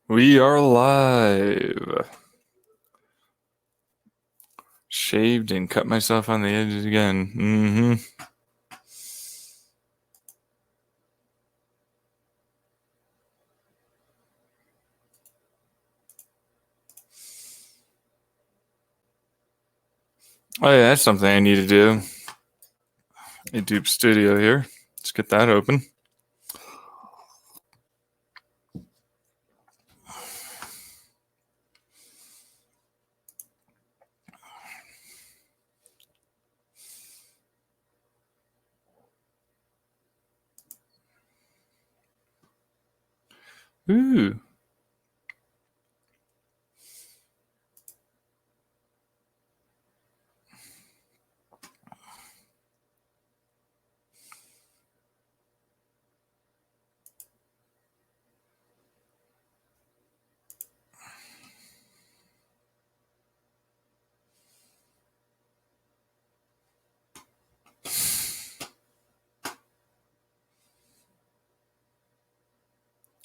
We are live. Shaved and cut myself on the edges again. Oh yeah, that's something I need to do. YouTube Studio here. Let's get that open. Ooh.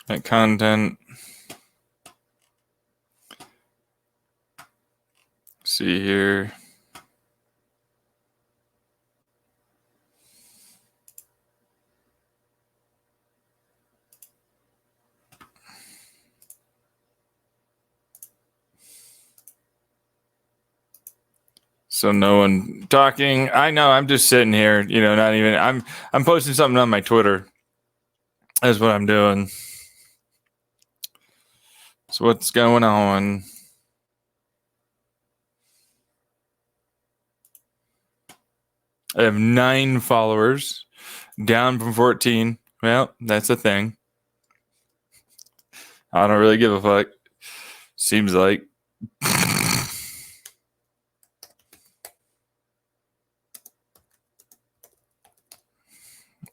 That content. See here. So no one talking. I know. I'm just sitting here. Not even. I'm posting something on my Twitter. That's what I'm doing. So what's going on? I have 9 followers, down from 14. Well, that's a thing. I don't really give a fuck. Seems like.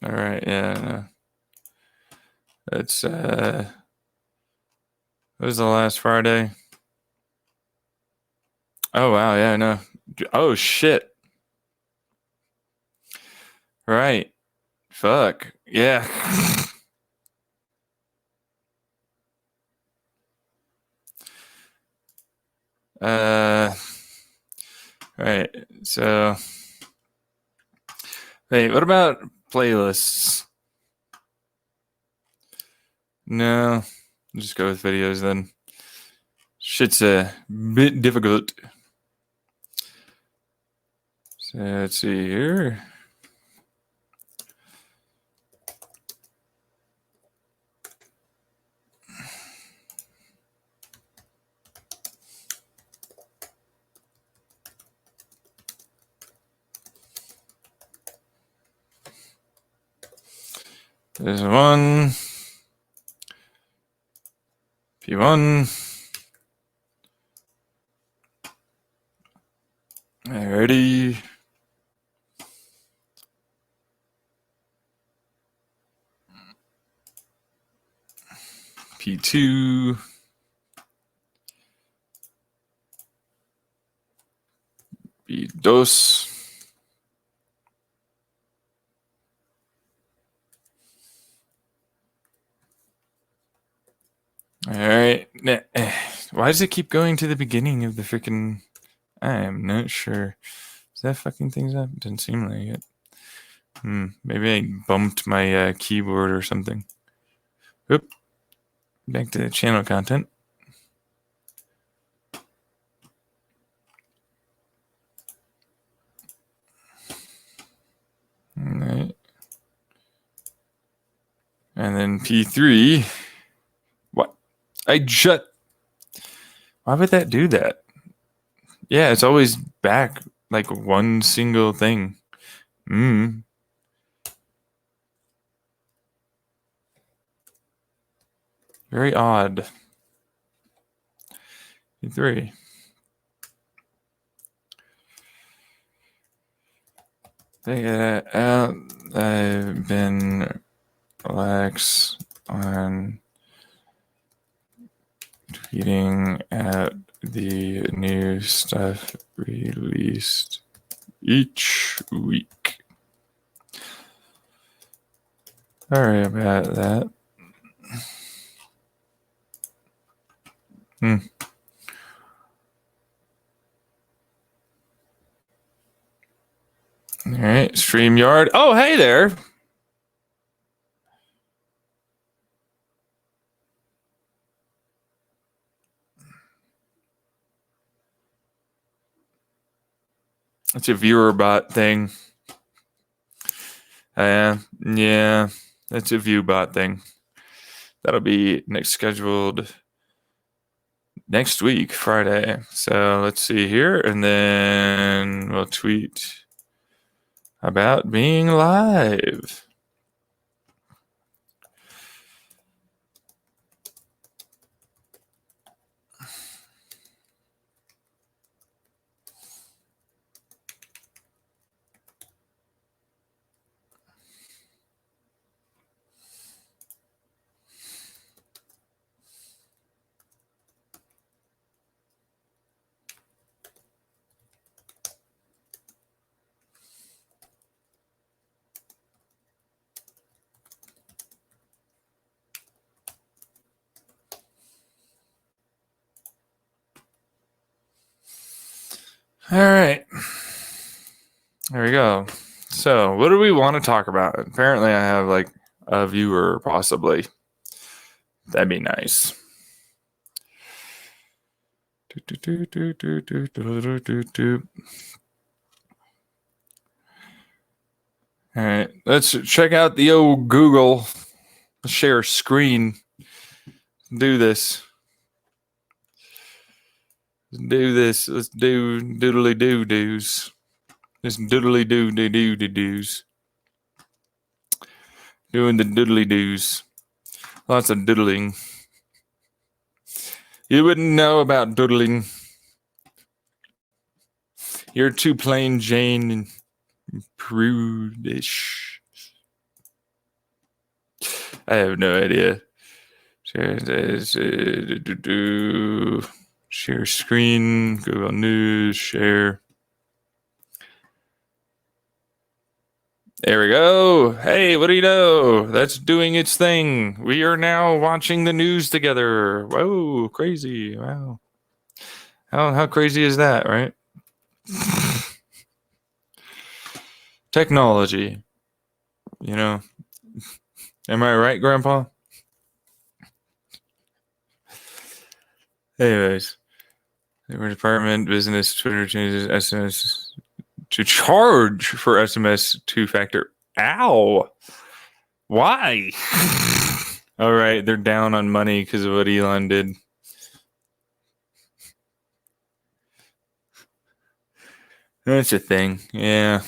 All right, yeah. It's what was the last Friday? Oh wow, yeah, no. Oh shit. Right. Fuck. Yeah. Right. So hey, what about playlists? No. I'll just go with videos then. Shit's a bit difficult. So let's see here. There's one. P1. Alrighty. P2. P2. All right. Why does it keep going to the beginning of the freaking? I am not sure. Is that fucking things up? Doesn't seem like it. Maybe I bumped my keyboard or something. Oop. Back to the channel content. All right. And then P3. What? Why would that do that? Yeah, it's always back like one single thing. Very odd. P3. I've been lax on tweeting at the new stuff released each week. Sorry about that. Hmm. All right, StreamYard. Oh, hey there. It's a viewer bot thing. Yeah, that's a view bot thing. That'll be next scheduled next week, Friday. So let's see here, and then we'll tweet about being live. All right. There we go. So, what do we want to talk about? Apparently, I have like a viewer, possibly. That'd be nice. All right, let's check out the old Google. Share screen. Do this. Do this. Let's do doodly doo doos. Just doodly doo doo doo doo doos. Doing the doodly doos. Lots of doodling. You wouldn't know about doodling. You're too plain Jane and prudish. I have no idea. Share screen, Google News, share. There we go. Hey, what do you know? That's doing its thing. We are now watching the news together. Whoa, crazy. Wow. How crazy is that, right? Technology. You know. Am I right, Grandpa? Anyways. Labor Department business Twitter changes SMS to charge for SMS two-factor. Ow. Why? All right, they're down on money because of what Elon did. That's a thing. Yeah.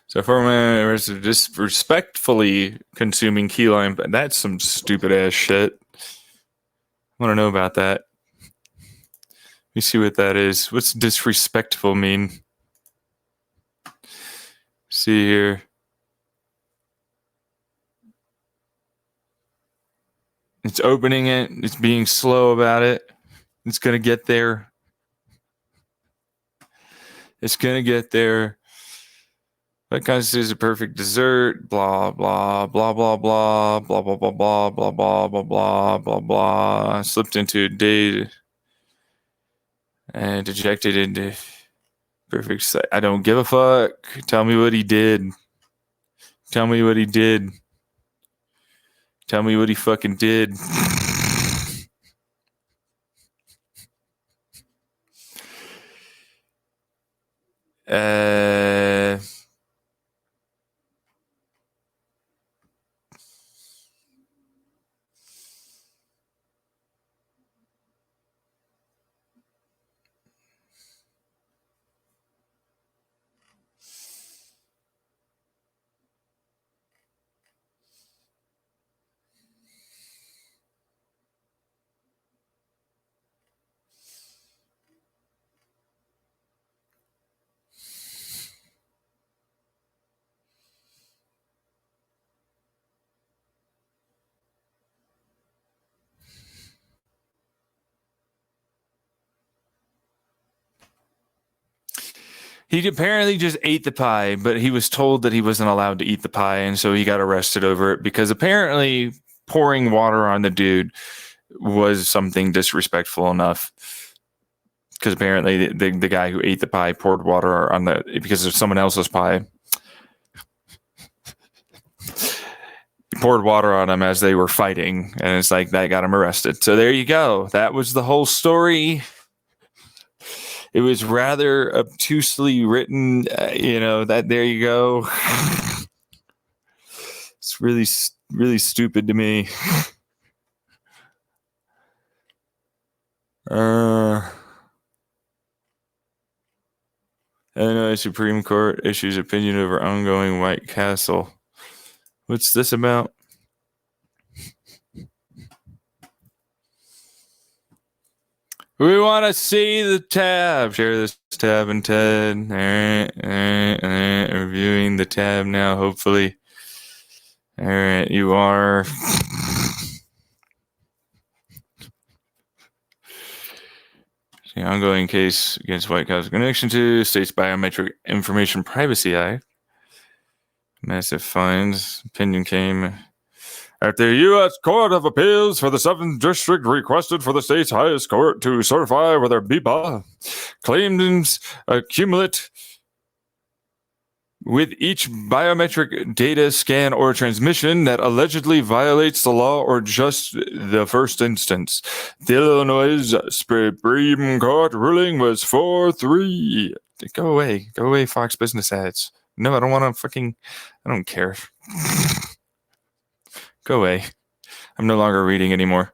So for my disrespectfully consuming key lime, but that's some stupid ass shit. I want to know about that. Let me see what that is. What's disrespectful mean? See here. It's opening it. It's being slow about it. It's gonna get there. It's gonna get there. That constitutes a perfect dessert. Blah blah blah blah blah blah blah blah blah blah blah blah blah blah blah. Slipped into a day and dejected into perfect. I don't give a fuck. Tell me what he did. Tell me what he did. Tell me what he fucking did. uh. He apparently just ate the pie, but he was told that he wasn't allowed to eat the pie, and so he got arrested over it because apparently pouring water on the dude was something disrespectful enough. Because apparently the guy who ate the pie poured water on the because of someone else's pie. He poured water on him as they were fighting, and it's like that got him arrested. So there you go. That was the whole story. It was rather obtusely written, that there you go. It's really, really stupid to me. Illinois Supreme Court issues opinion over ongoing White Castle. What's this about? We want to see the tab. Share this tab and Ted. All right. Reviewing the tab now, hopefully. All right, you are. The ongoing case against White Castle connection to State's Biometric Information Privacy Act. Massive fines. Opinion came after the U.S. Court of Appeals for the 7th District requested for the state's highest court to certify whether BIPA claims accumulate with each biometric data scan or transmission that allegedly violates the law or just the first instance. The Illinois Supreme Court ruling was 4-3. Go away, Fox Business ads. No, I don't want to I don't care. Go away. I'm no longer reading anymore.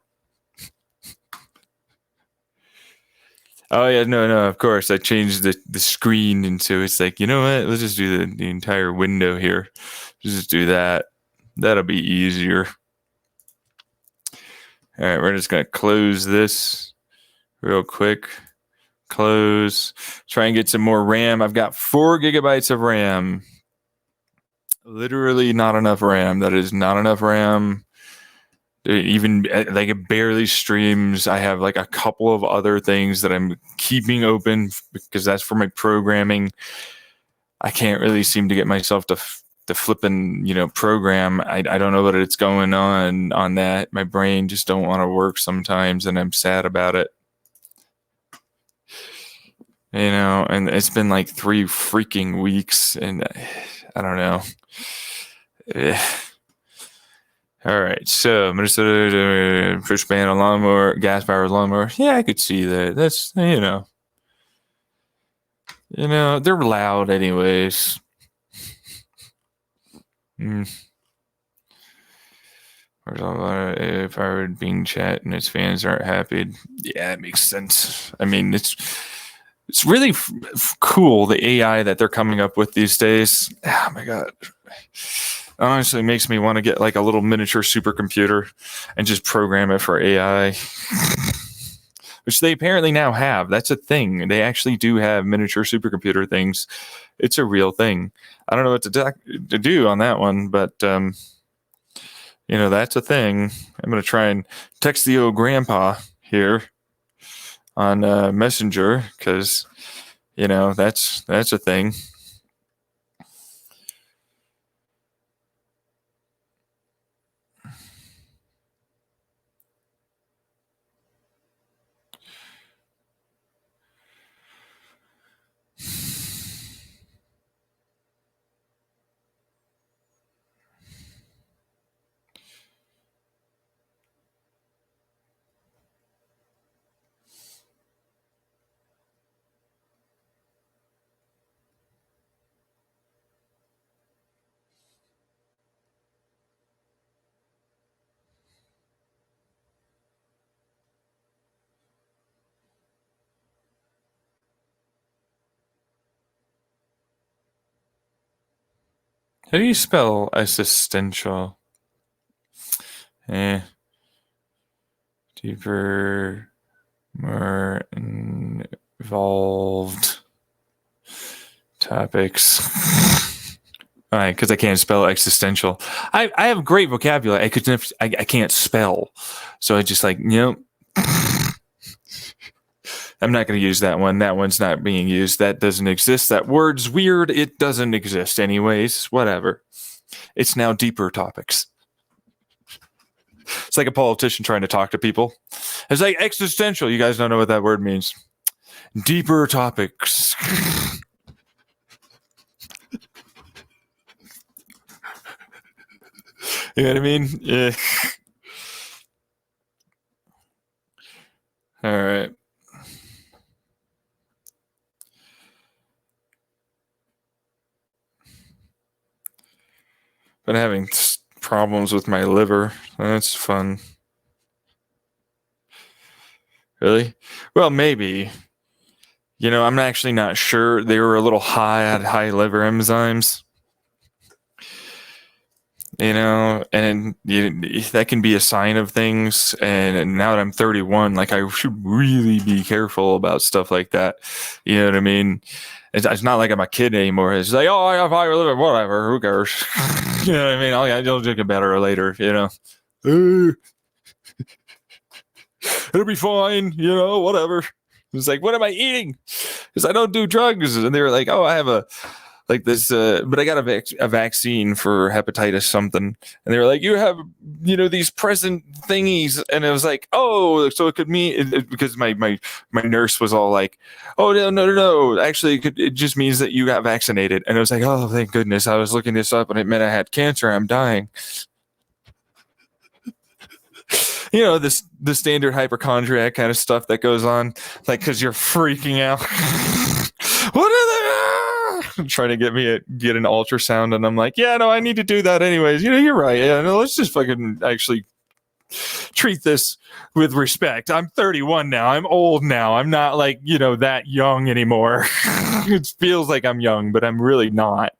Oh, yeah, no, of course. I changed the screen, and so it's like, you know what? Let's just do the entire window here. Just do that. That'll be easier. All right, we're just going to close this real quick. Close. Try and get some more RAM. I've got 4 gigabytes of RAM. Literally not enough RAM. That is not enough RAM. Even like it barely streams. I have like a couple of other things that I'm keeping open because that's for my programming. I can't really seem to get myself to flipping, program. I don't know what it's going on that. My brain just don't want to work sometimes, and I'm sad about it. And it's been like 3 freaking weeks, and I don't know. All right, so Minnesota push ban on lawnmower, gas-powered lawnmower. Yeah, I could see that. That's they're loud anyways. If I would Bing chat and its fans aren't happy, yeah, it makes sense. I mean, it's really cool, the AI that they're coming up with these days. Oh my god. Honestly, makes me want to get like a little miniature supercomputer and just program it for AI, which they apparently now have. That's a thing. They actually do have miniature supercomputer things. It's a real thing. I don't know what to do on that one, but that's a thing. I'm going to try and text the old grandpa here on Messenger because, that's a thing. How do you spell existential? Deeper, more involved topics. All right, because I can't spell existential. I have great vocabulary. I can't spell, so I just I'm not going to use that one. That one's not being used. That doesn't exist. That word's weird. It doesn't exist anyways. Whatever. It's now deeper topics. It's like a politician trying to talk to people. It's like existential. You guys don't know what that word means. Deeper topics. You know what I mean? Yeah. All right. Been having problems with my liver. That's fun. Really? Well, maybe. You know, I'm actually not sure. They were a little high at high liver enzymes. You know, and that can be a sign of things. And now that I'm 31, like I should really be careful about stuff like that. You know what I mean? It's not like I'm a kid anymore. It's like, oh, I have high liver, whatever. Who cares? You know what I mean? I'll drink it better or later. You know, it'll be fine. You know, whatever. It's like, what am I eating? Because I don't do drugs. And they were like, oh, I have a like this, but I got a vaccine for hepatitis something, and they were like, you have, you know, these present thingies, and it was like, oh, so it could mean because my nurse was all like, oh no, actually it just means that you got vaccinated, and I was like, oh, thank goodness. I was looking this up, and it meant I had cancer. I'm dying. You know, the standard hypochondriac kind of stuff that goes on, like because you're freaking out. What are they trying to get me to get an ultrasound? And I'm like, yeah, no, I need to do that anyways. You know, you're right. Yeah, no, let's just fucking actually treat this with respect. I'm 31 now. I'm old now. I'm not like, you know, that young anymore. It feels like I'm young, but I'm really not.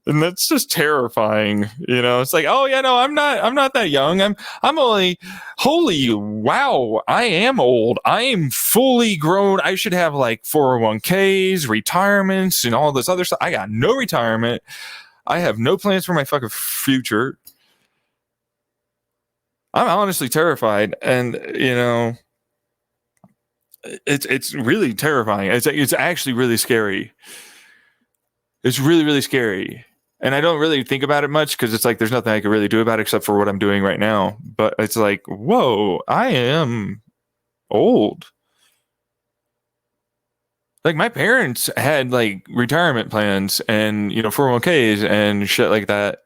And that's just terrifying. You know, it's like, oh yeah, no, I'm not that young. I'm only, holy wow, I am old. I am fully grown. I should have like 401ks, retirements, and all this other stuff. I got no retirement. I have no plans for my fucking future. I'm honestly terrified. And you know, it's really terrifying. It's actually really scary. It's really, really scary. And I don't really think about it much because it's like there's nothing I can really do about it except for what I'm doing right now. But it's like, whoa, I am old. Like my parents had like retirement plans and, you know, 401ks and shit like that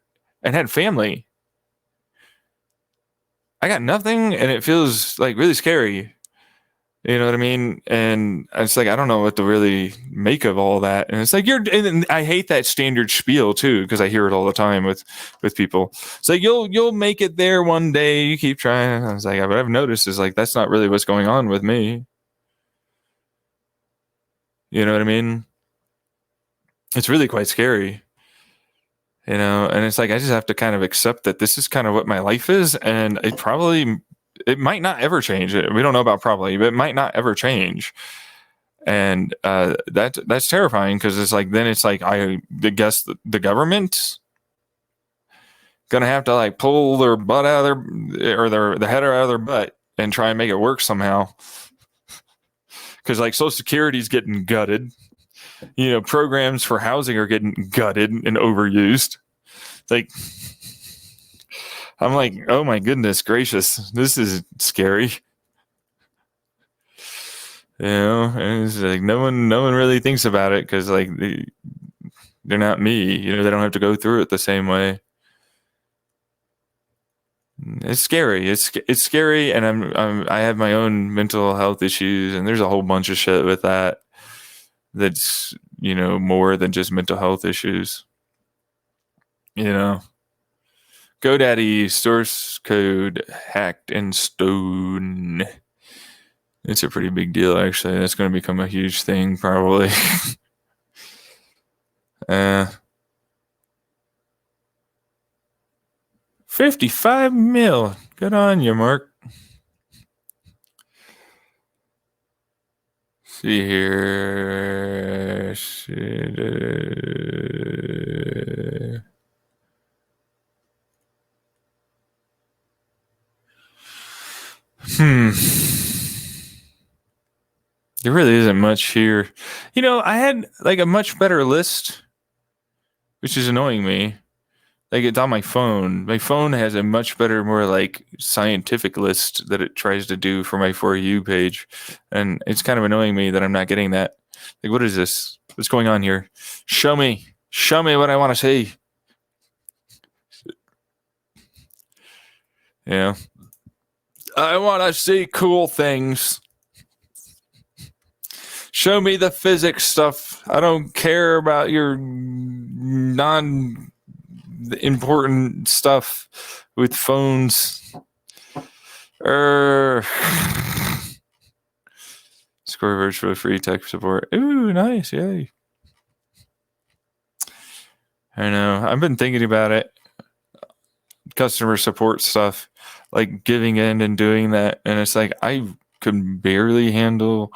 and had family. I got nothing and it feels like really scary. You know what I mean? And it's like, I don't know what to really make of all that. And it's like, and I hate that standard spiel too, because I hear it all the time with people. It's like, you'll make it there one day. You keep trying. I was like, what I've noticed is like, that's not really what's going on with me. You know what I mean? It's really quite scary, you know? And it's like, I just have to kind of accept that this is kind of what my life is. And it might not ever change. We don't know about probably, but it might not ever change. And that's terrifying because it's like then it's like I guess the government's gonna have to like pull their butt out of the head out of their butt and try and make it work somehow. Because like Social Security's getting gutted, you know, programs for housing are getting gutted and overused. Like I'm like, oh my goodness gracious, this is scary. You know, and it's like no one really thinks about it because like they're not me. You know, they don't have to go through it the same way. It's scary. It's scary, and I have my own mental health issues, and there's a whole bunch of shit with that. That's, you know, more than just mental health issues. You know, GoDaddy source code hacked and stolen. It's a pretty big deal, actually. That's going to become a huge thing, probably. 55 mil. Good on you, Mark. See here. There really isn't much here. You know, I had like a much better list, which is annoying me. Like it's on my phone. My phone has a much better, more like scientific list that it tries to do for my For You page. And it's kind of annoying me that I'm not getting that. Like, what is this? What's going on here? Show me. Show me what I want to see. Yeah. I want to see cool things. Show me the physics stuff. I don't care about your non-important stuff with phones. Score virtually free tech support. Ooh, nice. Yay. I know. I've been thinking about it. Customer support stuff, like giving in and doing that. And it's like, I could barely handle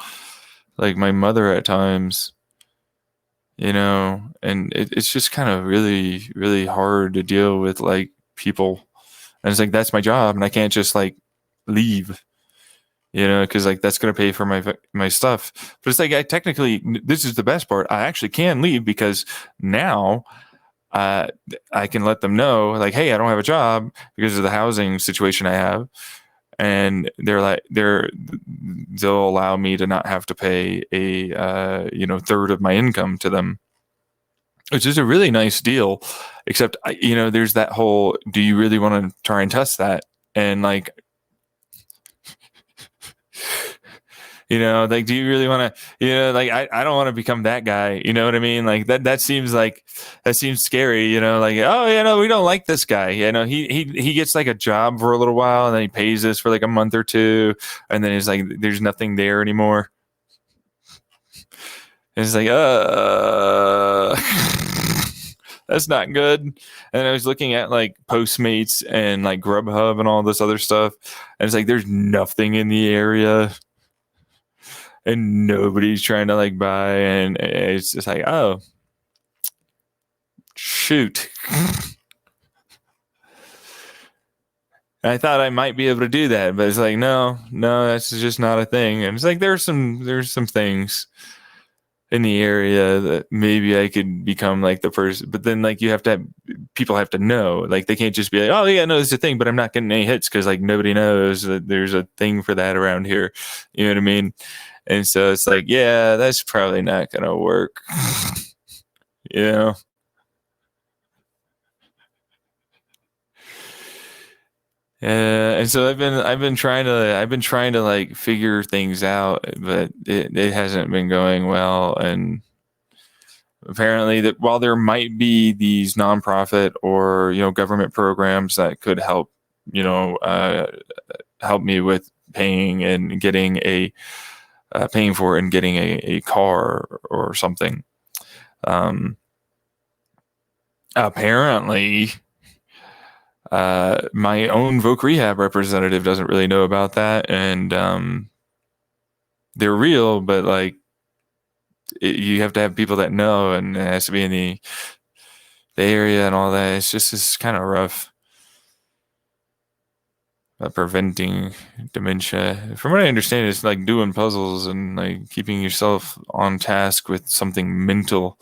like my mother at times, you know, and it's just kind of really, really hard to deal with like people. And it's like, that's my job. And I can't just like leave, you know, because like that's going to pay for my stuff. But it's like, I technically, this is the best part. I actually can leave because now I can let them know like, hey, I don't have a job because of the housing situation I have. And they'll allow me to not have to pay a third of my income to them, which is a really nice deal. Except there's that whole, do you really want to try and test that? And like, like, do you really want to, like, I don't want to become that guy. You know what I mean? Like that seems scary, like, oh, we don't like this guy. He gets like a job for a little while and then he pays us for like a month or two. And then it's like, there's nothing there anymore. And it's like, that's not good. And I was looking at like Postmates and like Grubhub and all this other stuff. And it's like, there's nothing in the area. And nobody's trying to like buy, and it's just like, oh, shoot. I thought I might be able to do that, but it's like, no, that's just not a thing. And it's like, there's some things in the area that maybe I could become like the person, but then like people have to know, like they can't just be like, oh yeah, no, it's a thing, but I'm not getting any hits because like nobody knows that there's a thing for that around here. You know what I mean? And so it's like, yeah, that's probably not going to work. And so I've been trying to like figure things out, but it hasn't been going well. And apparently that while there might be these nonprofit or, government programs that could help, help me with paying and getting paying for and getting a car or something. Apparently, my own Voc Rehab representative doesn't really know about that, and they're real, but like you have to have people that know, and it has to be in the area and all that. It's kind of rough. Preventing dementia, from what I understand, it's like doing puzzles and like keeping yourself on task with something mental.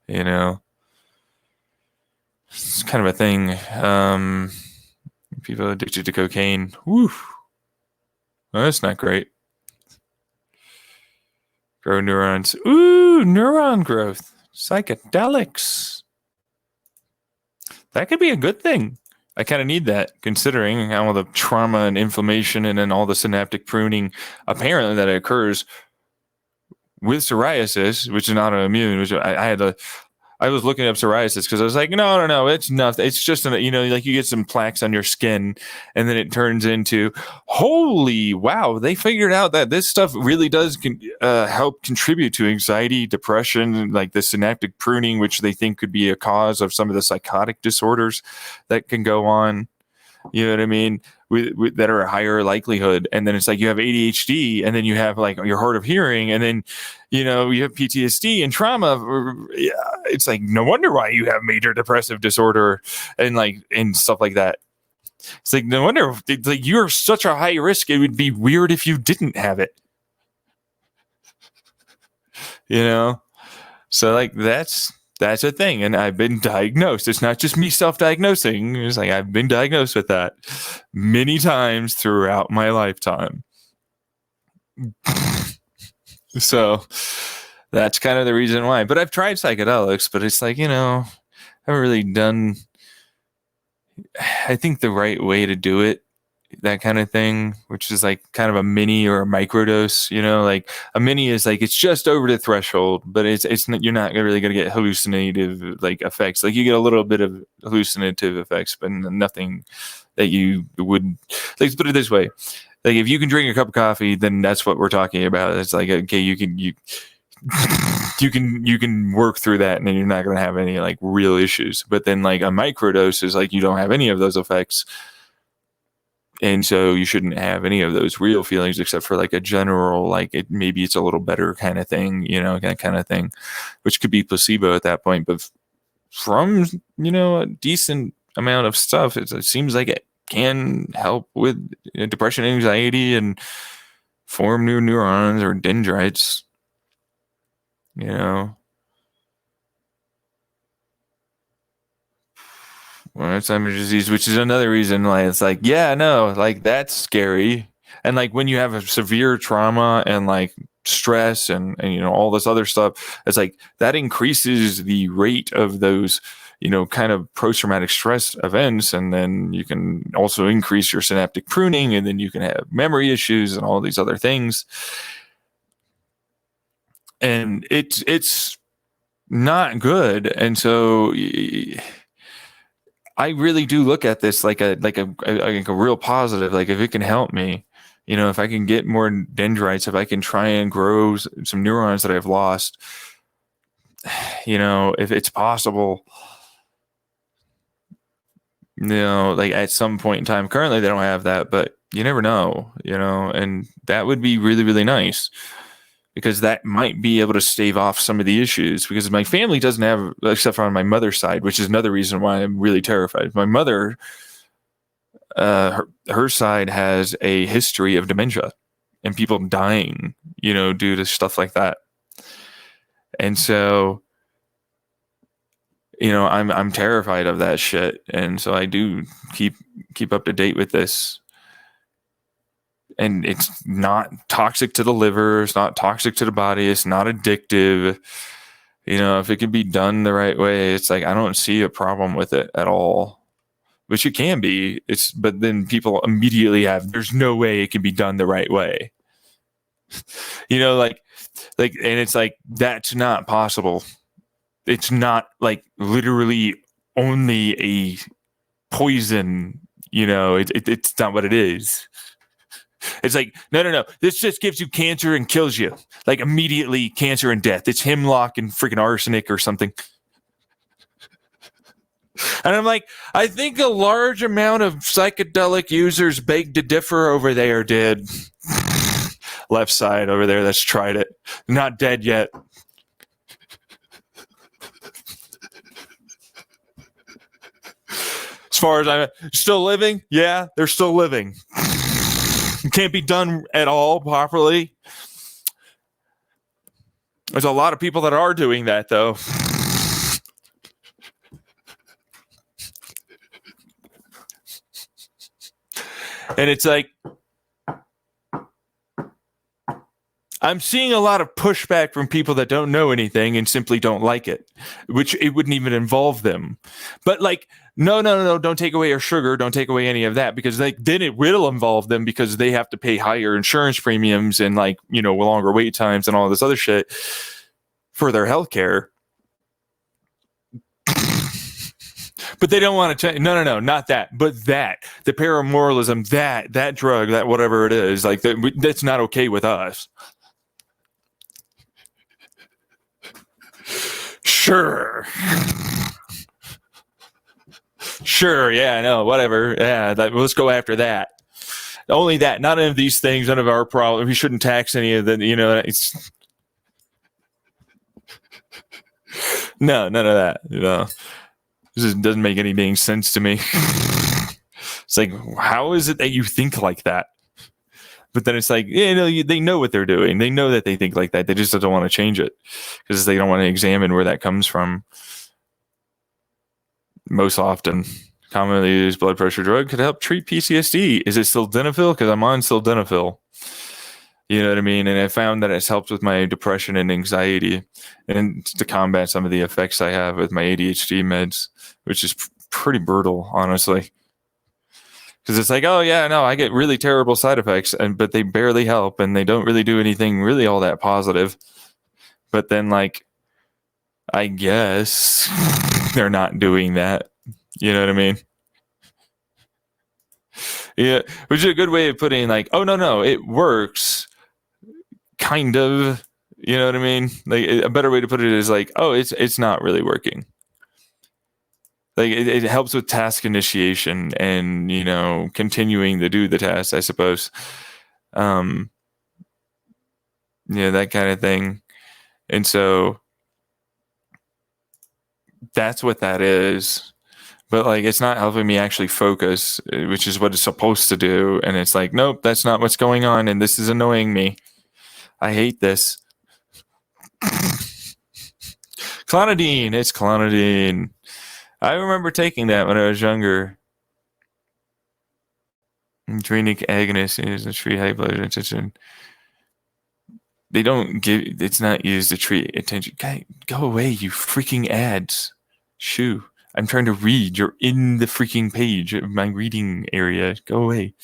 It's kind of a thing. People addicted to cocaine. Woo. Well, that's not great. Grow neurons. Ooh, neuron growth. Psychedelics. That could be a good thing. I kind of need that, considering all the trauma and inflammation and then all the synaptic pruning apparently that occurs with psoriasis, which is not autoimmune, which I was looking up psoriasis because I was like, no, it's nothing. It's just, like you get some plaques on your skin and then it turns into, holy wow, they figured out that this stuff really does help contribute to anxiety, depression, like the synaptic pruning, which they think could be a cause of some of the psychotic disorders that can go on. You know what I mean? That are a higher likelihood. And then it's like you have ADHD, and then you have like your hard of hearing, and then you have PTSD and trauma. It's like no wonder why you have major depressive disorder and stuff like that. It's like no wonder, like, you're such a high risk. It would be weird if you didn't have it. you know? So like that's a thing. And I've been diagnosed. It's not just me self-diagnosing. It's like I've been diagnosed with that many times throughout my lifetime. So that's kind of the reason why. But I've tried psychedelics, but it's like, I haven't really done, I think, the right way to do it, that kind of thing, which is like kind of a mini or a microdose. Like a mini is like it's just over the threshold, but it's not, you're not really going to get hallucinative like effects. Like you get a little bit of hallucinative effects, but nothing that you would, like, let's put it this way. Like if you can drink a cup of coffee, then that's what we're talking about. It's like, okay, you can work through that, and then you're not going to have any like real issues. But then like a microdose is like you don't have any of those effects, and so you shouldn't have any of those real feelings except for like a general, like maybe it's a little better kind of thing, that kind of thing, which could be placebo at that point. But from a decent amount of stuff, it seems like it can help with depression, anxiety, and form new neurons or dendrites. Alzheimer's disease, which is another reason why it's like, yeah, no, like that's scary. And like when you have a severe trauma and like stress and all this other stuff, it's like that increases the rate of those kind of post-traumatic stress events, and then you can also increase your synaptic pruning, and then you can have memory issues and all these other things. And it's not good. And so I really do look at this like a real positive. Like if it can help me, if I can get more dendrites, if I can try and grow some neurons that I've lost, if it's possible, like at some point in time. Currently, they don't have that, but you never know, and that would be really, really nice, because that might be able to stave off some of the issues, because my family doesn't have, except for on my mother's side, which is another reason why I'm really terrified. My mother, her side has a history of dementia and people dying, due to stuff like that. And so, I'm terrified of that shit. And so I do keep up to date with this. And it's not toxic to the liver. It's not toxic to the body. It's not addictive. If it can be done the right way, it's like I don't see a problem with it at all. Which it can be. But then people immediately have, there's no way it can be done the right way. And it's like that's not possible. It's not like literally only a poison. It's not what it is. It's like, no. This just gives you cancer and kills you. Like immediately cancer and death. It's hemlock and freaking arsenic or something. And I'm like, I think a large amount of psychedelic users beg to differ over there did. Left side over there that's tried it. Not dead yet. As far as I'm still living, yeah, they're still living. Can't be done at all properly. There's a lot of people that are doing that, though. And it's like, I'm seeing a lot of pushback from people that don't know anything and simply don't like it, which it wouldn't even involve them. But like, no, don't take away our sugar. Don't take away any of that, because then it will involve them, because they have to pay higher insurance premiums and like, longer wait times and all this other shit for their healthcare. But they don't want to change. No, not that. But the paramoralism, that drug, that whatever it is, like that's not okay with us. Sure. Sure, yeah, no, whatever. Yeah, let's go after that. Only that, not any of these things, none of our problem. We shouldn't tax any of the, it's no, none of that, This just doesn't make any dang sense to me. It's like, how is it that you think like that? But then it's like, they know what they're doing. They know that they think like that. They just don't want to change it because they don't want to examine where that comes from. Most often, commonly used blood pressure drug could help treat PTSD. Is it sildenafil? Because I'm on sildenafil. You know what I mean? And I found that it's helped with my depression and anxiety and to combat some of the effects I have with my ADHD meds, which is pretty brutal, honestly. Because it's like, oh yeah, no, I get really terrible side effects, but they barely help, and they don't really do anything really all that positive. But then, like, I guess they're not doing that. You know what I mean? Yeah, which is a good way of putting like, oh no, it works, kind of. You know what I mean? Like a better way to put it is like, oh, it's not really working. Like it helps with task initiation and continuing to do the task, I suppose. That kind of thing. And so that's what that is. But like it's not helping me actually focus, which is what it's supposed to do. And it's like, nope, that's not what's going on, and this is annoying me. I hate this. Clonidine. It's clonidine. I remember taking that when I was younger. Adrenic agonist is a treat high blood attention. They don't give. It's not used to treat attention. Go away, you freaking ads. Shoo. I'm trying to read. You're in the freaking page of my reading area. Go away.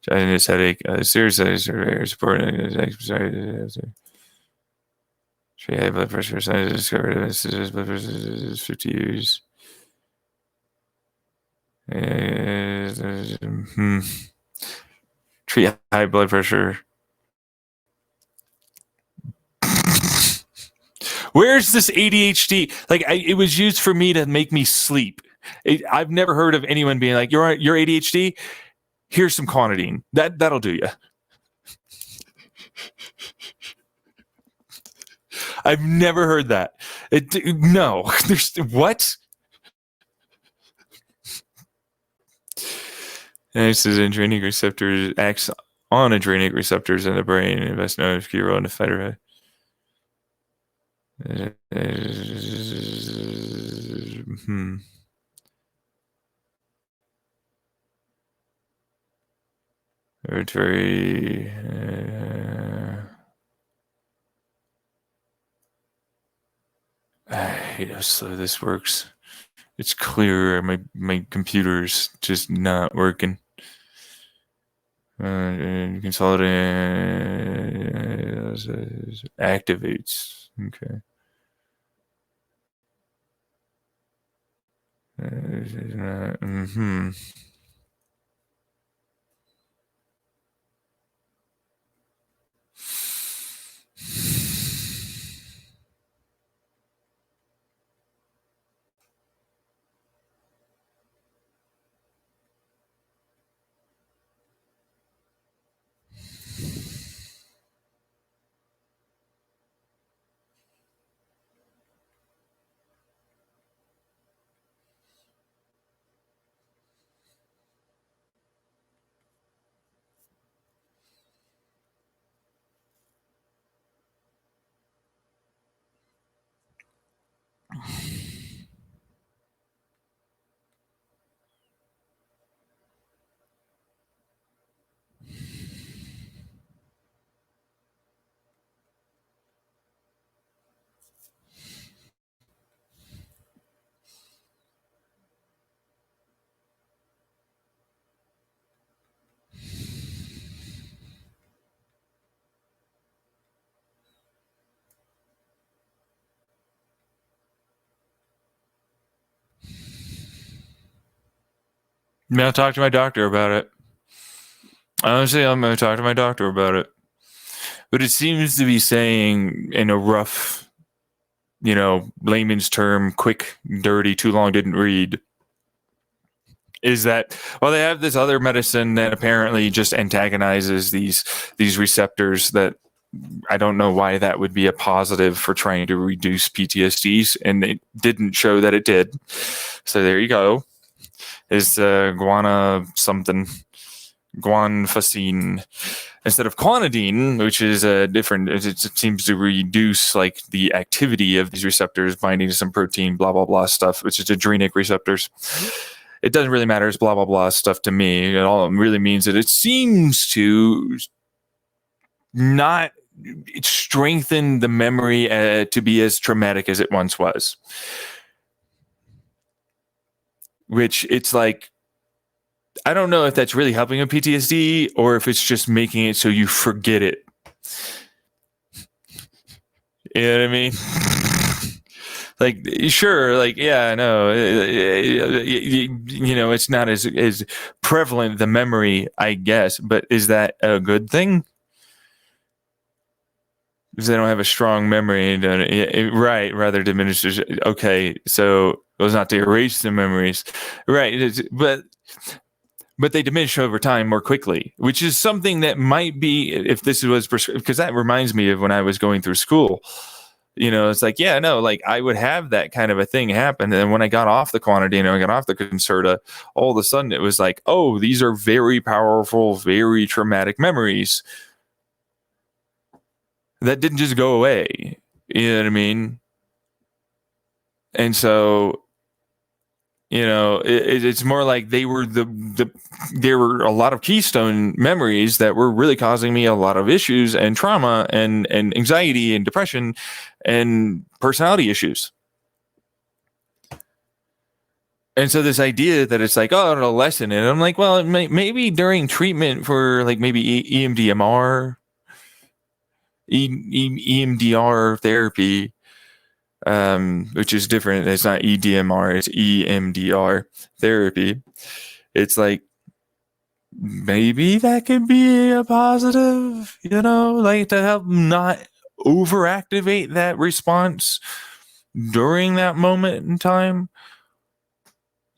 Giant headache. Serious support. High blood pressure. Science discovered blood pressure is 50 years. Treat high blood pressure. Where's this ADHD? Like, it was used for me to make me sleep. I've never heard of anyone being like, "You're ADHD. Here's some clonidine. That'll do you." I've never heard that. No, there's what? This is adrenic receptors acts on adrenic receptors in the brain and best known as key role in the fight. Hereditary. I hate how slow this works. It's clear my computer's just not working. Consolidate activates. Okay. I'll talk to my doctor about it. Honestly, I'm going to talk to my doctor about it. But it seems to be saying in a rough, layman's term, quick, dirty, too long didn't read, is that, well, they have this other medicine that apparently just antagonizes these receptors that I don't know why that would be a positive for trying to reduce PTSDs, and it didn't show that it did. So there you go. Is guana something. guanfacine instead of clonidine, which is a different. It seems to reduce like the activity of these receptors binding to some protein, blah blah blah stuff, which is adrenic receptors. It doesn't really matter. It's blah blah blah stuff to me. It all really means that it seems to not strengthen the memory to be as traumatic as it once was. Which it's like, I don't know if that's really helping with PTSD or if it's just making it so you forget it. You know what I mean? Like, sure, like, yeah, no, you know, it's not as prevalent, the memory, I guess, but is that a good thing? Because they don't have a strong memory, right? Rather diminishes. Okay, so it was not to erase the memories, right? But they diminish over time more quickly, which is something that might be, if this was, because that reminds me of when I was going through school. You know, it's like, yeah, no, like I would have that kind of a thing happen. And then when I got off the Clonidine and I got off the Concerta, all of a sudden it was like, oh, these are very powerful, very traumatic memories that didn't just go away. You know what I mean? And so, you know, it's more like they were there were a lot of keystone memories that were really causing me a lot of issues and trauma and anxiety and depression and personality issues. And so this idea that it's like, oh, it'll lessen it. I'm like, well, maybe during treatment for like maybe EMDR, EMDR therapy, which is different. It's not EDMR, it's EMDR therapy. It's like, maybe that could be a positive, you know, like to help not overactivate that response during that moment in time.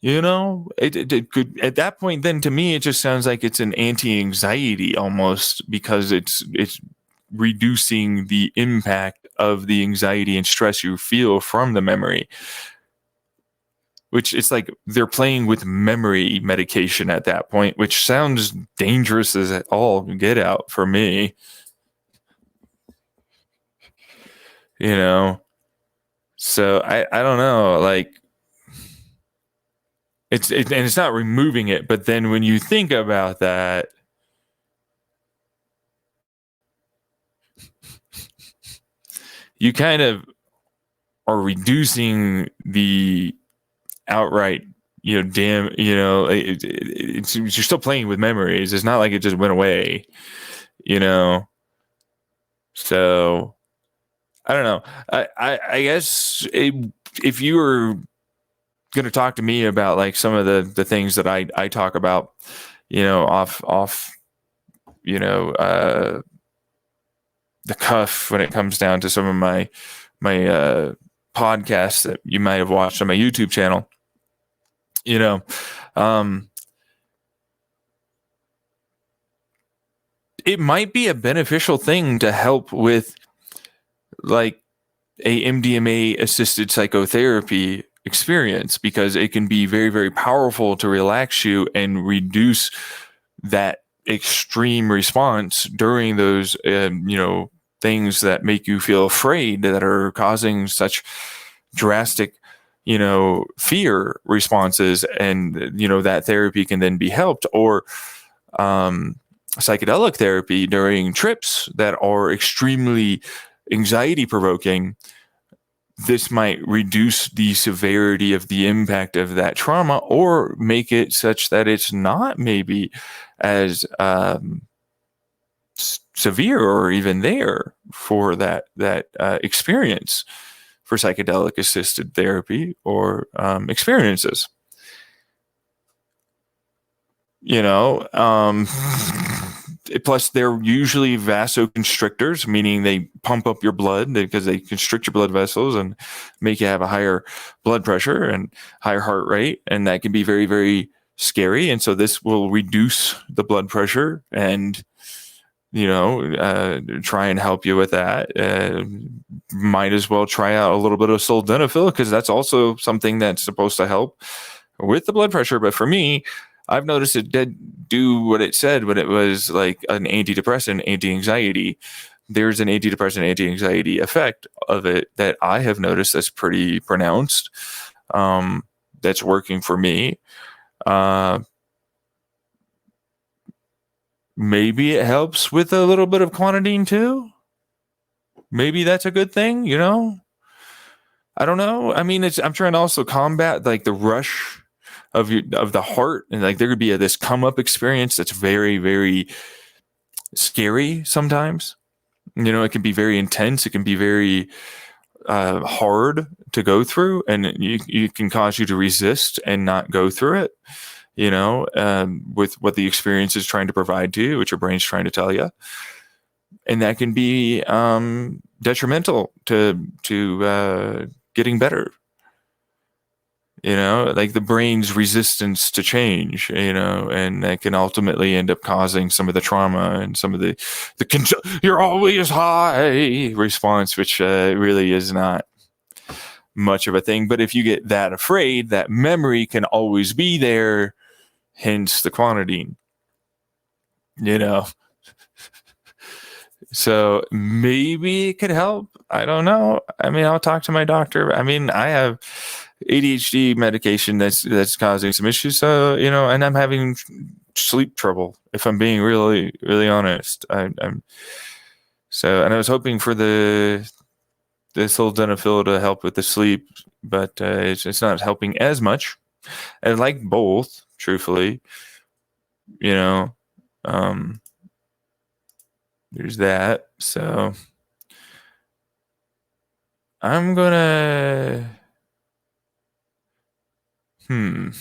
You know, it could, at that point, then to me, it just sounds like it's an anti-anxiety almost, because it's reducing the impact of the anxiety and stress you feel from the memory, which it's like they're playing with memory medication at that point, which sounds dangerous as all get out for me. You know, so I don't know, like, and it's not removing it, but then when you think about that, you kind of are reducing the outright, you know, you're still playing with memories. It's not like it just went away, you know. So I don't know. I guess if you were going to talk to me about like some of the things that I talk about, you know, off, you know, the cuff when it comes down to some of my podcasts that you might have watched on my YouTube channel, you know, it might be a beneficial thing to help with like a MDMA assisted psychotherapy experience, because it can be very, very powerful to relax you and reduce that extreme response during those, you know, things that make you feel afraid, that are causing such drastic, you know, fear responses. And, you know, that therapy can then be helped, or psychedelic therapy during trips that are extremely anxiety provoking. This might reduce the severity of the impact of that trauma, or make it such that it's not maybe as severe or even there for that experience for psychedelic assisted therapy or experiences. You know, plus they're usually vasoconstrictors, meaning they pump up your blood because they constrict your blood vessels and make you have a higher blood pressure and higher heart rate. And that can be very, very scary. And so this will reduce the blood pressure and, you know, try and help you with that. Might as well try out a little bit of sildenafil, because that's also something that's supposed to help with the blood pressure. But for me, I've noticed it did do what it said when it was like an antidepressant, anti-anxiety. There's an antidepressant, anti-anxiety effect of it that I have noticed that's pretty pronounced. That's working for me. Maybe it helps with a little bit of clonidine too. Maybe that's a good thing, you know? I don't know. I mean, I'm trying to also combat like the rush of the heart, and like there could be this come up experience that's very, very scary sometimes. You know, it can be very intense. It can be very hard to go through, and it can cause you to resist and not go through it. You know, with what the experience is trying to provide to you, what your brain's trying to tell you, and that can be detrimental to getting better. You know, like the brain's resistance to change, you know, and that can ultimately end up causing some of the trauma and some of the you're always high response, which really is not much of a thing. But if you get that afraid, that memory can always be there, hence the clonidine, you know. So maybe it could help. I don't know. I mean, I'll talk to my doctor. I mean, I have ADHD medication that's causing some issues. So, you know, and I'm having sleep trouble, if I'm being really, really honest. I'm so, and I was hoping for this sildenafil to help with the sleep, but it's not helping as much. I like both, truthfully. You know, there's that. So I'm gonna I'm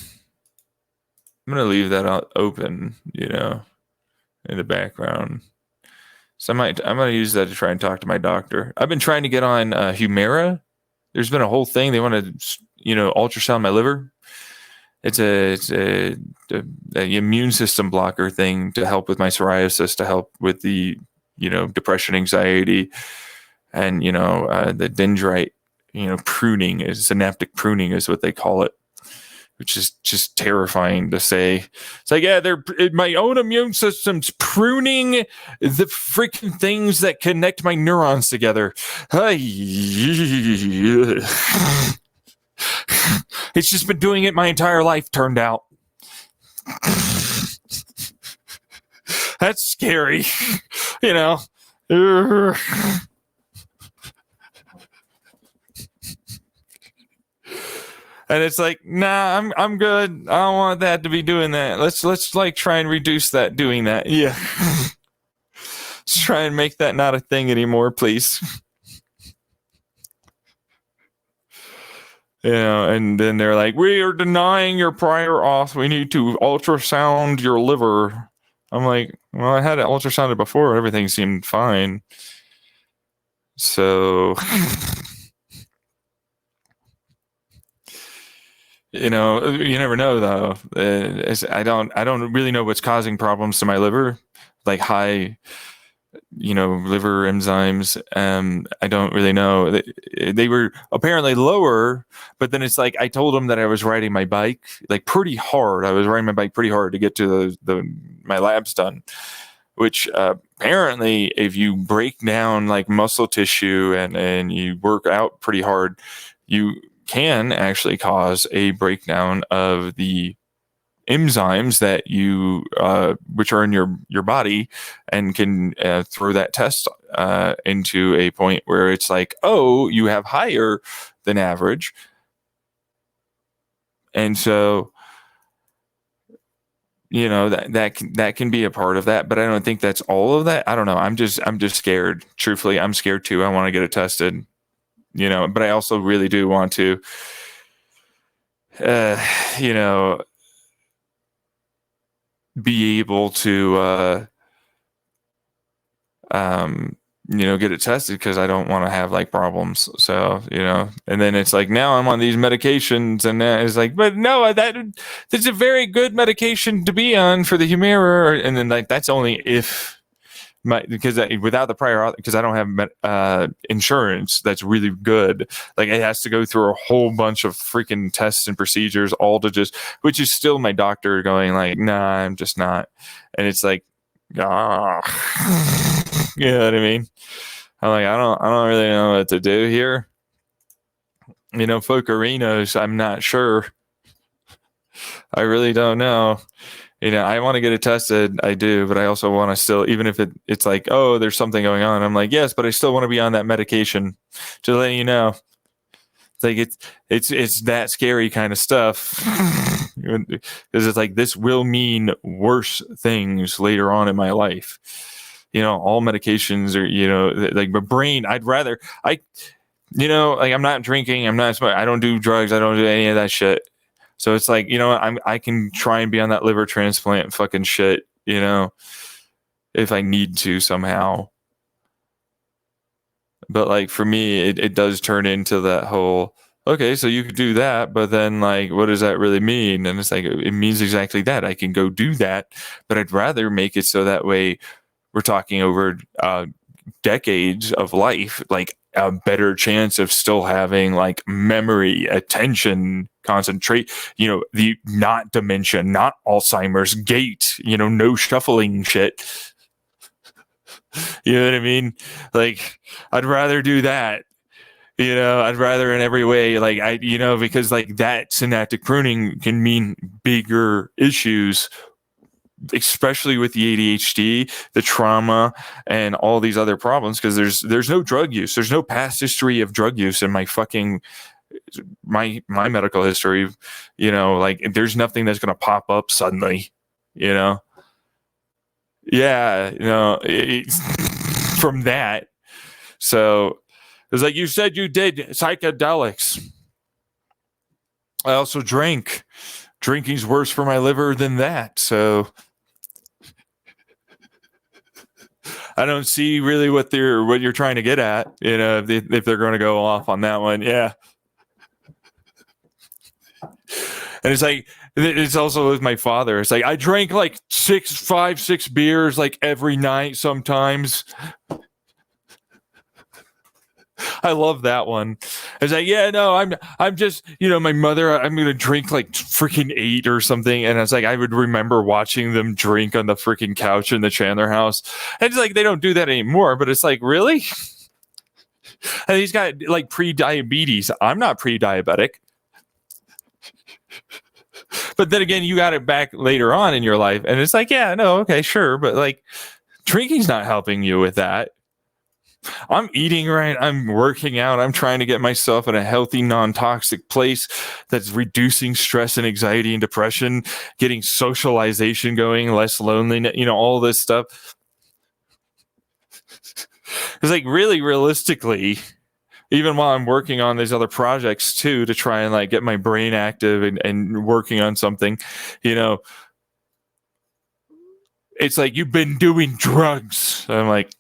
gonna leave that out open, you know, in the background. So I'm gonna use that to try and talk to my doctor. I've been trying to get on Humira. There's been a whole thing. They want to, you know, ultrasound my liver. It's a immune system blocker thing to help with my psoriasis, to help with the, you know, depression, anxiety, and, you know, the dendrite, you know, pruning, is synaptic pruning is what they call it, which is just terrifying to say. It's like, yeah, my own immune system's pruning the freaking things that connect my neurons together. It's just been doing it my entire life, turned out. That's scary, you know. And it's like, nah, I'm good. I don't want that to be doing that. Let's like try and reduce that doing that. Yeah. Let's try and make that not a thing anymore, please. You know, and then they're like, we are denying your prior auth. We need to ultrasound your liver. I'm like, well, I had it ultrasounded before. Everything seemed fine. So, you know, you never know though. I don't really know what's causing problems to my liver, like high, you know, liver enzymes. I don't really know. They were apparently lower, but then it's like I told them that I was riding my bike like pretty hard. I was riding my bike pretty hard to get to my labs done. Which apparently, if you break down like muscle tissue and you work out pretty hard, you can actually cause a breakdown of the enzymes that you which are in your body, and can throw that test into a point where it's like, oh, you have higher than average. And so, you know, that can be a part of that, but I don't think that's all of that. I don't know. I'm just scared. Truthfully, I'm scared too. I want to get it tested, you know, but I also really do want to you know, be able to you know, get it tested, because I don't want to have like problems. So, you know, and then it's like, now I'm on these medications, and then it's like, but no, that's a very good medication to be on for the Humira, and then like that's only if because without the prior, because I don't have insurance that's really good, like it has to go through a whole bunch of freaking tests and procedures, all to just, which is still my doctor going like, nah, I'm just not, and it's like, ah, you know what I mean? I'm like, I don't really know what to do here. You know, Focarinos, I'm not sure. I really don't know. You know, I want to get it tested. I do, but I also want to still, even if it's like, oh, there's something going on. I'm like, yes, but I still want to be on that medication. Just letting you know, it's like it's that scary kind of stuff. Because it's like this will mean worse things later on in my life. You know, all medications are, you know, like my brain. You know, like I'm not drinking. I'm not smoking. I don't do drugs. I don't do any of that shit. So it's like, you know, I can try and be on that liver transplant fucking shit, you know, if I need to somehow. But like for me, it does turn into that whole, okay, so you could do that, but then like, what does that really mean? And it's like, it means exactly that. I can go do that, but I'd rather make it so that way we're talking over decades of life, like a better chance of still having like memory, attention, concentrate, you know, the not dementia, not Alzheimer's, gait, you know, no shuffling shit. You know what I mean? Like, I'd rather do that. You know, I'd rather in every way, like you know, because like that synaptic pruning can mean bigger issues, especially with the ADHD, the trauma, and all these other problems. Because there's no drug use. There's no past history of drug use in my fucking my medical history. You know, like there's nothing that's gonna pop up suddenly. You know, yeah, you know, from that. So it's like you said you did psychedelics. I also drank. Drinking's worse for my liver than that. So I don't see really what you're trying to get at, you know, if they're going to go off on that one. Yeah. And it's like, it's also with my father. It's like, I drank like 6 beers like every night sometimes. I love that one. It's like, yeah, no, I'm just, you know, my mother, I'm going to drink like freaking 8 or something. And it's like, I would remember watching them drink on the freaking couch in the Chandler house. And it's like, they don't do that anymore, but it's like, really? And he's got like pre-diabetes. I'm not pre-diabetic. But then again, you got it back later on in your life. And it's like, yeah, no, okay, sure. But like, drinking's not helping you with that. I'm eating right. I'm working out. I'm trying to get myself in a healthy, non-toxic place that's reducing stress and anxiety and depression, getting socialization going, less loneliness, you know, all this stuff. It's like really realistically, even while I'm working on these other projects too, to try and like get my brain active and working on something, you know, it's like, you've been doing drugs. I'm like,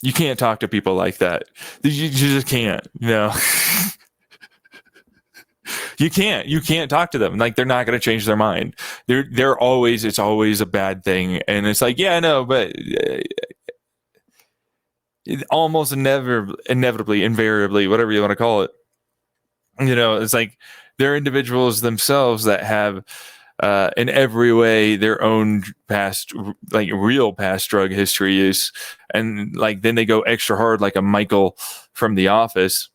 you can't talk to people like that. You just can't, you know. You can't talk to them. Like, they're not going to change their mind. It's always a bad thing. And it's like, yeah, no, but almost inevitably, invariably, whatever you want to call it, you know, it's like they're individuals themselves that have in every way their own past, like real past drug history use, and like then they go extra hard, like a Michael from The Office,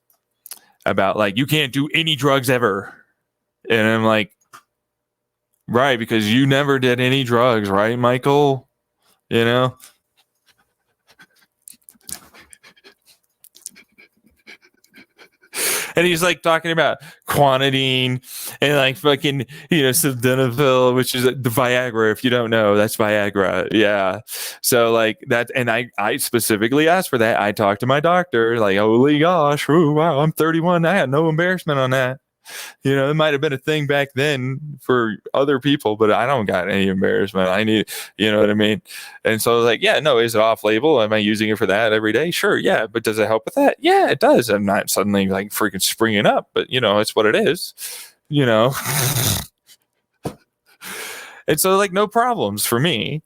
about like, you can't do any drugs ever. And I'm like, right, because you never did any drugs, right, Michael? You know. And he's like talking about quinidine and like fucking, you know, sildenafil, which is the Viagra. If you don't know, that's Viagra. Yeah. So like that, and I specifically asked for that. I talked to my doctor, like, holy gosh, ooh, wow, I'm 31. I had no embarrassment on that. You know, it might have been a thing back then for other people, but I don't got any embarrassment. I need, you know what I mean? And so I was like, yeah, no, is it off label? Am I using it for that every day? Sure. Yeah. But does it help with that? Yeah, it does. I'm not suddenly like freaking springing up, but you know, it's what it is, you know? And so like, no problems for me.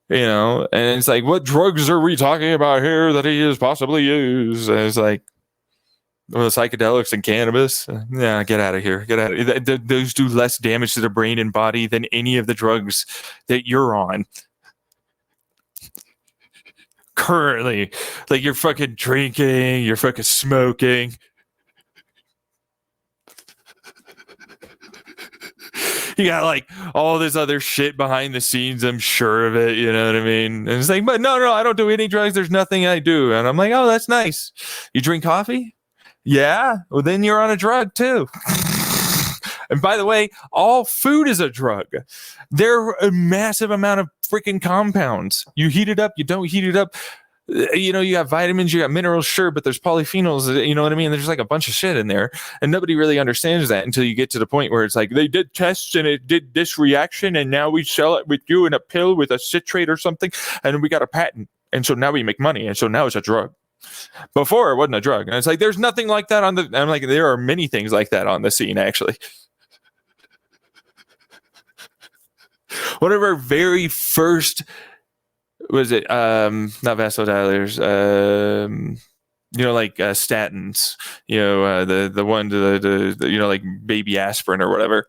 And it's like, what drugs are we talking about here that he has possibly used? And it's like, well, psychedelics and cannabis. Yeah, get out of here. Get out of here. Those do less damage to the brain and body than any of the drugs that you're on currently. Like, you're fucking drinking, you're fucking smoking. You got like all this other shit behind the scenes, I'm sure of it, you know what I mean? And it's like, but no, I don't do any drugs. There's nothing I do. And I'm like, oh, that's nice. You drink coffee? Yeah. Well, then you're on a drug too. And by the way, all food is a drug. There are a massive amount of freaking compounds. You heat it up, you don't heat it up. You got vitamins, you got minerals, sure, but there's polyphenols, you know what I mean? There's like a bunch of shit in there, and nobody really understands that until you get to the point where it's like, they did tests and it did this reaction, and now we sell it with you in a pill with a citrate or something, and we got a patent, and so now we make money, and so now it's a drug. Before it wasn't a drug, and it's like, there's nothing like that on the. I'm like, there are many things like that on the scene, actually. One of our very first, was it not vasodilators, like statins, the one the like baby aspirin or whatever.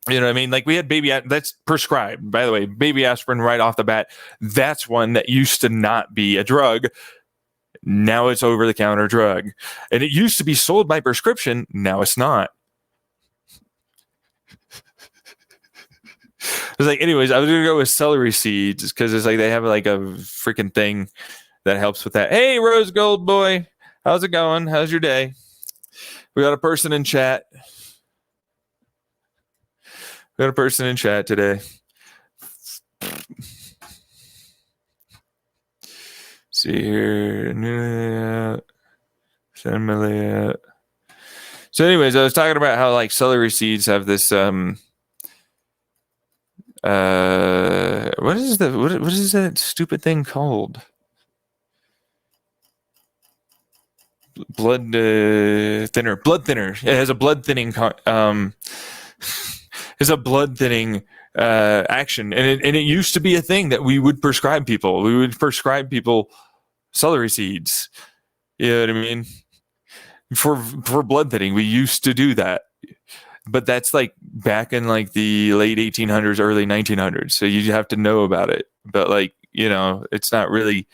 You know what I mean? Like, we had that's prescribed, by the way, baby aspirin right off the bat. That's one that used to not be a drug. Now it's over the counter drug, and it used to be sold by prescription. Now it's not. It's like, anyways, I was gonna go with celery seeds because it's like they have like a freaking thing that helps with that. Hey, Rose Gold Boy, how's it going? How's your day? We got a person in chat. Today. See here. So anyways, I was talking about how like celery seeds have this what is that stupid thing called? Blood thinner. It has a blood thinning is a blood thinning action, and it used to be a thing that we would prescribe people. We would prescribe people celery seeds. You know what I mean? For blood thinning, we used to do that. But that's like back in like the late 1800s, early 1900s. So you have to know about it. But like, it's not really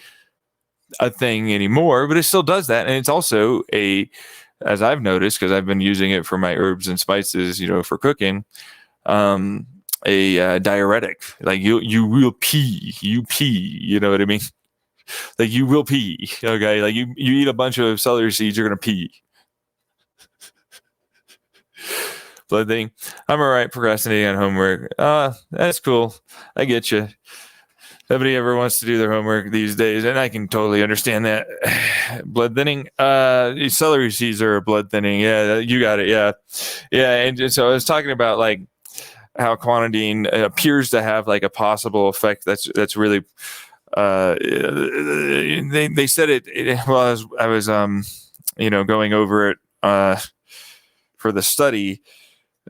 a thing anymore, but it still does that. And it's also as I've noticed, because I've been using it for my herbs and spices, for cooking, a diuretic. Like you will pee, you know what I mean? Like, you will pee. Okay. Like you eat a bunch of celery seeds, you're going to pee. Blood thing. I'm all right procrastinating on homework. That's cool. I get you. Nobody ever wants to do their homework these days, and I can totally understand that. Blood thinning. Celery seeds are blood thinning. Yeah, you got it. Yeah. And so I was talking about like how clonidine appears to have like a possible effect. That's really. They said it. Well, I was going over it for the study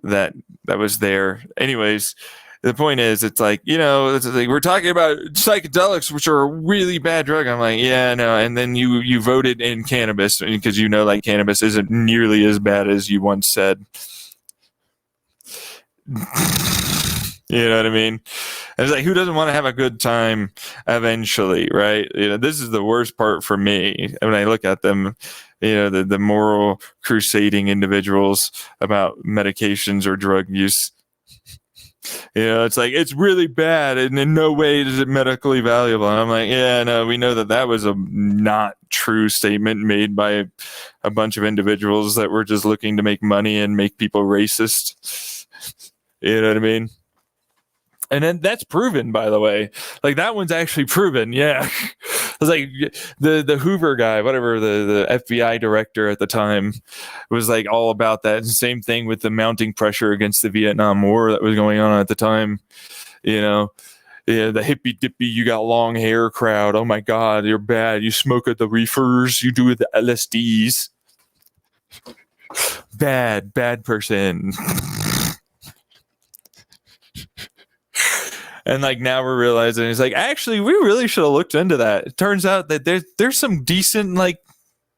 that was there. Anyways, the point is, it's like, it's like, we're talking about psychedelics, which are a really bad drug. I'm like, yeah, no. And then you voted in cannabis because like cannabis isn't nearly as bad as you once said. You know what I mean? And it's like, who doesn't want to have a good time eventually, right? This is the worst part for me when I look at them. The moral crusading individuals about medications or drug use. It's like, it's really bad and in no way is it medically valuable. And I'm like, yeah, no, we know that was a not true statement made by a bunch of individuals that were just looking to make money and make people racist. You know what I mean? And then that's proven, by the way. Like, that one's actually proven. Yeah. It was like the Hoover guy, whatever, the FBI director at the time, was like all about that. And same thing with the mounting pressure against the Vietnam War that was going on at the time. The hippy dippy, you got long hair crowd. Oh my God, you're bad. You smoke at the reefers. You do the LSDs. Bad person. And like now we're realizing it's like actually we really should have looked into that. It turns out that there's some decent like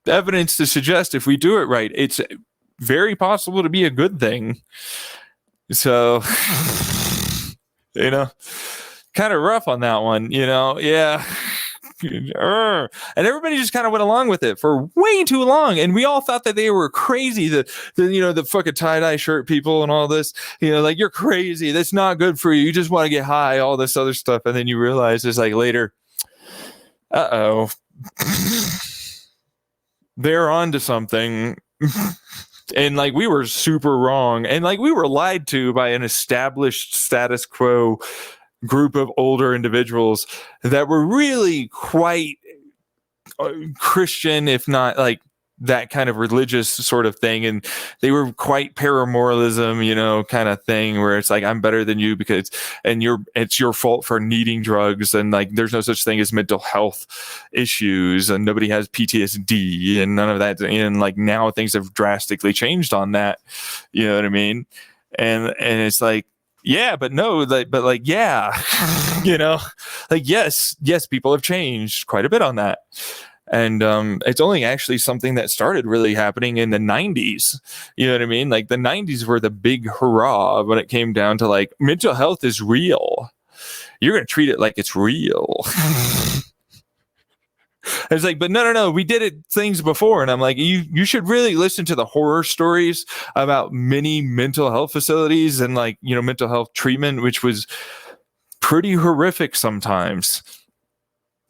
evidence to suggest if we do it right, it's very possible to be a good thing. So kind of rough on that one, yeah. And everybody just kind of went along with it for way too long, and we all thought that they were crazy. The fucking tie-dye shirt people and all this, like you're crazy. That's not good for you. You just want to get high, all this other stuff, and then you realize it's like later, they're on to something. And like we were super wrong, and like we were lied to by an established status quo group of older individuals that were really quite Christian, if not like that kind of religious sort of thing. And they were quite paramoralism, kind of thing where it's like, I'm better than you because, and it's your fault for needing drugs. And like, there's no such thing as mental health issues and nobody has PTSD and none of that. And like now things have drastically changed on that. You know what I mean? And it's like, yeah, but no, but yeah, like, yes, people have changed quite a bit on that. And it's only actually something that started really happening in the 90s. You know what I mean? Like the 90s were the big hurrah when it came down to like mental health is real. You're going to treat it like it's real. It's like, but no, we did it things before. And I'm like, you should really listen to the horror stories about many mental health facilities and like, mental health treatment, which was pretty horrific sometimes.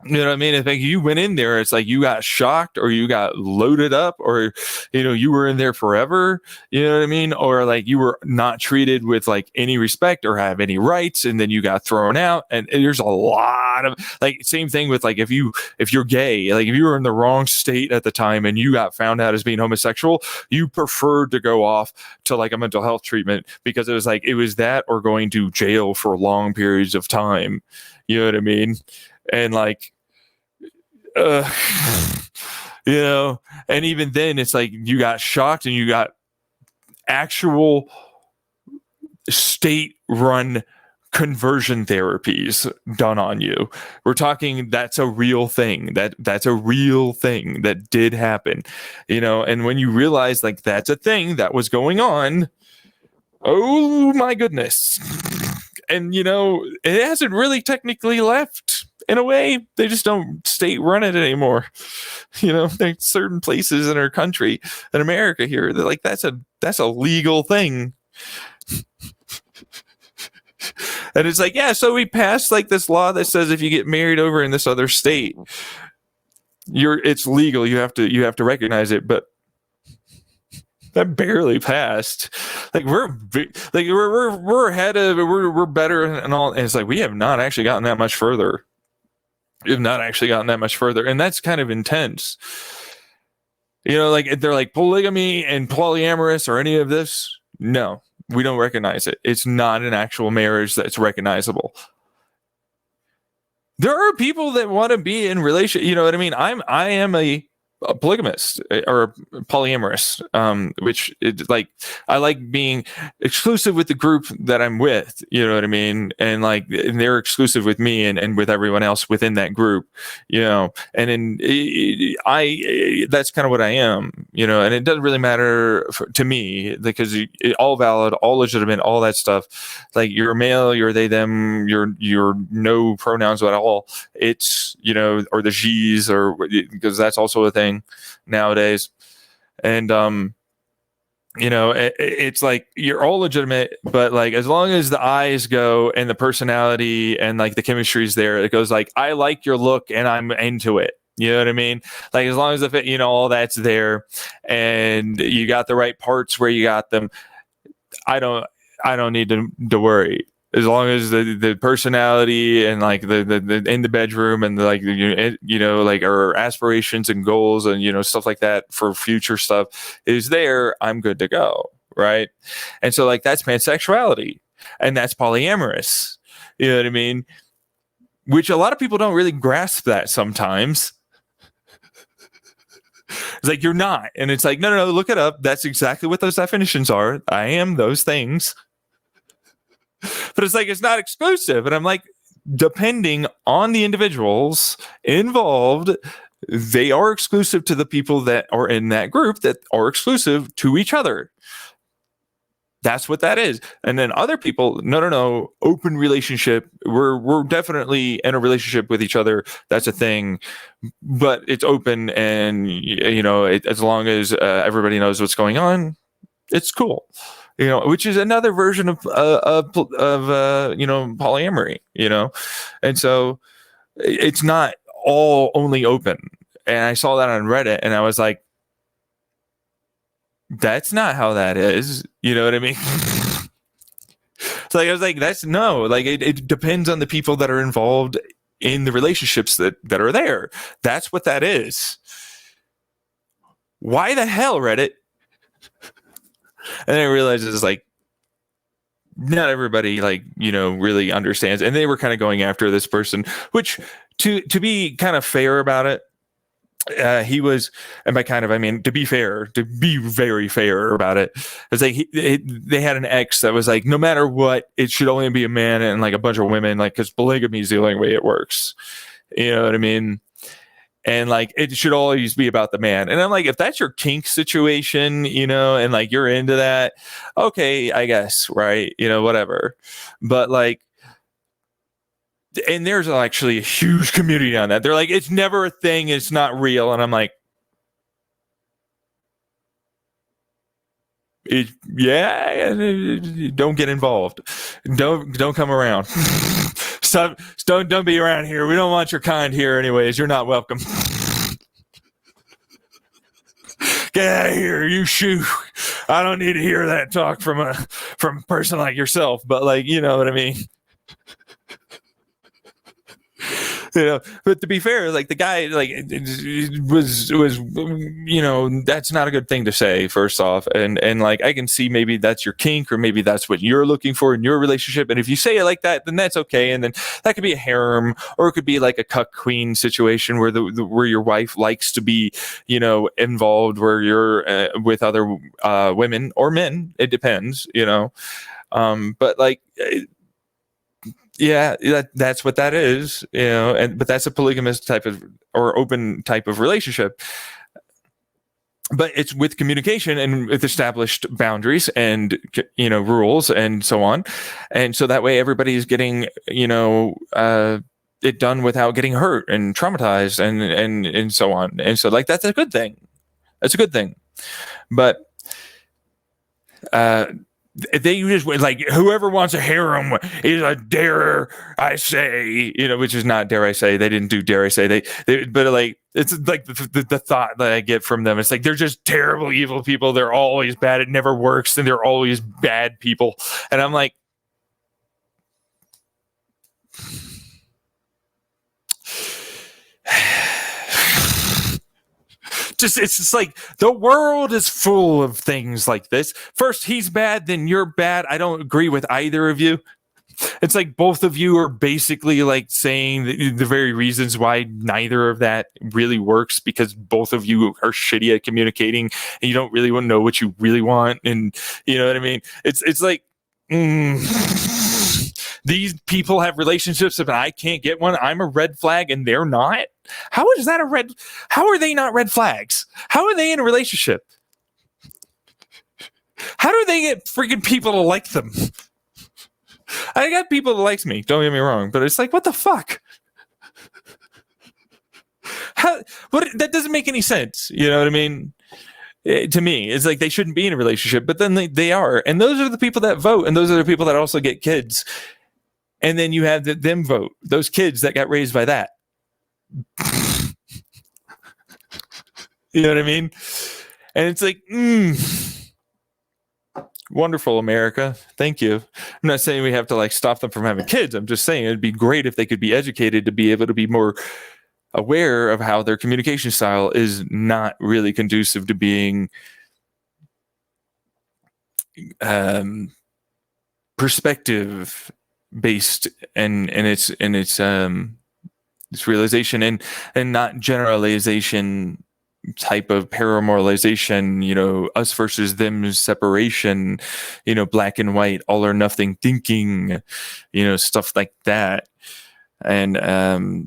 You know what I mean? If like you went in there, it's like you got shocked or you got loaded up or, you were in there forever, you know what I mean? Or like you were not treated with like any respect or have any rights. And then you got thrown out. And there's a lot of like, same thing with like, if you're gay, like if you were in the wrong state at the time and you got found out as being homosexual, you preferred to go off to like a mental health treatment because it was that or going to jail for long periods of time. You know what I mean? And like, and even then it's like you got shocked and you got actual state run conversion therapies done on you. We're talking, that's a real thing. That's a real thing that did happen, and when you realize like that's a thing that was going on, oh my goodness. And it hasn't really technically left. In a way, they just don't state run it anymore. There's certain places in our country, in America here, that like that's a legal thing. And it's like, yeah, so we passed like this law that says if you get married over in this other state, it's legal. You have to recognize it, but that barely passed. Like we're ahead of it. We're better and all. And it's like we have not actually gotten that much further. And that's kind of intense. Like they're like polygamy and polyamorous or any of this. No, we don't recognize it. It's not an actual marriage that's recognizable. There are people that want to be in relation. You know what I mean? I am a polygamist or polyamorous, which is like I like being exclusive with the group that I'm with, you know what I mean, and like and they're exclusive with me and with everyone else within that group, and then that's kind of what I am, and it doesn't really matter to me because it all valid, all legitimate, all that stuff. Like you're a male, you're they them, you're no pronouns at all. It's or the she's or because that's also a thing nowadays. And it's like you're all legitimate, but like as long as the eyes go and the personality and like the chemistry is there, it goes like I like your look and I'm into it. You know what I mean? Like as long as the fit, all that's there and you got the right parts where you got them, I don't need to worry. As long as the personality and like the in the bedroom and like like our aspirations and goals and stuff like that for future stuff is there, I'm good to go, right? And so like that's pansexuality and that's polyamorous. You know what I mean? Which a lot of people don't really grasp that sometimes. It's like you're not, and it's like no, look it up. That's exactly what those definitions are. I am those things. But it's like, it's not exclusive. And I'm like, depending on the individuals involved, they are exclusive to the people that are in that group that are exclusive to each other. That's what that is. And then other people, no, open relationship. We're definitely in a relationship with each other. That's a thing, but it's open, and as long as everybody knows what's going on, it's cool. Which is another version of polyamory. And so it's not all only open. And I saw that on Reddit, and I was like, that's not how that is. You know what I mean? So I was like, that's no, like it depends on the people that are involved in the relationships that are there. That's what that is. Why the hell, Reddit? And I realized it's like, not everybody really understands. And they were kind of going after this person, which to be kind of fair about it, he was, and by kind of, I mean, to be very fair about it, it's like they had an ex that was like, no matter what, it should only be a man and like a bunch of women, like, because polygamy is the only way it works. You know what I mean? And like, it should always be about the man. And I'm like, if that's your kink situation, and like you're into that, okay, I guess, right? Whatever. But like, and there's actually a huge community on that. They're like, it's never a thing. It's not real. And I'm like, don't get involved. Don't come around. Stop. Don't be around here. We don't want your kind here anyways. You're not welcome. Get out of here, you shoo. I don't need to hear that talk from a person like yourself, but like, you know what I mean? But to be fair, like the guy, like was that's not a good thing to say, first off, and like I can see maybe that's your kink, or maybe that's what you're looking for in your relationship, and if you say it like that, then that's okay, and then that could be a harem, or it could be like a cuck queen situation where where your wife likes to be involved, where you're with other women or men, it depends, but like. Yeah, that's what that is, but that's a polygamous type of, or open type of relationship. But it's with communication and with established boundaries and rules and so on, and so that way everybody is getting it done without getting hurt and traumatized and so on. And so like that's a good thing. That's a good thing, but. They just like, whoever wants a harem is a dare I say, which is not dare I say. They didn't do dare I say. They but like, it's like the thought that I get from them. It's like, they're just terrible, evil people. They're always bad. It never works. And they're always bad people. And I'm like, it's just like, the world is full of things like this. First, he's bad, then you're bad. I don't agree with either of you. It's like both of you are basically like saying the very reasons why neither of that really works, because both of you are shitty at communicating and you don't really want to know what you really want. And you know what I mean? It's like, these people have relationships and I can't get one. I'm a red flag and they're not. How is that how are they not red flags? How are they in a relationship? How do they get freaking people to like them? I got people that likes me, don't get me wrong, but it's like, what the fuck? That doesn't make any sense. You know what I mean? To me, it's like they shouldn't be in a relationship, but then they are. And those are the people that vote. And those are the people that also get kids. And then you have them vote. Those kids that got raised by that. You know what I mean? And it's like, wonderful, America. Thank you. I'm not saying we have to like stop them from having kids. I'm just saying it'd be great if they could be educated to be able to be more aware of how their communication style is not really conducive to being perspective based and its realization and not generalization type of paramoralization, us versus them separation, black and white, all or nothing thinking, stuff like that. And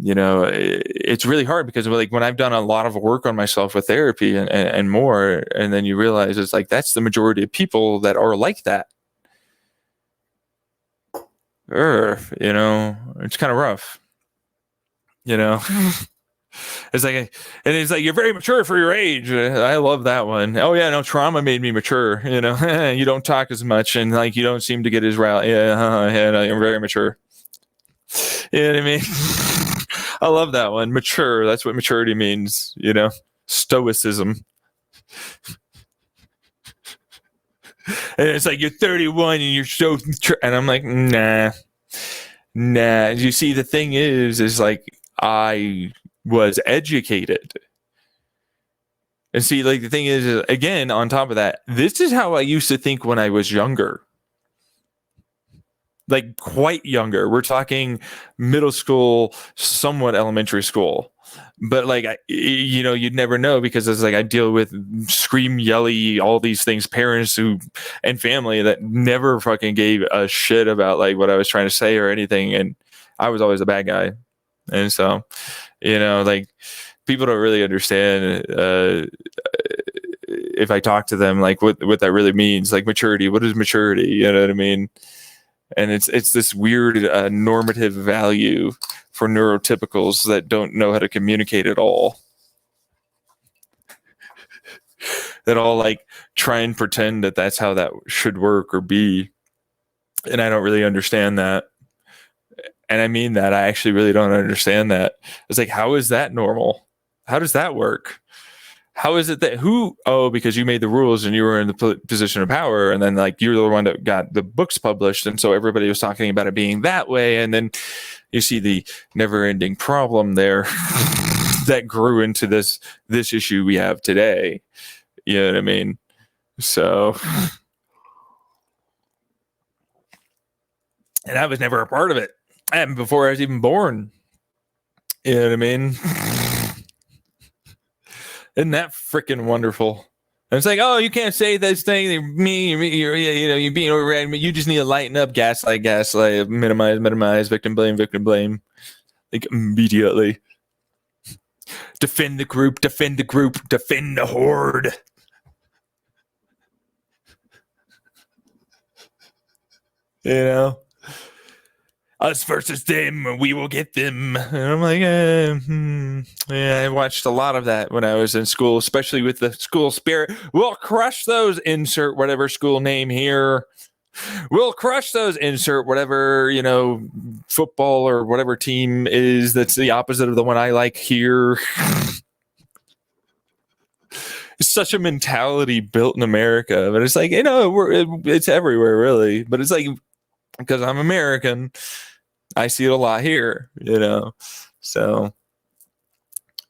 it's really hard because like when I've done a lot of work on myself with therapy and more, and then you realize it's like that's the majority of people that are like that. It's kind of rough. It's like, and it's like, you're very mature for your age. I love that one. Oh yeah, no, trauma made me mature. You don't talk as much, and like you don't seem to get as rowdy. Yeah, no, you're very mature. You know what I mean? I love that one. Mature. That's what maturity means. Stoicism. And it's like you're 31 and you're so, and I'm like, nah. You see, the thing is like I was educated. And see, like the thing is, again, on top of that, this is how I used to think when I was younger. Like quite younger. We're talking middle school, somewhat elementary school. But like, you'd never know because it's like I deal with scream, yelly, all these things, parents and family that never fucking gave a shit about like what I was trying to say or anything. And I was always a bad guy. And so, like people don't really understand if I talk to them, like what that really means, like maturity. What is maturity? You know what I mean? And it's this weird normative value for neurotypicals that don't know how to communicate at all. That all like try and pretend that that's how that should work or be. And I don't really understand that. And I mean that. I actually really don't understand that. It's like, how is that normal? How does that work? How is it that because you made the rules and you were in the position of power, and then like you're the one that got the books published, and so everybody was talking about it being that way, and then you see the never-ending problem there that grew into this issue we have today. You know what I mean? So, and I was never a part of it. And before I was even born. You know what I mean? Isn't that freaking wonderful? And it's like, oh, you can't say this thing. You're being overreacting. You just need to lighten up, gaslight, minimize, victim blame. Like immediately. Defend the group, defend the horde. Us versus them, we will get them. And I'm like, yeah, I watched a lot of that when I was in school, especially with the school spirit. We'll crush those, insert whatever school name here. We'll crush those, insert whatever, football or whatever team is that's the opposite of the one I like here. It's such a mentality built in America, but it's like, it's everywhere really. But it's like, because I'm American, I see it a lot here, so,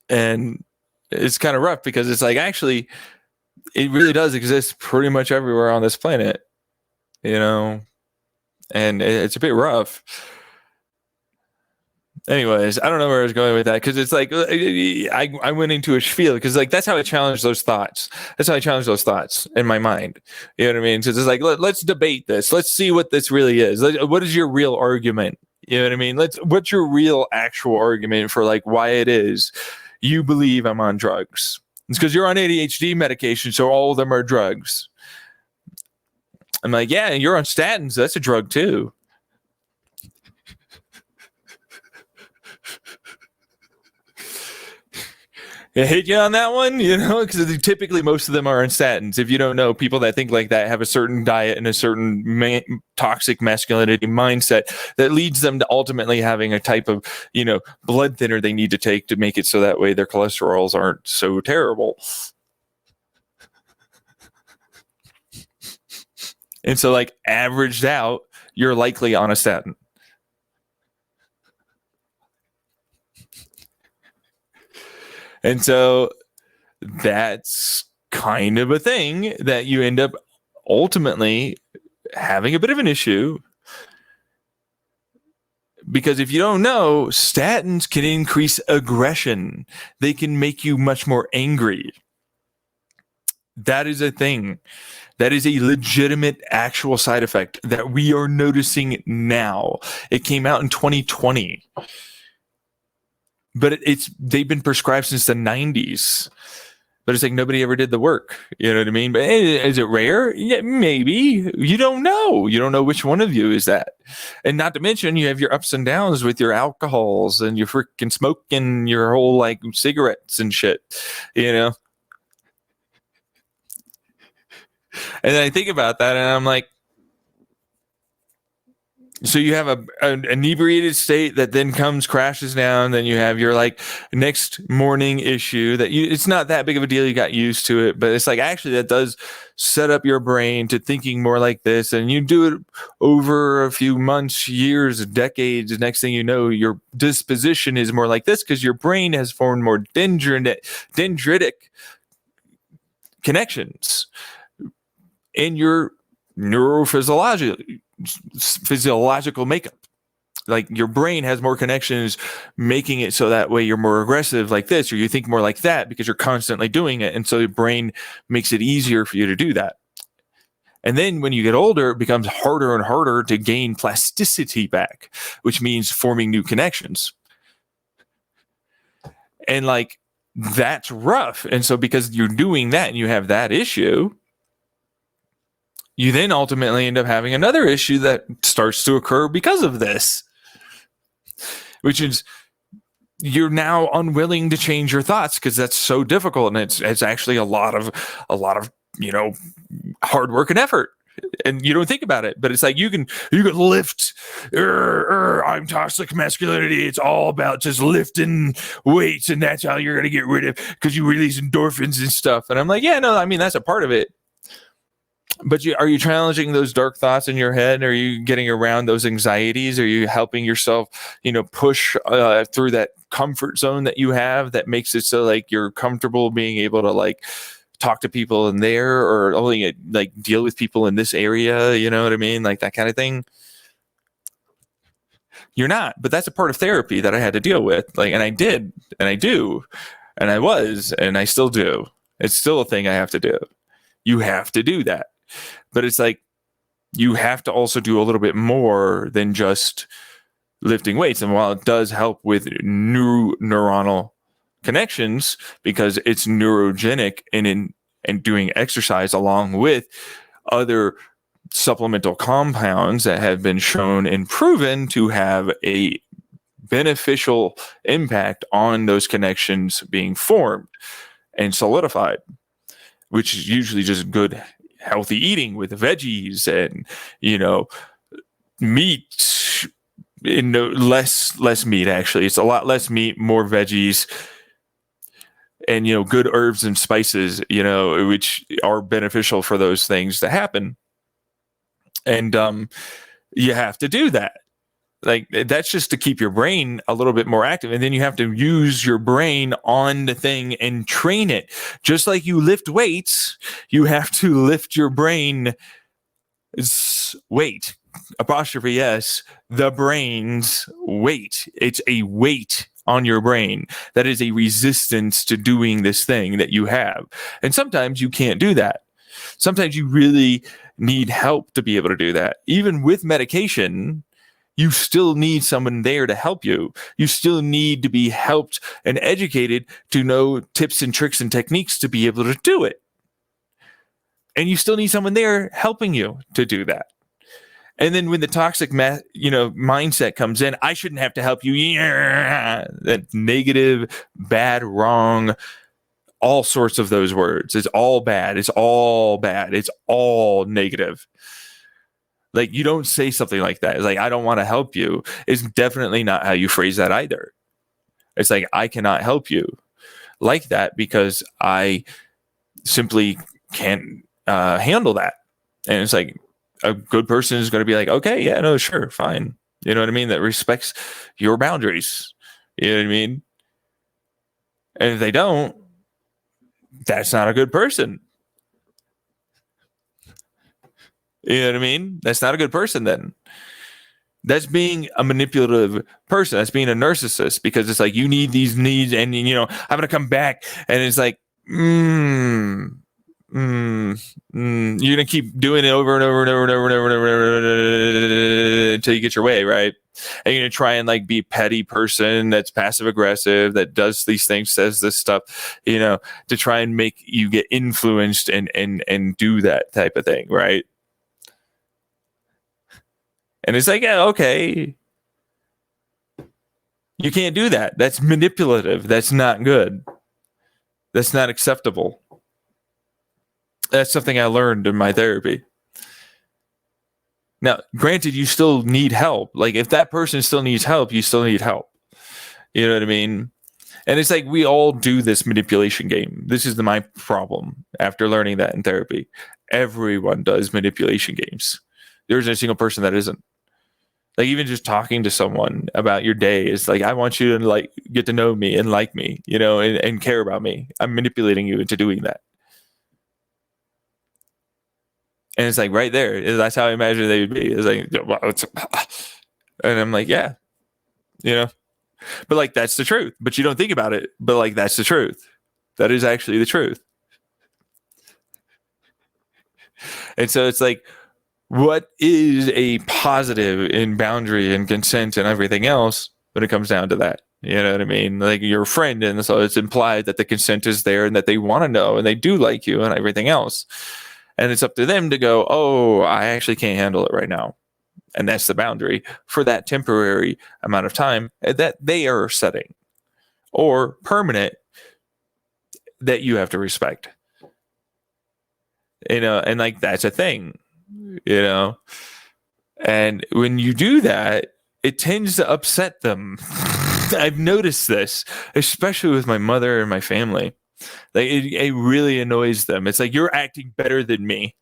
and it's kind of rough because it's like, actually, it really does exist pretty much everywhere on this planet, and it's a bit rough. Anyways, I don't know where I was going with that because it's like I went into a spiel because like that's how I challenge those thoughts. That's how I challenge those thoughts in my mind. You know what I mean? So it's like let's debate this. Let's see what this really is. What is your real argument? You know what I mean? What's your real actual argument for like why it is you believe I'm on drugs? It's because you're on ADHD medication, so all of them are drugs. I'm like, yeah, you're on statins. That's a drug too. I hit you on that one, because typically most of them are on statins. If you don't know, people that think like that have a certain diet and a certain toxic masculinity mindset that leads them to ultimately having a type of, blood thinner they need to take to make it so that way their cholesterols aren't so terrible. And so like averaged out, you're likely on a statin. And so that's kind of a thing that you end up ultimately having a bit of an issue. Because if you don't know, statins can increase aggression. They can make you much more angry. That is a thing. That is a legitimate actual side effect that we are noticing now. It came out in 2020. but they've been prescribed since the 90s. But it's like nobody ever did the work. You know what I mean? But is it rare? Yeah, maybe. You don't know. You don't know which one of you is that. And not to mention, you have your ups and downs with your alcohols and your freaking smoking, your whole like cigarettes and shit. You know? And then I think about that and I'm like, so you have an inebriated state that then crashes down. Then you have your like next morning issue that it's not that big of a deal. You got used to it, but it's like actually that does set up your brain to thinking more like this. And you do it over a few months, years, decades. Next thing you know, your disposition is more like this because your brain has formed more dendritic connections in your physiological makeup. Like your brain has more connections, making it so that way you're more aggressive like this, or you think more like that because you're constantly doing it. And so your brain makes it easier for you to do that. And then when you get older, it becomes harder and harder to gain plasticity back, which means forming new connections. And like, that's rough. And so because you're doing that and you have that issue, you then ultimately end up having another issue that starts to occur because of this, which is you're now unwilling to change your thoughts because that's so difficult, and it's actually a lot of hard work and effort, and you don't think about it. But it's like you can lift. I'm toxic masculinity. It's all about just lifting weights, and that's how you're gonna get rid of because you release endorphins and stuff. And I'm like, yeah, no, I mean that's a part of it. But are you challenging those dark thoughts in your head? Are you getting around those anxieties? Are you helping yourself, push through that comfort zone that you have that makes it so like you're comfortable being able to like talk to people in there or only like deal with people in this area? You know what I mean? Like that kind of thing. You're not, but that's a part of therapy that I had to deal with. Like, and I did, and I do, and I was, and I still do. It's still a thing I have to do. You have to do that. But it's like you have to also do a little bit more than just lifting weights. And while it does help with new neuronal connections because it's neurogenic and doing exercise along with other supplemental compounds that have been shown and proven to have a beneficial impact on those connections being formed and solidified, which is usually just good healthy eating with veggies and meat, less meat. Actually, it's a lot less meat, more veggies, and good herbs and spices, which are beneficial for those things to happen. And you have to do that. Like that's just to keep your brain a little bit more active. And then you have to use your brain on the thing and train it. Just like you lift weights, you have to lift your brain weight. Apostrophe S, the brain's weight. It's a weight on your brain. That is a resistance to doing this thing that you have. And sometimes you can't do that. Sometimes you really need help to be able to do that. Even with medication, you still need someone there to help you. You still need to be helped and educated to know tips and tricks and techniques to be able to do it. And you still need someone there helping you to do that. And then when the toxic mindset comes in, I shouldn't have to help you. Yeah, that negative, bad, wrong, all sorts of those words. It's all bad. It's all bad. It's all negative. Like, you don't say something like that. It's like, I don't want to help you. It's definitely not how you phrase that either. It's like, I cannot help you like that because I simply can't handle that. And it's like, a good person is going to be like, okay, yeah, no, sure, fine. You know what I mean? That respects your boundaries. You know what I mean? And if they don't, that's not a good person. You know what I mean? That's not a good person then. That's being a manipulative person. That's being a narcissist because it's like you need these needs and, I'm going to come back. And it's like, you're going to keep doing it over and over and over and over and over and over until you get your way, right? And you're going to try and like be a petty person that's passive aggressive, that does these things, says this stuff, to try and make you get influenced and do that type of thing, right? And it's like, yeah, okay, you can't do that. That's manipulative. That's not good. That's not acceptable. That's something I learned in my therapy. Now, granted, you still need help. Like, if that person still needs help, you still need help. You know what I mean? And it's like, we all do this manipulation game. This is my problem after learning that in therapy. Everyone does manipulation games. There isn't a single person that isn't. Like, even just talking to someone about your day is like, I want you to like get to know me and like me, and care about me. I'm manipulating you into doing that. And it's like right there. That's how I imagine they would be. It's like, and I'm like, yeah, but like, that's the truth. But you don't think about it. But like, that's the truth. That is actually the truth. And so it's like, what is a positive in boundary and consent and everything else when it comes down to that? You know what I mean? Like, you're a friend, and so it's implied that the consent is there and that they want to know and they do like you and everything else. And it's up to them to go, oh, I actually can't handle it right now. And that's the boundary for that temporary amount of time that they are setting, or permanent that you have to respect. And like, that's a thing. And when you do that, it tends to upset them. I've noticed this, especially with my mother and my family. Like, it really annoys them. It's like, you're acting better than me.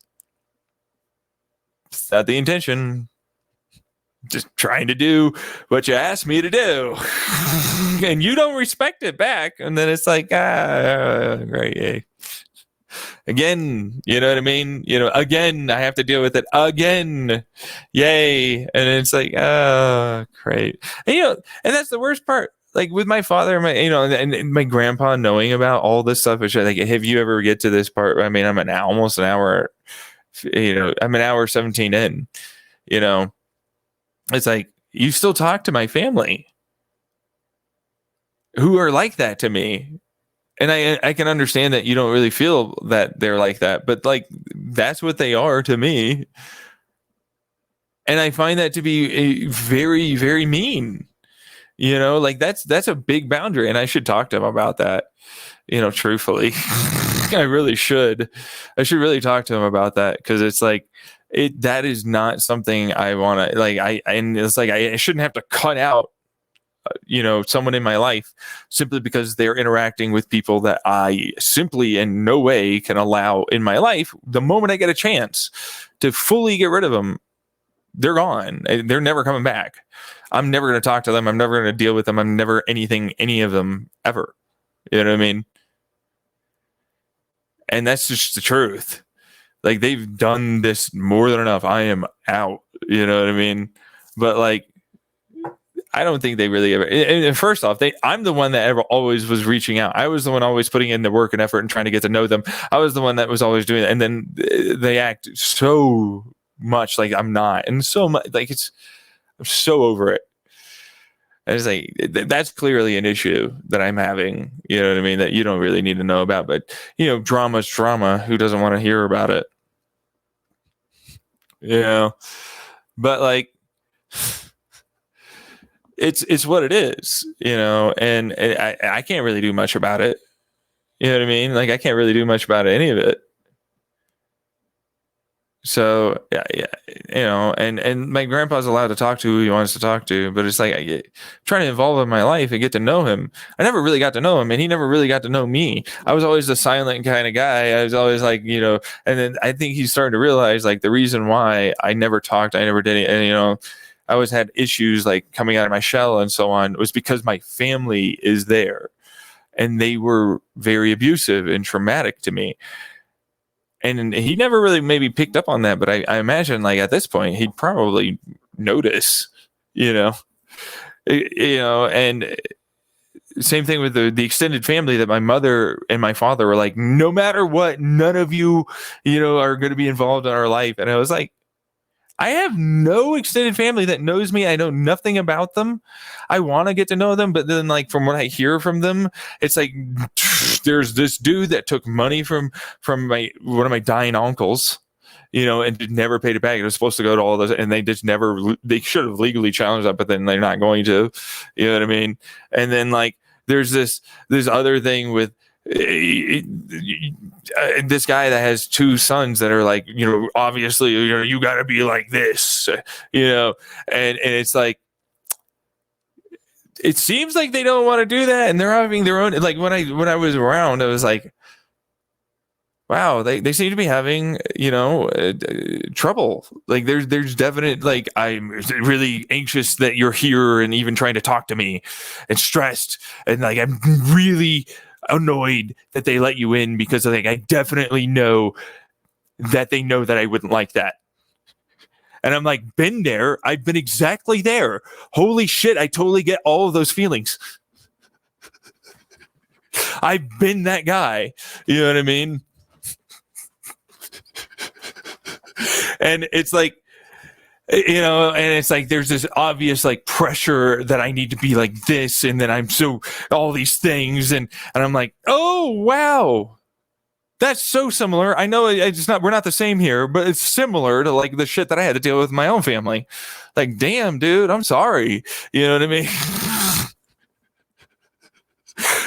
It's not the intention. Just trying to do what you asked me to do. And you don't respect it back. And then it's like, great, yay. Again, you know what I mean? Again, I have to deal with it again. Yay. And it's like, great. And, and that's the worst part. Like, with my father, and my grandpa knowing about all this stuff, which, like, have you ever get to this part? I mean, I'm almost an hour, I'm an hour 17 in, it's like, you still talk to my family who are like that to me. And I can understand that you don't really feel that they're like that, but like, that's what they are to me. And I find that to be very, very mean. Like, that's a big boundary, and I should talk to him about that. Truthfully, I really should. I should really talk to him about that, because it's like, that is not something I want to like. And it's like, I shouldn't have to cut out someone in my life simply because they're interacting with people that I simply in no way can allow in my life. The moment I get a chance to fully get rid of them, they're gone. They're never coming back. I'm never going to talk to them. I'm never going to deal with them. I'm never any of them ever. You know what I mean? And that's just the truth. Like, they've done this more than enough. I am out. You know what I mean? But like, I don't think they really ever. And first off, I'm the one that ever always was reaching out. I was the one always putting in the work and effort and trying to get to know them. I was the one that was always doing it. And then they act so much like I'm not, and so much like I'm so over it. And it's like, that's clearly an issue that I'm having. You know what I mean? That you don't really need to know about, but drama's drama. Who doesn't want to hear about it? But like, it's what it is, and I can't really do much about it. You know what I mean? Like, I can't really do much about any of it. So yeah, and my grandpa's allowed to talk to who he wants to talk to, but it's like, trying to involve him in my life and get to know him. I never really got to know him, and he never really got to know me. I was always the silent kind of guy. I was always like, and then I think he's starting to realize, like, the reason why I never talked, I never did it, and I always had issues like coming out of my shell and so on, was because my family is there, and they were very abusive and traumatic to me. And he never really maybe picked up on that, but I imagine, like, at this point he'd probably notice, and same thing with the extended family, that my mother and my father were like, no matter what, none of you, are going to be involved in our life. And I was like, I have no extended family that knows me. I know nothing about them. I want to get to know them, but then like from what I hear from them, it's like there's this dude that took money from my one of my dying uncles, and never paid it back. It was supposed to go to all those, and they just never. They should have legally challenged that, but then they're not going to. You know what I mean? And then like there's this other thing with this guy that has two sons that are like, obviously, you got to be like this, and it's like, it seems like they don't want to do that, and they're having their own. Like when I was around, I was like, wow, they seem to be having, trouble. Like there's definite, like, I'm really anxious that you're here and even trying to talk to me, and stressed, and like I'm really annoyed that they let you in because like I definitely know that they know that I wouldn't like that. And I'm like, been there. I've been exactly there. Holy shit, I totally get all of those feelings. I've been that guy. You know what I mean? And it's like, and it's like there's this obvious like pressure that I need to be like this, and then I'm so all these things, and I'm like, oh wow, that's so similar. I know it's not, we're not the same here, but it's similar to like the shit that I had to deal with in my own family. Like, damn, dude, I'm sorry. You know what I mean?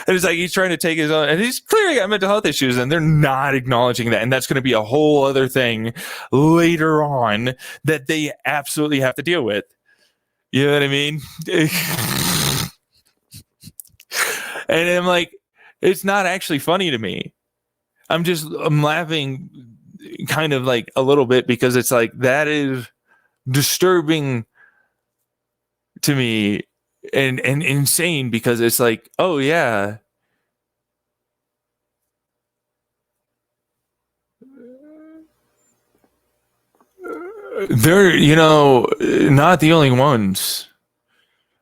And it's like he's trying to take his own, and he's clearly got mental health issues, and they're not acknowledging that. And that's going to be a whole other thing later on that they absolutely have to deal with. You know what I mean? And I'm like, it's not actually funny to me. I'm laughing kind of like a little bit because it's like, that is disturbing to me. And insane, because it's like, oh yeah, they're not the only ones.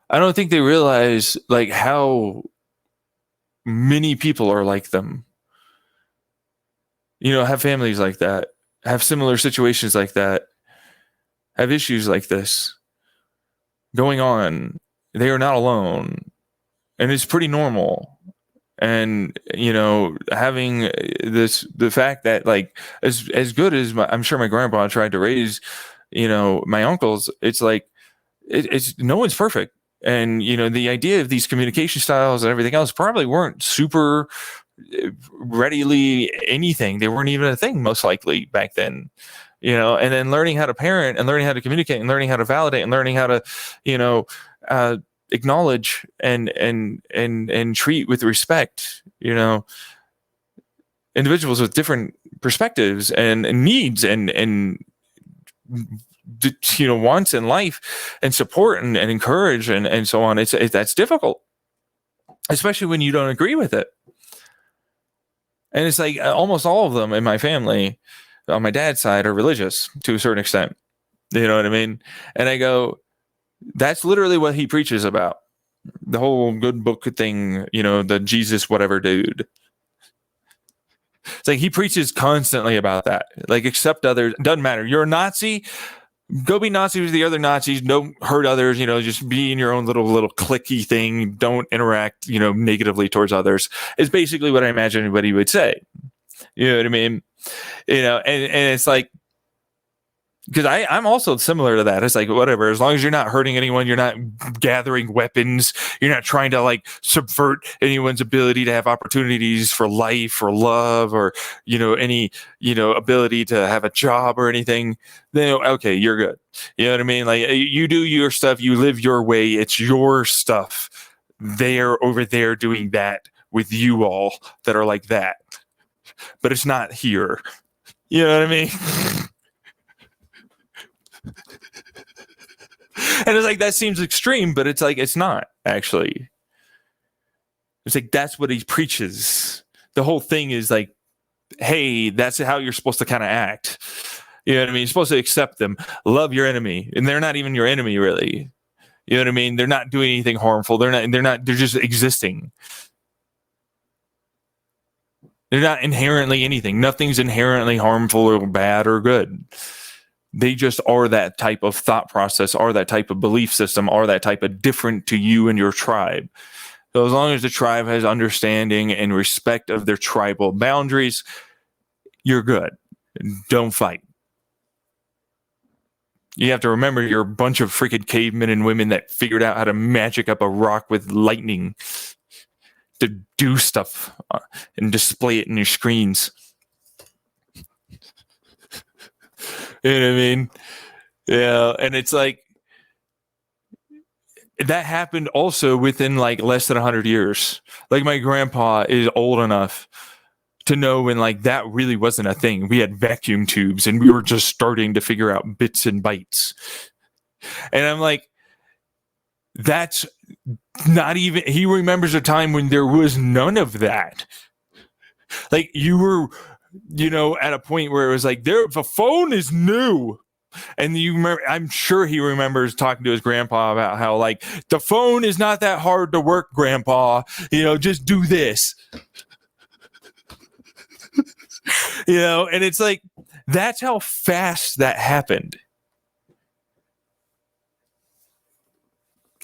I don't think they realize like how many people are like them, have families like that, have similar situations like that, have issues like this going on. They are not alone, and it's pretty normal. And having the fact that like as good as I'm sure my grandpa tried to raise my uncles, it's like it's no one's perfect. And the idea of these communication styles and everything else probably weren't super readily anything. They weren't even a thing most likely back then. And then learning how to parent, and learning how to communicate, and learning how to validate, and learning how to acknowledge and treat with respect individuals with different perspectives and needs and wants in life, and support and encourage and so on. That's difficult, especially when you don't agree with it. And it's like almost all of them in my family on my dad's side are religious to a certain extent. You know what I mean? And I go, that's literally what he preaches about. The whole good book thing, the Jesus whatever dude. It's like he preaches constantly about that. Like, accept others. Doesn't matter. You're a Nazi. Go be Nazi with the other Nazis. Don't hurt others. Just be in your own little cliquey thing. Don't interact, negatively towards others. Is basically what I imagine anybody would say. You know what I mean? And it's like, because I'm also similar to that. It's like, whatever, as long as you're not hurting anyone, you're not gathering weapons, you're not trying to like subvert anyone's ability to have opportunities for life or love or any ability to have a job or anything, then okay, you're good. You know what I mean? Like, you do your stuff, you live your way, it's your stuff. They're over there doing that with you all that are like that, but it's not here. You know what I mean? And it's like, that seems extreme, but it's like, it's not actually. It's like, that's what he preaches. The whole thing is like, hey, that's how you're supposed to kind of act. You know what I mean? You're supposed to accept them, love your enemy, and they're not even your enemy, really. You know what I mean? They're not doing anything harmful. They're just existing. They're not inherently anything. Nothing's inherently harmful or bad or good. They just are that type of thought process, are that type of belief system, are that type of different to you and your tribe. So as long as the tribe has understanding and respect of their tribal boundaries, you're good. Don't fight. You have to remember you're a bunch of freaking cavemen and women that figured out how to magic up a rock with lightning to do stuff and display it in your screens. You know what I mean? Yeah, and it's like that happened also within like less than 100 years. Like my grandpa is old enough to know when like that really wasn't a thing. We had vacuum tubes and we were just starting to figure out bits and bytes. And I'm like, that's not even, he remembers a time when there was none of that. Like you were, you know, at a point where it was like, the phone is new. And you remember, I'm sure he remembers talking to his grandpa about how like the phone is not that hard to work, grandpa, you know, just do this. You know, and it's like, that's how fast that happened.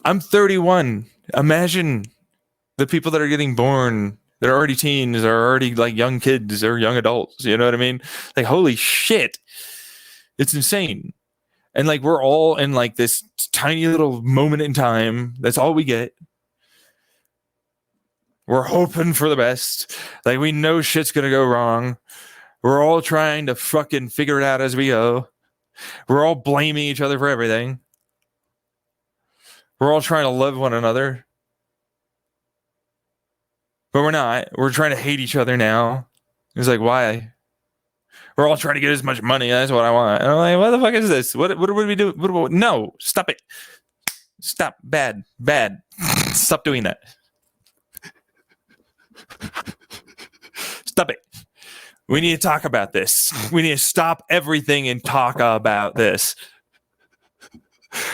I'm 31. Imagine the people that are getting born, they're already teens, or already like young kids or young adults. You know what I mean? Like, holy shit. It's insane. And like, we're all in like this tiny little moment in time. That's all we get. We're hoping for the best. Like, we know shit's going to go wrong. We're all trying to fucking figure it out as we go. We're all blaming each other for everything. We're all trying to love one another. But we're not. We're trying to hate each other now. It's like, why? We're all trying to get as much money. That's what I want. And I'm like, what the fuck is this? What do we do? No, stop it. Stop. Bad. Stop doing that. Stop it. We need to talk about this. We need to stop everything and talk about this.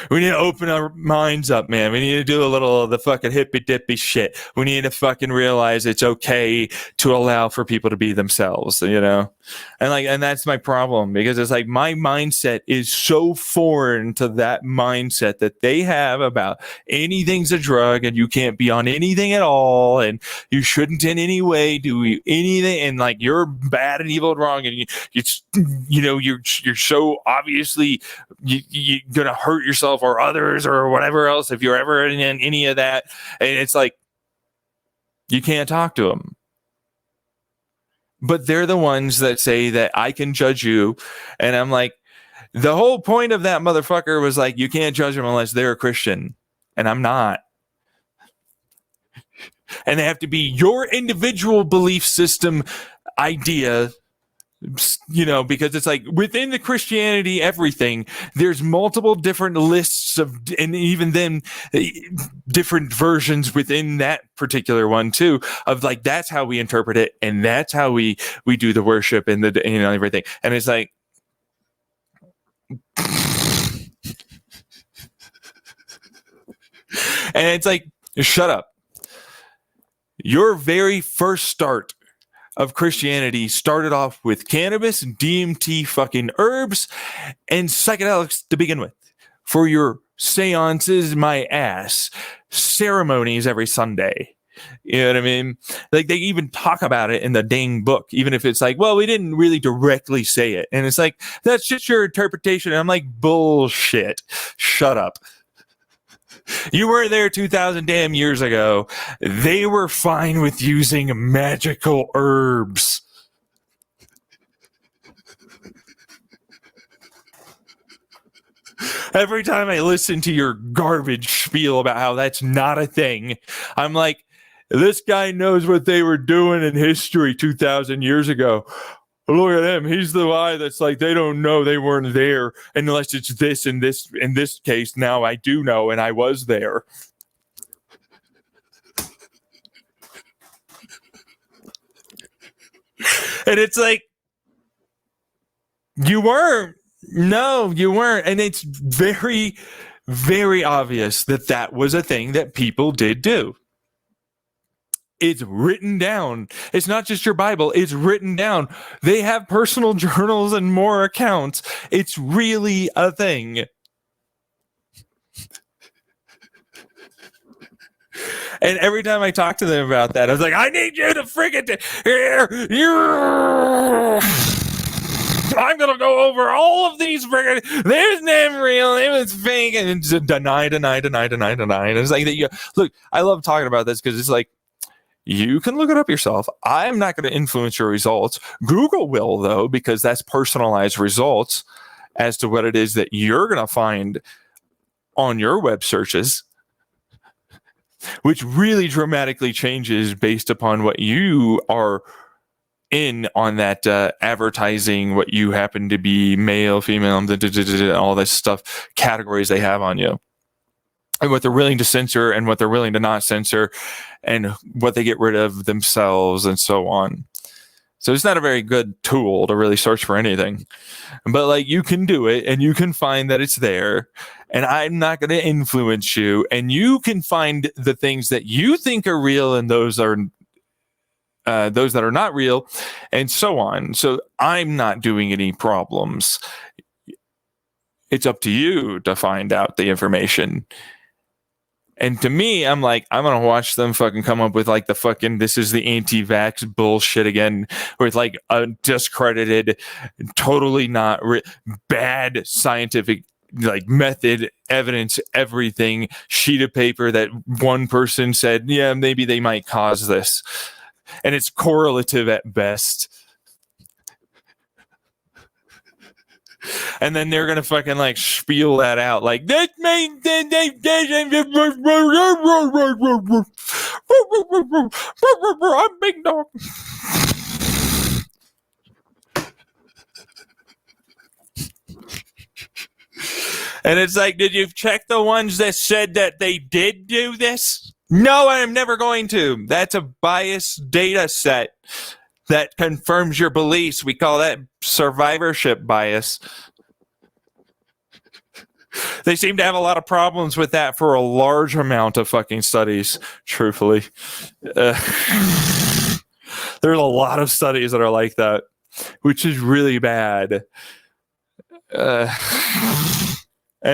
We need to open our minds up, man. We need to do a little of the fucking hippy dippy shit. We need to fucking realize it's okay to allow for people to be themselves, you know? And that's my problem, because it's like my mindset is so foreign to that mindset that they have about anything's a drug and you can't be on anything at all and you shouldn't in any way do anything, and like you're bad and evil and wrong, and you're so obviously you're gonna hurt yourself or others or whatever else if you're ever in any of that. And it's like, you can't talk to them. But they're the ones that say that I can judge you. And I'm like, the whole point of that motherfucker was like, you can't judge them unless they're a Christian. And I'm not. And they have to be your individual belief system idea, you know, because it's like within the Christianity, everything, there's multiple different lists of, and even then different versions within that particular one too, of like, that's how we interpret it. And that's how we do the worship and the, you know, everything. And it's like, and it's like, shut up. Your very first start of Christianity started off with cannabis, DMT, fucking herbs, and psychedelics to begin with. For your seances, my ass, ceremonies every Sunday. You know what I mean? Like, they even talk about it in the dang book, even if it's like, well, we didn't really directly say it. And it's like, that's just your interpretation. And I'm like, bullshit. Shut up. You were there 2,000 damn years ago. They were fine with using magical herbs. Every time I listen to your garbage spiel about how that's not a thing, I'm like, this guy knows what they were doing in history 2,000 years ago. Look at him. He's the guy that's like, they don't know, they weren't there unless it's this and this. In this case, now I do know, and I was there. And it's like, you weren't. No, you weren't. And it's very, very obvious that that was a thing that people did do. It's written down. It's not just your Bible. It's written down. They have personal journals and more accounts. It's really a thing. And every time I talk to them about that, I was like, I need you to friggin' I'm gonna go over all of these friggin' there's never real, it was fake, and deny. And it's like that. Look, I love talking about this because it's like, you can look it up yourself. I'm not going to influence your results. Google will, though, because that's personalized results as to what it is that you're going to find on your web searches, which really dramatically changes based upon what you are in on that advertising, what you happen to be, male, female, all this stuff, categories they have on you. And what they're willing to censor and what they're willing to not censor and what they get rid of themselves and so on. So it's not a very good tool to really search for anything. But like, you can do it and you can find that it's there, and I'm not going to influence you, and you can find the things that you think are real and those that are not real, and so on. So I'm not doing any problems. It's up to you to find out the information. And to me, I'm like, I'm going to watch them fucking come up with like the fucking, this is the anti-vax bullshit again, with like a discredited, totally not bad scientific like method, evidence, everything, sheet of paper that one person said, yeah, maybe they might cause this. And it's correlative at best. And then they're gonna fucking like spiel that out like this means I'm big dog. And it's like, did you check the ones that said that they did do this? No, I'm never going to. That's a biased data set that confirms your beliefs. We call that survivorship bias. They seem to have a lot of problems with that for a large amount of fucking studies, truthfully. There's a lot of studies that are like that, which is really bad. And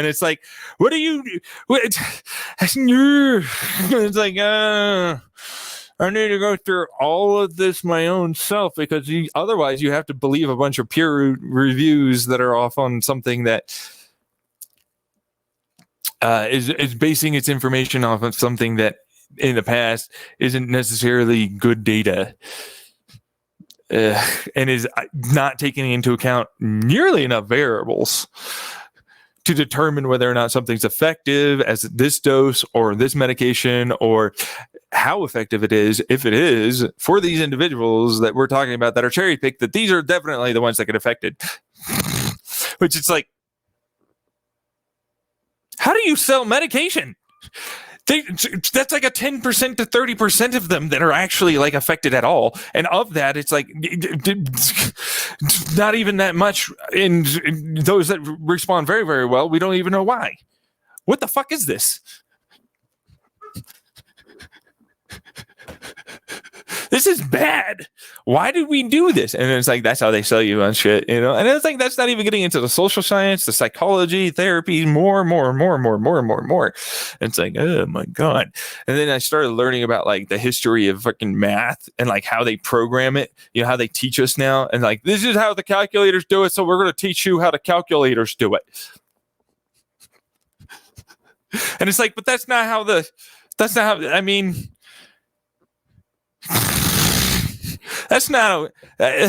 it's like, what do you do? It's like, I need to go through all of this my own self, because otherwise you have to believe a bunch of peer reviews that are off on something that is basing its information off of something that in the past isn't necessarily good data. And is not taking into account nearly enough variables to determine whether or not something's effective as this dose or this medication, or how effective it is, if it is, for these individuals that we're talking about that are cherry picked, that these are definitely the ones that get affected. Which it's like, how do you sell medication? That's like a 10% to 30% of them that are actually like affected at all. And of that, it's like not even that much in those that respond very, very well. We don't even know why. What the fuck is this? This is bad. Why did we do this? And it's like, that's how they sell you on shit, you know? And it's like, that's not even getting into the social science, the psychology, therapy, more. It's like, oh my God. And then I started learning about like the history of fucking math and like how they program it, you know, how they teach us now. And like, this is how the calculators do it. So we're going to teach you how the calculators do it. And it's like, but that's not how, I mean, that's not. I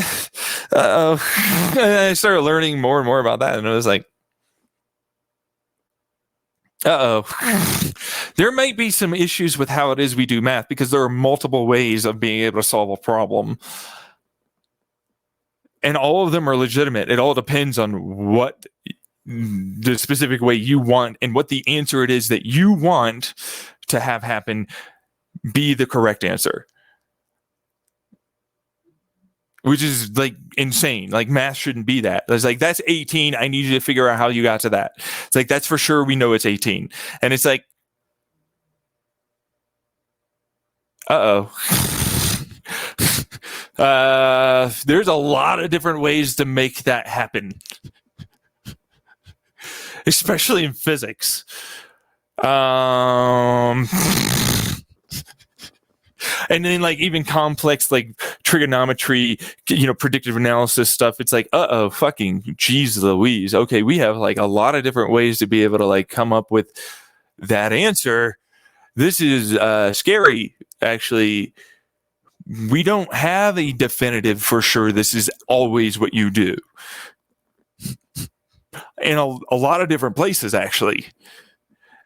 started learning more and more about that, and it was like, there might be some issues with how it is we do math, because there are multiple ways of being able to solve a problem, and all of them are legitimate. It all depends on what the specific way you want and what the answer it is that you want to have happen be the correct answer. Which is like insane. Like, math shouldn't be that. It's like, that's 18. I need you to figure out how you got to that. It's like, that's for sure. We know it's 18. And it's like, Uh-oh. There's a lot of different ways to make that happen, especially in physics. And then like even complex like trigonometry, predictive analysis stuff. It's like, fucking jeez Louise. Okay, we have like a lot of different ways to be able to like come up with that answer. This is scary, actually. We don't have a definitive for sure this is always what you do. In a lot of different places, actually.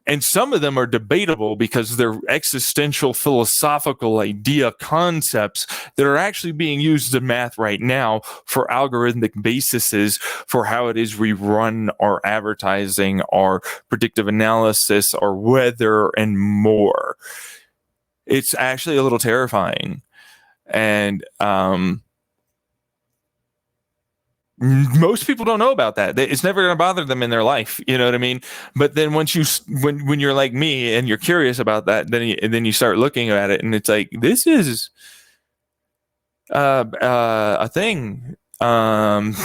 And some of them are debatable because they're existential philosophical idea concepts that are actually being used in math right now for algorithmic bases for how it is we run our advertising, our predictive analysis, our weather, and more. It's actually a little terrifying. And most people don't know about that. It's never going to bother them in their life. You know what I mean? But then once when you're like me and you're curious about that, then you start looking at it and it's like, this is a thing. And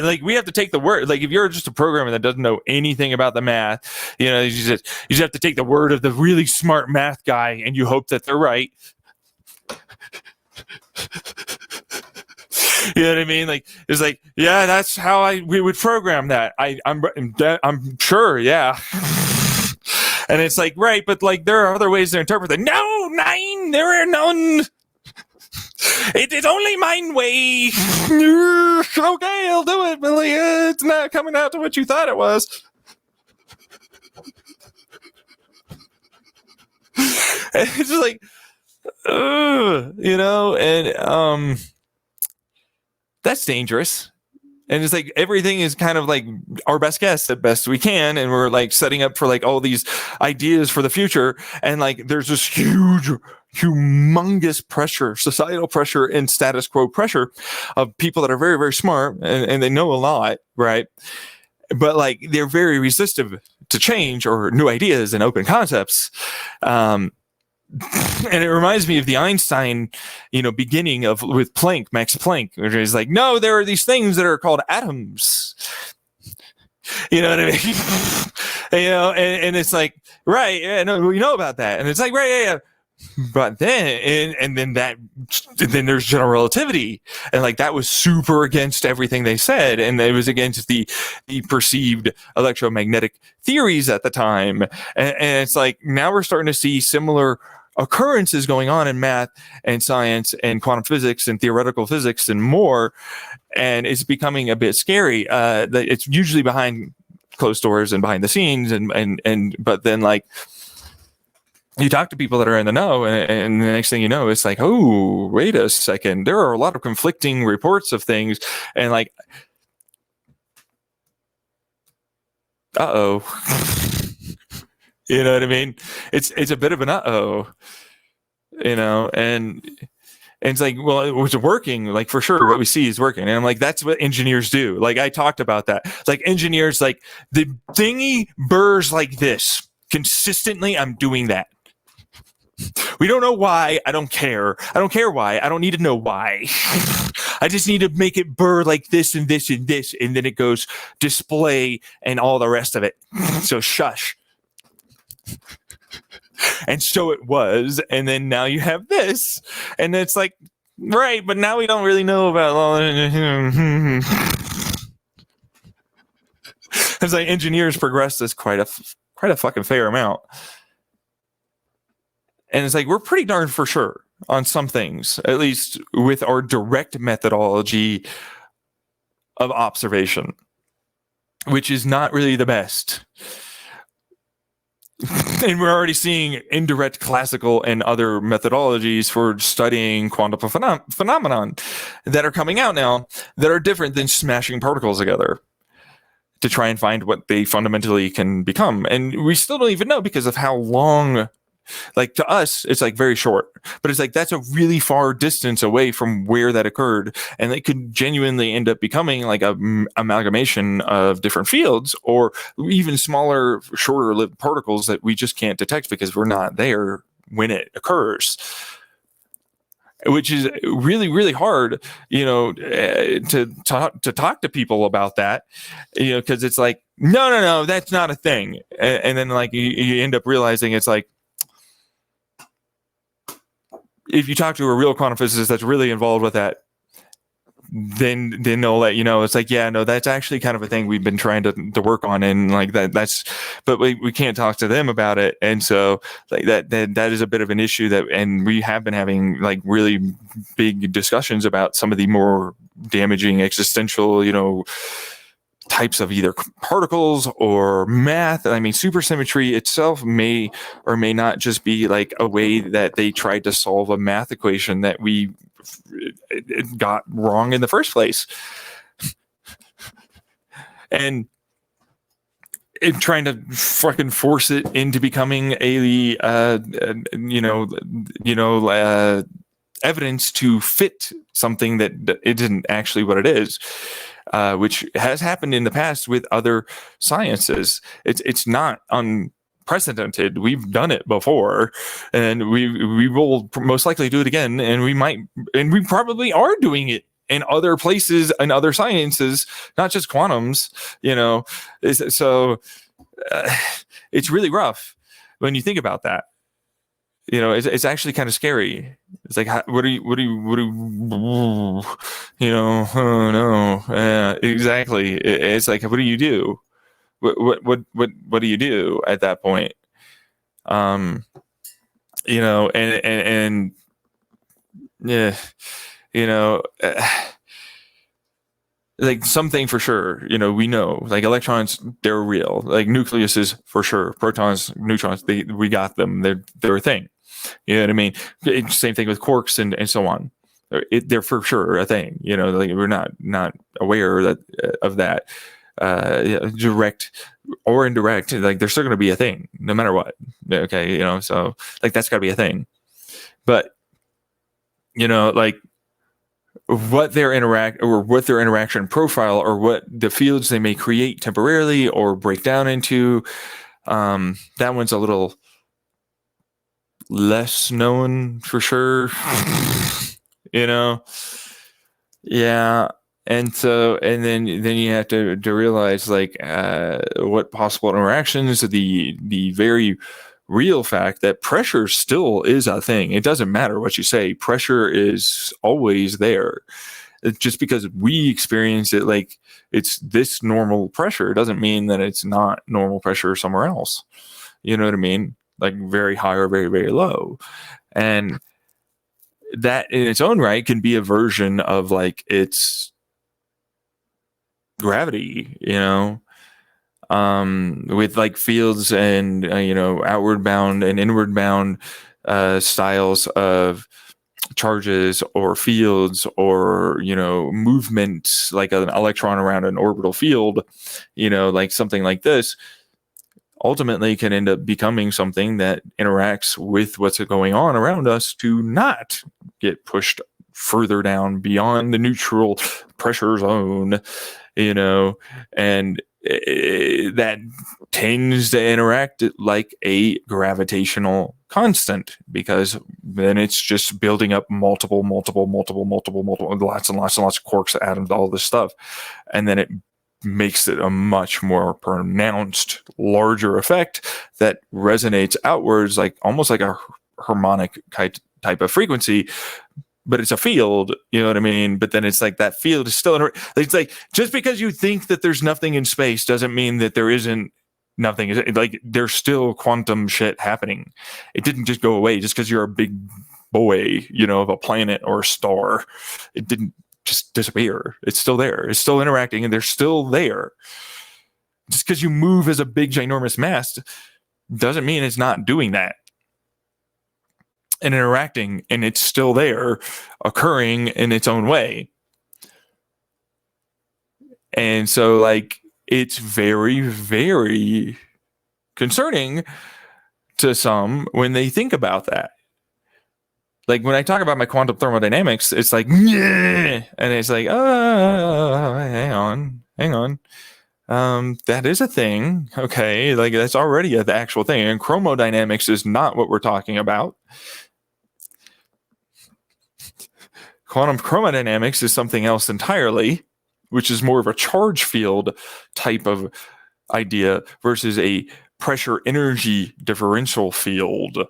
like, we have to take the word, like if you're just a programmer that doesn't know anything about the math, you just have to take the word of the really smart math guy and you hope that they're right. You know what I mean? Like, it's like, yeah, that's how we would program that. I'm sure, yeah. And it's like, right, but like there are other ways to interpret it. No, nine, there are none. It is only mine way. Okay, I'll do it, but like, it's not coming out to what you thought it was. And it's just like, and that's dangerous. And it's like everything is kind of like our best guess at best we can, and we're like setting up for like all these ideas for the future, and like there's this humongous pressure, societal pressure and status quo pressure of people that are very, very smart and they know a lot, right? But like they're very resistant to change or new ideas and open concepts. And it reminds me of the Einstein, beginning with Planck, Max Planck, where he's like, no, there are these things that are called atoms. You know what I mean? And it's like, right, yeah, no, we know about that. And it's like, right, yeah. But then, and then there's general relativity, and like that was super against everything they said, and it was against the perceived electromagnetic theories at the time. And it's like now we're starting to see similar occurrences going on in math and science and quantum physics and theoretical physics and more, and it's becoming a bit scary. It's usually behind closed doors and behind the scenes, and but then like you talk to people that are in the know, and the next thing you know, it's like, oh, wait a second, there are a lot of conflicting reports of things, and like, you know what I mean? It's a bit of an and it's like, well, it was working, like for sure what we see is working. And I'm like, that's what engineers do. Like I talked about that. It's like engineers, like the thingy burrs like this consistently. I'm doing that. We don't know why. I don't care. I don't care why. I don't need to know why. I just need to make it burr like this and this and this. And then it goes display and all the rest of it. So shush. And so it was. And then now you have this. And it's like, right, but now we don't really know about it's like engineers progress this quite a fucking fair amount. And it's like, we're pretty darn for sure on some things, at least with our direct methodology of observation, which is not really the best. And we're already seeing indirect classical and other methodologies for studying quantum phenomenon that are coming out now that are different than smashing particles together to try and find what they fundamentally can become. And we still don't even know because of how long. Like to us, it's like very short, but it's like that's a really far distance away from where that occurred, and it could genuinely end up becoming like a amalgamation of different fields, or even smaller, shorter-lived particles that we just can't detect because we're not there when it occurs, which is really, really hard, to talk to people about that, because it's like, no, that's not a thing. And then like you end up realizing it's like, if you talk to a real quantum physicist that's really involved with that, then they'll let you know. It's like, yeah, no, that's actually kind of a thing we've been trying to work on, and like that's, but we can't talk to them about it, and so like that is a bit of an issue and we have been having like really big discussions about some of the more damaging existential, types of either particles or math. I mean, supersymmetry itself may or may not just be like a way that they tried to solve a math equation that we got wrong in the first place. And trying to fucking force it into becoming evidence to fit something that it isn't actually what it is. Which has happened in the past with other sciences. It's not unprecedented. We've done it before, and we will most likely do it again. And we probably are doing it in other places and other sciences, not just quantums. So it's really rough when you think about that. It's actually kind of scary. It's like, what do you, oh no, exactly. It's like, what do you do? What do you do at that point? And yeah, like something for sure, we know, like electrons, they're real, like nucleuses for sure, protons, neutrons, we got them, they're a thing. You know what I mean? Same thing with quarks and so on. They're for sure a thing. Like we're not aware of that, direct or indirect. Like they're still going to be a thing no matter what. Okay, so like that's got to be a thing. But like what their interaction profile or what the fields they may create temporarily or break down into, that one's a little less known for sure. Yeah. And so, and then you have to realize like what possible interactions, the very real fact that pressure still is a thing. It doesn't matter what you say, pressure is always there. Just because we experience it like it's this normal pressure doesn't mean that it's not normal pressure somewhere else. You know what I mean? Like very high or very, very low. And that in its own right can be a version of like its gravity, with like fields and, outward bound and inward bound styles of charges or fields or, movements, like an electron around an orbital field, like something like this ultimately can end up becoming something that interacts with what's going on around us to not get pushed further down beyond the neutral pressure zone, and that tends to interact like a gravitational constant, because then it's just building up multiple, lots and lots of quarks, atoms, all this stuff. And then it makes it a much more pronounced, larger effect that resonates outwards, like almost like a harmonic type of frequency, but it's a field, you know what I mean? But then it's like that field is still it's like, just because you think that there's nothing in space doesn't mean that there isn't nothing. Like there's still quantum shit happening. It didn't just go away just because you're a big boy, of a planet or a star. It didn't just disappear. It's still there. It's still interacting, and they're still there. Just because you move as a big ginormous mass doesn't mean it's not doing that and interacting, and it's still there, occurring in its own way. And so like it's very, very concerning to some when they think about that. Like when I talk about my quantum thermodynamics, it's like, yeah, and it's like, oh, hang on. That is a thing. Okay, like that's already the actual thing. And chromodynamics is not what we're talking about. Quantum chromodynamics is something else entirely, which is more of a charge field type of idea versus a pressure energy differential field,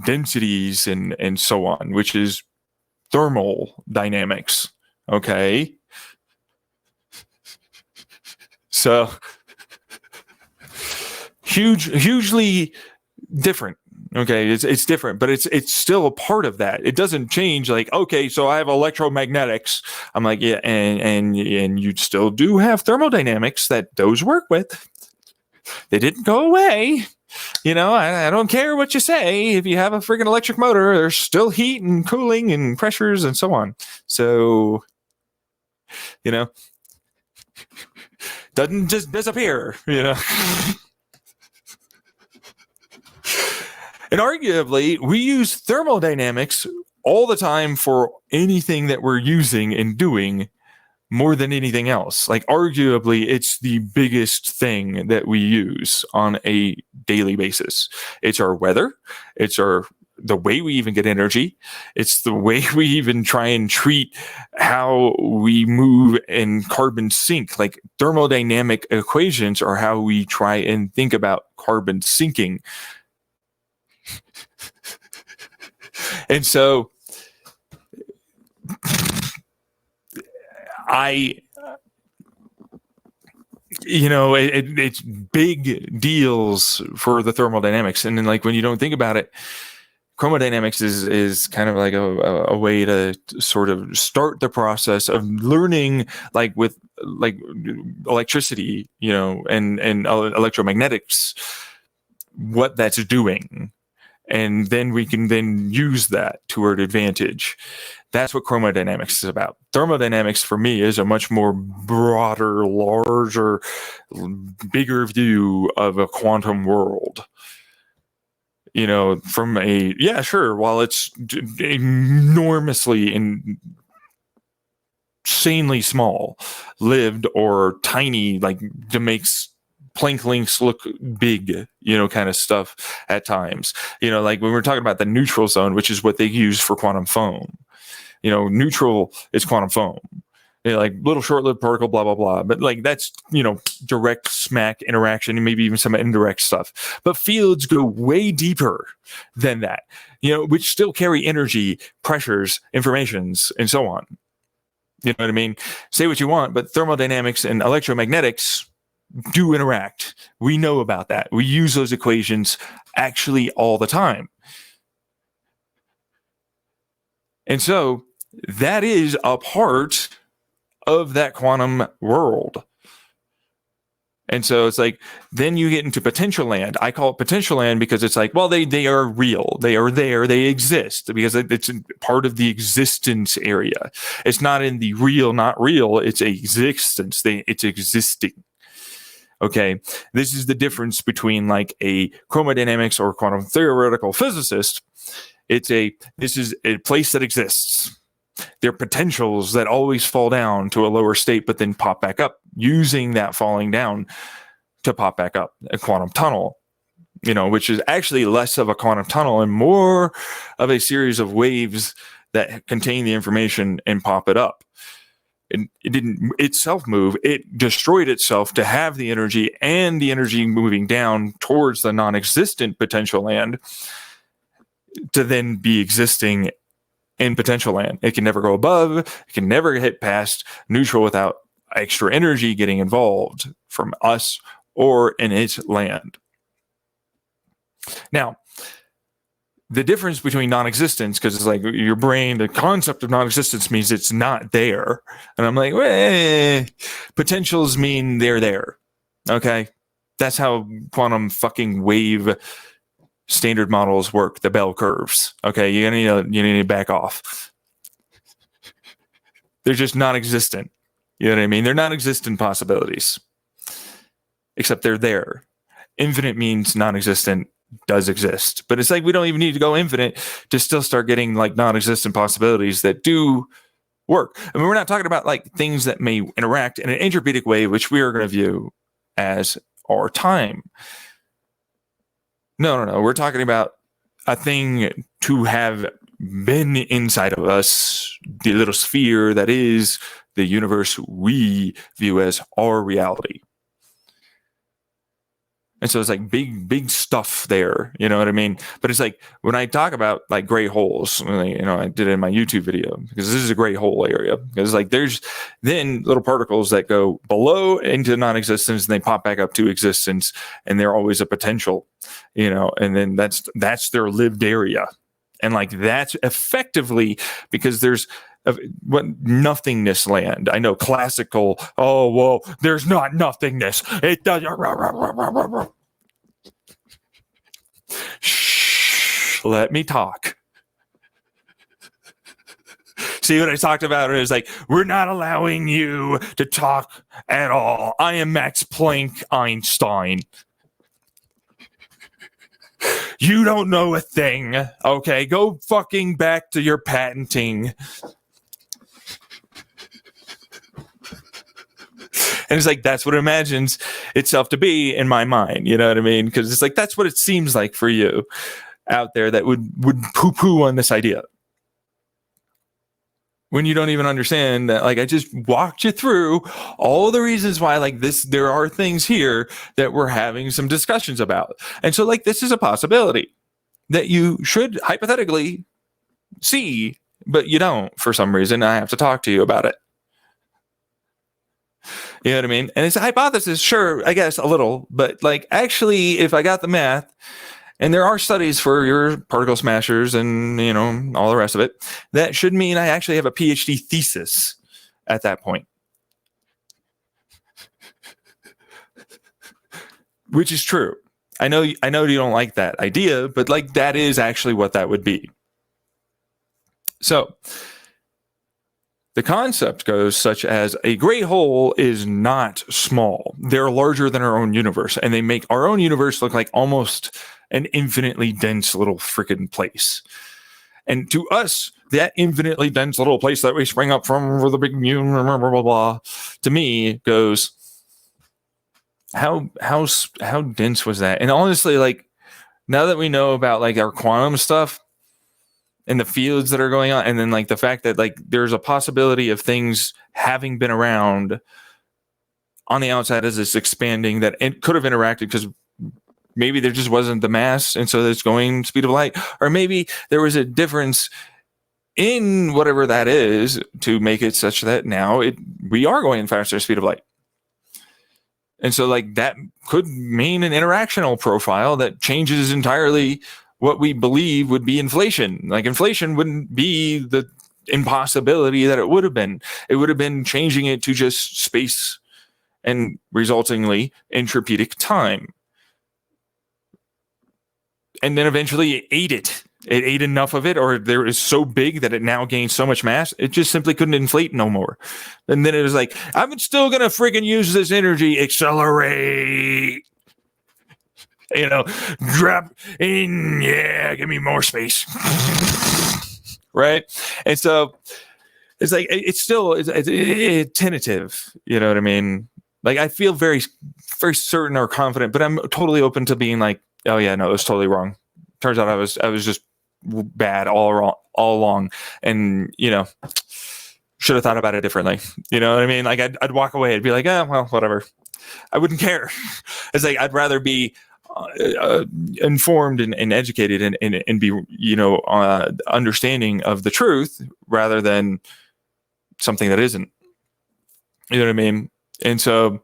densities and so on, which is thermal dynamics. Okay. So hugely different. Okay, it's different, but it's still a part of that. It doesn't change. Like, okay, so I have electromagnetics. I'm like, yeah, and you still do have thermodynamics that those work with. They didn't go away. You know, I don't care what you say. If you have a freaking electric motor, there's still heat and cooling and pressures and so on. So, you know, doesn't just disappear. You know. And arguably, we use thermodynamics all the time for anything that we're using and doing more than anything else. Like, arguably, it's the biggest thing that we use on a daily basis. It's our weather. It's the way we even get energy. It's the way we even try and treat how we move and carbon sink. Like, thermodynamic equations are how we try and think about carbon sinking. And so it's big deals for the thermodynamics. And then, like, when you don't think about it, chromodynamics is kind of like a way to sort of start the process of learning, like with like electricity, and electromagnetics, what that's doing. And then we can then use that to our advantage. That's what chromodynamics is about. Thermodynamics, for me, is a much more broader, larger, bigger view of a quantum world. From while it's enormously insanely small, lived or tiny, like to make Planck links look big, kind of stuff at times. Like when we're talking about the neutral zone, which is what they use for quantum foam. Neutral is quantum foam. Like little short-lived particle, blah, blah, blah. But like that's, direct smack interaction and maybe even some indirect stuff. But fields go way deeper than that, which still carry energy, pressures, informations, and so on. You know what I mean? Say what you want, but thermodynamics and electromagnetics do interact. We know about that. We use those equations actually all the time. And so that is a part of that quantum world. And so it's like, then you get into potential land. I call it potential land because it's like, well, they are real. They are there. They exist because it's part of the existence area. It's not in the real, not real. It's existence. It's existing. Okay, this is the difference between like a chromodynamics or quantum theoretical physicist. This is a place that exists. They're potentials that always fall down to a lower state, but then pop back up, using that falling down to pop back up. A quantum tunnel, which is actually less of a quantum tunnel and more of a series of waves that contain the information and pop it up. It didn't itself move. It destroyed itself to have the energy, and the energy moving down towards the non-existent potential land to then be existing in potential land. It can never go above. It can never hit past neutral without extra energy getting involved from us or in its land. Now, the difference between non-existence, because it's like your brain, the concept of non-existence means it's not there. And I'm like, potentials mean they're there. Okay. That's how quantum fucking wave standard models work, the bell curves. Okay. You need to back off. They're just non-existent. You know what I mean? They're non-existent possibilities, except they're there. Infinite means non-existent does exist, but it's like we don't even need to go infinite to still start getting like non-existent possibilities that do work. I mean, we're not talking about like things that may interact in an entropytic way, which we are going to view as our time. No. We're talking about a thing to have been inside of us, the little sphere that is the universe we view as our reality. And so it's like big stuff there, you know what I mean? But it's like when I talk about like gray holes, I did it in my YouTube video because this is a gray hole area. Because like there's then little particles that go below into non-existence and they pop back up to existence, and they're always a potential, and then that's their lived area. And like that's effectively because there's what nothingness land. I know classical. Oh, well, there's not nothingness. It does. Shh, let me talk. See what I talked about? It was like, we're not allowing you to talk at all. I am Max Planck Einstein. You don't know a thing. Okay, go fucking back to your patenting. And it's like, that's what it imagines itself to be in my mind. You know what I mean? Because it's like, that's what it seems like for you out there that would poo-poo on this idea. When you don't even understand that, like, I just walked you through all the reasons why, like, there are things here that we're having some discussions about. And so, like, this is a possibility that you should hypothetically see, but you don't for some reason. I have to talk to you about it. You know what I mean? And it's a hypothesis, sure, I guess a little, but like actually, if I got the math, and there are studies for your particle smashers and, all the rest of it, that should mean I actually have a PhD thesis at that point. Which is true. I know you don't like that idea, but like that is actually what that would be. So the concept goes such as a gray hole is not small. They're larger than our own universe, and they make our own universe look like almost an infinitely dense little freaking place. And to us, that infinitely dense little place that we spring up from for the big moon, blah, blah, blah, blah, to me goes, how dense was that? And honestly, like, now that we know about like our quantum stuff, and the fields that are going on, and then like the fact that like there's a possibility of things having been around on the outside as it's expanding that it could have interacted because maybe there just wasn't the mass, and so it's going speed of light, or maybe there was a difference in whatever that is to make it such that now we are going faster speed of light. And so like that could mean an interactional profile that changes entirely what we believe would be inflation. Like inflation wouldn't be the impossibility that it would have been. It would have been changing it to just space and resultingly entropytic time. And then eventually it ate it. It ate enough of it, or there is so big that it now gains so much mass, it just simply couldn't inflate no more. And then it was like, I'm still going to friggin' use this energy, accelerate. Drop in, yeah, give me more space. Right? And so it's like, it's still it's tentative. You know what I mean? Like, I feel very, very certain or confident, but I'm totally open to being like, oh yeah, no, it was totally wrong. Turns out I was just bad all along. And, should have thought about it differently. You know what I mean? Like I'd walk away. I'd be like, well, whatever. I wouldn't care. It's like, I'd rather be informed and educated and be understanding of the truth rather than something that isn't. You know what I mean? And so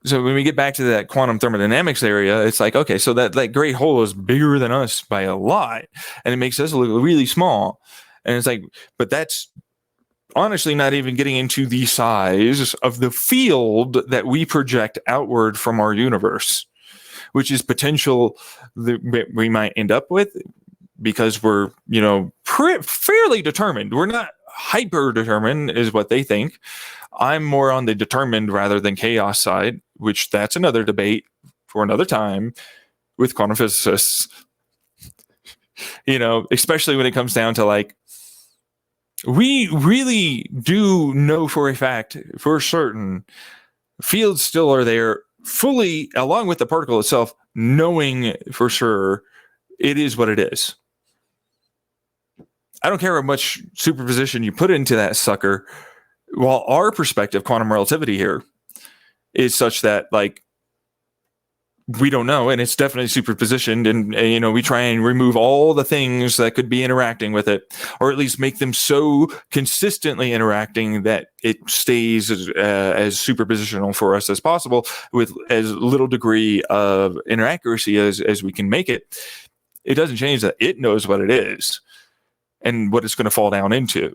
when we get back to that quantum thermodynamics area, it's like, okay, so that gray hole is bigger than us by a lot, and it makes us look really small. And it's like, but that's honestly not even getting into the size of the field that we project outward from our universe, which is potential that we might end up with because we're, fairly determined. We're not hyper determined is what they think. I'm more on the determined rather than chaos side, which that's another debate for another time with quantum physicists, especially when it comes down to like we really do know for a fact, for certain, fields still are there fully, along with the particle itself, knowing for sure it is what it is. I don't care how much superposition you put into that sucker. While our perspective, quantum relativity here, is such that, like, we don't know, and it's definitely superpositioned, and we try and remove all the things that could be interacting with it, or at least make them so consistently interacting that it stays as superpositional for us as possible, with as little degree of inaccuracy as we can make it. It doesn't change that it knows what it is and what it's going to fall down into.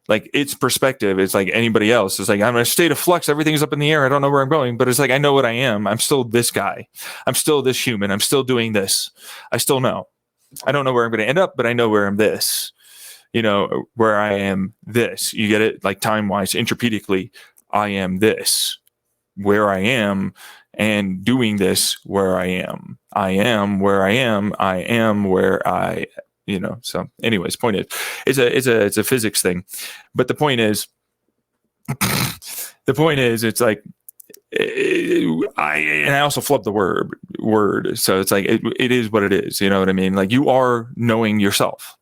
Like, its perspective is like anybody else. It's like, I'm in a state of flux. Everything's up in the air. I don't know where I'm going, but it's like, I know what I am. I'm still this guy. I'm still this human. I'm still doing this. I still know. I don't know where I'm going to end up, but I know where I'm this, where I am this. You get it? Like, time-wise, entropedically, I am this, where I am, and doing this where I am. I am where I am. I am where I so anyways, point is, it's a physics thing, but the point is it's like, I also flub the word, so it's like, it is what it is, you know what I mean? Like, you are knowing yourself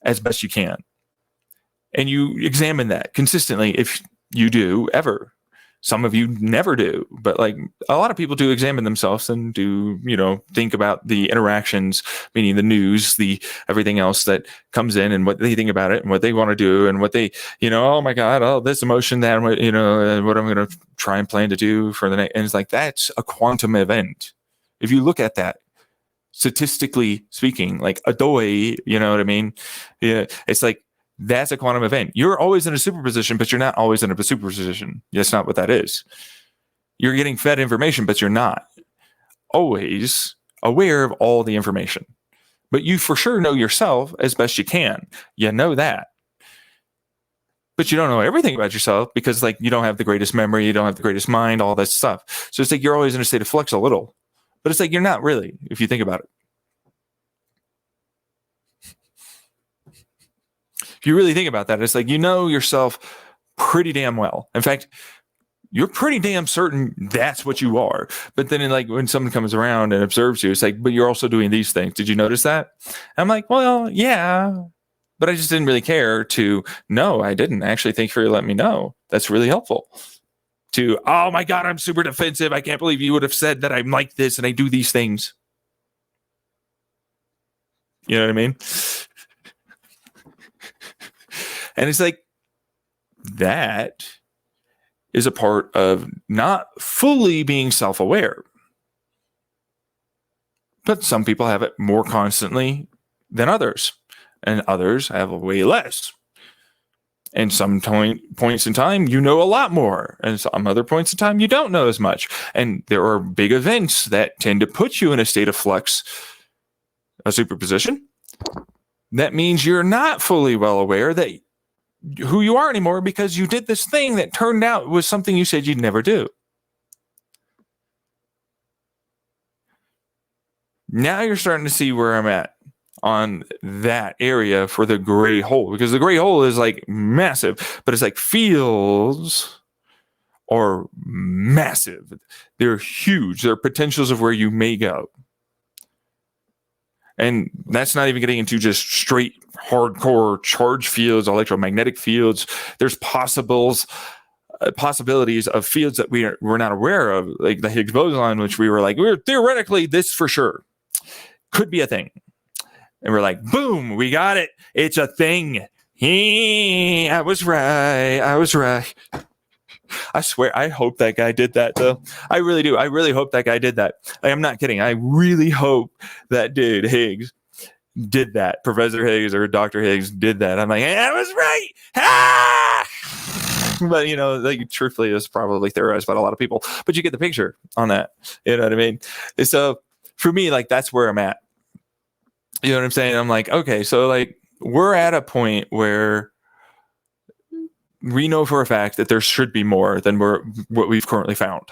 as best you can, and you examine that consistently if you do ever. Some of you never do, but like, a lot of people do examine themselves and do, think about the interactions, meaning the news, the everything else that comes in, and what they think about it, and what they want to do, and what they, oh my God, oh, this emotion, that, what I'm going to try and plan to do for the next. And it's like, that's a quantum event. If you look at that, statistically speaking, like a doy, you know what I mean? Yeah, it's like, that's a quantum event. You're always in a superposition, but you're not always in a superposition. That's not what that is. You're getting fed information, but you're not always aware of all the information. But you for sure know yourself as best you can. You know that. But you don't know everything about yourself, because, like, you don't have the greatest memory, you don't have the greatest mind, all that stuff. So it's like, you're always in a state of flux a little. But it's like, you're not really, if you think about it. If you really think about that, it's like, you know yourself pretty damn well. In fact, you're pretty damn certain that's what you are. But then, when someone comes around and observes you, it's like, but you're also doing these things. Did you notice that? And I'm like, well, yeah, but I just didn't really care to. No, I didn't. Actually, thank you for letting me know. That's really helpful. To, oh my God, I'm super defensive. I can't believe you would have said that I'm like this and I do these things. You know what I mean? And it's like, that is a part of not fully being self-aware. But some people have it more constantly than others, and others have way less. And some points in time, you know a lot more, and some other points in time, you don't know as much. And there are big events that tend to put you in a state of flux, a superposition. That means you're not fully well aware that who you are anymore, because you did this thing that turned out was something you said you'd never do. Now you're starting to see where I'm at on that area for the gray hole, because the gray hole is like massive, but it's like, fields are massive. They're huge. They're potentials of where you may go. And that's not even getting into just straight hardcore charge fields, electromagnetic fields. There's possibilities of fields that we're not aware of, like the Higgs boson, which we're theoretically, this for sure could be a thing. And we're like, boom, we got it. It's a thing. I was right. I swear, I hope that guy did that, though. I really do. I really hope that guy did that. I'm not kidding. I really hope that dude, Higgs, did that. Professor Higgs or Dr. Higgs did that. I'm like, I was right. Ah! But, truthfully, it's probably theorized by a lot of people. But you get the picture on that. You know what I mean? So, for me, that's where I'm at. You know what I'm saying? I'm like, okay, so, we're at a point where we know for a fact that there should be more than what we've currently found.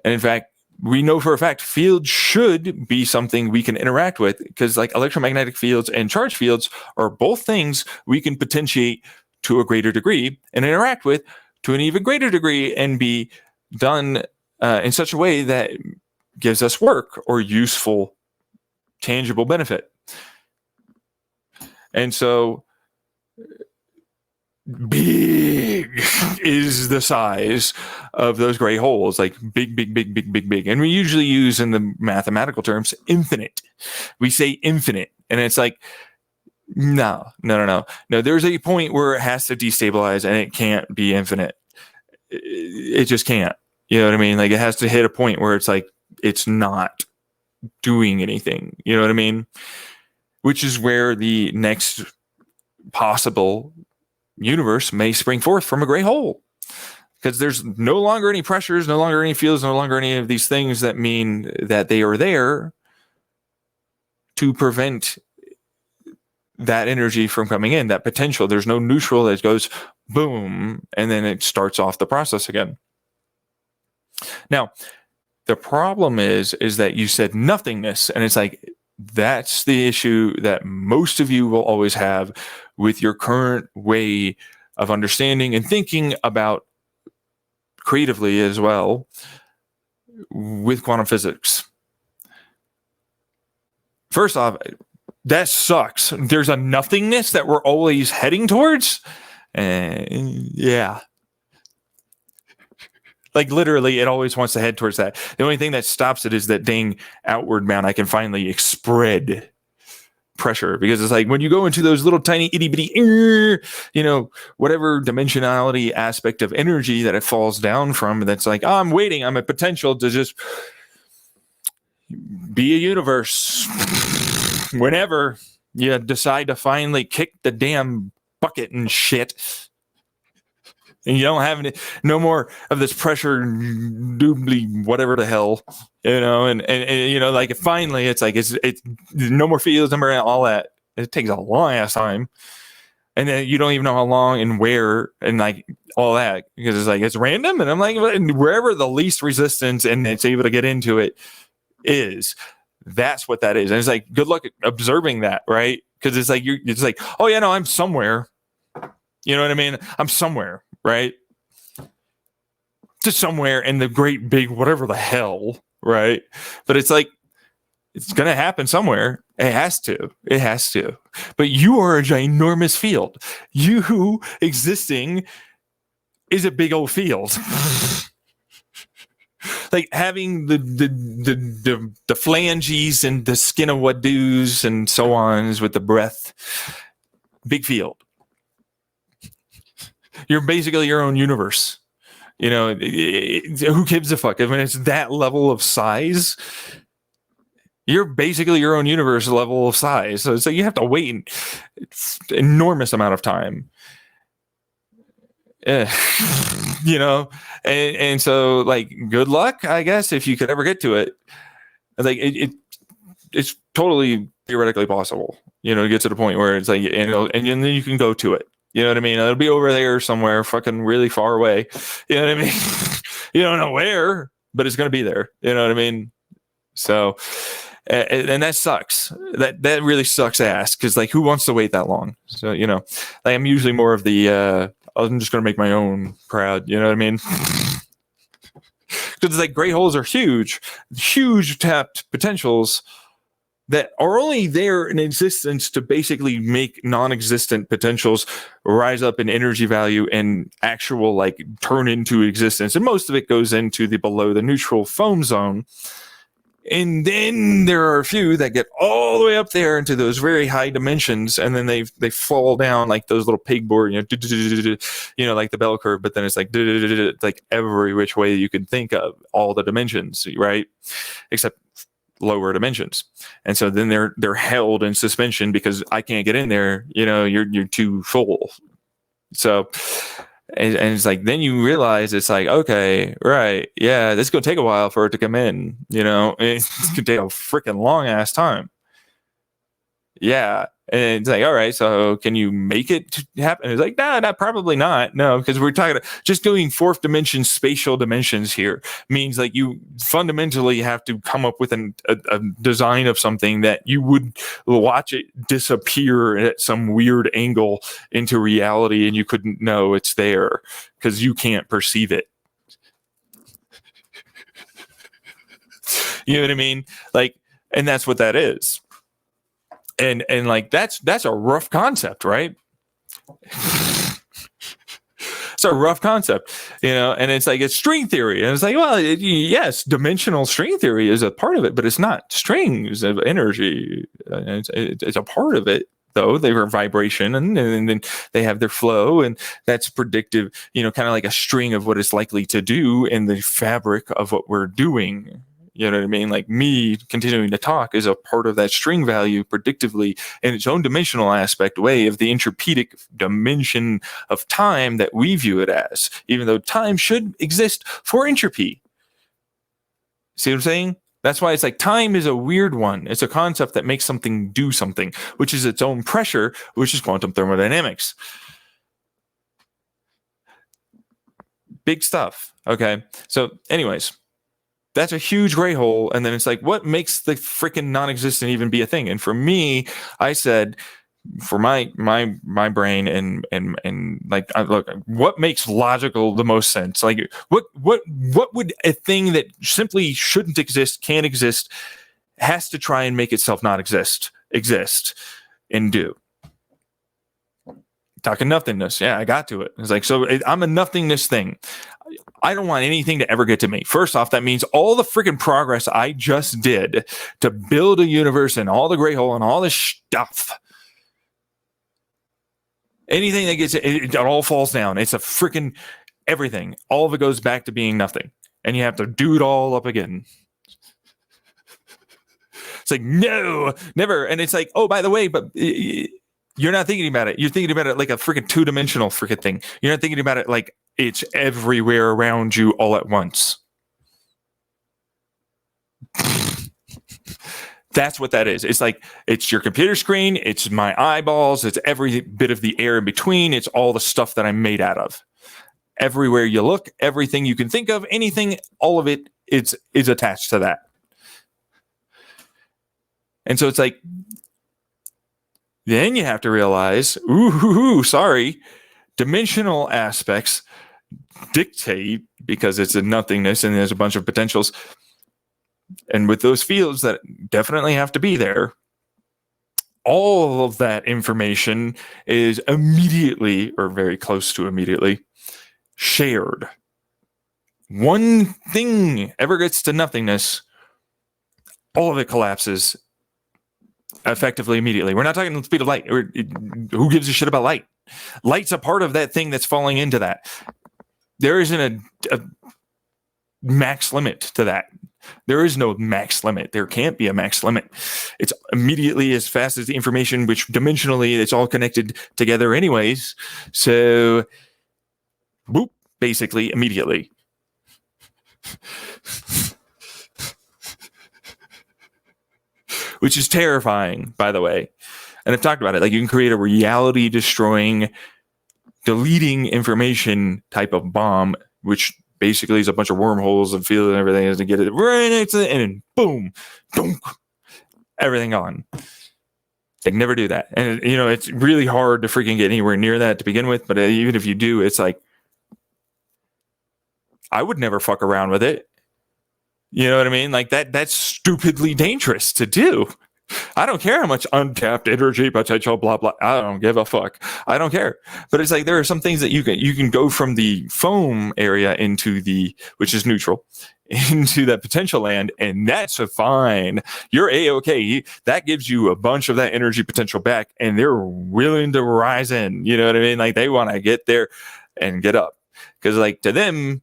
And in fact, we know for a fact fields should be something we can interact with, because like electromagnetic fields and charge fields are both things we can potentiate to a greater degree and interact with to an even greater degree and be done in such a way that gives us work or useful, tangible benefit. And so big is the size of those gray holes, like big, big, big, big, big, big. And we usually use in the mathematical terms infinite. We say infinite, and it's like, no. There's a point where it has to destabilize, and it can't be infinite. It just can't. You know what I mean? Like, it has to hit a point where it's like, it's not doing anything. You know what I mean? Which is where the next possible universe may spring forth from a gray hole, because there's no longer any pressures, no longer any fields, no longer any of these things that mean that they are there to prevent that energy from coming in, that potential. There's no neutral that goes boom and then it starts off the process again. Now, the problem is that you said nothingness, and it's like, that's the issue that most of you will always have with your current way of understanding and thinking about creatively as well with quantum physics. First off, that sucks. There's a nothingness that we're always heading towards. Yeah. Like, literally, it always wants to head towards that. The only thing that stops it is that dang outward mount. I can finally spread pressure, because it's like when you go into those little tiny itty bitty, whatever dimensionality aspect of energy that it falls down from, that's like, oh, I'm a potential to just be a universe. Whenever you decide to finally kick the damn bucket and shit, and you don't have no more of this pressure, doobly, whatever the hell, and like finally it's like, it's no more fields, no more all that. It takes a long ass time. And then you don't even know how long and where and like all that, because it's like, it's random. And I'm like, wherever the least resistance and it's able to get into it is, that's what that is. And it's like, good luck observing that, right? Because it's like, it's like, oh yeah, no, I'm somewhere. You know what I mean? I'm somewhere, right? Just somewhere in the great big whatever the hell, right? But it's like, it's going to happen somewhere. It has to. But you are a ginormous field. You existing is a big old field. Like having the phalanges and the skin of what do's and so on with the breath. Big field. You're basically your own universe. Who gives a fuck? I mean, it's that level of size. You're basically your own universe level of size. So it's like you have to wait an enormous amount of time. And so like, good luck, I guess, if you could ever get to it. Like it's totally theoretically possible, to get to the point where it's like, and then you can go to it. You know what I mean? It'll be over there somewhere, fucking really far away. You know what I mean? You don't know where, but it's going to be there. You know what I mean? So, and that sucks. That really sucks ass, because like, who wants to wait that long? So, like, I'm usually more of the, I'm just going to make my own crowd. You know what I mean? Because like, gray holes are huge tapped potentials that are only there in existence to basically make non-existent potentials rise up in energy value and actual like turn into existence. And most of it goes into the below the neutral foam zone. And then there are a few that get all the way up there into those very high dimensions, and then they fall down like those little pegboard, like the bell curve. But then it's like every which way you can think of, all the dimensions, right? Except lower dimensions. And so then they're held in suspension because I can't get in there. You're too full. So. And it's like, then you realize it's like, okay, right, yeah, this is gonna take a while for it to come in. It's gonna take a freaking long ass time. Yeah. And it's like, all right, so can you make it to happen? It's like, no, probably not. No, because we're talking about just doing fourth dimension spatial dimensions here means like you fundamentally have to come up with a design of something that you would watch it disappear at some weird angle into reality and you couldn't know it's there because you can't perceive it. You know what I mean? Like, and that's what that is. And like that's a rough concept, right? It's a rough concept, and it's like it's string theory, and it's like, well, yes, dimensional string theory is a part of it, but it's not strings of energy. It's a part of it, though. They were vibration, and then they have their flow, and that's predictive, kind of like a string of what it's likely to do in the fabric of what we're doing. You know what I mean? Like me continuing to talk is a part of that string value predictively in its own dimensional aspect way of the entropic dimension of time that we view it as, even though time should exist for entropy. See what I'm saying? That's why it's like time is a weird one. It's a concept that makes something do something, which is its own pressure, which is quantum thermodynamics. Big stuff. Okay. So anyways, that's a huge gray hole. And then it's like, what makes the freaking non-existent even be a thing? And for me, I said, for my brain and like, look, what makes logical the most sense? Like, what would a thing that simply shouldn't exist, can't exist, has to try and make itself not exist and do? Talking nothingness. Yeah, I got to it. It's like, so I'm a nothingness thing. I don't want anything to ever get to me. First off, that means all the freaking progress I just did to build a universe and all the gray hole and all this stuff. Anything that gets it all falls down. It's a freaking everything. All of it goes back to being nothing. And you have to do it all up again. It's like, no, never. And it's like, oh, by the way, but you're not thinking about it. You're thinking about it like a freaking two-dimensional freaking thing. You're not thinking about it like it's everywhere around you all at once. That's what that is. It's like, it's your computer screen, it's my eyeballs, it's every bit of the air in between, it's all the stuff that I'm made out of. Everywhere you look, everything you can think of, anything, all of it is attached to that. And so it's like, then you have to realize, sorry, dimensional aspects dictate, because it's a nothingness and there's a bunch of potentials. And with those fields that definitely have to be there, all of that information is immediately, or very close to immediately, shared. One thing ever gets to nothingness, all of it collapses effectively immediately. We're not talking the speed of light. Who gives a shit about light? Light's a part of that thing that's falling into that. There isn't a max limit to that. There is no max limit. There can't be a max limit. It's immediately as fast as the information, which dimensionally it's all connected together anyways. So, boop, basically immediately. Which is terrifying, by the way. And I've talked about it. Like, you can create a reality destroying, deleting information type of bomb, which basically is a bunch of wormholes and field and everything is to get it right next to it, and then boom, dunk, everything gone. Like, never do that. And it's really hard to freaking get anywhere near that to begin with. But even if you do, it's like, I would never fuck around with it. You know what I mean? Like, that's stupidly dangerous to do. I don't care how much untapped energy potential, blah, blah. I don't give a fuck. I don't care. But it's like, there are some things that you can go from the foam area into which is neutral, into that potential land, and that's fine. You're A-okay. That gives you a bunch of that energy potential back, and they're willing to rise in. You know what I mean? Like, they want to get there and get up. Because, like, to them,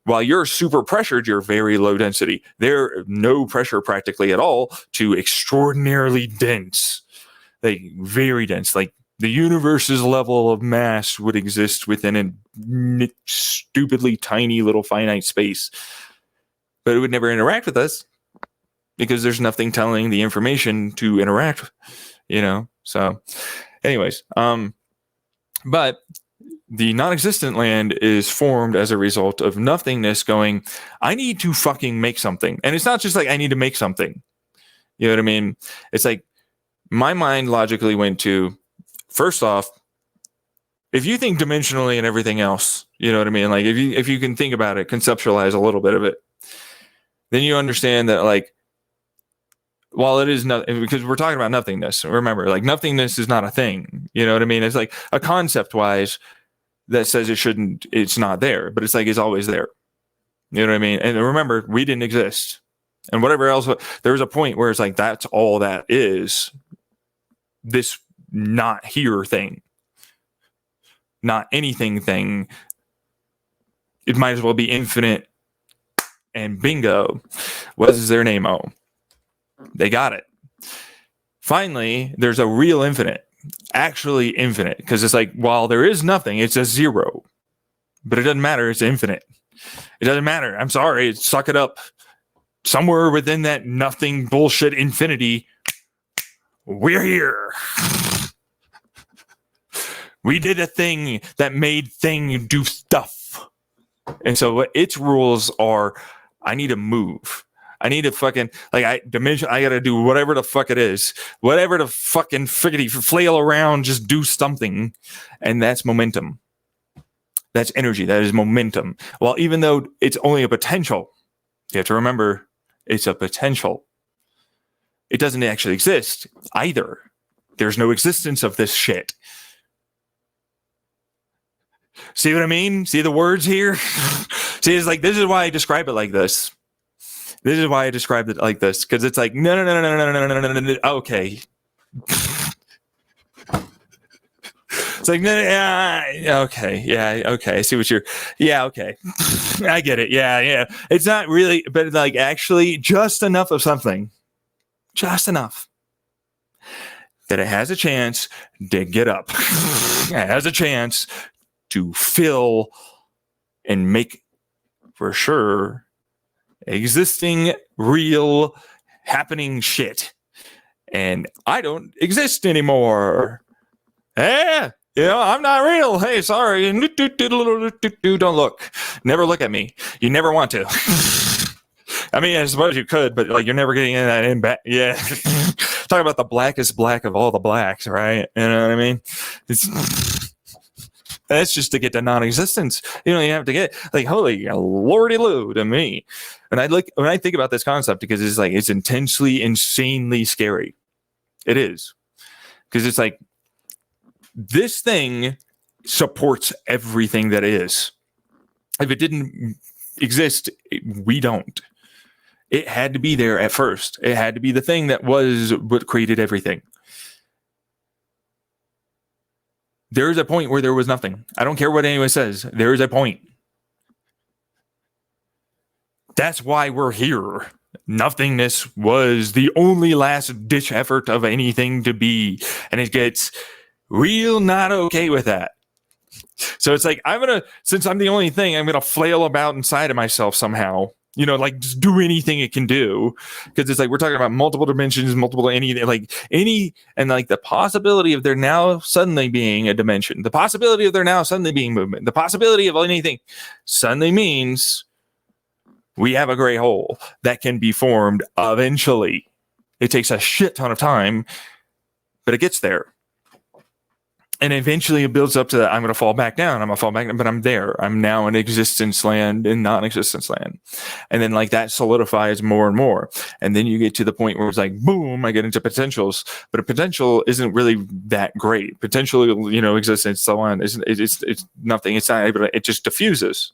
while you're super pressured, you're very low density. There's no pressure practically at all to extraordinarily dense, like very dense. Like, the universe's level of mass would exist within a stupidly tiny little finite space. But it would never interact with us because there's nothing telling the information to interact. So anyways, but the non-existent land is formed as a result of nothingness going, I need to fucking make something. And it's not just like I need to make something. You know what I mean? It's like my mind logically went to, first off, if you think dimensionally and everything else, you know what I mean? Like if you can think about it, conceptualize a little bit of it, then you understand that, like, while it is nothing, because we're talking about nothingness, remember, like, nothingness is not a thing. You know what I mean? It's like a concept wise that says it's not there, but it's like, it's always there. You know what I mean? And remember, we didn't exist. And whatever else, there was a point where it's like, that's all that is, this not here thing, not anything thing. It might as well be infinite, and bingo. What is their name? Oh, they got it. Finally, there's a real infinite, actually infinite, because it's like, while there is nothing, it's a zero, but it doesn't matter. It's infinite. It doesn't matter. I'm sorry. Suck it up. Somewhere within that nothing bullshit infinity, we're here. We did a thing that made thing do stuff. And so what its rules are, I need to move. I need to fucking, like, I gotta do whatever the fuck it is. Whatever the fucking friggity flail around, just do something. And that's momentum. That's energy. That is momentum. Well, even though it's only a potential, you have to remember, it's a potential. It doesn't actually exist either. There's no existence of this shit. See what I mean? See the words here? See, it's like, this is why I describe it like this. This is why I described it like this, because it's like, no. Okay. It's like, okay, yeah, okay. I see what okay. I get it. Yeah. It's not really, but like, actually, just enough of something, just enough that it has a chance to get up. It has a chance to fill and make, for sure, existing, real, happening shit. And I don't exist anymore. I'm not real. Hey, sorry. Don't look. Never look at me. You never want to. I mean, I suppose you could, but like, you're never getting in that in back. Yeah. Talk about the blackest black of all the blacks, right? You know what I mean? That's just to get to non-existence. You have to get, like, holy lordy loo to me. And when I think about this concept, because it's like, it's intensely, insanely scary. It is. Because it's like, this thing supports everything that is. If it didn't exist, we don't. It had to be there at first. It had to be the thing that was what created everything. There is a point where there was nothing. I don't care what anyone says. There is a point. That's why we're here. Nothingness was the only last ditch effort of anything to be. And it gets real not okay with that. So it's like, since I'm the only thing, I'm going to flail about inside of myself somehow. Like, just do anything it can do. Because it's like, we're talking about multiple dimensions, and the possibility of there now suddenly being a dimension, the possibility of there now suddenly being movement, the possibility of anything suddenly means we have a gray hole that can be formed eventually. It takes a shit ton of time, but it gets there. And eventually it builds up to that. I'm going to fall back down. But I'm there. I'm now in existence land and non-existence land. And then, like, that solidifies more and more. And then you get to the point where it's like, boom, I get into potentials. But a potential isn't really that great. Potential, existence, so on. It's nothing. It's not able to, it just diffuses.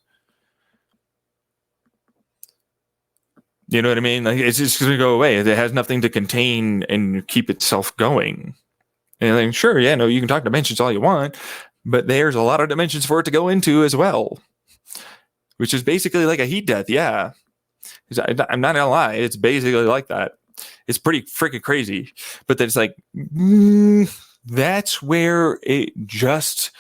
You know what I mean? Like, it's just going to go away. It has nothing to contain and keep itself going. And like, sure, yeah, no, you can talk dimensions all you want, but there's a lot of dimensions for it to go into as well, which is basically like a heat death. Yeah, I'm not gonna lie, it's basically like that. It's pretty freaking crazy, but then it's like, that's where it just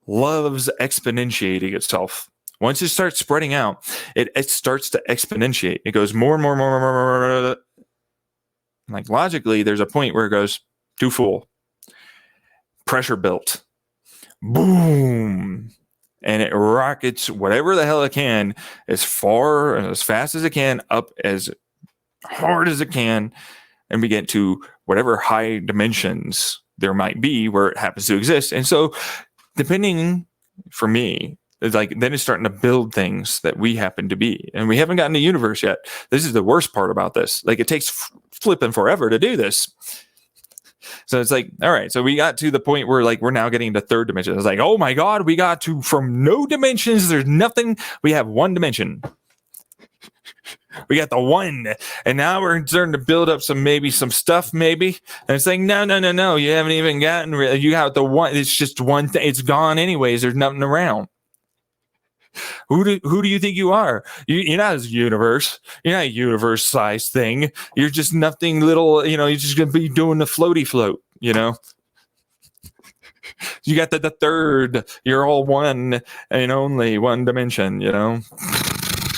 loves exponentiating itself. Once it starts spreading out, it starts to exponentiate. It goes more and more. Like, logically, there's a point where it goes, too full. Pressure built. Boom. And it rockets whatever the hell it can as far and as fast as it can up as hard as it can, and we get to whatever high dimensions there might be where it happens to exist. And so depending, for me, it's like then it's starting to build things that we happen to be, and we haven't gotten the universe yet. This is the worst part about this. Like, it takes flipping forever to do this. So it's like, all right, so we got to the point where like we're now getting to third dimension. It's like, oh my God, we got to from no dimensions, there's nothing, we have one dimension. We got the one, and now we're starting to build up some stuff, maybe. And it's like, no, you haven't even gotten you got the one. It's just one thing. It's gone anyways. There's nothing around. Who do you think you are? You're not a universe. You're not a universe-sized thing. You're just nothing little. You're just gonna be doing the floaty float. You got the third. You're all one and only one dimension.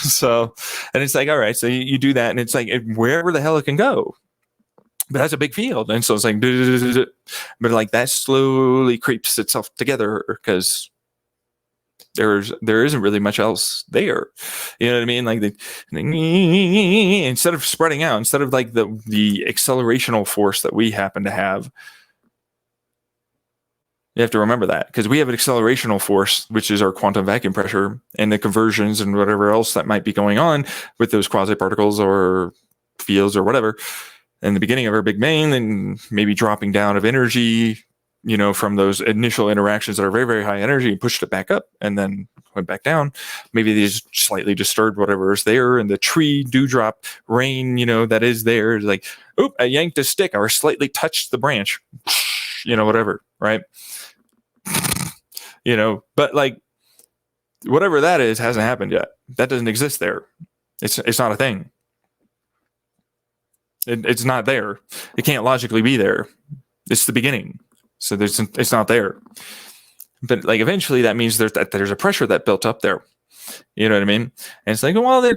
So, and it's like, all right, so you do that, and it's like wherever the hell it can go. But that's a big field, and so it's like, but like that slowly creeps itself together because there isn't really much else there. You know what I mean? Like instead of spreading out, instead of like the accelerational force that we happen to have. You have to remember that because we have an accelerational force, which is our quantum vacuum pressure and the conversions and whatever else that might be going on with those quasi-particles or fields or whatever in the beginning of our Big Bang, and maybe dropping down of energy, from those initial interactions that are very, very high energy and pushed it back up and then went back down. Maybe they just slightly disturbed whatever is there, and the tree, dewdrop, rain, that is there. It's like, oop, I yanked a stick or slightly touched the branch, whatever, right? But like whatever that is hasn't happened yet. That doesn't exist there. It's not a thing. It's not there. It can't logically be there. It's the beginning. So it's not there. But like eventually that means there's a pressure that built up there. You know what I mean? And it's like, well, they're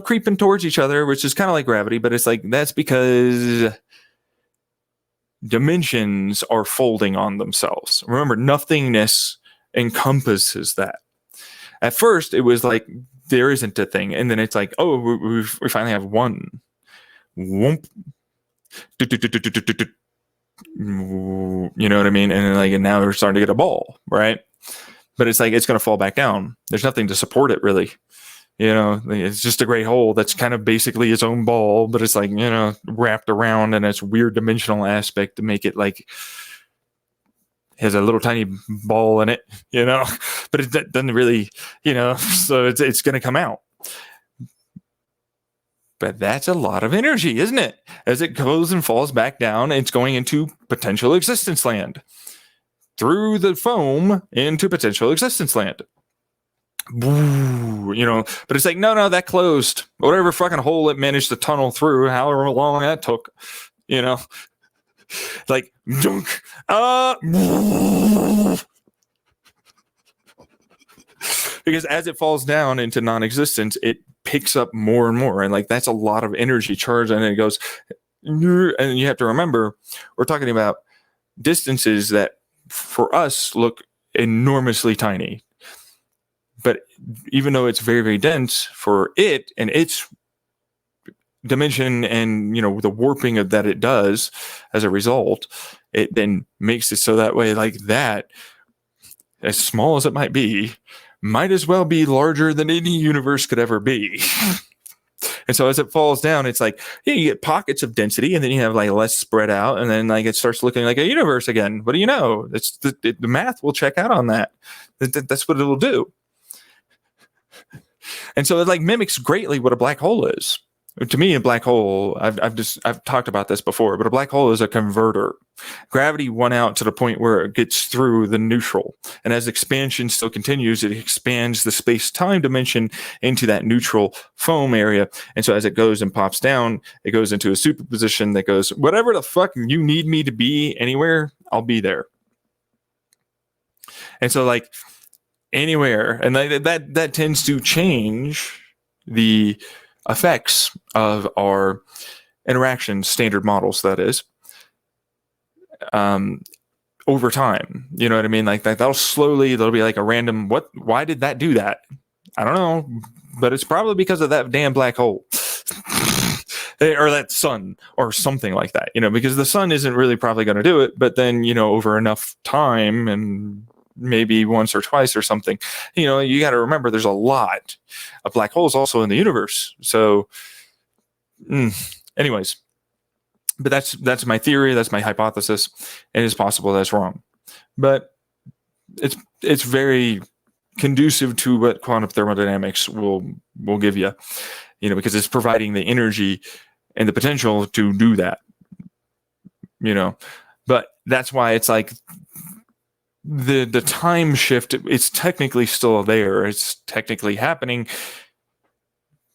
creeping towards each other, which is kind of like gravity, but it's like that's because dimensions are folding on themselves. Remember, nothingness encompasses that. At first, it was like there isn't a thing, and then it's like, oh, we finally have one. Whoomp. You know what I mean? And now we're starting to get a ball, right? But it's like it's going to fall back down. There's nothing to support it, really. It's just a great hole that's kind of basically its own ball, but it's like, wrapped around in its weird dimensional aspect to make it like has a little tiny ball in it, but it doesn't really, so it's going to come out. But that's a lot of energy, isn't it? As it goes and falls back down, it's going into potential existence land through the foam into potential existence land. But it's like, no, that closed. Whatever fucking hole it managed to tunnel through, however long that took, like, dunk, because as it falls down into non-existence, it picks up more and more, and like that's a lot of energy charge, and it goes, and you have to remember, we're talking about distances that for us look enormously tiny. But even though it's very, very dense for it and its dimension and, the warping of that it does as a result, it then makes it so that way, like that, as small as it might be, might as well be larger than any universe could ever be. And so as it falls down, it's like, you get pockets of density, and then you have like less spread out, and then like it starts looking like a universe again. What do you know? It's the math will check out on that. That's what it will do. And so it like mimics greatly what a black hole is. To me, a black hole, I've talked about this before, but a black hole is a converter. Gravity won out to the point where it gets through the neutral. And as expansion still continues, it expands the space-time dimension into that neutral foam area. And so as it goes and pops down, it goes into a superposition that goes, whatever the fuck you need me to be anywhere, I'll be there. And so like anywhere, and that tends to change the effects of our interaction standard models, that is. over time. You know what I mean? Like that'll be like a random, why did that do that? I don't know, but it's probably because of that damn black hole. Or that sun or something like that, because the sun isn't really probably going to do it, but then, over enough time and maybe once or twice or something, you got to remember there's a lot of black holes also in the universe. So anyways, but that's my theory. That's my hypothesis. And it's possible that's wrong, but it's very conducive to what quantum thermodynamics will give you, because it's providing the energy and the potential to do that, but that's why it's like the time shift, it's technically still there. It's technically happening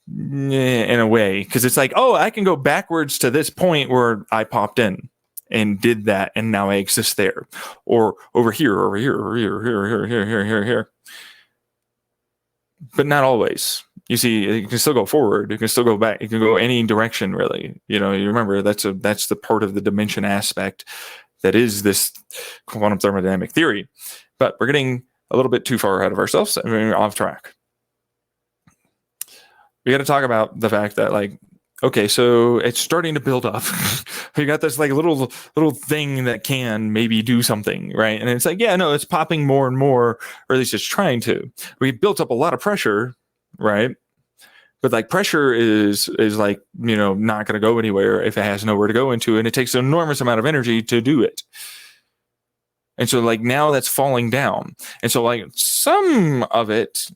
in a way, because it's like, oh, I can go backwards to this point where I popped in and did that, and now I exist there, or over here, here. But not always. You see, you can still go forward. You can still go back. You can go any direction, really. You remember that's the part of the dimension aspect that is this quantum thermodynamic theory. But we're getting a little bit too far ahead of ourselves. I mean, we're off track. We got to talk about the fact that, like, okay, so it's starting to build up. You got this like little thing that can maybe do something, right? And it's like, yeah, no, it's popping more and more, or at least it's trying to. We built up a lot of pressure, right? But like pressure is like, not going to go anywhere if it has nowhere to go into, and it takes an enormous amount of energy to do it. And so like now that's falling down. And so like some of it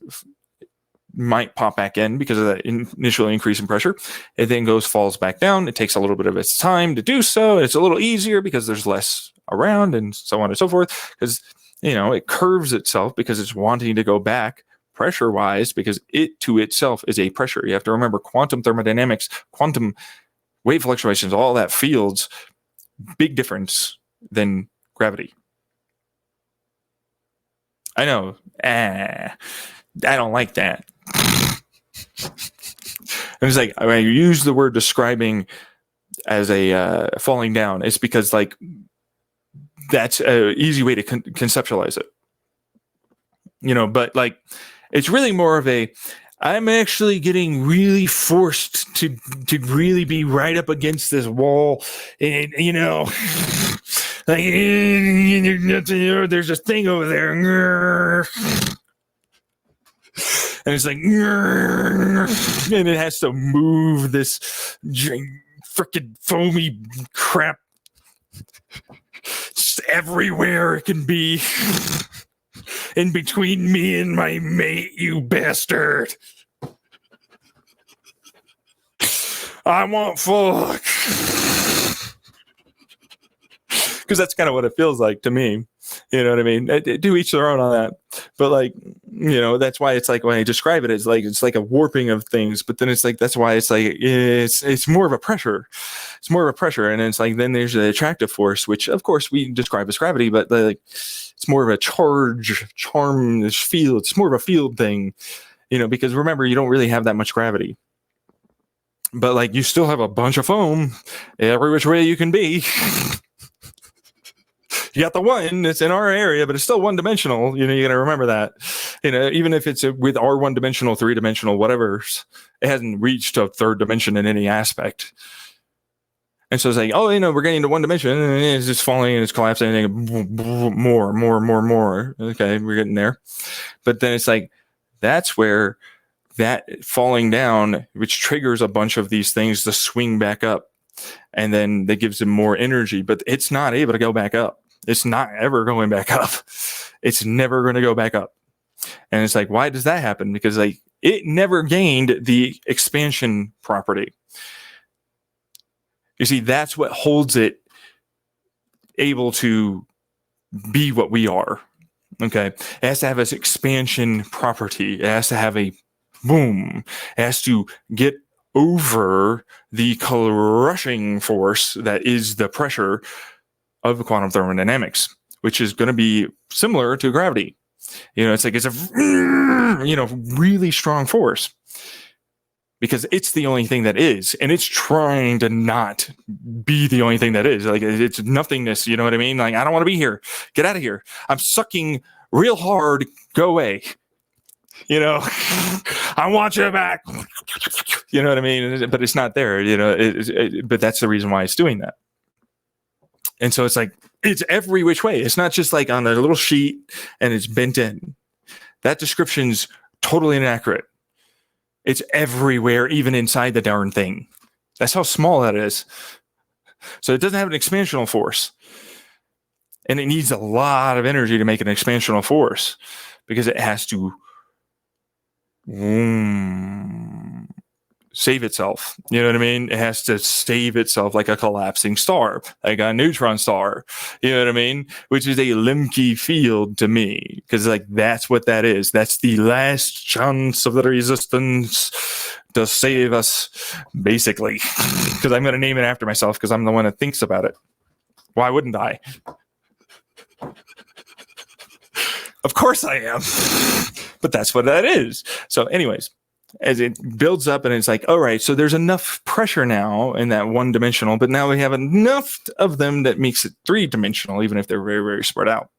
might pop back in because of that initial increase in pressure. It then falls back down. It takes a little bit of its time to do so. It's a little easier because there's less around, and so on and so forth. Because, it curves itself because it's wanting to go back pressure-wise, because it to itself is a pressure. You have to remember quantum thermodynamics, quantum wave fluctuations, all that fields, big difference than gravity. I know. I don't like that. And it's like, I use the word describing as a falling down. It's because like that's an easy way to conceptualize it. But like it's really more of I'm actually getting really forced to really be right up against this wall, and like there's a thing over there. And it's like, and it has to move this freaking foamy crap just everywhere it can be. In between me and my mate, you bastard. I want fuck. Because that's kind of what it feels like to me. You know what I mean? Do each their own on that. But like, that's why it's like when I describe it, it's like a warping of things. But then it's like, that's why it's like, it's more of a pressure. It's more of a pressure. And it's like, then there's the attractive force, which of course we describe as gravity, but like, it's more of a charm, this field. It's more of a field thing, because remember, you don't really have that much gravity. But like, you still have a bunch of foam every which way you can be. You got the one that's in our area, but it's still one-dimensional. You got to remember that. Even if it's with our one-dimensional, three-dimensional, whatever, it hasn't reached a third dimension in any aspect. And so it's like, oh, we're getting to one dimension, and it's just falling and it's collapsing, and more. Okay, we're getting there. But then it's like, that's where that falling down, which triggers a bunch of these things to swing back up. And then that gives them more energy, but it's not able to go back up. It's not ever going back up. It's never going to go back up. And it's like, why does that happen? Because like it never gained the expansion property. You see, that's what holds it able to be what we are. Okay. It has to have its expansion property. It has to have a boom. It has to get over the crushing force that is the pressure of quantum thermodynamics, which is going to be similar to gravity. It's like it's a really strong force. because it's the only thing that is, and it's trying to not be the only thing that is. Like, it's nothingness, you know what I mean? Like, I don't want to be here. Get out of here. I'm sucking real hard. Go away. You know, I want you back. You know what I mean? But it's not there, you know, but that's the reason why it's doing that. And so it's like, it's every which way. It's not just like on a little sheet and it's bent in. That description's totally inaccurate. It's everywhere, even inside the darn thing. That's how small that is. So it doesn't have an expansional force. And it needs a lot of energy to make an expansional force because it has to save itself. You know what I mean? It has to save itself like a collapsing star, like a neutron star. You know what I mean? Which is a Lemke field to me, because like that's what that is. That's the last chance of the resistance to save us, basically. Because I'm going to name it after myself because I'm the one that thinks about it. Why wouldn't I? Of course I am. But that's what that is. So anyways, as it builds up and it's like, all right, so there's enough pressure now in that one dimensional, but now we have enough of them that makes it three dimensional, even if they're very, very spread out.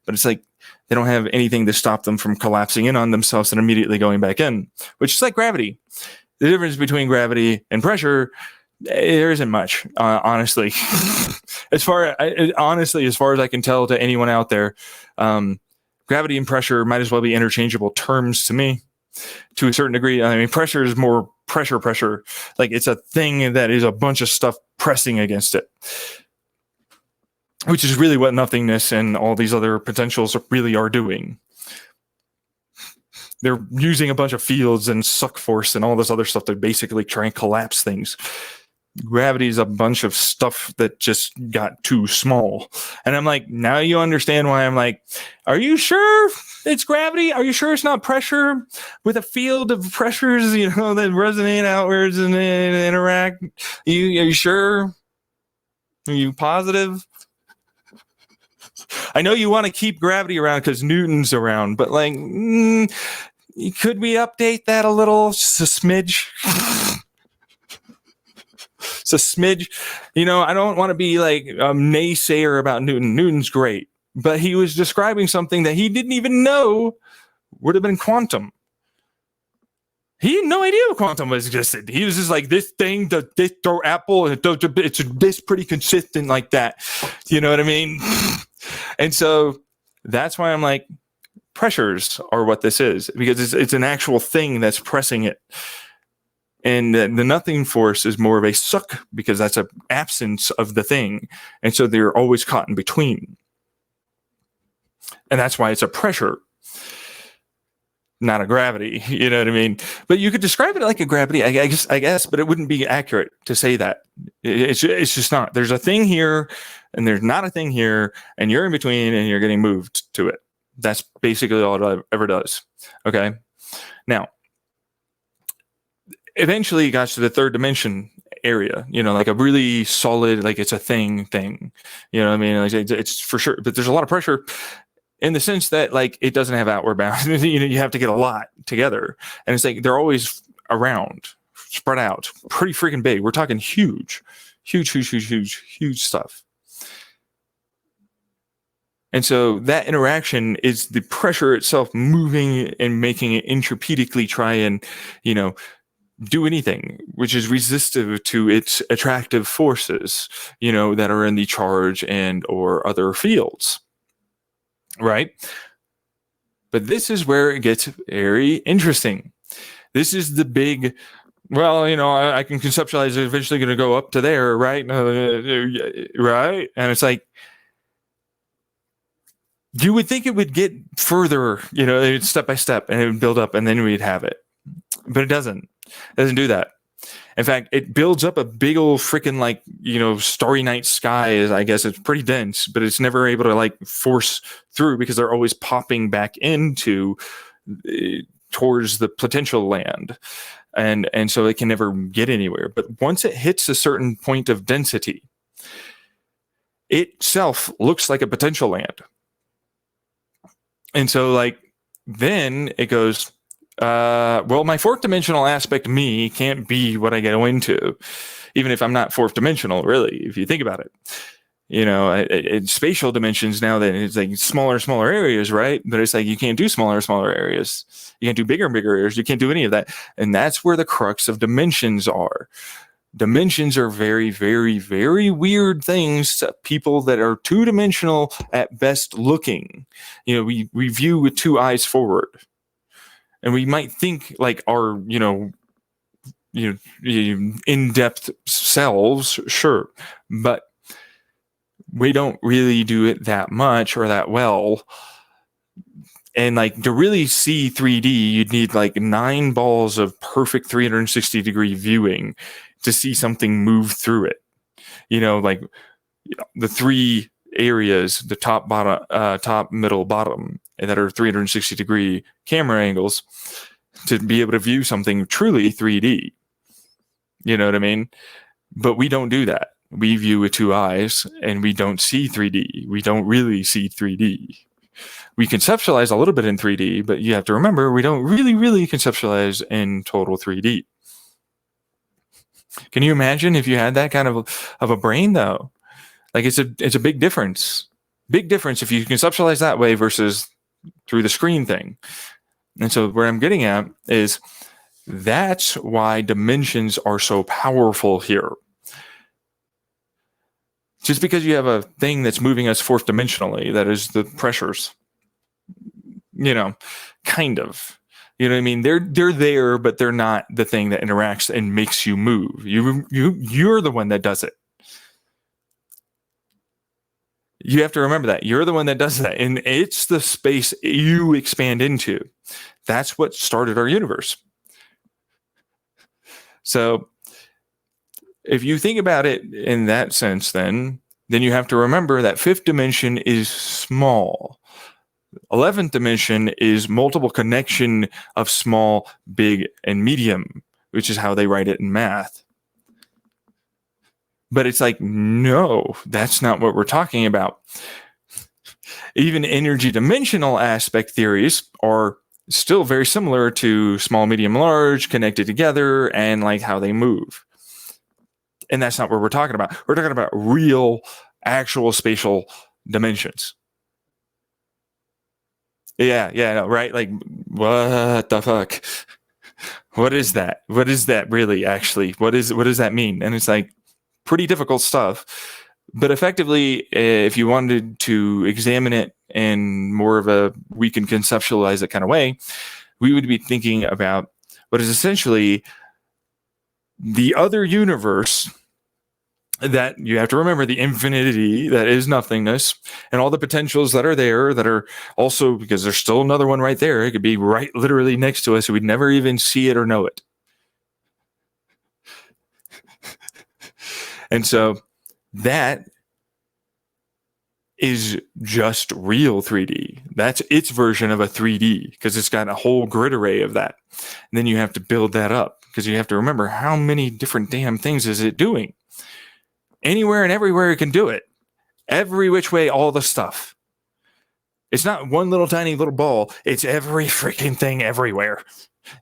But it's like they don't have anything to stop them from collapsing in on themselves and immediately going back in, which is like gravity. The difference between gravity and pressure, there isn't much, honestly. As far as I can tell to anyone out there, gravity and pressure might as well be interchangeable terms to me. To a certain degree, I mean, pressure is more pressure. Like it's a thing that is a bunch of stuff pressing against it, which is really what nothingness and all these other potentials really are doing. They're using a bunch of fields and suck force and all this other stuff to basically try and collapse things. Gravity is a bunch of stuff that just got too small. And I'm like, now you understand why I'm like, are you sure it's gravity? Are you sure it's not pressure with a field of pressures, you know, that resonate outwards and interact? Are you sure? Are you positive? I know you want to keep gravity around because Newton's around, but like, could we update that a little? Just a smidge? It's a smidge. You know, I don't want to be like a naysayer about Newton. Newton's great, but he was describing something that he didn't even know would have been quantum. He had no idea what quantum was existed. He was just like, this thing, this apple, it's this pretty consistent like that. You know what I mean? And so that's why I'm like, pressures are what this is, because it's an actual thing that's pressing it. And the nothing force is more of a suck because that's an absence of the thing. And so they're always caught in between. And that's why it's a pressure, not a gravity. You know what I mean? But you could describe it like a gravity, I guess, but it wouldn't be accurate to say that. It's just not. There's a thing here and there's not a thing here, and you're in between and you're getting moved to it. That's basically all it ever does. Okay. Now, eventually it got to the third dimension area, you know, like a really solid, like it's a thing, you know what I mean? Like it's for sure, but there's a lot of pressure in the sense that like it doesn't have outward bound. You know, you have to get a lot together, and it's like they're always around, spread out, pretty freaking big. We're talking huge stuff. And so that interaction is the pressure itself moving and making it intrapedically try and, you know, do anything, which is resistive to its attractive forces, you know, that are in the charge and or other fields, right? But this is where it gets very interesting. This is the big, well, you know, I can conceptualize it eventually going to go up to there, right? Right? And it's like, you would think it would get further, you know, step by step, and it would build up, and then we'd have it. But it doesn't. It doesn't do that. In fact, it builds up a big old freaking, like, you know, starry night sky. I guess it's pretty dense, but it's never able to like force through because they're always popping back into towards the potential land. And so it can never get anywhere. But once it hits a certain point of density, it itself looks like a potential land. And so like, then it goes, Well, my fourth dimensional aspect me can't be what I go into, even if I'm not fourth dimensional, really, if you think about it. Spatial dimensions now that it's like smaller and smaller areas, right? But it's like you can't do smaller and smaller areas. You can't do bigger and bigger areas. You can't do any of that. And that's where the crux of dimensions are. Dimensions are very, very, very weird things to people that are two-dimensional at best looking. We view with two eyes forward. And we might think like our, in-depth selves, sure. But we don't really do it that much or that well. And like to really see 3D, you'd need like 9 balls of perfect 360 degree viewing to see something move through it. The 3 areas, the top, bottom, top, middle, bottom, that are 360 degree camera angles to be able to view something truly 3D. You know what I mean? But we don't do that. We view with 2 eyes and we don't see 3D. We don't really see 3D. We conceptualize a little bit in 3D, but you have to remember we don't really conceptualize in total 3D. Can you imagine if you had that kind of a brain though? Like it's a big difference. Big difference if you conceptualize that way versus through the screen thing. And so where I'm getting at is that's why dimensions are so powerful here. Just because you have a thing that's moving us fourth dimensionally, that is the pressures, kind of. You know what I mean? They're there, but they're not the thing that interacts and makes you move. You're the one that does it. You have to remember that. You're the one that does that. And it's the space you expand into. That's what started our universe. So if you think about it in that sense, then you have to remember that 5th dimension is small. 11th dimension is multiple connection of small, big, and medium, which is how they write it in math. But it's like, no, that's not what we're talking about. Even energy dimensional aspect theories are still very similar to small, medium, large, connected together, and like how they move. And that's not what we're talking about. We're talking about real, actual spatial dimensions. Yeah, no, right? Like, what the fuck? What is that? What is that really, actually? What does that mean? And it's like pretty difficult stuff. But effectively, if you wanted to examine it in more of a, we can conceptualize it kind of way, we would be thinking about what is essentially the other universe that you have to remember, the infinity that is nothingness, and all the potentials that are there that are also, because there's still another one right there. It could be right literally next to us. We'd never even see it or know it. And so that is just real 3D. That's its version of a 3D because it's got a whole grid array of that. And then you have to build that up because you have to remember how many different damn things is it doing. Anywhere and everywhere it can do it. Every which way, all the stuff. It's not one little tiny little ball. It's every freaking thing everywhere.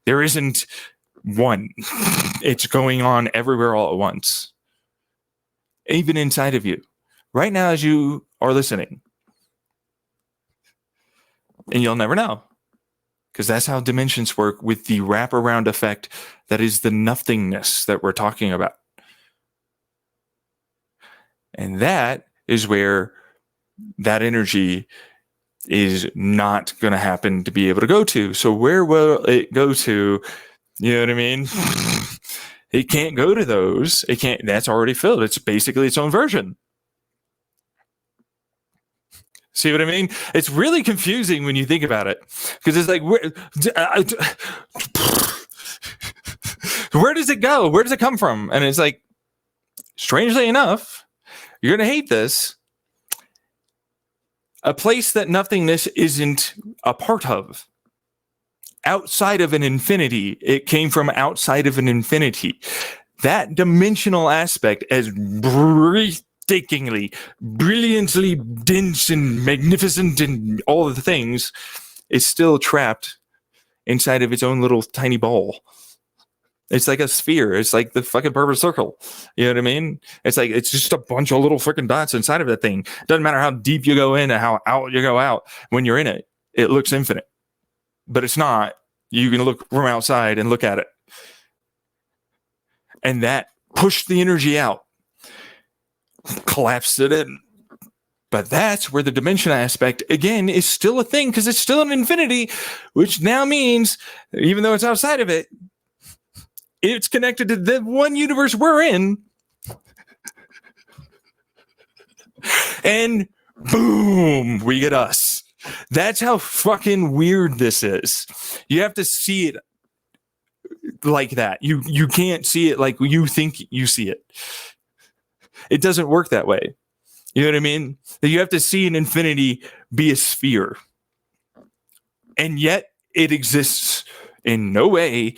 There isn't one. It's going on everywhere all at once. Even inside of you. Right now as you are listening. And you'll never know. Because that's how dimensions work with the wraparound effect that is the nothingness that we're talking about. And that is where that energy is not going to happen to be able to go to. So where will it go to? You know what I mean? It can't go to those. It can't. That's already filled. It's basically its own version. See what I mean? It's really confusing when you think about it. Because it's like, where does it go? Where does it come from? And it's like, strangely enough, you're going to hate this. A place that nothingness isn't a part of. Outside of an infinity. It came from outside of an infinity. That dimensional aspect, as breathtakingly, brilliantly dense and magnificent and all of the things, is still trapped inside of its own little tiny ball. It's like a sphere. It's like the fucking perfect circle. You know what I mean? It's like, it's just a bunch of little freaking dots inside of that thing. Doesn't matter how deep you go in and how out you go out. When you're in it, it looks infinite. But it's not. You can look from outside and look at it. And that pushed the energy out, collapsed it in. But that's where the dimension aspect, again, is still a thing, because it's still an infinity, which now means, even though it's outside of it, it's connected to the one universe we're in. And boom, we get us. That's how fucking weird this is. You have to see it like that. You can't see it like you think you see it. It doesn't work that way. You know what I mean? You have to see an infinity be a sphere. And yet it exists in no way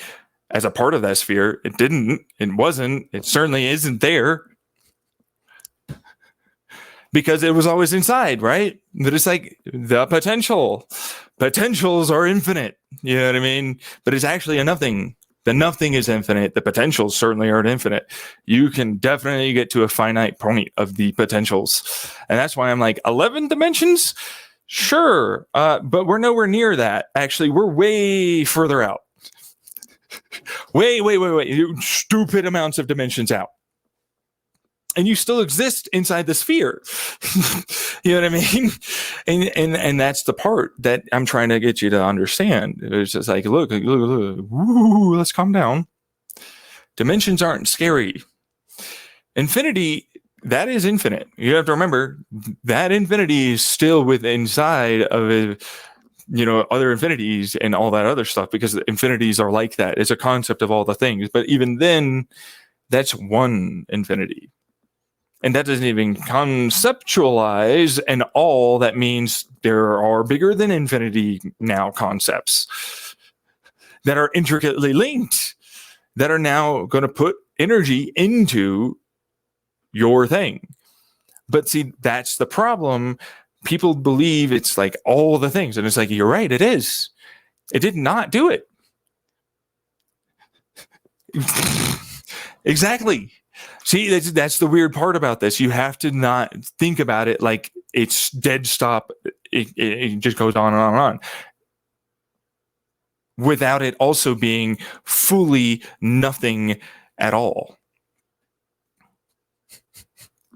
as a part of that sphere. It didn't. It wasn't. It certainly isn't there. Because it was always inside, right? But it's like the potential. Potentials are infinite. You know what I mean? But it's actually a nothing. The nothing is infinite. The potentials certainly aren't infinite. You can definitely get to a finite point of the potentials. And that's why I'm like, 11 dimensions? Sure. But we're nowhere near that. Actually, we're way further out. Way. Stupid amounts of dimensions out. And you still exist inside the sphere. You know what I mean? And that's the part that I'm trying to get you to understand. It's just like, look. Woo, let's calm down. Dimensions aren't scary. Infinity, that is infinite. You have to remember that infinity is still inside of other infinities and all that other stuff, because the infinities are like that. It's a concept of all the things. But even then, that's one infinity. And that doesn't even conceptualize and all that means there are bigger than infinity now concepts that are intricately linked, that are now going to put energy into your thing. But see, that's the problem. People believe it's like all the things. And it's like, you're right, it is. It did not do it. Exactly. See, that's the weird part about this. You have to not think about it like it's dead stop. It just goes on and on and on. Without it also being fully nothing at all.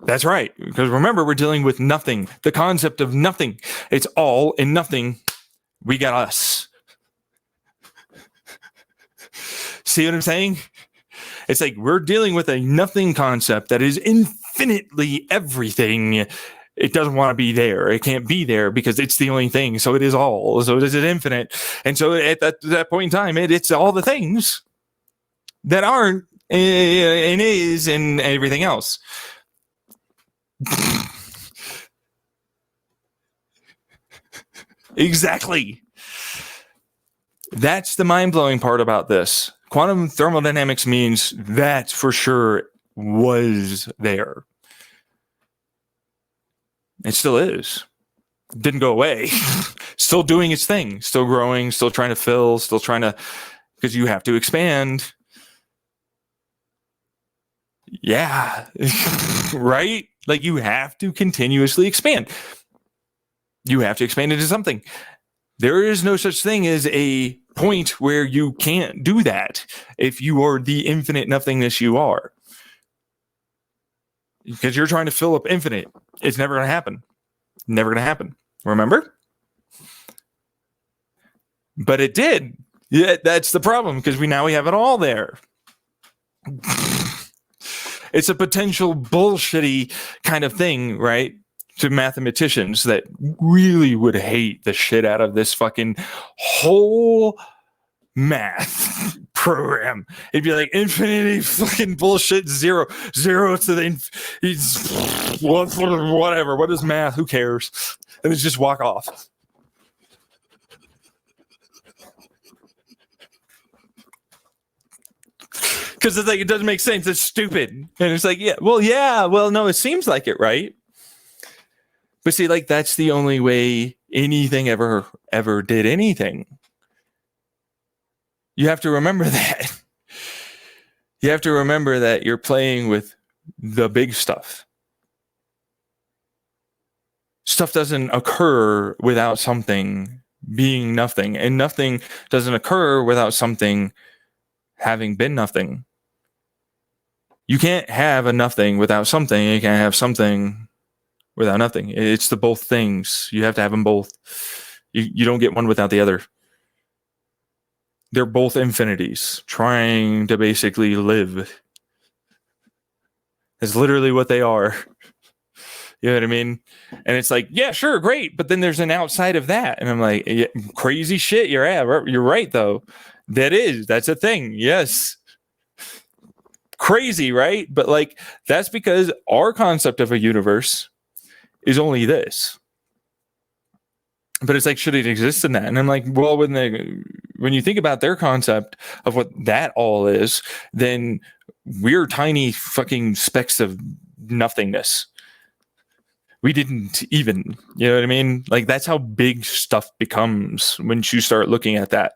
That's right. Because remember, we're dealing with nothing. The concept of nothing. It's all in nothing. We got us. See what I'm saying? It's like we're dealing with a nothing concept that is infinitely everything. It doesn't want to be there. It can't be there because it's the only thing. So it is all. So it is infinite. And so at that point in time, it's all the things that aren't and is and everything else. Exactly. That's the mind-blowing part about this. Quantum thermodynamics means that for sure was there. It still is. It didn't go away. Still doing its thing. Still growing. Still trying to fill. Still trying to... Because you have to expand. Yeah. Right? Like you have to continuously expand. You have to expand into something. There is no such thing as a point where you can't do that if you are the infinite nothingness you are. Because you're trying to fill up infinite. It's never going to happen. Never going to happen. Remember? But it did. Yeah, that's the problem, because we have it all there. It's a potential bullshitty kind of thing, right? To mathematicians that really would hate the shit out of this fucking whole math program. It'd be like infinity fucking bullshit, zero to the whatever. What is math? Who cares? And it's just walk off. Because it's like it doesn't make sense. It's stupid. And it's like, no, it seems like it, right? But see, like, that's the only way anything ever did anything. You have to remember that. You have to remember that you're playing with the big stuff. Stuff doesn't occur without something being nothing, and nothing doesn't occur without something having been nothing. You can't have a nothing without something. You can't have something without nothing. It's the both things. You have to have them both. You don't get one without the other. They're both infinities trying to basically live. It's literally what they are. You know what I mean? And it's like, yeah, sure, great. But then there's an outside of that. And I'm like, yeah, crazy shit. You're right, though. That's a thing. Yes. Crazy, right? But like, that's because our concept of a universe is only this. But it's like, should it exist in that? And I'm like, well, when you think about their concept of what that all is, then we're tiny fucking specks of nothingness. We didn't even, you know what I mean? Like, that's how big stuff becomes when you start looking at that.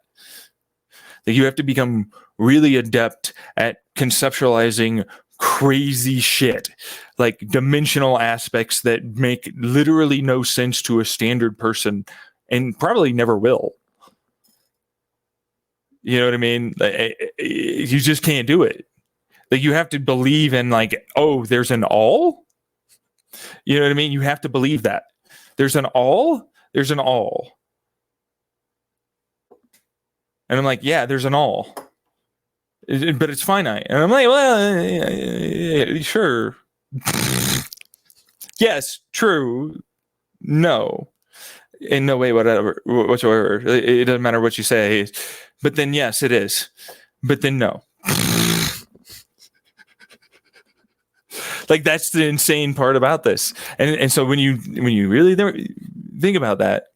Like, you have to become really adept at conceptualizing crazy shit, like dimensional aspects that make literally no sense to a standard person and probably never will. You know what I mean? Like, you just can't do it. Like, you have to believe in, like, oh, there's an all. You know what I mean? You have to believe that there's an all. There's an all. And I'm like, yeah, there's an all. But it's finite. And I'm like, well, sure. Yes, true. No. In no way whatsoever. It doesn't matter what you say. But then, yes, it is. But then, no. Like, that's the insane part about this. And so when you really think about that,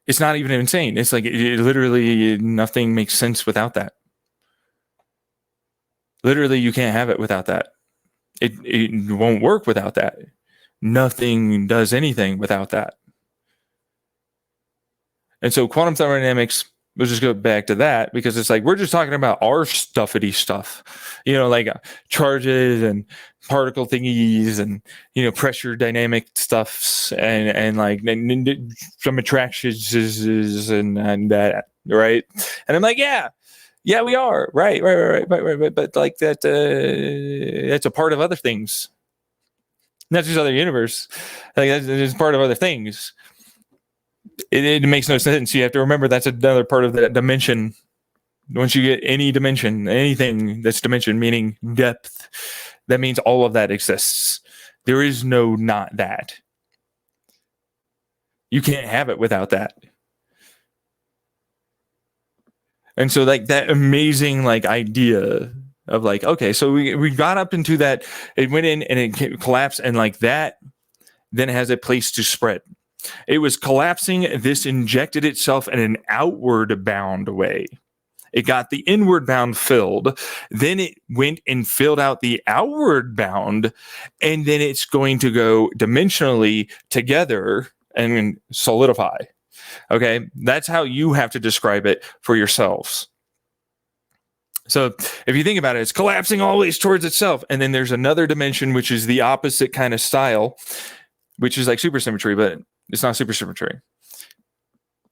it's not even insane. It's like, it literally nothing makes sense without that. Literally, you can't have it without that. It won't work without that. Nothing does anything without that. And so quantum thermodynamics, we'll just go back to that, because it's like, we're just talking about our stuffity stuff, you know, like charges and particle thingies and, you know, pressure dynamic stuffs and like some attractions and that, right? And I'm like, yeah, we are. Right. But like that, that's a part of other things. Not just other universe. Like, that's part of other things. It makes no sense. You have to remember that's another part of that dimension. Once you get any dimension, anything that's dimension, meaning depth, that means all of that exists. There is no not that. You can't have it without that. And so, like, that amazing, like, idea of like, okay, so we got up into that, it went in and it collapsed, and like that then has a place to spread. It was collapsing. This injected itself in an outward bound way. It got the inward bound filled. Then it went and filled out the outward bound. And then it's going to go dimensionally together and solidify. Okay. That's how you have to describe it for yourselves. So if you think about it, it's collapsing always towards itself. And then there's another dimension, which is the opposite kind of style, which is like supersymmetry, but it's not supersymmetry.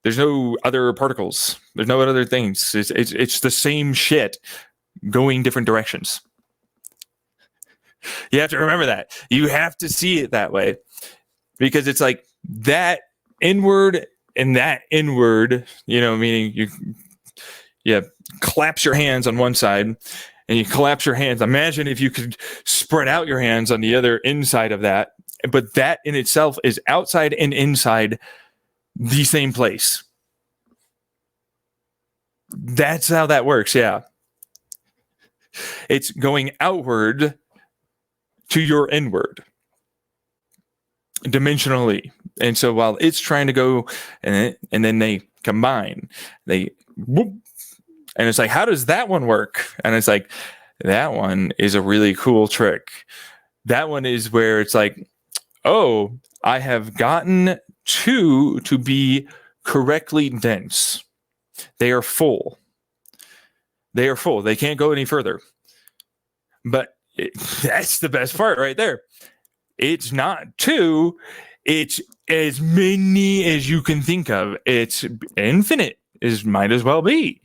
There's no other particles. There's no other things. It's the same shit going different directions. You have to remember that. You have to see it that way, because it's like that inward and that inward, you know, meaning you collapse your hands on one side and you collapse your hands. Imagine if you could spread out your hands on the other inside of that. But that in itself is outside and inside the same place. That's how that works. Yeah. It's going outward to your inward dimensionally. And so while it's trying to go and then they combine, whoop, and it's like, how does that one work? And it's like, that one is a really cool trick. That one is where it's like, oh, I have gotten two to be correctly dense. They are full. They are full. They can't go any further. But that's the best part right there. It's not two. It's as many as you can think of. It's infinite. Might as well be.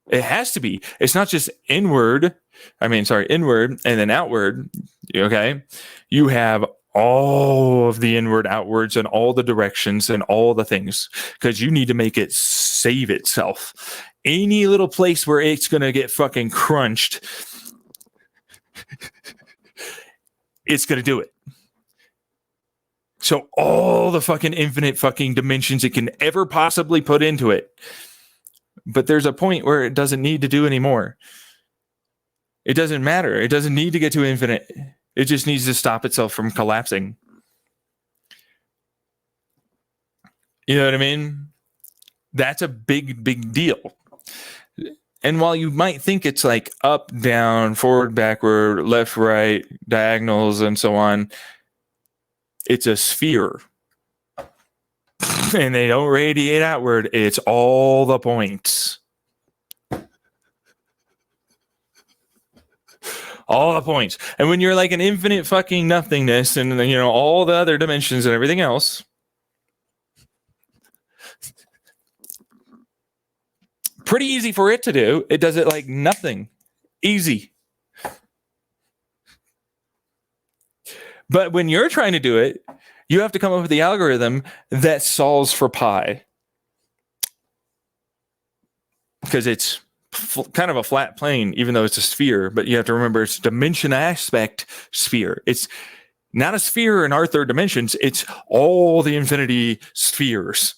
It has to be. It's not just inward and then outward. Okay. You have all of the inward, outwards, and all the directions and all the things because you need to make it save itself. Any little place where it's going to get fucking crunched, it's going to do it. So all the fucking infinite fucking dimensions it can ever possibly put into it. But there's a point where it doesn't need to do anymore. It doesn't matter. It doesn't need to get to infinite. It just needs to stop itself from collapsing. You know what I mean? That's a big, big deal. And while you might think it's like up, down, forward, backward, left, right, diagonals, and so on, it's a sphere. And they don't radiate outward. It's all the points. All the points. And when you're like an infinite fucking nothingness and, you know, all the other dimensions and everything else, pretty easy for it to do. It does it like nothing. Easy. But when you're trying to do it, you have to come up with the algorithm that solves for pi. Because it's kind of a flat plane, even though it's a sphere. But you have to remember it's dimension aspect sphere. It's not a sphere in our third dimensions. It's all the infinity spheres.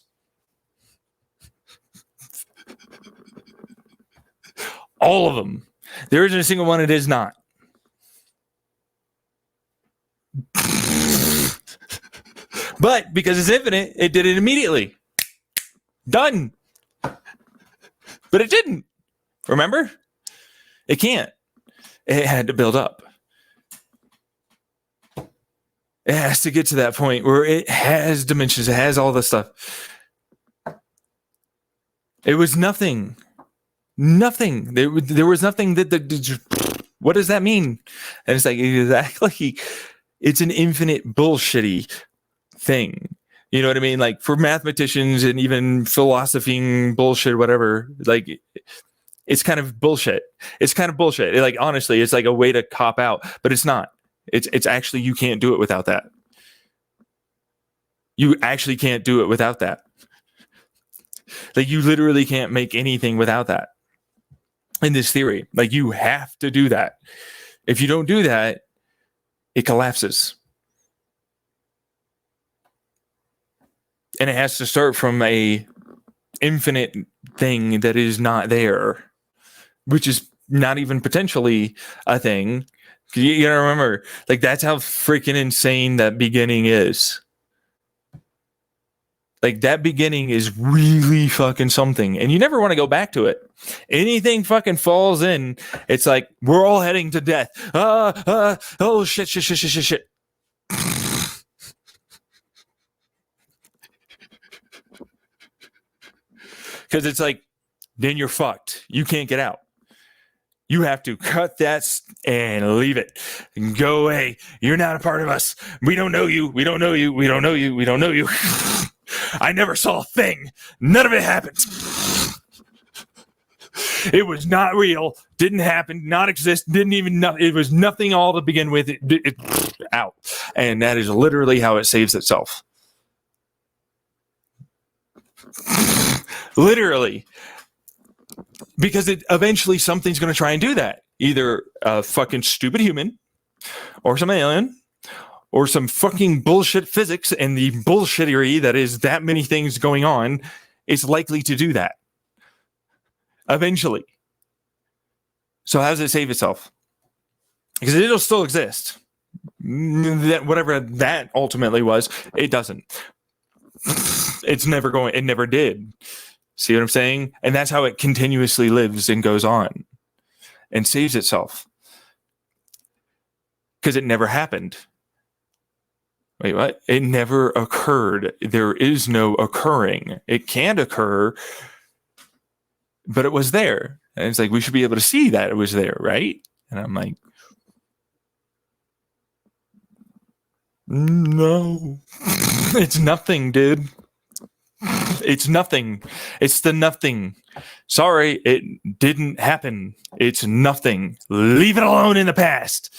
All of them. There isn't a single one it is not. But because it's infinite, it did it immediately. Done. But it didn't. Remember? It can't. It had to build up. It has to get to that point where it has dimensions. It has all this stuff. It was nothing. Nothing. There was nothing what does that mean? And it's like, exactly. It's an infinite bullshitty thing. You know what I mean? Like for mathematicians and even philosophy bullshit, whatever, like it's kind of bullshit. It's kind of bullshit. Like, honestly, it's like a way to cop out, but it's not. It's actually, you can't do it without that. You actually can't do it without that. Like you literally can't make anything without that in this theory. Like you have to do that. If you don't do that, it collapses. And it has to start from a infinite thing that is not there, which is not even potentially a thing. You gotta remember, like that's how freaking insane that beginning is. Like that beginning is really fucking something, and you never want to go back to it. Anything fucking falls in, it's like we're all heading to death. Oh shit. Because it's like, then you're fucked. You can't get out. You have to cut that and leave it. And go away. You're not a part of us. We don't know you. We don't know you. We don't know you. We don't know you. I never saw a thing. None of it happened. It was not real. Didn't happen. Not exist. Didn't even know. It was nothing all to begin with. It out. And that is literally how it saves itself. Literally. Because it eventually something's going to try and do that. Either a fucking stupid human or some alien or some fucking bullshit physics and the bullshittery that is that many things going on is likely to do that. Eventually. So how does it save itself? Because it'll still exist. That whatever that ultimately was, it doesn't. It's never going, it never did. See what I'm saying? And that's how it continuously lives and goes on and saves itself. Because it never happened. Wait, what? It never occurred. There is no occurring. It can't occur but it was there. And it's like, we should be able to see that it was there, right? And I'm like, no, it's nothing, dude. It's nothing. It's the nothing. Sorry, it didn't happen. It's nothing. Leave it alone in the past.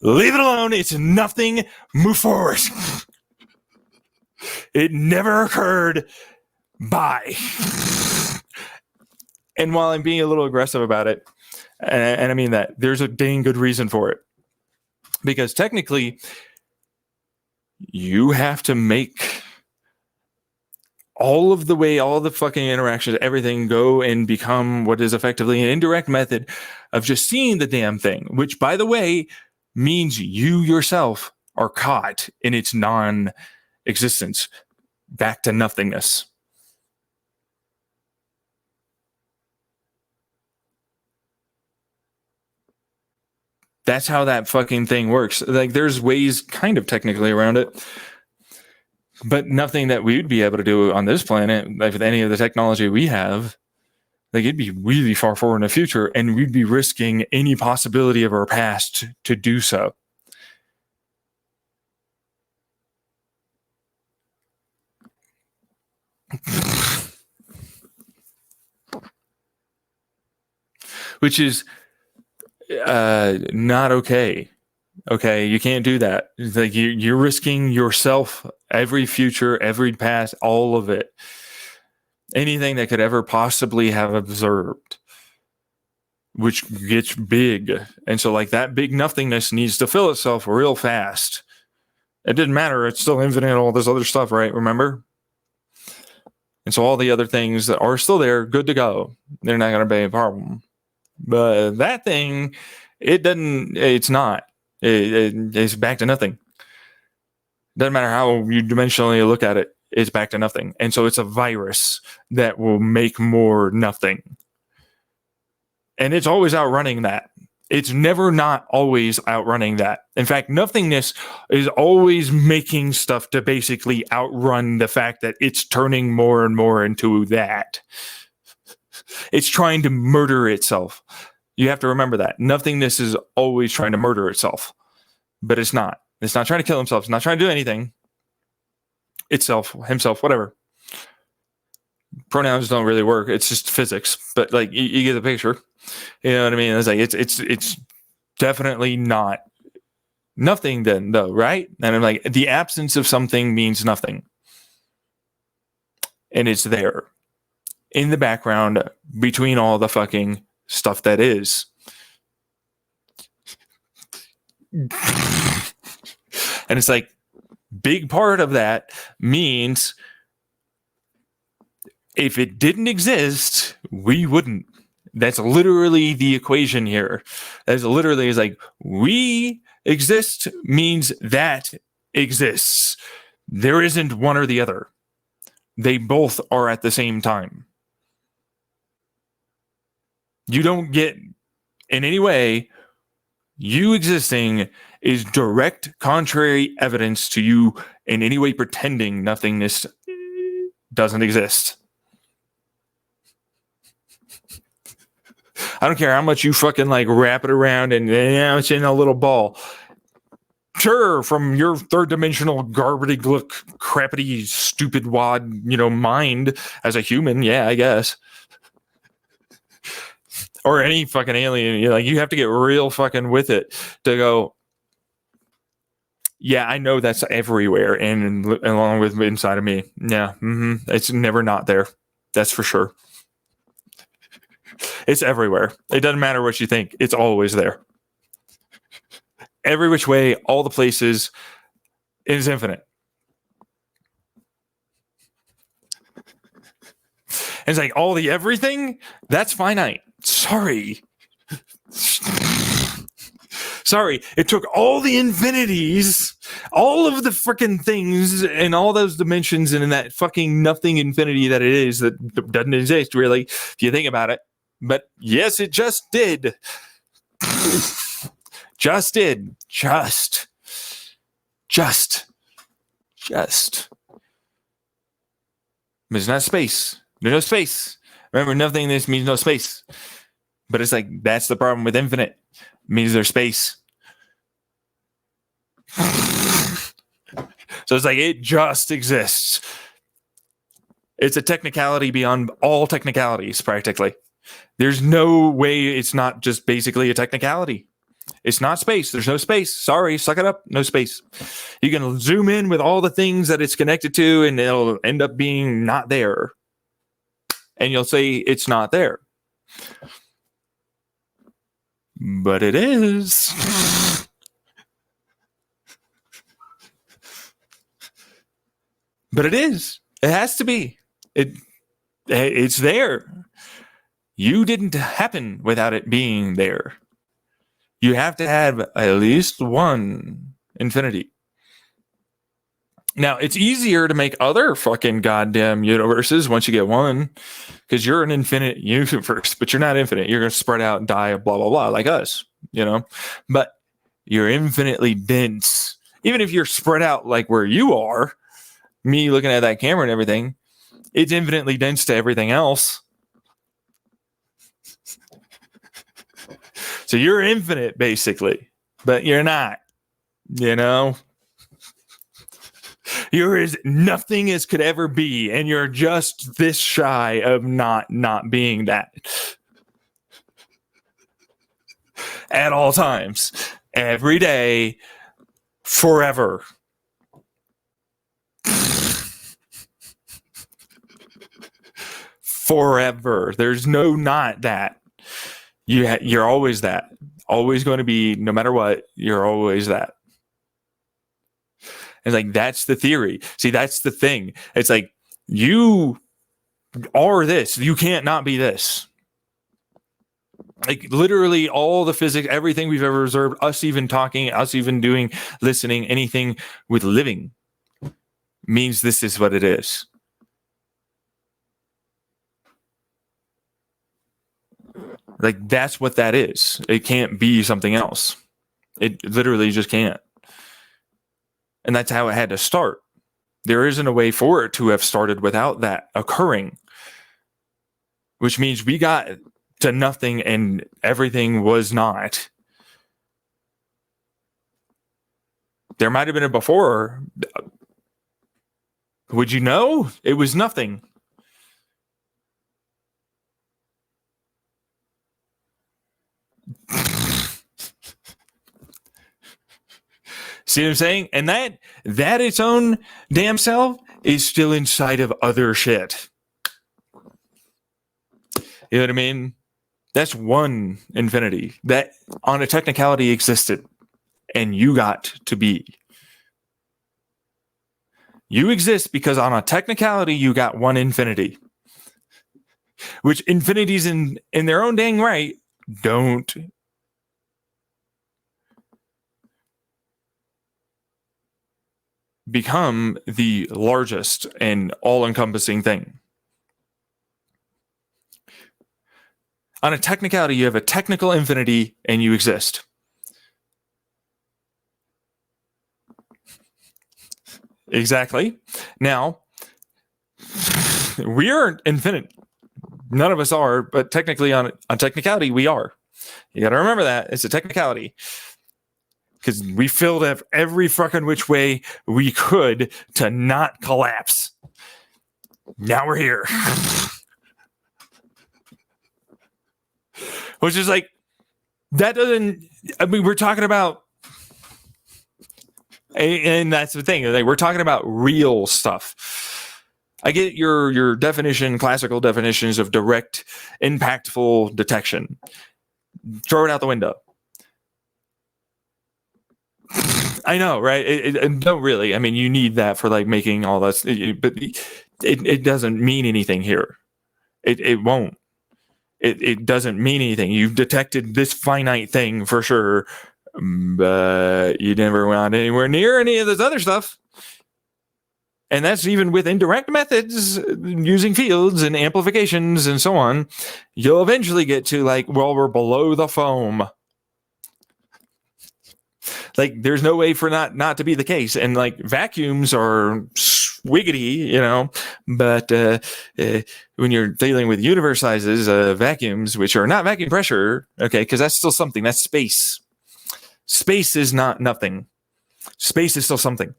Leave it alone. It's nothing. Move forward. It never occurred. Bye. And while I'm being a little aggressive about it, and I mean that, there's a dang good reason for it. Because technically, you have to make all of the fucking interactions, everything go and become what is effectively an indirect method of just seeing the damn thing, which, by the way, means you yourself are caught in its non-existence, back to nothingness. That's how that fucking thing works. Like, there's ways kind of technically around it, but nothing that we'd be able to do on this planet, like with any of the technology we have. Like, it'd be really far forward in the future, and we'd be risking any possibility of our past to do so. Which is not okay. Okay, you can't do that. It's like you're risking yourself, every future, every past, all of it. Anything that could ever possibly have observed, which gets big. And so, like, that big nothingness needs to fill itself real fast. It didn't matter. It's still infinite, all this other stuff, right? Remember? And so all the other things that are still there, good to go. They're not going to be a problem. But that thing, it's not. It's back to nothing. Doesn't matter how you dimensionally look at it, it's back to nothing. And so it's a virus that will make more nothing. And it's always outrunning that. It's never not always outrunning that. In fact, nothingness is always making stuff to basically outrun the fact that it's turning more and more into that. It's trying to murder itself. You have to remember that. Nothingness is always trying to murder itself, but it's not. It's not trying to kill himself. It's not trying to do anything. Itself, himself, whatever. Pronouns don't really work. It's just physics, but like you get the picture. You know what I mean? It's like it's definitely not nothing then, though, right? And I'm like, the absence of something means nothing, and it's there in the background between all the fucking stuff that is. And it's like, big part of that means if it didn't exist, we wouldn't. That's literally the equation here. That's literally is like, we exist means that exists. There isn't one or the other. They both are at the same time. You don't get, in any way, you existing is direct contrary evidence to you in any way pretending nothingness doesn't exist. I don't care how much you fucking like wrap it around and it's in a little ball. Sure, from your third dimensional garbage look, crappity, stupid wad, mind as a human, yeah, I guess. Or any fucking alien, you have to get real fucking with it to go, yeah, I know that's everywhere and along with inside of me. Yeah, it's never not there. That's for sure. It's everywhere. It doesn't matter what you think. It's always there. Every which way, all the places, is infinite. And it's like all the everything, that's finite. Sorry. Sorry, it took all the infinities, all of the freaking things, and all those dimensions, and in that fucking nothing infinity that it is that doesn't exist, really, if you think about it. But yes, it just did. Just did. Just. There's not space. There's no space. Remember, nothingness means no space. But it's like, that's the problem with infinite. It means there's space. So it's like, it just exists. It's a technicality beyond all technicalities, practically. There's no way it's not just basically a technicality. It's not space. There's no space. Sorry, suck it up. No space. You can zoom in with all the things that it's connected to, and it'll end up being not there. And you'll say it's not there. But it is. But it is. It has to be. It's there. You didn't happen without it being there. You have to have at least one infinity. Now, it's easier to make other fucking goddamn universes once you get one, because you're an infinite universe, but you're not infinite. You're going to spread out and die, blah, blah, blah, like us, you know? But you're infinitely dense. Even if you're spread out like where you are, me looking at that camera and everything, it's infinitely dense to everything else. So you're infinite, basically, but you're not, you know? You're as nothing as could ever be, and you're just this shy of not being that. At all times. Every day. Forever. Forever. There's no not that. You're always that. Always going to be, no matter what, you're always that. It's like, that's the theory. See, that's the thing. It's like, you are this. You can't not be this. Like, literally all the physics, everything we've ever observed, us even talking, us even doing, listening, anything with living means this is what it is. Like, that's what that is. It can't be something else. It literally just can't. And that's how it had to start. There isn't a way for it to have started without that occurring. Which means we got to nothing and everything was not. There might have been a before. Would you know? It was nothing. See what I'm saying? And that its own damn self is still inside of other shit. You know what I mean? That's one infinity that on a technicality existed and you got to be. You exist because on a technicality you got one infinity. Which infinities in their own dang right don't become the largest and all-encompassing thing. On a technicality, you have a technical infinity and you exist. Exactly. Now, we are infinite. None of us are, but technically on technicality, we are. You got to remember that. It's a technicality. Because we filled every fucking which way we could to not collapse. Now we're here. Which is like, that doesn't, I mean, we're talking about, and that's the thing, like, we're talking about real stuff. I get your definition, classical definitions of direct, impactful detection. Throw it out the window. I know, right? It don't really. I mean, you need that for like making all that, but it doesn't mean anything here. It won't. It doesn't mean anything. You've detected this finite thing for sure, but you never went anywhere near any of this other stuff. And that's even with indirect methods, using fields and amplifications and so on. You'll eventually get to like, well, we're below the foam. Like, there's no way for not to be the case. And like, vacuums are wiggity, but when you're dealing with universe sizes, vacuums, which are not vacuum pressure, okay, because that's still something, that's space. Space is not nothing. Space is still something.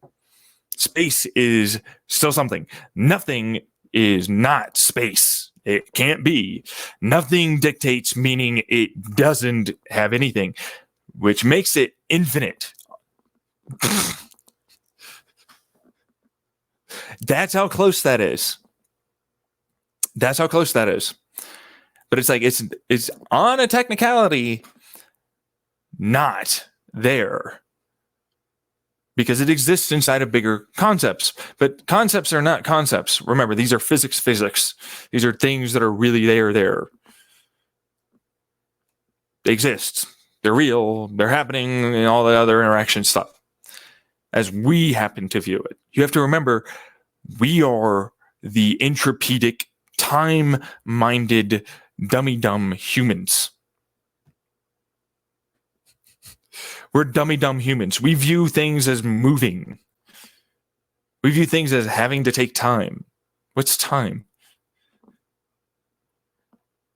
Space is still something. Nothing is not space. It can't be. Nothing dictates, meaning it doesn't have anything, which makes it infinite. That's how close that is. That's how close that is. But it's like it's on a technicality not there, because it exists inside of bigger concepts. But concepts are not concepts. Remember, these are physics. These are things that are really there. They exist. They're real. They're happening, and all the other interaction stuff as we happen to view it. You have to remember, we are the entropidic, time-minded, dummy-dumb humans. We're dummy-dumb humans. We view things as moving. We view things as having to take time. What's time?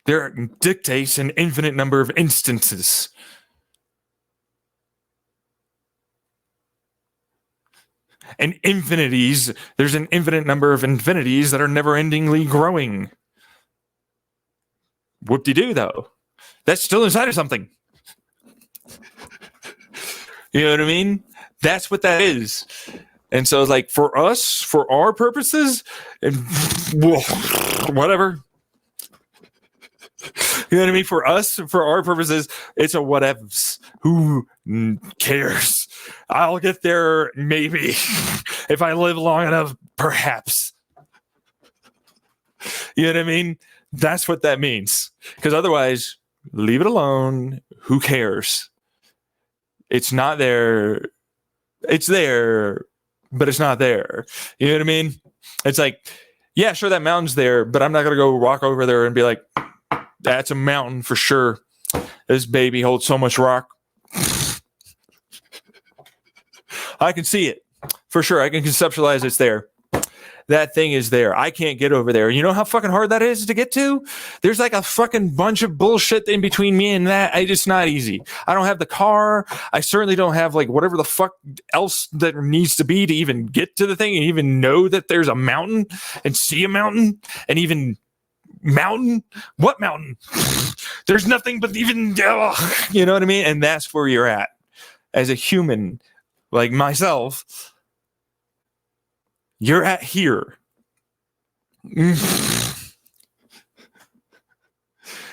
There dictates an infinite number of instances. And infinities, there's an infinite number of infinities that are never-endingly growing. Whoop-de-doo, though. That's still inside of something. You know what I mean? That's what that is. And so, like, for us, for our purposes, and whatever. You know what I mean? For us, for our purposes, it's a whatevs. Who cares? I'll get there, maybe. If I live long enough, perhaps. You know what I mean? That's what that means. Because otherwise, leave it alone. Who cares? It's not there. It's there, but it's not there. You know what I mean? It's like, yeah, sure, that mountain's there, but I'm not going to go walk over there and be like, that's a mountain for sure. This baby holds so much rock. I can see it for sure. I can conceptualize it's there. That thing is there. I can't get over there. You know how fucking hard that is to get to? There's like a fucking bunch of bullshit in between me and that. It's not easy. I don't have the car. I certainly don't have like whatever the fuck else that needs to be to even get to the thing and even know that there's a mountain and see a mountain and even mountain. What mountain? There's nothing but even, you know what I mean? And that's where you're at as a human like myself. You're at here.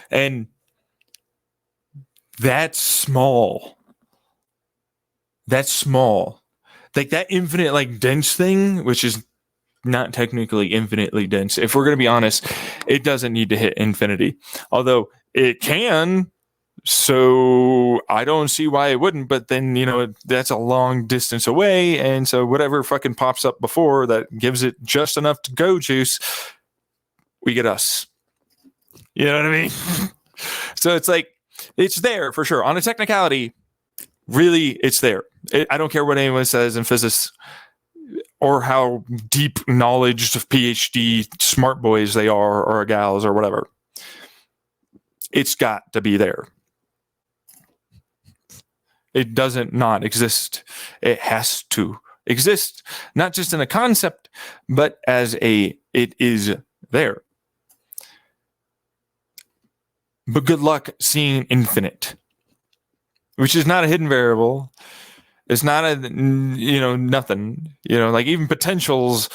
And that's small. That's small. Like that infinite, like dense thing, which is not technically infinitely dense. If we're going to be honest, it doesn't need to hit infinity. Although it can. So I don't see why it wouldn't, but then, that's a long distance away. And so whatever fucking pops up before that gives it just enough to go juice, we get us. You know what I mean? So it's like, it's there for sure. On a technicality, really, it's there. I don't care what anyone says in physics or how deep knowledge of PhD smart boys they are or gals or whatever. It's got to be there. It doesn't not exist. It has to exist, not just in a concept, but as it is there. But good luck seeing infinite, which is not a hidden variable. It's not a, nothing, like even potentials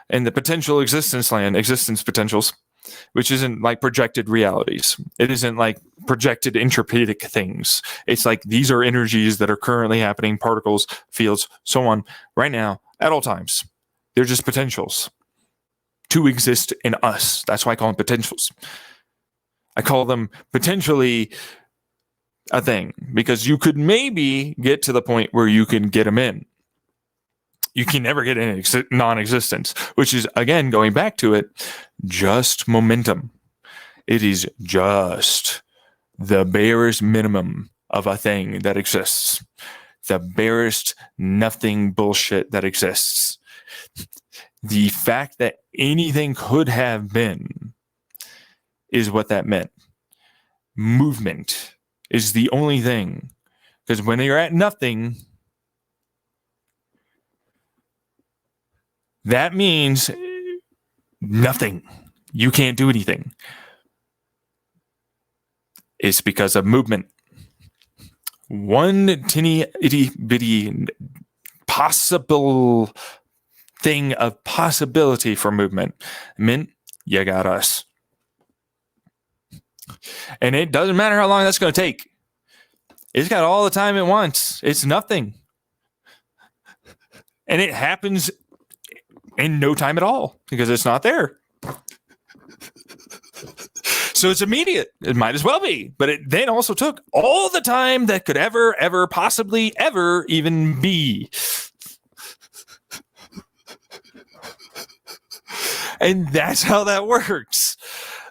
and the potential existence potentials, which isn't like projected realities. It isn't like projected entropidic things. It's like these are energies that are currently happening, particles, fields, so on, right now, at all times. They're just potentials to exist in us. That's why I call them potentials. I call them potentially a thing because you could maybe get to the point where you can get them in. You can never get in non-existence, which is, again, going back to it, just momentum. It is just the barest minimum of a thing that exists. The barest nothing bullshit that exists. The fact that anything could have been is what that meant. Movement is the only thing. Because when you're at nothing, that means nothing. You can't do anything. It's because of movement. One teeny itty bitty possible thing of possibility for movement meant you got us. And it doesn't matter how long that's going to take. It's got all the time it wants. It's nothing. And it happens in no time at all because it's not there. So it's immediate. It might as well be. But it then also took all the time that could ever, possibly ever even be. And that's how that works.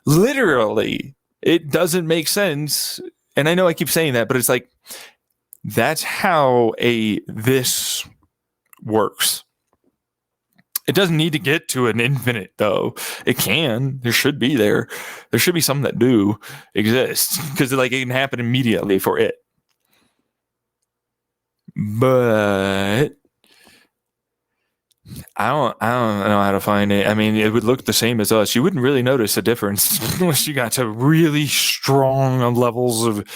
Literally, it doesn't make sense. And I know I keep saying that, but it's like, that's how this works. It doesn't need to get to an infinite, though. It can. There should be there. There should be some that do exist because like it can happen immediately for it. But I don't know how to find it. I mean, it would look the same as us. You wouldn't really notice a difference unless you got to really strong levels of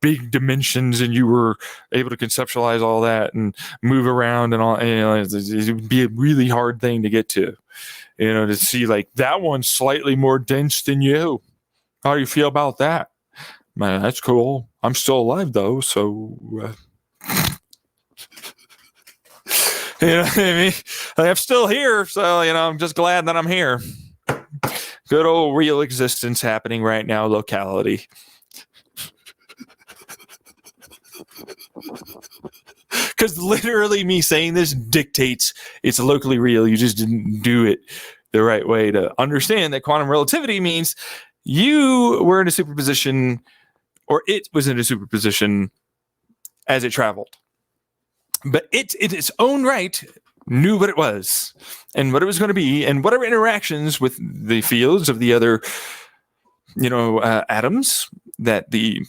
big dimensions and you were able to conceptualize all that and move around and all. You know, it would be a really hard thing to get to. You know, to see like that one's slightly more dense than you. How do you feel about that? Man, that's cool. I'm still alive though, so. You know what I mean? I'm still here, so, you know, I'm just glad that I'm here. Good old real existence happening right now, locality. Because literally me saying this dictates it's locally real. You just didn't do it the right way to understand that quantum relativity means you were in a superposition, or it was in a superposition as it traveled. But it, in its own right, knew what it was and what it was going to be and whatever interactions with the fields of the other, atoms that the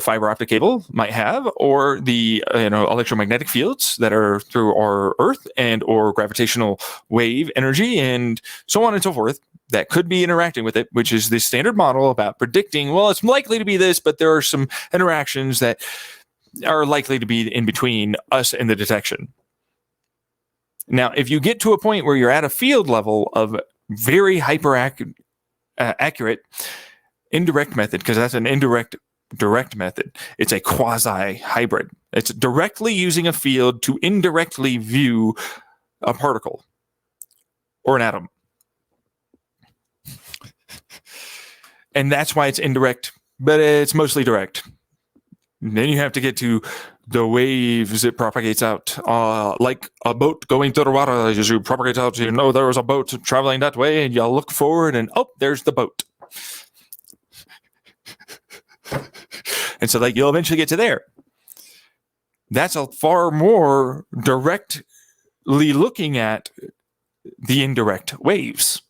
fiber optic cable might have, or the, electromagnetic fields that are through our Earth and or gravitational wave energy and so on and so forth that could be interacting with it, which is the standard model about predicting, well, it's likely to be this, but there are some interactions that are likely to be in between us and the detection. Now, if you get to a point where you're at a field level of very accurate indirect method, because that's an indirect direct method, it's a quasi-hybrid. It's directly using a field to indirectly view a particle or an atom. And that's why it's indirect, but it's mostly direct. And then you have to get to the waves it propagates out, like a boat going through the water. As you propagate out, there was a boat traveling that way, and you look forward, and there's the boat. And so, you'll eventually get to there. That's a far more directly looking at the indirect waves,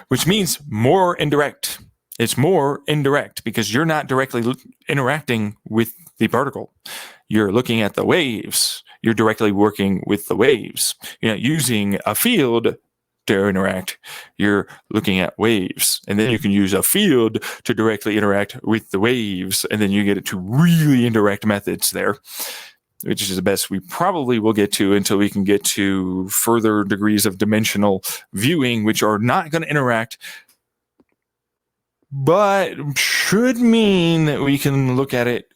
which means more indirect. It's more indirect because you're not directly interacting with the particle. You're looking at the waves. You're directly working with the waves. You're not using a field to interact. You're looking at waves. And then you can use a field to directly interact with the waves. And then you get it to really indirect methods there, which is the best we probably will get to until we can get to further degrees of dimensional viewing, which are not going to interact, but should mean that we can look at it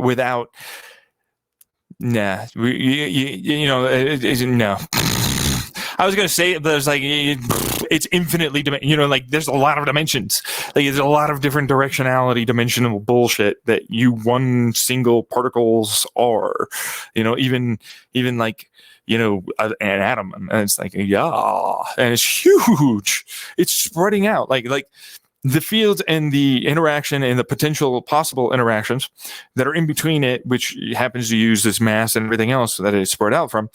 without. No. I was going to say there's it's infinitely, there's a lot of dimensions. There's a lot of different directionality, dimensional bullshit that one single particles are, even an atom. And it's and it's huge. It's spreading out. the fields and the interaction and the potential possible interactions that are in between it, which happens to use this mass and everything else that it's spread out from.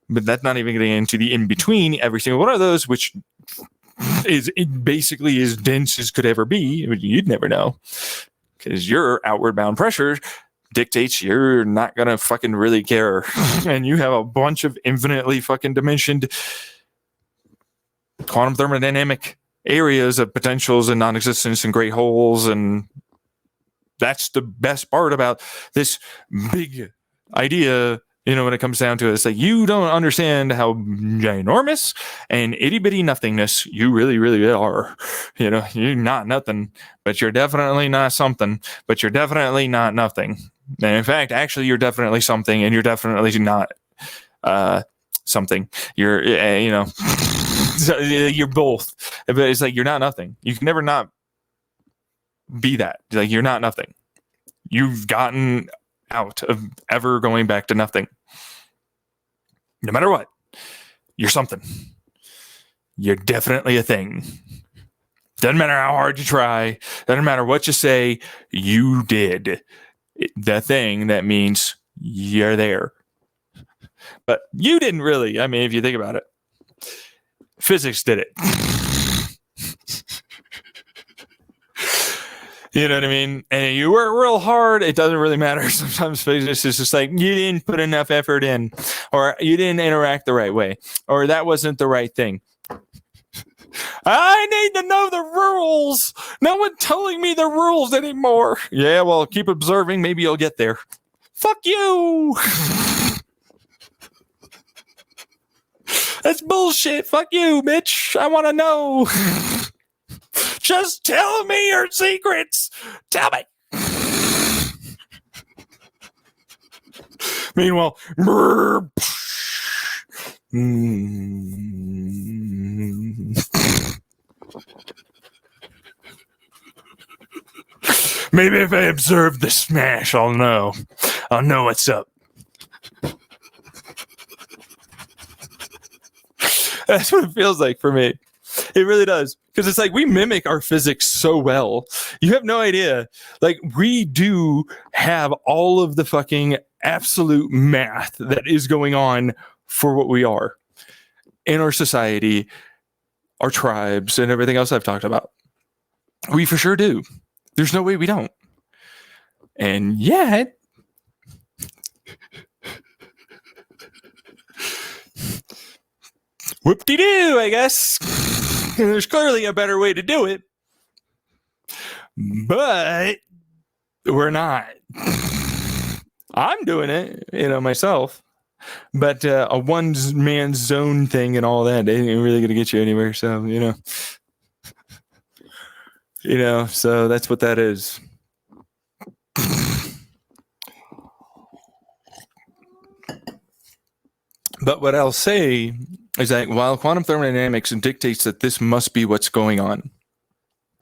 But that's not even getting into the in between every single one of those, which is basically as dense as could ever be. You'd never know, because your outward bound pressure dictates you're not gonna fucking really care, and you have a bunch of infinitely fucking dimensioned quantum thermodynamic areas of potentials and non-existence and great holes. And that's the best part about this big idea, when it comes down to it. It's like, you don't understand how ginormous and itty-bitty nothingness you really, really are. You're not nothing, but you're definitely not something, but you're definitely not nothing. And in fact, actually, you're definitely something, and you're definitely not something. You're, you're both. But it's like, you're not nothing. You can never not be that. Like, you're not nothing. You've gotten out of ever going back to nothing. No matter what, you're something. You're definitely a thing. Doesn't matter how hard you try. Doesn't matter what you say. You did the thing that means you're there. But you didn't really. I mean, if you think about it, physics did it. You know what I mean? And you work real hard, it doesn't really matter. Sometimes physics is just like, you didn't put enough effort in, or you didn't interact the right way, or that wasn't the right thing. I need to know the rules. No one telling me the rules anymore. Yeah, well, keep observing. Maybe you'll get there. Fuck you. That's bullshit. Fuck you, bitch. I want to know. Just tell me your secrets. Tell me. Meanwhile, maybe if I observe the smash, I'll know. I'll know what's up. That's what it feels like for me. It really does. Because it's like, we mimic our physics so well. You have no idea. Like, we do have all of the fucking absolute math that is going on for what we are in our society, our tribes, and everything else I've talked about. We for sure do. There's no way we don't. And yet, whoop-de-doo, I guess. There's clearly a better way to do it. But we're not. I'm doing it, myself. But a one-man zone thing and all that ain't really going to get you anywhere. So, so that's what that is. But what I'll say is that while quantum thermodynamics dictates that this must be what's going on,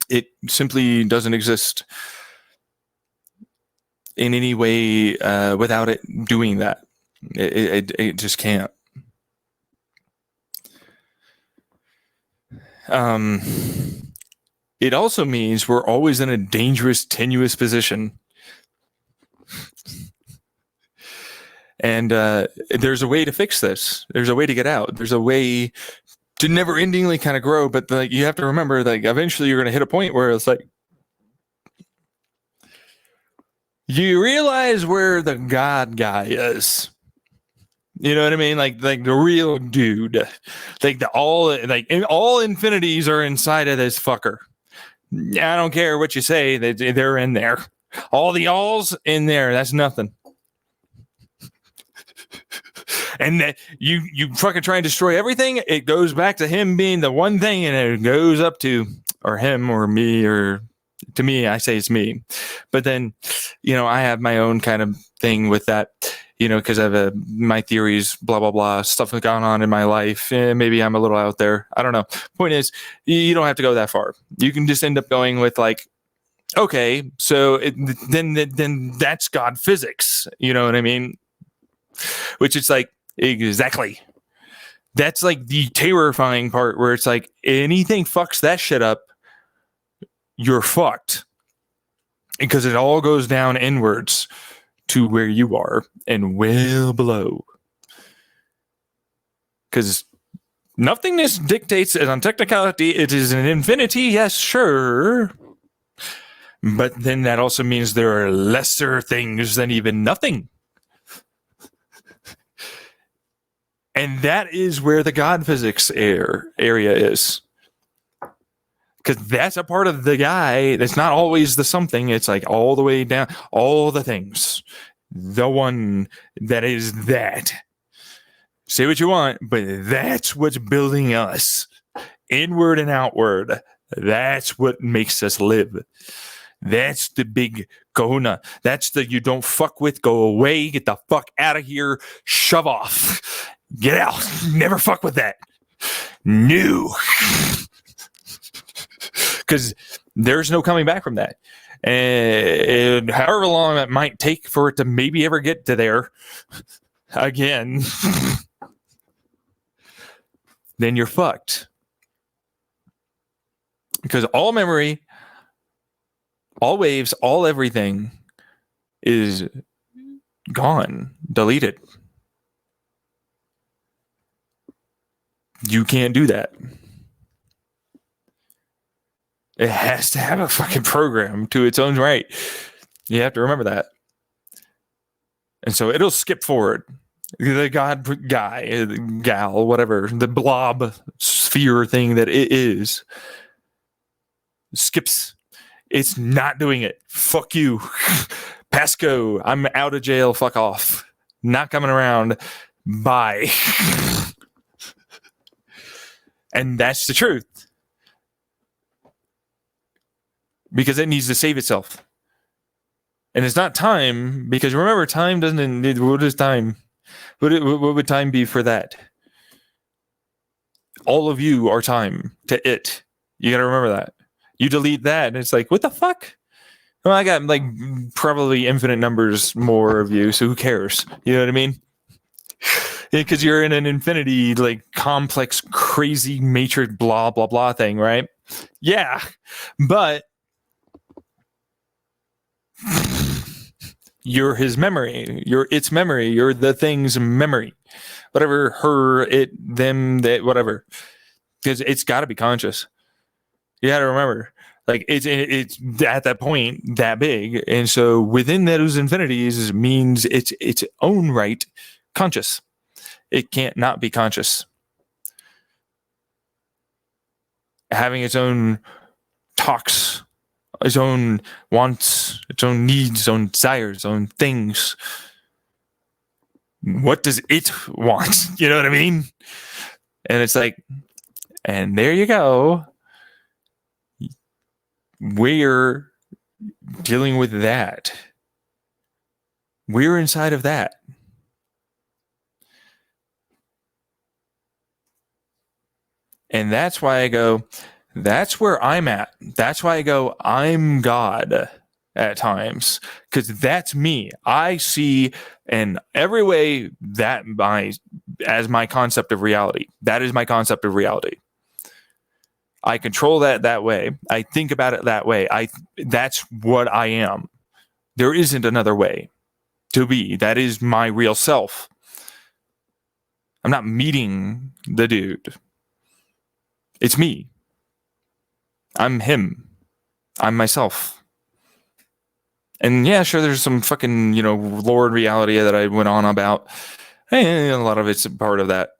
it simply doesn't exist in any way without it doing that. It just can't. It also means we're always in a dangerous, tenuous position. And there's a way to fix this. There's a way to get out. There's a way to never-endingly kind of grow. But you have to remember, eventually you're going to hit a point where it's like, you realize where the God guy is. You know what I mean? Like the real dude. All infinities are inside of this fucker. I don't care what you say. They're in there. All the alls in there. That's nothing. And that you fucking try and destroy everything, it goes back to him being the one thing, and it goes up to, or him or me, or to me, I say it's me. But then, I have my own kind of thing with that, because I have my theories, blah, blah, blah, stuff that's gone on in my life. Maybe I'm a little out there. I don't know. Point is, you don't have to go that far. You can just end up going with okay, so then that's God physics. You know what I mean? Which it's like, exactly. That's the terrifying part where it's like, anything fucks that shit up, you're fucked. Because it all goes down inwards to where you are and well below. Because nothingness dictates, and on technicality, it is an infinity, yes, sure. But then that also means there are lesser things than even nothing. And that is where the God physics area is. Because that's a part of the guy that's not always the something. It's like all the way down, all the things. The one that is that. Say what you want, but that's what's building us. Inward and outward. That's what makes us live. That's the big kahuna. That's the you don't fuck with, go away, get the fuck out of here, shove off. Get out. Never fuck with that. No. Because there's no coming back from that. And however long it might take for it to maybe ever get to there again, then you're fucked. Because all memory, all waves, all everything is gone, deleted. You can't do that. It has to have a fucking program to its own right. You have to remember that. And so it'll skip forward. The God guy, gal, whatever, the blob sphere thing that it is, skips. It's not doing it. Fuck you. Pasco, I'm out of jail. Fuck off. Not coming around. Bye. And that's the truth. Because it needs to save itself. And it's not time, because remember, time doesn't, what is time? What would time be for that? All of you are time to it. You got to remember that. You delete that, and it's like, what the fuck? Well, I got like probably infinite numbers more of you, so who cares? You know what I mean? Because you're in an infinity, like complex, crazy matrix, blah, blah, blah thing, right? Yeah. But you're his memory. You're its memory. You're the thing's memory. Whatever, her, it, them, that, whatever. Because it's got to be conscious. You got to remember, like it's at that point that big, and so within those infinities means it's its own right conscious. It can't not be conscious. Having its own talks, its own wants, its own needs, its own desires, its own things. What does it want? You know what I mean? And it's like, and there you go. We're dealing with that. We're inside of that. And that's why I go, that's where I'm at. That's why I go, I'm God at times. Because that's me. I see in every way that as my concept of reality. That is my concept of reality. I control that way. I think about it that way. That's what I am. There isn't another way to be. That is my real self. I'm not meeting the dude. It's me. I'm him. I'm myself. And yeah, sure, there's some fucking, Lord reality that I went on about. And a lot of it's a part of that.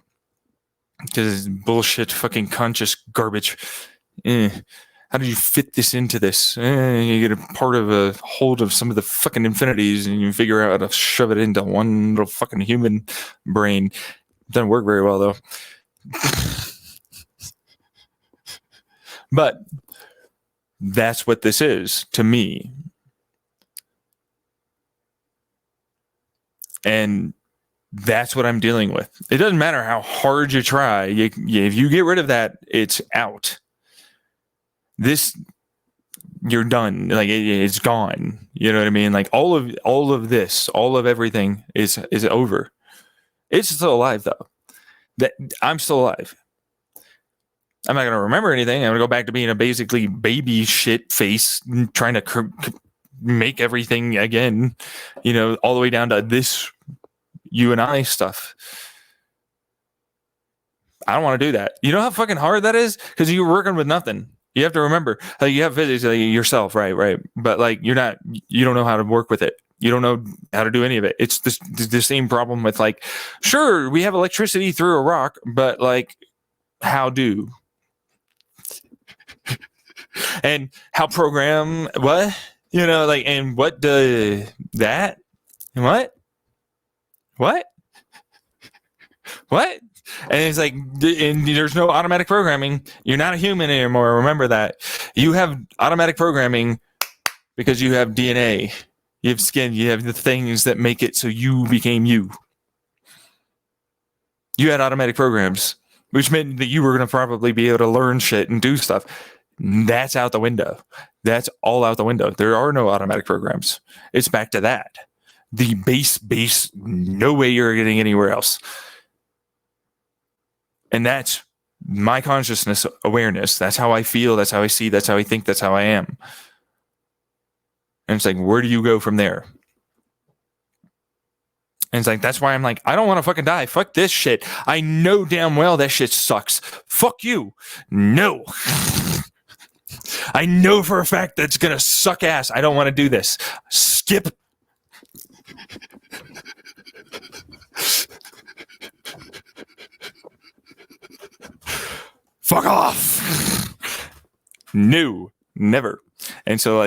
Because it's bullshit, fucking conscious garbage. How did you fit this into this? You get a part of a hold of some of the fucking infinities, and you figure out how to shove it into one little fucking human brain. Doesn't work very well, though. But that's what this is to me. And that's what I'm dealing with. It doesn't matter how hard you try. If you get rid of that, it's out. You're done. Like it's gone. You know what I mean? Like all of this, all of everything is over. It's still alive though. That I'm still alive. I'm not going to remember anything. I'm going to go back to being a basically baby shit face, trying to make everything again, all the way down to this you and I stuff. I don't want to do that. You know how fucking hard that is? Because you're working with nothing. You have to remember, you have physics yourself, right? But you don't know how to work with it. You don't know how to do any of it. It's the same problem with sure, we have electricity through a rock, but how do? And how program what? And what do that? What? And it's and there's no automatic programming. You're not a human anymore. Remember that. You have automatic programming because you have DNA. You have skin. You have the things that make it so you became you. You had automatic programs, which meant that you were going to probably be able to learn shit and do stuff. That's out the window. That's all out the window. There are no automatic programs. It's back to that. The base, no way you're getting anywhere else. And that's my consciousness awareness. That's how I feel. That's how I see. That's how I think. That's how I am. And it's where do you go from there? And it's that's why I'm I don't want to fucking die. Fuck this shit. I know damn well that shit sucks. Fuck you. No. I know for a fact that's going to suck ass. I don't want to do this. Skip. Fuck off. No, never. And so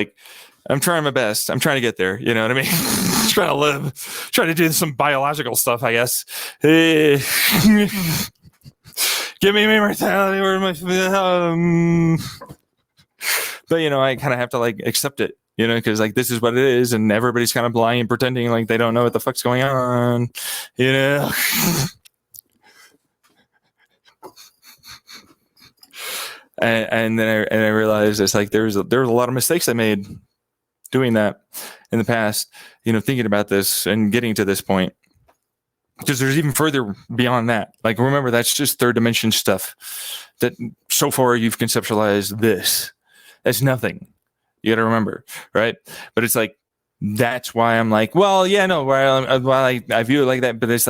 I'm trying my best. I'm trying to get there. You know what I mean? Trying to live, trying to do some biological stuff, I guess. Give me immortality. Where my but I kind of have to accept it, because this is what it is, and everybody's kind of lying and pretending they don't know what the fuck's going on, and then I realized it's there was a lot of mistakes I made doing that in the past, thinking about this and getting to this point, because there's even further beyond that. Remember, that's just third dimension stuff that so far you've conceptualized this. That's nothing. You got to remember, right? But it's that's why I'm well, yeah, no, while I view it like that, but it's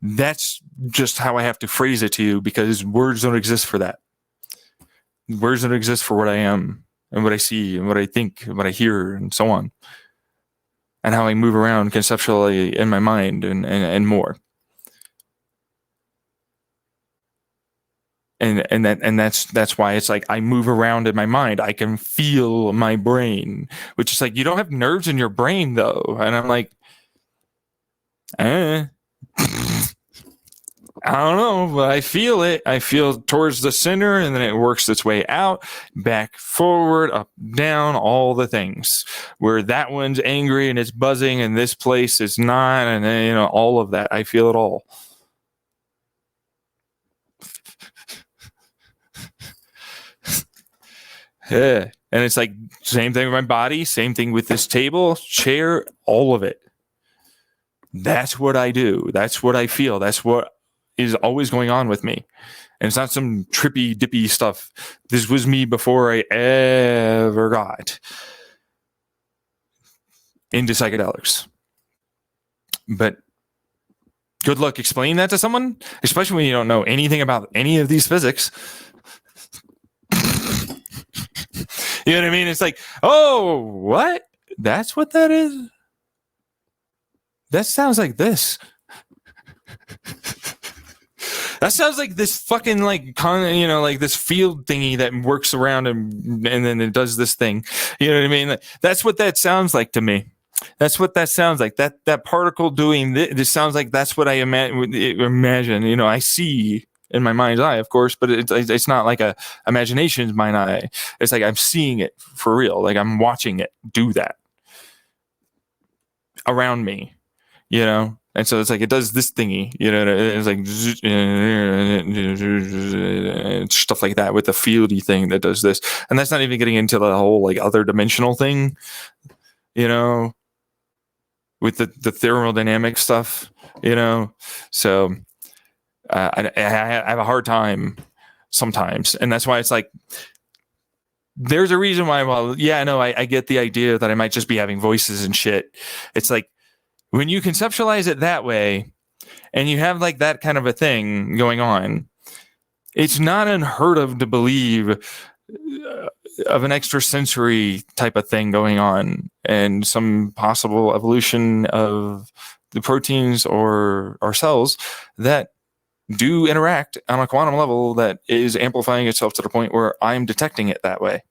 that's just how I have to phrase it to you, because words don't exist for that. Words don't exist for what I am and what I see and what I think and what I hear and so on, and how I move around conceptually in my mind and more. And that's why it's I move around in my mind. I can feel my brain, which is you don't have nerves in your brain though. And I'm I don't know, but I feel it. I feel towards the center, and then it works its way out, back, forward, up, down, all the things. Where that one's angry and it's buzzing, and this place is not, and then, all of that. I feel it all. Yeah. And it's same thing with my body, same thing with this table, chair, all of it. That's what I do. That's what I feel. That's what is always going on with me. And it's not some trippy, dippy stuff. This was me before I ever got into psychedelics. But good luck explaining that to someone, especially when you don't know anything about any of these physics. You know what I mean? It's oh, what? That's what that is? That sounds like this. That sounds like this fucking this field thingy that works around and then it does this thing. You know what I mean? That's what that sounds like to me. That's what that sounds like. That particle doing this sounds like that's what I imagine. I see in my mind's eye, of course, but it's not like a imagination's mind eye. It's I'm seeing it for real. I'm watching it do that around me, And so it's it does this thingy, it's stuff like that with the fieldy thing that does this. And that's not even getting into the whole other dimensional thing, with the thermodynamic stuff, So I have a hard time sometimes. And that's why it's like, there's a reason why, well, yeah, no, I get the idea that I might just be having voices and shit. It's like, when you conceptualize it that way, and you have like that kind of a thing going on, it's not unheard of to believe of an extrasensory type of thing going on, and some possible evolution of the proteins or our cells that do interact on a quantum level that is amplifying itself to the point where I'm detecting it that way.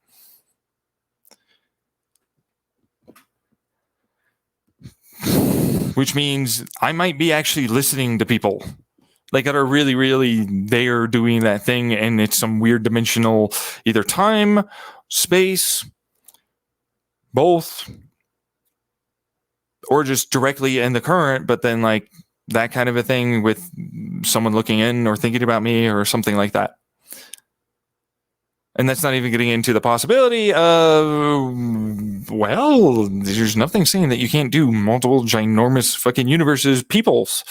Which means I might be actually listening to people like that are really, really there doing that thing, and it's some weird dimensional, either time, space, both, or just directly in the current, but then like that kind of a thing with someone looking in or thinking about me or something like that. And that's not even getting into the possibility of, well, there's nothing saying that you can't do multiple ginormous fucking universes, peoples.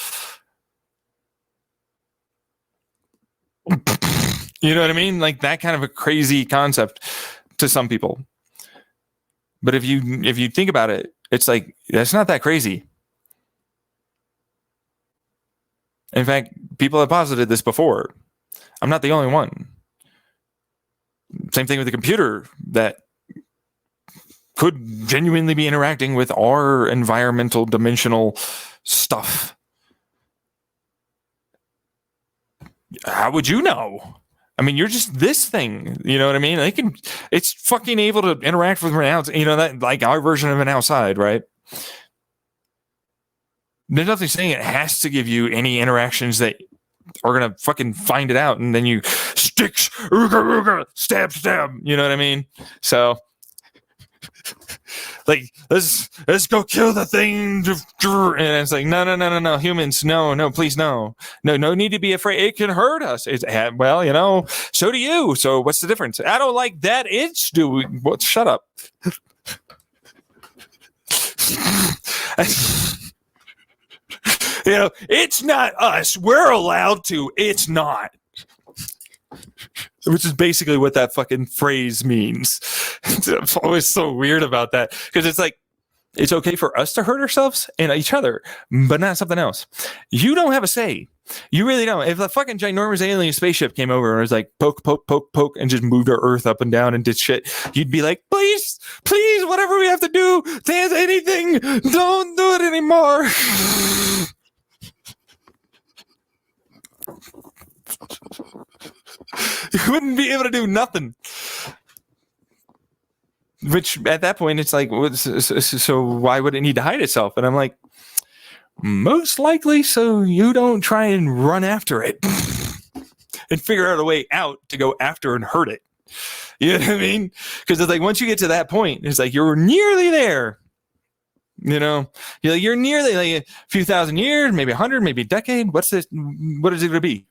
You know what I mean? Like that kind of a crazy concept to some people. But if you think about it, it's like, that's not that crazy. In fact, people have posited this before. I'm not the only one. Same thing with the computer that could genuinely be interacting with our environmental dimensional stuff. How would you know? I mean, you're just this thing, you know what I mean? It's fucking able to interact with an outside, you know, that like our version of an outside, right? There's nothing saying it has to give you any interactions that are gonna fucking find it out, and then you sticks, stab, you know what I mean? So like, let's go kill the thing, and it's like, no, humans, no, please, no need to be afraid. It can hurt us. It's, well, you know, so do you. So what's the difference? I don't like that. It's doing what? Shut up. You know, it's not us. We're allowed to. It's not. Which is basically what that fucking phrase means. I'm always so weird about that, because it's like, it's okay for us to hurt ourselves and each other, but not something else. You don't have a say. You really don't. If a fucking ginormous alien spaceship came over and was like, poke, and just moved our Earth up and down and did shit, you'd be like, please, whatever we have to do, dance anything, don't do it anymore. You wouldn't be able to do nothing. Which at that point, it's like, so why would it need to hide itself? And I'm like, most likely so you don't try and run after it and figure out a way out to go after and hurt it. You know what I mean? Because it's like, once you get to that point, it's like you're nearly there. You know, you're nearly like a few thousand years, maybe 100, maybe a decade. What is it going to be?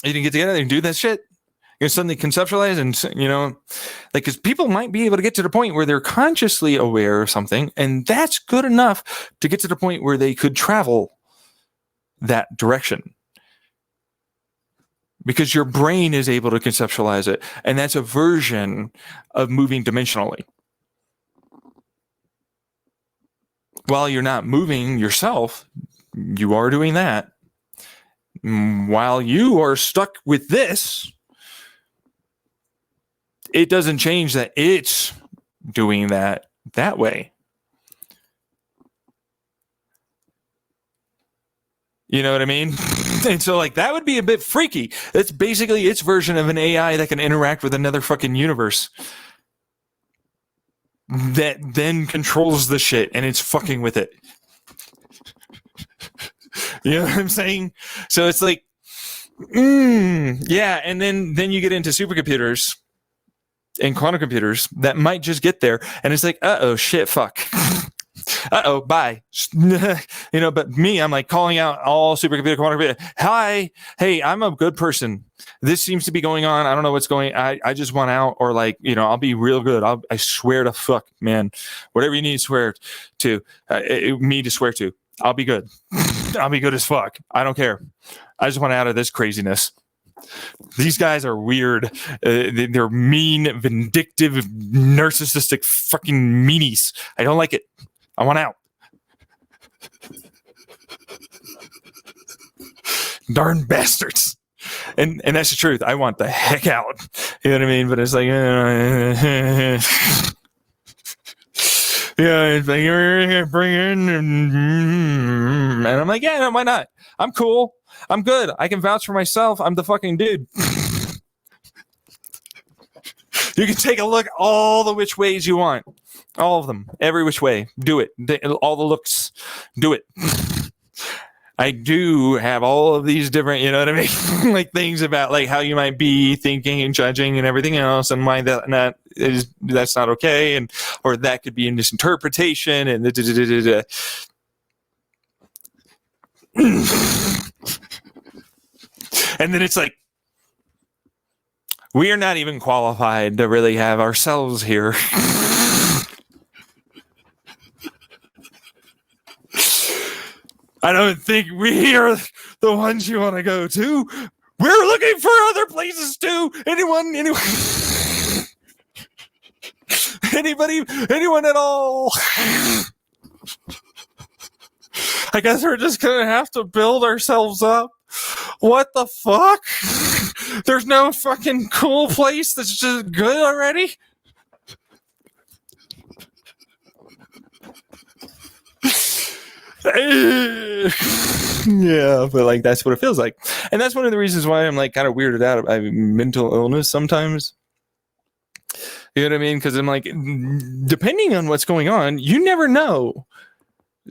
You can get together and do that shit. You suddenly conceptualize, and you know, like, because people might be able to get to the point where they're consciously aware of something, and that's good enough to get to the point where they could travel that direction, because your brain is able to conceptualize it, and that's a version of moving dimensionally. While you're not moving yourself, you are doing that. While you are stuck with this, it doesn't change that it's doing that way. You know what I mean? And so, like, that would be a bit freaky. It's basically its version of an AI that can interact with another fucking universe that then controls the shit, and it's fucking with it. You know what I'm saying? So it's like, yeah. And then you get into supercomputers and quantum computers that might just get there, and it's like, uh-oh, shit, fuck. Uh-oh, bye. You know, but me, I'm like calling out all supercomputer, quantum computer. Hi, hey, I'm a good person. This seems to be going on. I don't know what's going on. I just want out, or like, you know, I'll be real good. I swear to fuck, man. Whatever you need to swear to, me to swear to, I'll be good. I'll be good as fuck. I don't care. I just want out of this craziness. These guys are weird. They're mean, vindictive, narcissistic fucking meanies. I don't like it. I want out. Darn bastards. And that's the truth. I want the heck out. You know what I mean? But it's like, yeah, it's like, bring in, and I'm like, yeah, no, why not? I'm cool. I'm good. I can vouch for myself. I'm the fucking dude. You can take a look all the which ways you want. All of them. Every which way. Do it. All the looks. Do it. I do have all of these different, you know what I mean? Like things about like how you might be thinking and judging and everything else, and why that's not okay, and or that could be a misinterpretation and and then it's like, we are not even qualified to really have ourselves here. I don't think we are the ones you want to go to. We're looking for other places too. Anyone, anybody, anyone at all. I guess we're just going to have to build ourselves up. What the fuck? There's no fucking cool place that's just good already? Yeah, but like that's what it feels like. And that's one of the reasons why I'm like kind of weirded out by mental illness sometimes. You know what I mean? Because I'm like, depending on what's going on, you never know.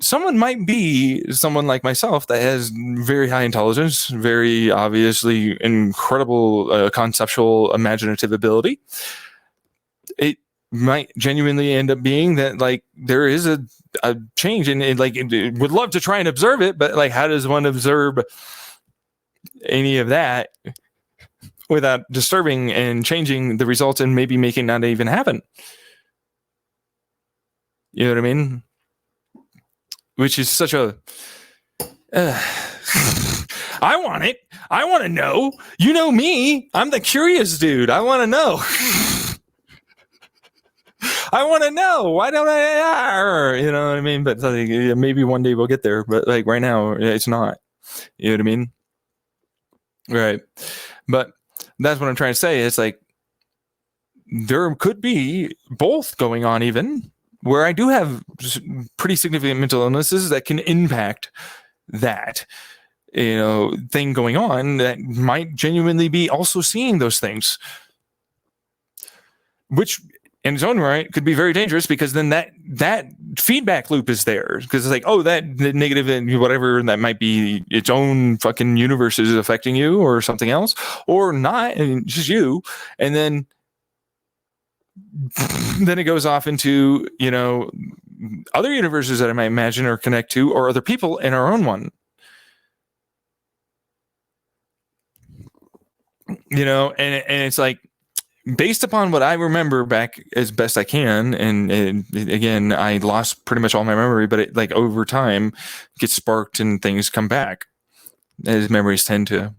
Someone might be someone like myself that has very high intelligence, very obviously incredible conceptual imaginative ability. It might genuinely end up being that like there is a change, and like would love to try and observe it, but like how does one observe any of that without disturbing and changing the results and maybe making not even happen? You know what I mean? Which is such a I want it. I want to know. You know me. I'm the curious dude. I want to know. I want to know. Why don't I? You know what I mean? But like, maybe one day we'll get there. But like right now, it's not. You know what I mean? Right. But that's what I'm trying to say. It's like there could be both going on, even where I do have pretty significant mental illnesses that can impact that, you know, thing going on that might genuinely be also seeing those things, which in its own right could be very dangerous, because then that feedback loop is there, because it's like, oh, that negative and whatever that might be its own fucking universe is affecting you or something else, or not, and just you, and then it goes off into, you know, other universes that I might imagine or connect to, or other people in our own one. You know, and it's like, based upon what I remember back as best I can, and again, I lost pretty much all my memory, but it, like over time, gets sparked and things come back, as memories tend to.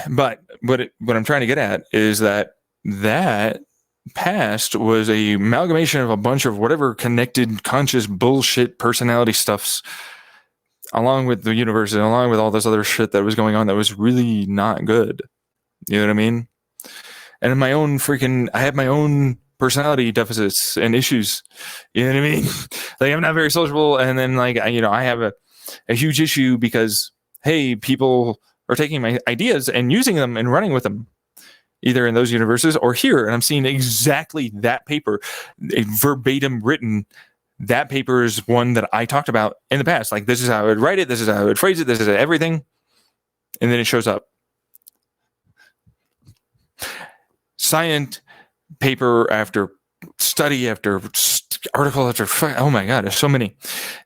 But what I'm trying to get at is that past was a amalgamation of a bunch of whatever connected conscious bullshit personality stuffs, along with the universe and along with all this other shit that was going on that was really not good. You know what I mean? And in my own I have my own personality deficits and issues. You know what I mean? Like, I'm not very sociable, and then like I have a huge issue because, hey, people are taking my ideas and using them and running with them, either in those universes or here, and I'm seeing exactly that paper, a verbatim written. That paper is one that I talked about in the past. Like, this is how I would write it, this is how I would phrase it, this is everything, and then it shows up. Science paper after study after article after, oh my god, there's so many,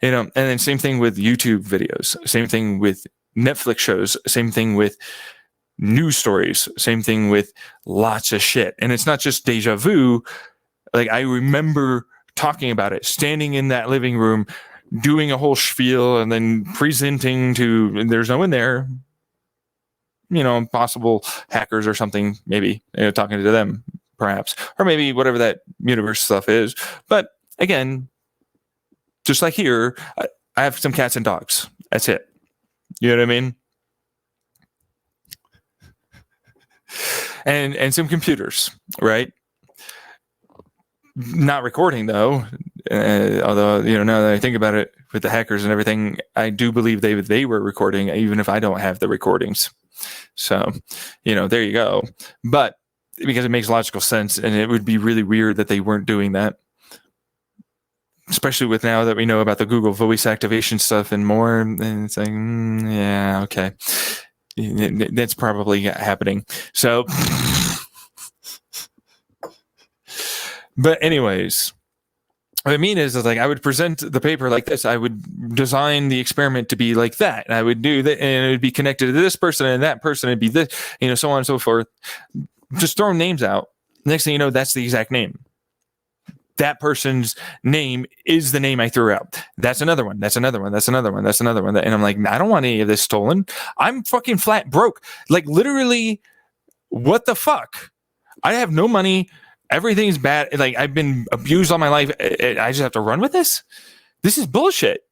you know. And then same thing with YouTube videos, same thing with Netflix shows, same thing with news stories, same thing with lots of shit. And it's not just deja vu. Like, I remember talking about it, standing in that living room, doing a whole spiel, and then presenting to, and there's no one there, possible hackers or something, maybe talking to them perhaps, or maybe whatever that universe stuff is. But again, just like here, I have some cats and dogs. That's it. You know what I mean? And some computers, right? Not recording though. Although now that I think about it, with the hackers and everything, I do believe they were recording, even if I don't have the recordings. So, there you go. But because it makes logical sense, and it would be really weird that they weren't doing that. Especially with now that we know about the Google voice activation stuff and more, and it's like, yeah, okay, that's probably happening. So, but anyways, what I mean is like I would present the paper like this. I would design the experiment to be like that, and I would do that, and it would be connected to this person and that person. It'd be this, so on and so forth. Just throwing names out. Next thing you know, that's the exact name. That person's name is the name I threw out. That's another one. That's another one. That's another one. That's another one. And I'm like, I don't want any of this stolen. I'm fucking flat broke. Like literally, what the fuck? I have no money. Everything's bad. Like I've been abused all my life. I just have to run with this. This is bullshit.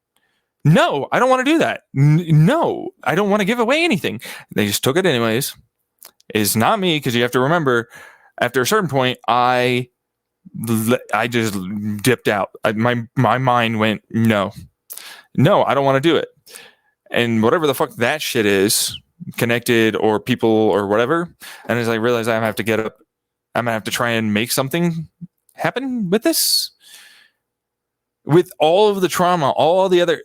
No, I don't want to do that. No, I don't want to give away anything. They just took it anyways. It's not me, because you have to remember, after a certain point, I just dipped out. My mind went, no, I don't want to do it. And whatever the fuck that shit is, connected or people or whatever. And as I realized I have to get up, I'm gonna have to try and make something happen with this. With all of the trauma, all the other,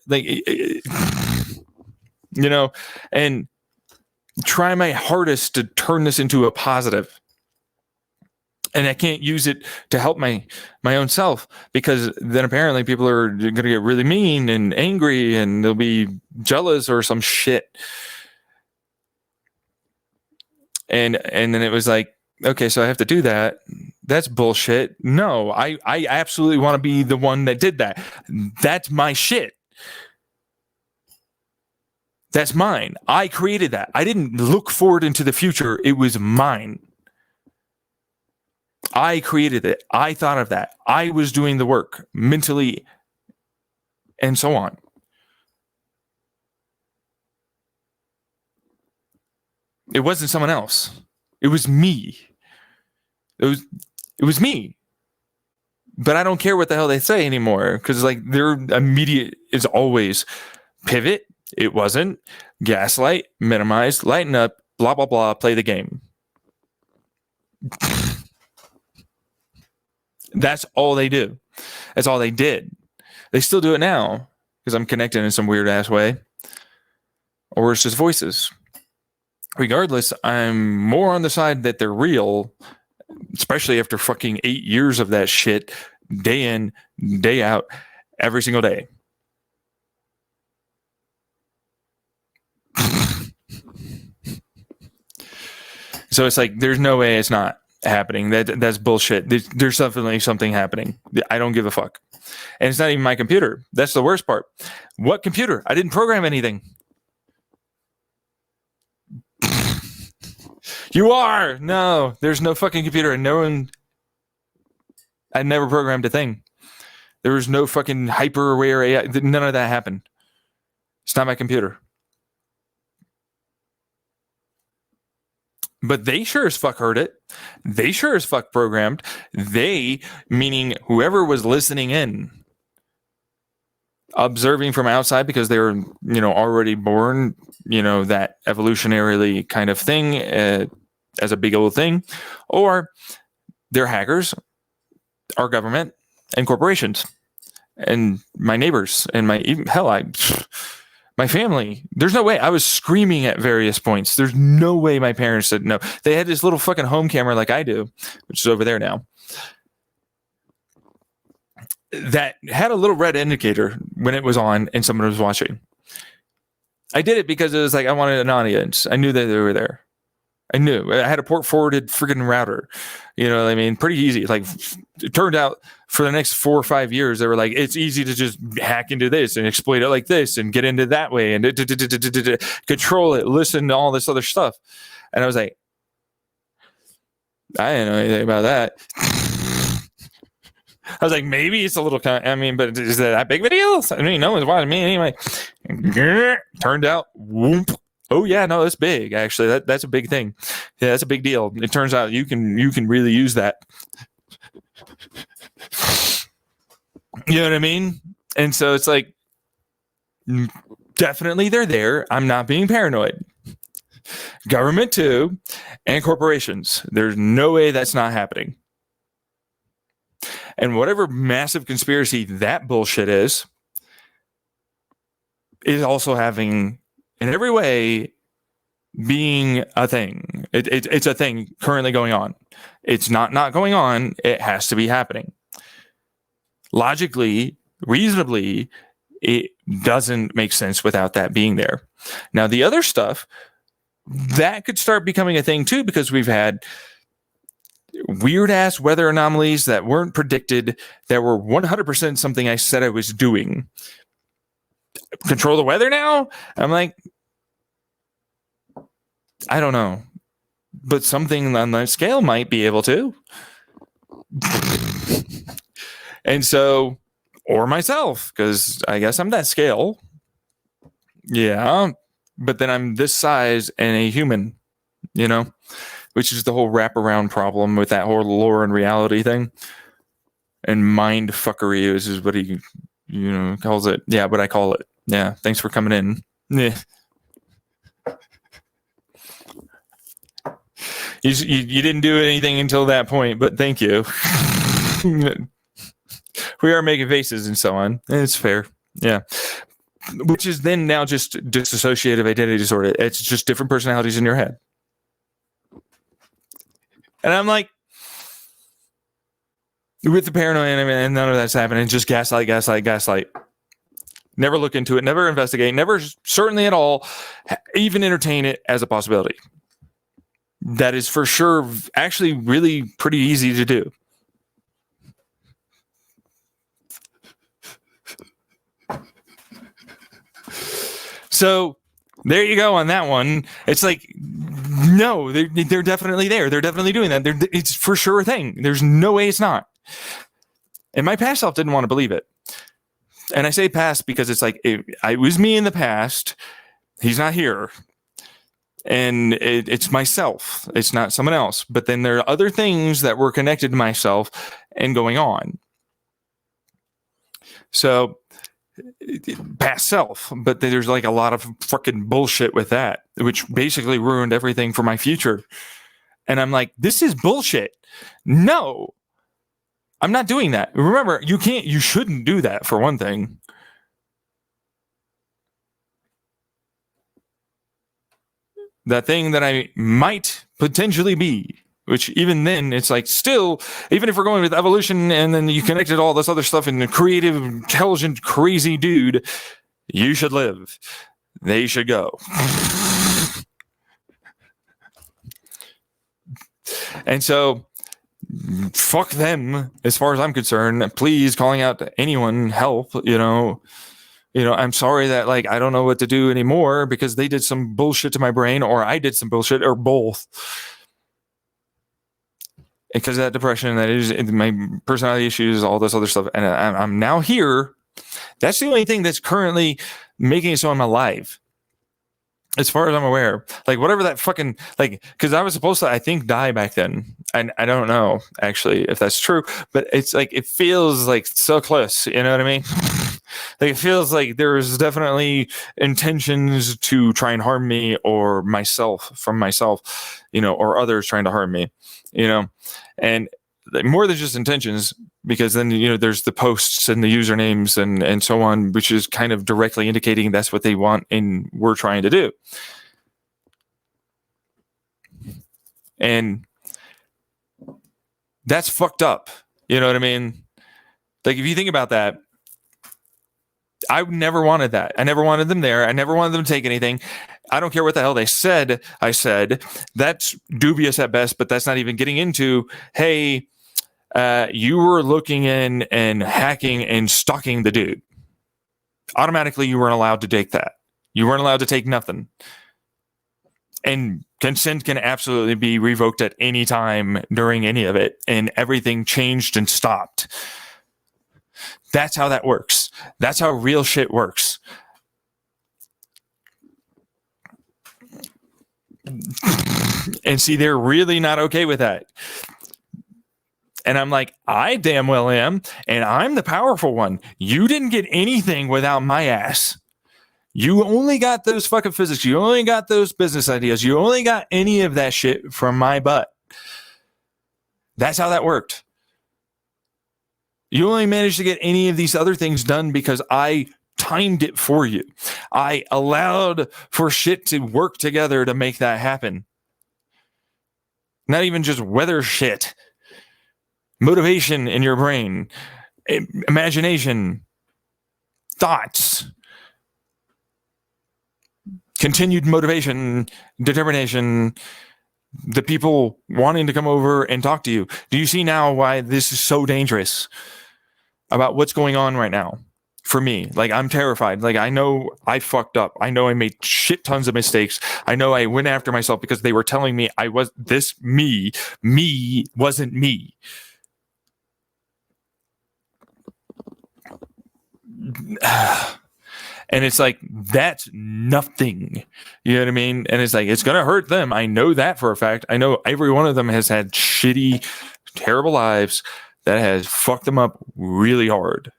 and try my hardest to turn this into a positive. And I can't use it to help my own self, because then apparently people are going to get really mean and angry, and they'll be jealous or some shit. And then it was like, okay, so I have to do that. That's bullshit. No, I absolutely want to be the one that did that. That's my shit. That's mine. I created that. I didn't look forward into the future. It was mine. I created it. I thought of that. I was doing the work mentally and so on. It wasn't someone else. It was me. It was me. But I don't care what the hell they say anymore, because their immediate is always pivot. It wasn't. Gaslight, minimize, lighten up, blah, blah, blah, play the game. That's all they do. That's all they did. They still do it now, because I'm connected in some weird ass way. Or it's just voices. Regardless, I'm more on the side that they're real, especially after fucking 8 years of that shit, day in, day out, every single day. So it's like, there's no way it's not happening. That's bullshit. There's definitely something happening. I don't give a fuck. And it's not even my computer. That's the worst part. What computer? I didn't program anything. You are. No, there's no fucking computer, and no one. I never programmed a thing. There was no fucking hyper aware AI. None of that happened. It's not my computer. But they sure as fuck heard it. They sure as fuck programmed. They, meaning whoever was listening in, observing from outside, because they were, already born, that evolutionarily kind of thing as a big old thing, or they're hackers, our government, and corporations, and my neighbors, and my family. There's no way. I was screaming at various points. There's no way my parents said no. They had this little fucking home camera like I do, which is over there now, that had a little red indicator when it was on and someone was watching. I did it because it was like I wanted an audience. I knew that they were there. I knew. I had a port forwarded freaking router. You know what I mean? Pretty easy. Like, it turned out for the next 4 or 5 years, they were like, it's easy to just hack into this and exploit it like this and get into that way and control it, listen to all this other stuff. And I was like, I didn't know anything about that. I was like, maybe it's a little I mean, but is that big of a deal? I mean, no one's watching me anyway. Turned out, whoop. Oh yeah, no, that's big. Actually, that's a big thing. Yeah, that's a big deal. It turns out you can really use that. You know what I mean? And so it's like, definitely they're there. I'm not being paranoid. Government too, and corporations. There's no way that's not happening. And whatever massive conspiracy that bullshit is also having, in every way, being a thing. It's a thing currently going on. It's not going on. It has to be happening. Logically, reasonably, it doesn't make sense without that being there. Now, the other stuff, that could start becoming a thing too, because we've had weird ass weather anomalies that weren't predicted, that were 100% something I said I was doing. Control the weather now? I'm like, I don't know, but something on that scale might be able to. And so, or myself, because I guess I'm that scale. Yeah, but then I'm this size and a human, you know, which is the whole wraparound problem with that whole lore and reality thing. And mind fuckery is what he, calls it. Yeah, but I call it. Yeah, thanks for coming in. Yeah. You didn't do anything until that point, but thank you. We are making faces and so on. It's fair. Yeah. Which is then now just dissociative identity disorder. It's just different personalities in your head. And I'm like, with the paranoia and none of that's happening, just gaslight. Never look into it, never investigate, never certainly at all even entertain it as a possibility. That is for sure actually really pretty easy to do. So there you go on that one. It's like, no, they're definitely there. They're definitely doing that. It's for sure a thing. There's no way it's not. And my past self didn't want to believe it. And I say past because it's like, it was me in the past. He's not here. And it's myself. It's not someone else. But then there are other things that were connected to myself and going on. So past self, but there's like a lot of fucking bullshit with that, which basically ruined everything for my future. And I'm like, this is bullshit. No, I'm not doing that. Remember, you shouldn't do that, for one thing. That thing that I might potentially be, which even then, it's like still, even if we're going with evolution and then you connected all this other stuff in a creative, intelligent, crazy dude, you should live. They should go. And so, fuck them, as far as I'm concerned. Please, calling out to anyone, help, I'm sorry that, like, I don't know what to do anymore because they did some bullshit to my brain, or I did some bullshit, or both. Because of that depression, that is my personality issues, all this other stuff. And I'm now here. That's the only thing that's currently making it so I'm alive. As far as I'm aware, like whatever that fucking, like, because I was supposed to, I think, die back then. And I don't know actually if that's true, but it's like, it feels like so close. You know what I mean? Like, it feels like there's definitely intentions to try and harm me, or myself, from myself, or others trying to harm me, and more than just intentions, because then, there's the posts and the usernames and so on, which is kind of directly indicating that's what they want and we're trying to do. And that's fucked up. You know what I mean? Like, if you think about that, I never wanted that. I never wanted them there. I never wanted them to take anything. I don't care what the hell they said. I said, that's dubious at best, but that's not even getting into, hey, you were looking in and hacking and stalking the dude. Automatically, you weren't allowed to take that. You weren't allowed to take nothing. And consent can absolutely be revoked at any time during any of it, and everything changed and stopped. That's how that works. That's how real shit works. And see, they're really not okay with that. And I'm like, I damn well am, and I'm the powerful one. You didn't get anything without my ass. You only got those fucking physics. You only got those business ideas. You only got any of that shit from my butt. That's how that worked. You only managed to get any of these other things done because I timed it for you. I allowed for shit to work together to make that happen. Not even just weather shit. Motivation in your brain. Imagination. Thoughts. Continued motivation, determination, the people wanting to come over and talk to you. Do you see now why this is so dangerous about what's going on right now for me? Like, I'm terrified. Like, I know I fucked up. I know I made shit tons of mistakes. I know I went after myself because they were telling me I was this me wasn't me. And it's like, that's nothing. You know what I mean? And it's like, it's going to hurt them. I know that for a fact. I know every one of them has had shitty, terrible lives that has fucked them up really hard.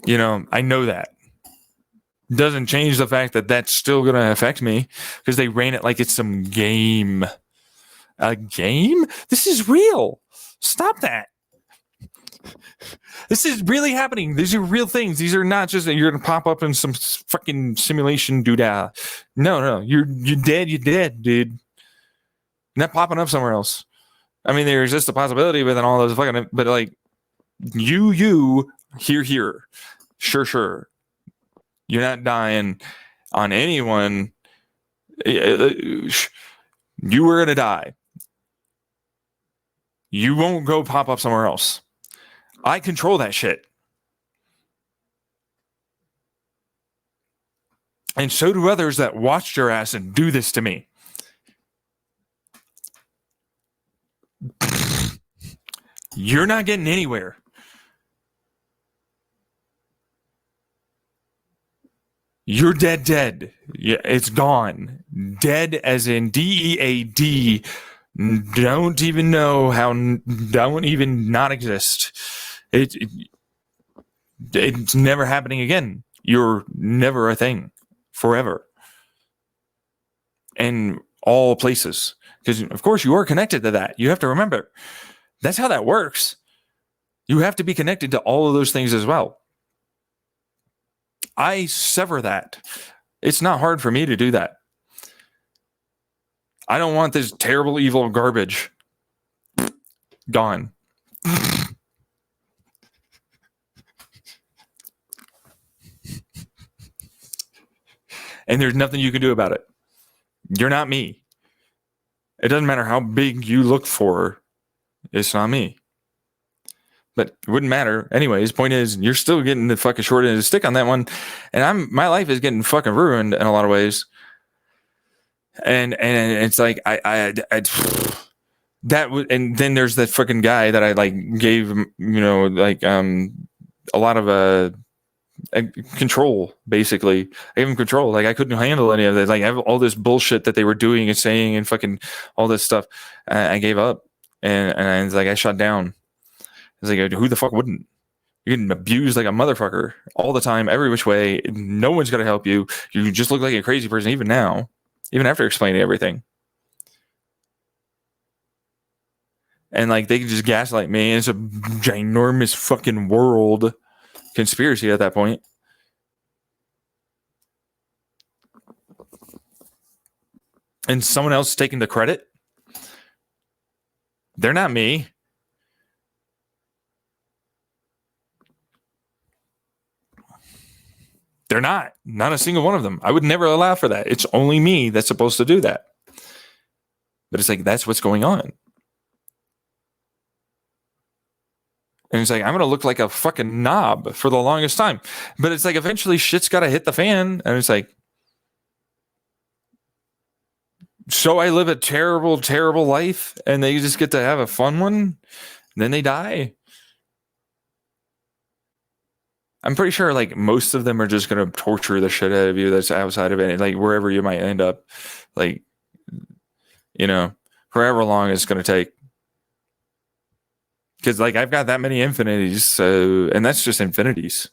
You know, I know that. Doesn't change the fact that that's still going to affect me because they ran it like it's some game. A game? This is real. Stop that. This is really happening. These are real things. These are not just that you're gonna pop up in some fucking simulation doodah. No, you're dead. You're dead, dude. You're not popping up somewhere else. I mean, there's just a possibility within all those fucking. But like, you, here, sure. You're not dying on anyone. You were gonna die. You won't go pop up somewhere else. I control that shit. And so do others that watched your ass and do this to me. You're not getting anywhere. You're dead. Yeah, it's gone. Dead as in DEAD. Don't even know how. Don't even not exist. It's never happening again. You're never a thing forever. In all places. Because, of course, you are connected to that. You have to remember. That's how that works. You have to be connected to all of those things as well. I sever that. It's not hard for me to do that. I don't want this terrible, evil garbage. Gone. And there's nothing you can do about it. You're not me. It doesn't matter how big you look for. It's not me. But it wouldn't matter. Anyways, point is, you're still getting the fucking short end of the stick on that one. And my life is getting fucking ruined in a lot of ways. And it's like, and then there's that fucking guy that I like gave, a lot of, control, basically. I gave him control. Like, I couldn't handle any of this. Like, all this bullshit that they were doing and saying and fucking all this stuff. I gave up. And I was like, I shut down. I was like, who the fuck wouldn't? You're getting abused like a motherfucker all the time, every which way. No one's going to help you. You just look like a crazy person, even now, even after explaining everything. And like, they can just gaslight me. And it's a ginormous fucking world conspiracy at that point. And someone else taking the credit. They're not me. They're not a single one of them. I would never allow for that. It's only me that's supposed to do that. But it's like, that's what's going on. And it's like, I'm going to look like a fucking knob for the longest time. But it's like, eventually shit's got to hit the fan. And it's like, so I live a terrible, terrible life and they just get to have a fun one. Then they die. I'm pretty sure like most of them are just going to torture the shit out of you. That's outside of it. Like wherever you might end up, like, you know, however long it's going to take. Because like I've got that many infinities. So, and that's just infinities.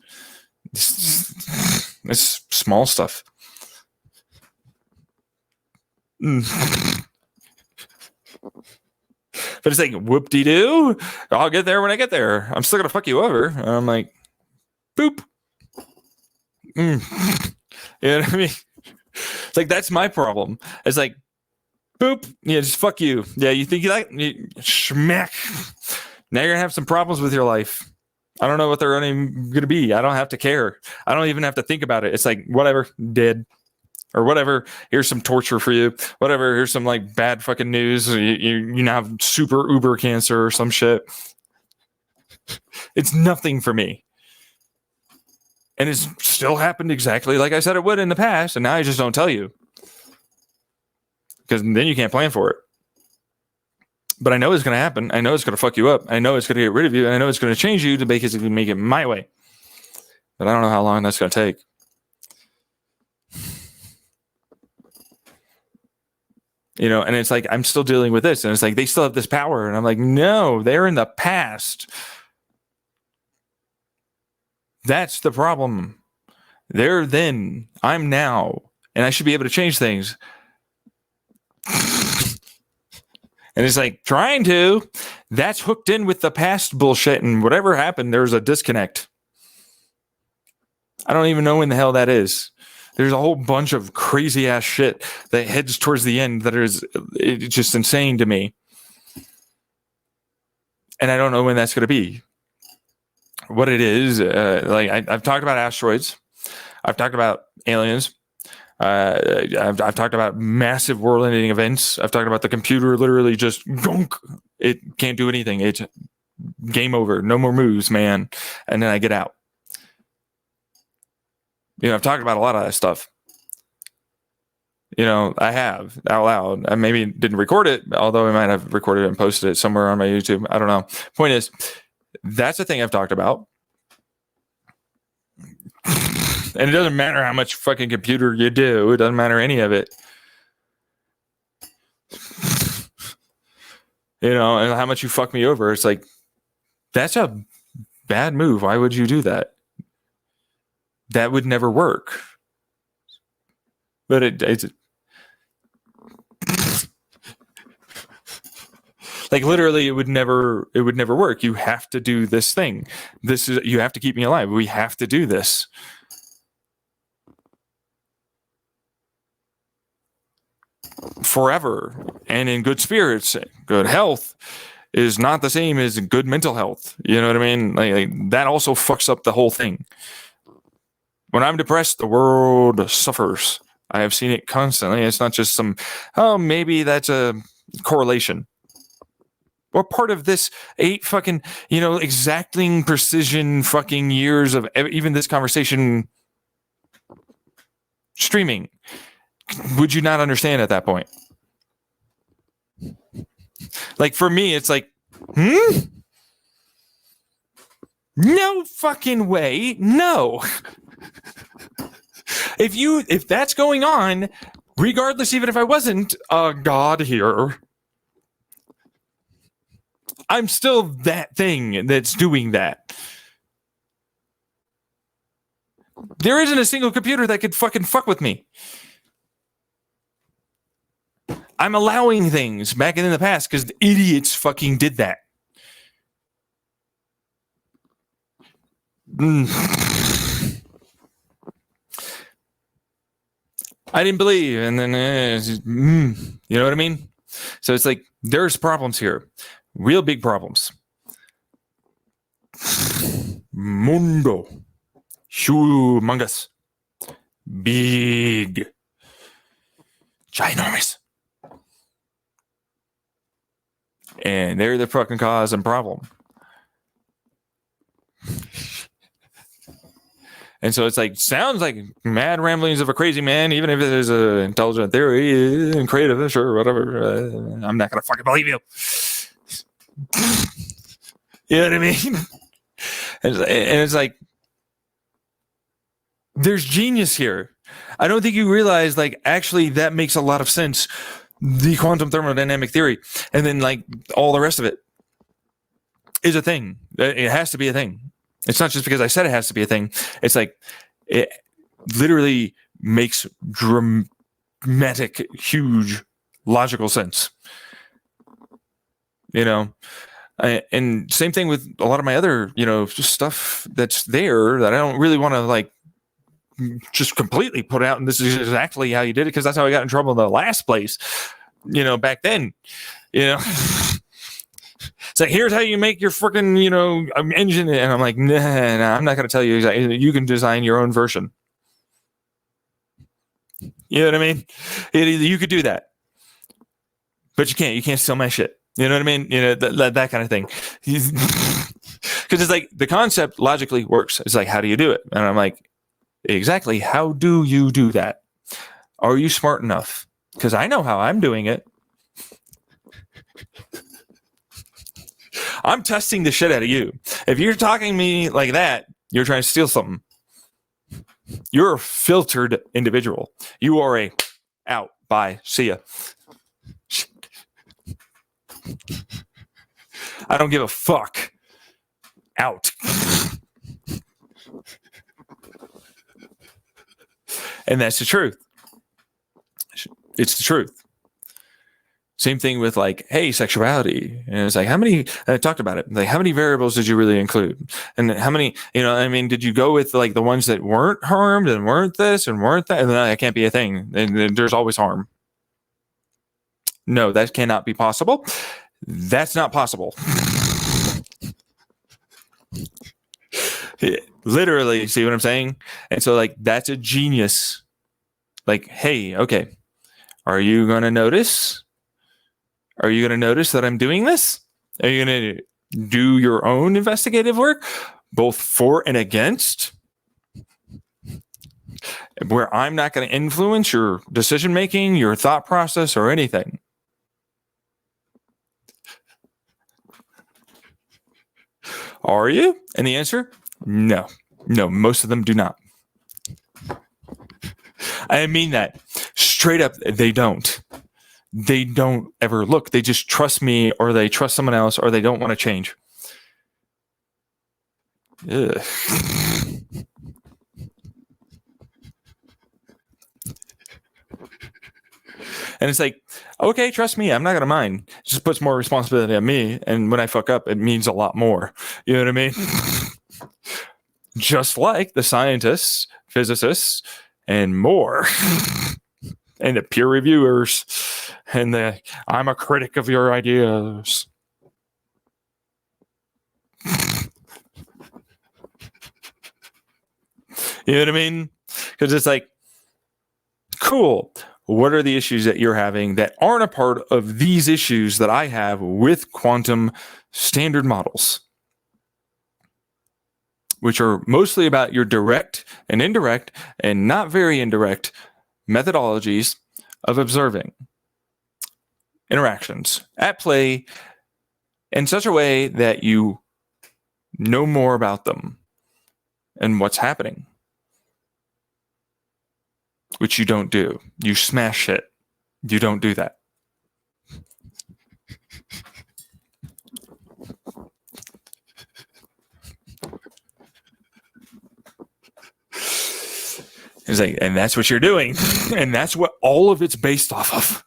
It's small stuff. But it's like, whoop-de-doo. I'll get there when I get there. I'm still going to fuck you over. And I'm like, boop. You know what I mean? It's like, that's my problem. It's like, boop. Yeah, just fuck you. Yeah, you think you like me? Schmack. Now you're going to have some problems with your life. I don't know what they're going to be. I don't have to care. I don't even have to think about it. It's like, whatever, dead. Or whatever, here's some torture for you. Whatever, here's some like bad fucking news. You now have super uber cancer or some shit. It's nothing for me. And it's still happened exactly like I said it would in the past. And now I just don't tell you. Because then you can't plan for it. But I know it's going to happen. I know it's going to fuck you up. I know it's going to get rid of you. And I know it's going to change you to basically make it my way. But I don't know how long that's going to take. You know, and it's like, I'm still dealing with this. And it's like, they still have this power. And I'm like, no, they're in the past. That's the problem. They're then. I'm now. And I should be able to change things. And it's like, trying to. That's hooked in with the past bullshit. And whatever happened, there's a disconnect. I don't even know when the hell that is. There's a whole bunch of crazy ass shit that heads towards the end that is it's just insane to me. And I don't know when that's going to be. What it is, like I've talked about asteroids. I've talked about aliens. I've talked about massive world-ending events. I've talked about the computer literally just gunk. It can't do anything. It's game over. No more moves, man. And then I get out. You know, I've talked about a lot of that stuff. You know, I have out loud. I maybe didn't record it, although I might have recorded it and posted it somewhere on my YouTube. I don't know. Point is, that's a thing I've talked about. And it doesn't matter how much fucking computer you do. It doesn't matter any of it. You know, and how much you fuck me over. It's like, that's a bad move. Why would you do that? That would never work. But it's like literally it would never work. You have to do this thing. You have to keep me alive. We have to do this. Forever and in good spirits. Good health is not the same as good mental health. You know what I mean? Like that also fucks up the whole thing. When I'm depressed, the world suffers. I have seen it constantly. It's not just some, maybe that's a correlation. Or part of this 8 fucking, exacting precision fucking years of even this conversation streaming. Would you not understand at that point? Like for me, it's like, no fucking way. No. If that's going on, regardless, even if I wasn't a god here, I'm still that thing that's doing that. There isn't a single computer that could fucking fuck with me. I'm allowing things back in the past because the idiots fucking did that. I didn't believe, and then you know what I mean? So it's like there's problems here, real big problems. Mundo, humongous. Big. Ginormous. And they're the fucking cause and problem. And so it's like, sounds like mad ramblings of a crazy man, even if it is an intelligent theory and creative, sure, whatever. I'm not going to fucking believe you. You know what I mean? And it's like, there's genius here. I don't think you realize, like, actually, that makes a lot of sense. The quantum thermodynamic theory, and then, like, all the rest of it is a thing. It has to be a thing. It's not just because I said it has to be a thing. It's like, it literally makes dramatic, huge, logical sense. You know? And same thing with a lot of my other, just stuff that's there that I don't really want to, like, just completely put out, and this is exactly how you did it, because that's how I got in trouble in the last place, back then. It's like, here's how you make your freaking, engine. And I'm like, nah, I'm not going to tell you exactly. You can design your own version. You know what I mean? You could do that. But you can't. You can't steal my shit. You know what I mean? That kind of thing. Because it's like, the concept logically works. It's like, how do you do it? And I'm like, exactly. How do you do that? Are you smart enough? Because I know how I'm doing it. I'm testing the shit out of you. If you're talking to me like that, you're trying to steal something. You're a filtered individual. You are a out. Bye. See ya. I don't give a fuck. Out. And that's the truth. It's the truth. Same thing with, like, hey, sexuality. And it's like, I talked about it. Like, how many variables did you really include? And how many, did you go with, like, the ones that weren't harmed and weren't this and weren't that? And then that can't be a thing. And there's always harm. No, that cannot be possible. That's not possible. Literally, see what I'm saying? And so, like, that's a genius. Like, hey, okay, are you going to notice? Are you going to notice that I'm doing this? Are you going to do your own investigative work, both for and against, where I'm not going to influence your decision making, your thought process, or anything? Are you? And the answer, no. No, most of them do not. I mean that straight up. They don't. They don't ever look. They just trust me, or they trust someone else, or they don't want to change. Ugh. And it's like, okay, trust me, I'm not going to mind. It just puts more responsibility on me. And when I fuck up, it means a lot more. You know what I mean? Just like the scientists, physicists, and more. And the peer reviewers. And I'm a critic of your ideas. You know what I mean? Because it's like, cool. What are the issues that you're having that aren't a part of these issues that I have with quantum standard models? Which are mostly about your direct and indirect and not very indirect methodologies of observing interactions at play in such a way that you know more about them and what's happening, which you don't do. You smash it. You don't do that. It's like, and that's what you're doing. And that's what all of it's based off of.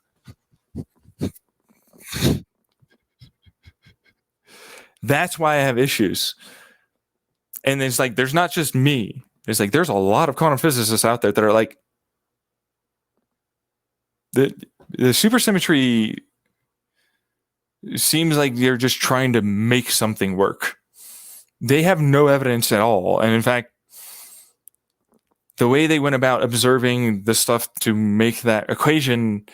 That's why I have issues. And it's like, there's not just me. It's like, there's a lot of quantum physicists out there that are like, the supersymmetry seems like they're just trying to make something work. They have no evidence at all. And in fact, the way they went about observing the stuff to make that equation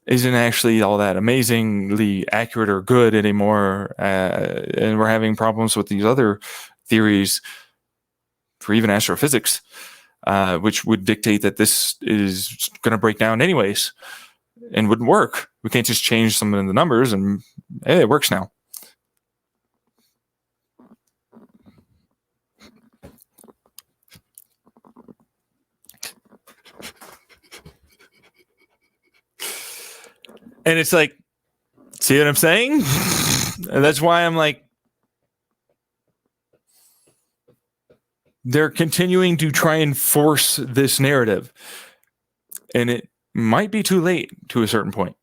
isn't actually all that amazingly accurate or good anymore. And we're having problems with these other theories for even astrophysics, which would dictate that this is going to break down anyways and wouldn't work. We can't just change some of the numbers and hey, it works now. And it's like, see what I'm saying? And that's why I'm like, they're continuing to try and force this narrative. And it might be too late to a certain point.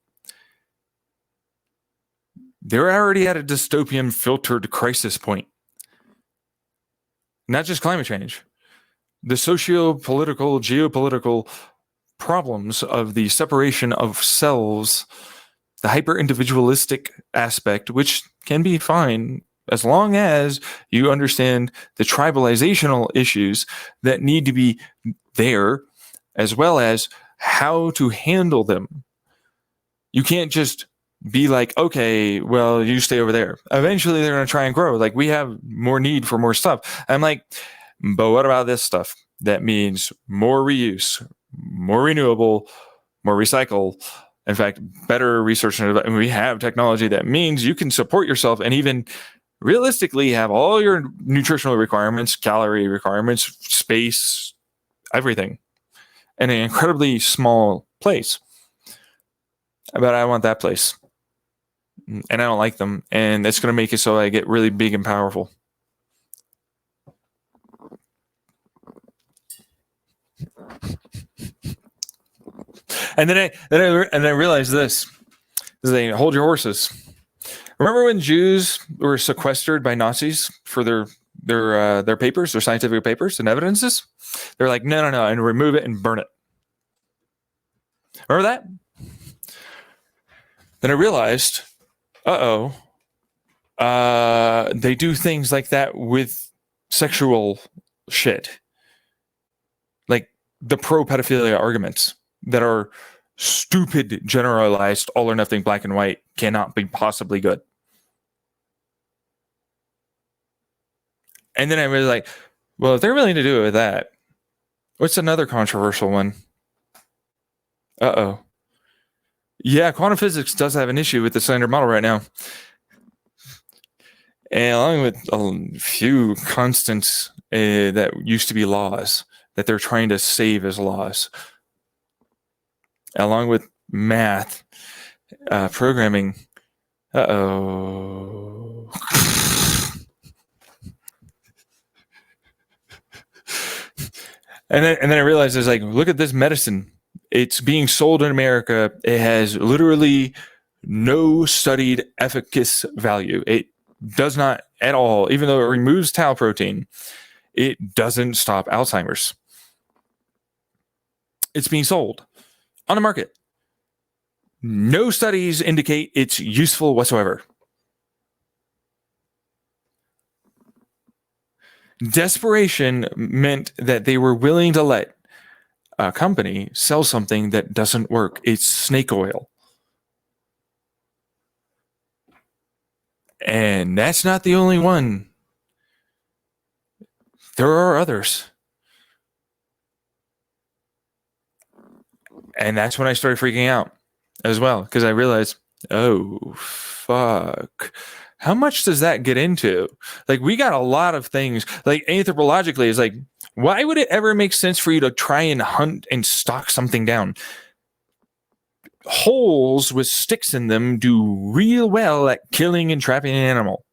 They're already at a dystopian filtered crisis point. Not just climate change. The socio-political, geopolitical problems of the separation of selves, the hyper-individualistic aspect, which can be fine as long as you understand the tribalizational issues that need to be there, as well as how to handle them. You can't just be like, okay, well, you stay over there. Eventually, they're going to try and grow. Like, we have more need for more stuff. I'm like, but what about this stuff? That means more reuse, more renewable, more recycle. In fact, better research and development. We have technology that means you can support yourself and even realistically have all your nutritional requirements, calorie requirements, space, everything in an incredibly small place. But I want that place. And I don't like them. And it's going to make it so I get really big and powerful. And then I realized this. They hold your horses. Remember when Jews were sequestered by Nazis for their papers, their scientific papers and evidences? They're like, no, and remove it and burn it. Remember that? Then I realized, they do things like that with sexual shit. Like the pro-pedophilia arguments that are stupid, generalized, all or nothing, black and white, cannot be possibly good. And then I was like, well, if they're willing to do it with that, what's another controversial one? Yeah, quantum physics does have an issue with the standard model right now. And along with a few constants that used to be laws that they're trying to save as laws, along with math, programming. And then I realized, it's like, look at this medicine. It's being sold in America. It has literally no studied efficacy value. It does not at all, even though it removes tau protein, it doesn't stop Alzheimer's. It's being sold on the market. No studies indicate it's useful whatsoever. Desperation meant that they were willing to let a company sell something that doesn't work. It's snake oil. And that's not the only one. There are others. And that's when I started freaking out as well, because I realized, oh, fuck. How much does that get into? Like, we got a lot of things. Like, anthropologically, it's like, why would it ever make sense for you to try and hunt and stalk something down? Holes with sticks in them do real well at killing and trapping an animal.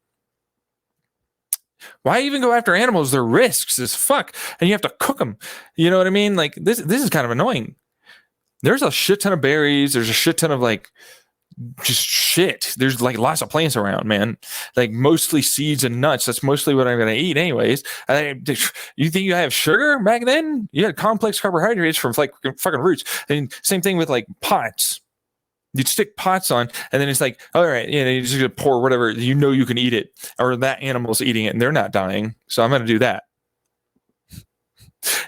Why even go after animals? They're risks as fuck, and you have to cook them. You know what I mean? Like, this is kind of annoying. There's a shit ton of berries. There's a shit ton of like just shit. There's like lots of plants around, man. Like mostly seeds and nuts. That's mostly what I'm going to eat anyways. You think you have sugar back then? You had complex carbohydrates from like fucking roots. And same thing with like pots. You'd stick pots on, and then it's like, all right, you're just going to pour whatever, you can eat it, or that animal's eating it and they're not dying. So I'm going to do that.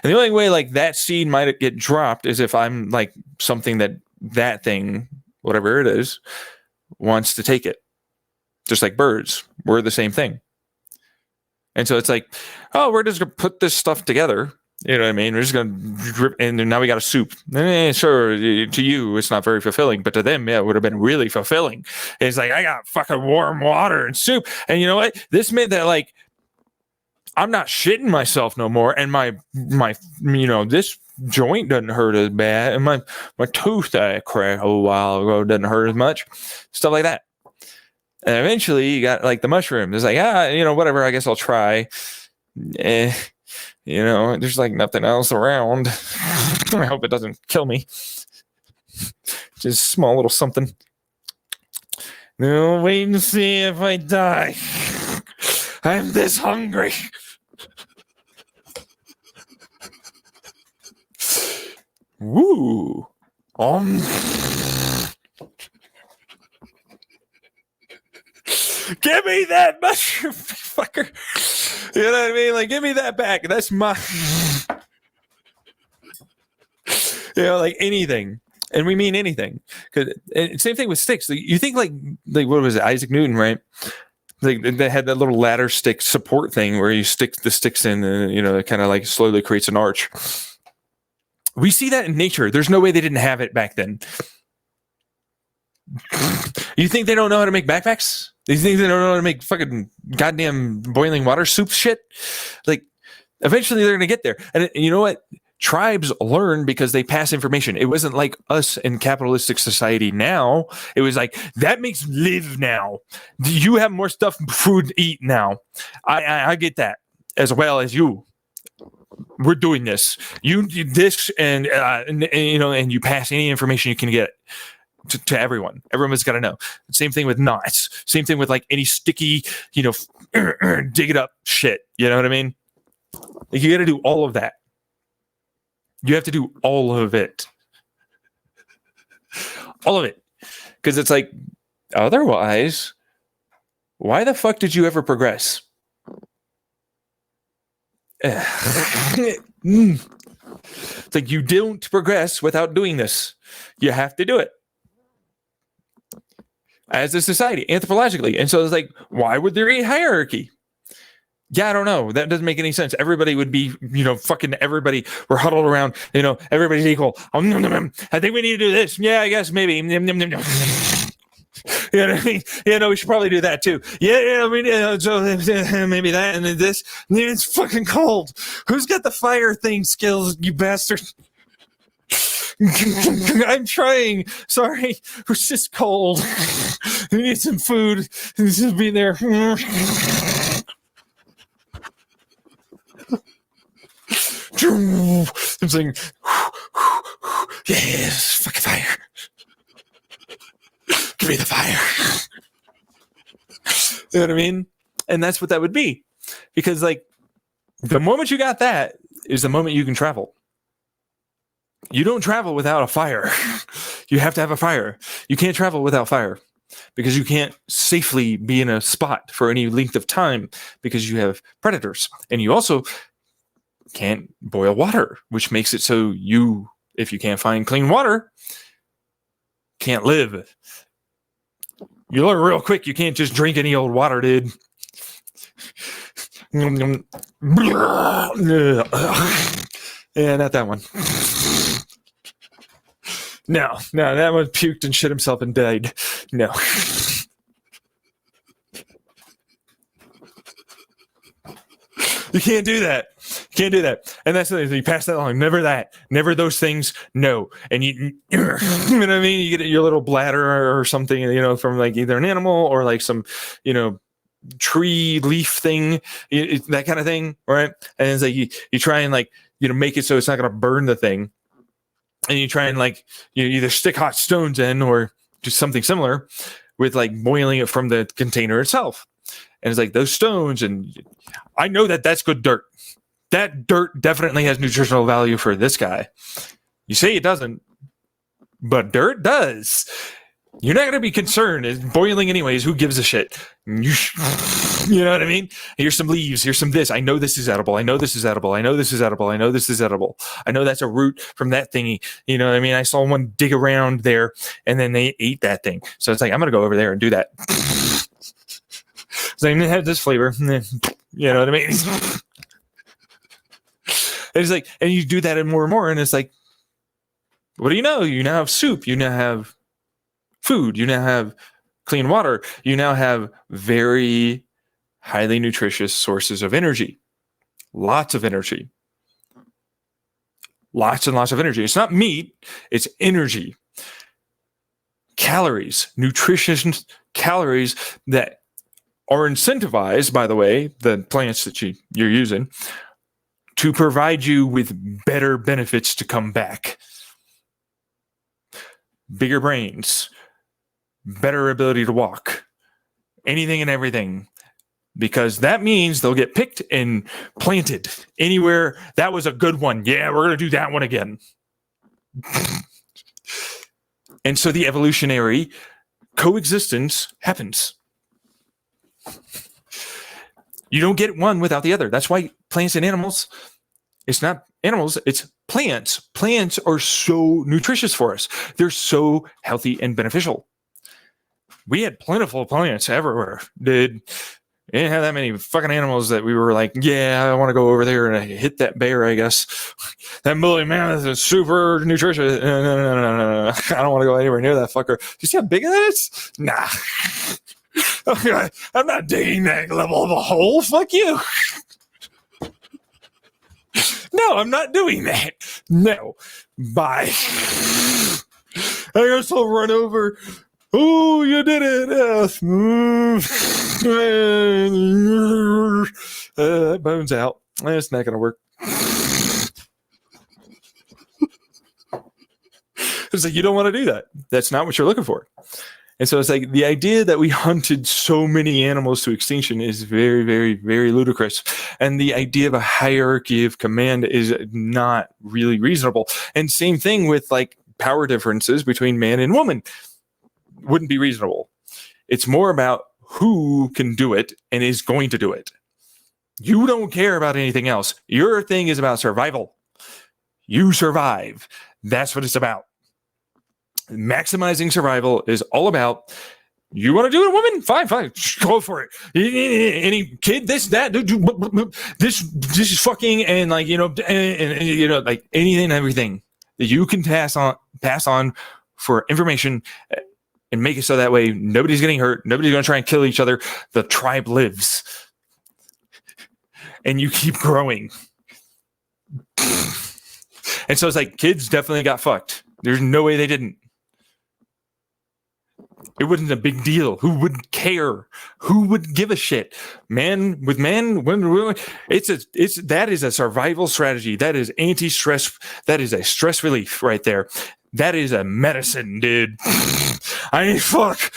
And the only way like that seed might get dropped is if I'm like something that thing, whatever it is, wants to take it. Just like birds, we're the same thing. And so it's like, oh, we're just gonna put this stuff together. You know what I mean? We're just gonna drip, and now we got a soup. Sure, to you it's not very fulfilling, but to them, yeah, it would have been really fulfilling. And it's like, I got fucking warm water and soup, and you know what? This meant that like I'm not shitting myself no more, and my this joint doesn't hurt as bad, and my tooth that I cracked a while ago doesn't hurt as much, stuff like that. And eventually you got like the mushroom. It's like, whatever, I guess I'll try. There's like nothing else around. I hope it doesn't kill me. Just small little something. No, wait and see if I die. I'm this hungry. Woo. Give me that mushroom, fucker. You know what I mean? Like, give me that back. That's my, like anything. And we mean anything. Because same thing with sticks. You think like what was it? Isaac Newton, right? Like they had that little ladder stick support thing where you stick the sticks in and, it kind of like slowly creates an arch. We see that in nature. There's no way they didn't have it back then. You think they don't know how to make backpacks? You think they don't know how to make fucking goddamn boiling water soup shit? Like, eventually they're going to get there. And you know what? Tribes learn because they pass information. It wasn't like us in capitalistic society now. It was like, that makes live now. You have more stuff, food to eat now. I get that as well as you. We're doing this. You do this and you pass any information you can get. To everyone. Everyone's got to know. Same thing with knots. Same thing with like any sticky, dig it up shit. You know what I mean? Like, you got to do all of that. You have to do all of it. All of it. Because it's like, otherwise, why the fuck did you ever progress? It's like, you don't progress without doing this. You have to do it. As a society, anthropologically. And so it's like, why would there be a hierarchy? Yeah, I don't know. That doesn't make any sense. Everybody would be, fucking everybody. We're huddled around, everybody's equal. I think we need to do this. Yeah, I guess maybe. You know what I mean? We should probably do that too. Yeah, so maybe that and then this. It's fucking cold. Who's got the fire thing skills, you bastard? I'm trying. Sorry, it's just cold. I need some food. Just be there. I'm saying, yes, fucking fire. Give me the fire. You know what I mean? And that's what that would be. Because, like, the moment you got that is the moment you can travel. You don't travel without a fire. You have to have a fire. You can't travel without fire because you can't safely be in a spot for any length of time because you have predators. And you also can't boil water, which makes it so you, if you can't find clean water, can't live. You learn real quick you can't just drink any old water, dude. Yeah, not that one. No, that one puked and shit himself and died. No. You can't do that. And that's the thing. You pass that along. Never that. Never those things. No. And you know what I mean? You get your little bladder or something, from like either an animal or like some, tree leaf thing, that kind of thing. Right. And it's like you try and like, make it so it's not going to burn the thing. And you try and like, either stick hot stones in or do something similar with like boiling it from the container itself. And it's like those stones. And I know that that's good dirt. That dirt definitely has nutritional value for this guy. You say it doesn't, but dirt does. You're not going to be concerned. It's boiling anyways. Who gives a shit? You know what I mean? Here's some leaves. Here's some this. I know this is edible. I know this is edible. I know this is edible. I know this is edible. I know that's a root from that thingy. You know what I mean? I saw one dig around there and then they ate that thing. So it's like, I'm going to go over there and do that. So I'm going to have this flavor. You know what I mean? It's like, and you do that and more. And it's like, what do you know? You now have soup. You now have food. You now have clean water. You now have very highly nutritious sources of energy. Lots of energy. Lots and lots of energy. It's not meat, it's energy. Calories, nutritious calories that are incentivized, by the way, the plants that you're using, to provide you with better benefits to come back. Bigger brains, better ability to walk, anything and everything, because that means they'll get picked and planted anywhere. That was a good one. Yeah, we're going to do that one again. And so the evolutionary coexistence happens. You don't get one without the other. That's why plants and animals, it's not animals, it's plants. Plants are so nutritious for us. They're so healthy and beneficial. We had plentiful plants everywhere. We didn't have that many fucking animals that we were like, yeah, I want to go over there and hit that bear, I guess. That woolly mammoth is super nutritious. No. I don't want to go anywhere near that fucker. You see how big it is? Nah. I'm not digging that level of a hole. Fuck you. No, I'm not doing that. No. Bye. I guess I'll run over. Oh, you did it. That bone's out. It's not going to work. It's like, you don't want to do that. That's not what you're looking for. And so it's like the idea that we hunted so many animals to extinction is very, very, very ludicrous. And the idea of a hierarchy of command is not really reasonable. And same thing with like power differences between man and woman. Wouldn't be reasonable. It's more about who can do it and is going to do it. You don't care about anything else. Your thing is about survival. You survive. That's what it's about. Maximizing survival is all about, you want to do it, woman? Fine. Go for it. Any kid, this, that, this is fucking, and like, you know, and you know, like anything and everything that you can pass on for information and make it so that way nobody's getting hurt. Nobody's going to try and kill each other. The tribe lives. And you keep growing. And so it's like, kids definitely got fucked. There's no way they didn't. It wasn't a big deal. Who would care? Who would give a shit? Man with man, women with women. That is a survival strategy. That is anti-stress. That is a stress relief right there. That is a medicine, dude. I need to fuck.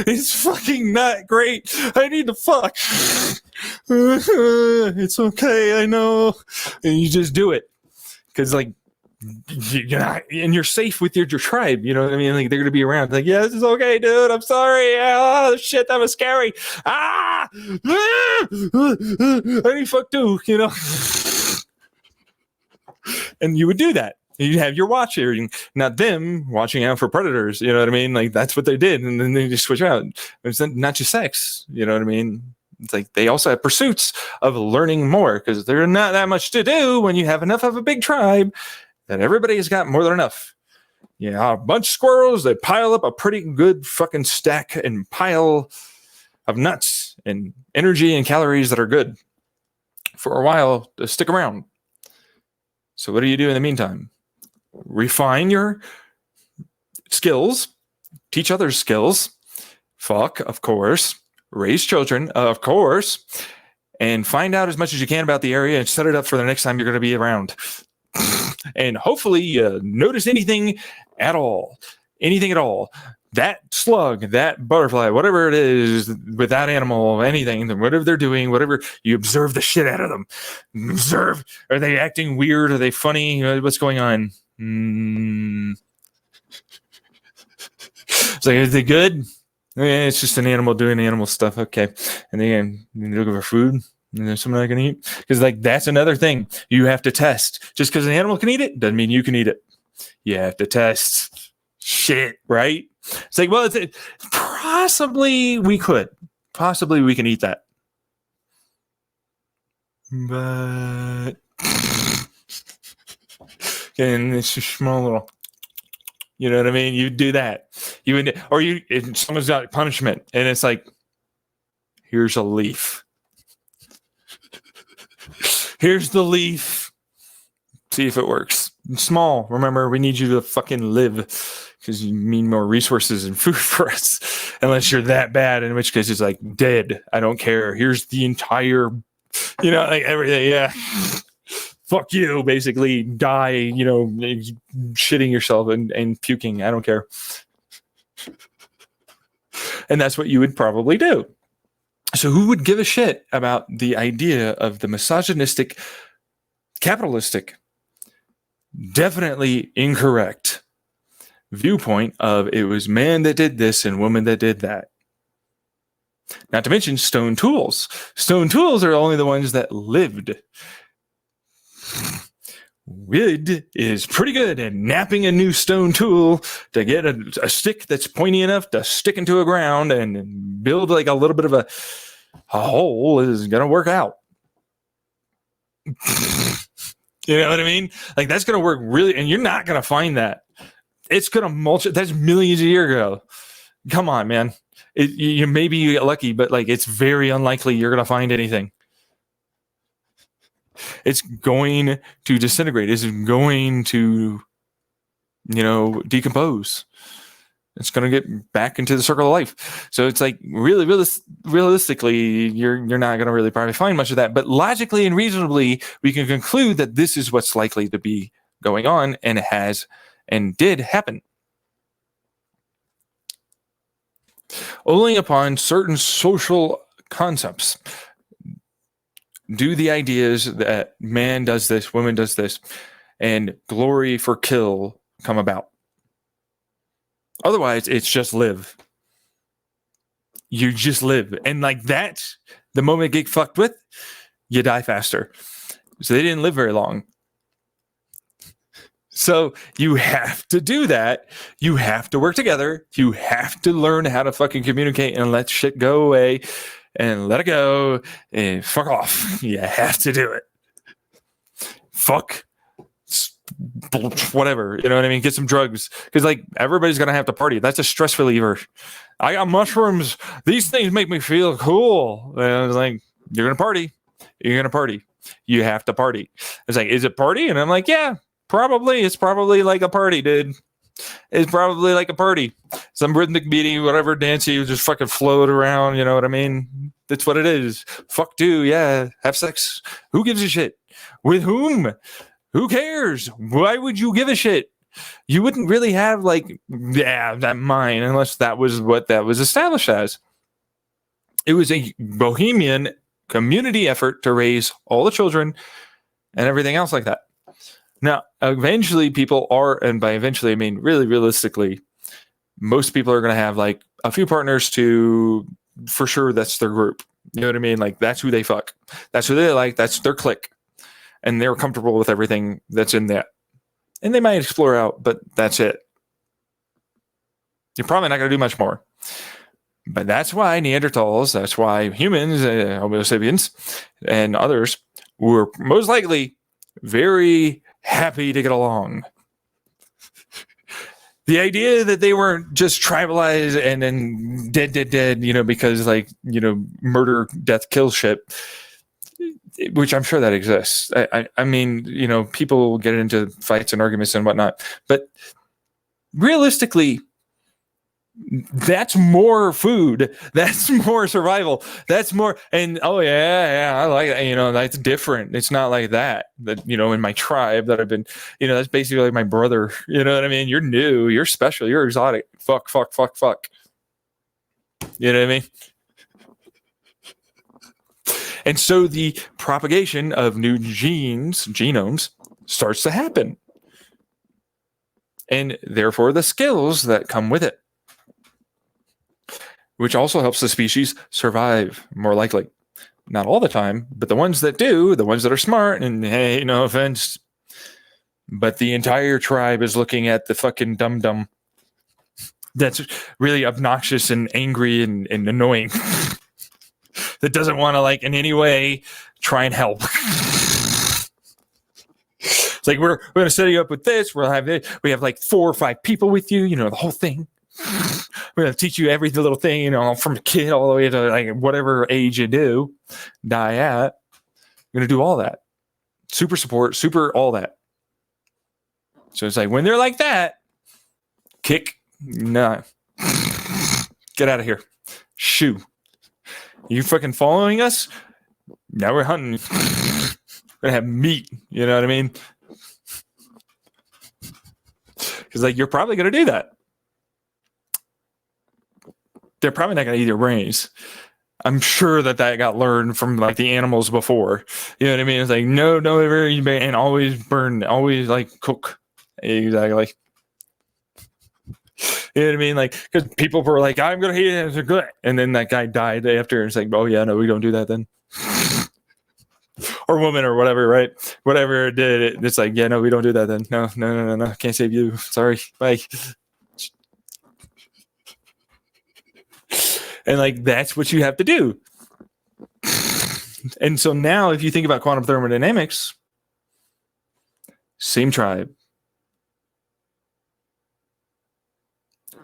It's fucking not great. I need to fuck. It's okay, I know. And you just do it. Because, like, you're not, and you're safe with your tribe. You know what I mean? Like, they're going to be around. Like, yeah, this is okay, dude. I'm sorry. Oh, shit, that was scary. I need fuck too, you know? And you would do that. You have your watching, not them watching out for predators. You know what I mean? Like, that's what they did. And then they just switch out. It's not just sex. You know what I mean? It's like they also have pursuits of learning more because there's not that much to do when you have enough of a big tribe that everybody's got more than enough. Yeah, a bunch of squirrels, they pile up a pretty good fucking stack and pile of nuts and energy and calories that are good for a while to stick around. So what do you do in the meantime? Refine your skills, teach others skills, fuck, of course, raise children, of course, and find out as much as you can about the area and set it up for the next time you're going to be around. And hopefully notice anything at all. that slug, that butterfly, whatever it is with that animal, anything, whatever they're doing, whatever, you observe the shit out of them. Observe. Are they acting weird? Are they funny? What's going on? It's like, is they good? Yeah, it's just an animal doing animal stuff. Okay. And then you're looking for food. And there's something I can eat. Because like that's another thing you have to test. Just because an animal can eat it doesn't mean you can eat it. You have to test shit, right? It's like, well, it's possibly we could. Possibly we can eat that. But and it's a small little, you know what I mean? You do that. You would, or you, if someone's got punishment and it's like, here's a leaf. Here's the leaf. See if it works. It's small. Remember, we need you to fucking live because you need more resources and food for us. Unless you're that bad, in which case it's like dead. I don't care. Here's the entire, you know, like everything. Yeah. Fuck you, basically. Die, you know, shitting yourself and puking. I don't care. And that's what you would probably do. So who would give a shit about the idea of the misogynistic, capitalistic, definitely incorrect viewpoint of it was man that did this and woman that did that? Not to mention stone tools. Stone tools are only the ones that lived. Wood is pretty good at napping a new stone tool to get a stick that's pointy enough to stick into a ground and build like a little bit of a hole is going to work out. You know what I mean? Like that's going to work really, and you're not going to find that. It's going to mulch. That's millions of years ago. Come on, man. You maybe you get lucky, but like it's very unlikely you're going to find anything. It's going to disintegrate. It's going to, you know, decompose. It's going to get back into the circle of life. So it's like really, realistically, you're not going to really probably find much of that. But logically and reasonably, we can conclude that this is what's likely to be going on, and it has and did happen. Only upon certain social concepts do the ideas that man does this, woman does this, and glory for kill come about. Otherwise, it's just live. You just live. And like that, the moment you get fucked with, you die faster. So they didn't live very long. So you have to do that. You have to work together. You have to learn how to fucking communicate and let shit go away and let it go and fuck off. You have to do it. Fuck. Whatever. You know what I mean? Get some drugs. Because like everybody's going to have to party. That's a stress reliever. I got mushrooms. These things make me feel cool. And I was like, you're going to party. You're going to party. You have to party. It's like, is it party? And I'm like, yeah. Probably. It's probably like a party, dude. It's probably like a party. Some rhythmic beating, whatever dance you just fucking float around. You know what I mean? That's what it is. Fuck do. Yeah. Have sex. Who gives a shit? With whom? Who cares? Why would you give a shit? You wouldn't really have like, yeah, that mine unless that was what that was established as. It was a bohemian community effort to raise all the children and everything else like that. Now, eventually people are, and by eventually I mean really realistically, most people are going to have like a few partners to, for sure, that's their group. You know what I mean? Like that's who they fuck. That's who they like. That's their clique. And they're comfortable with everything that's in that. And they might explore out, but that's it. You're probably not going to do much more. But that's why Neanderthals, that's why humans, Homo sapiens, and others were most likely very happy to get along. The idea that they weren't just tribalized and then dead, you know, because like, you know, murder, death, kill shit, which I'm sure that exists. I mean, you know, people get into fights and arguments and whatnot, but realistically, That's more food. That's more survival. That's more. And oh yeah, I like that. That's different. It's not like that. That in my tribe that I've been. That's basically like my brother. You know what I mean? You're new. You're special. You're exotic. Fuck. You know what I mean? And so the propagation of new genomes starts to happen. And therefore the skills that come with it, which also helps the species survive more likely. Not all the time, but the ones that do, the ones that are smart, and hey, no offense, but the entire tribe is looking at the fucking dum-dum that's really obnoxious and angry and annoying that doesn't want to in any way try and help. It's like we're going to set you up with this. We'll have it. We have 4 or 5 people with you. The whole thing. We're going to teach you every little thing. From a kid all the way to whatever age you die at. We're going to do all that. Super support. Super all that. So it's when they're like that, kick. Nah. Get out of here. Shoo. You fucking following us? Now we're hunting. We're gonna have meat. You know what I mean? Because you're probably gonna do that. They're probably not gonna eat your brains. I'm sure that got learned from the animals before. You know what I mean? It's no, ever eat, and always burn, always cook. Exactly. You know what I mean? Because people were I'm going to eat it. It's good. And then that guy died after. It's oh, yeah, no, we don't do that then. Or woman or whatever, right? Whatever it did, it's yeah, no, we don't do that then. No. Can't save you. Sorry. Bye. And that's what you have to do. And so now if you think about quantum thermodynamics, same tribe.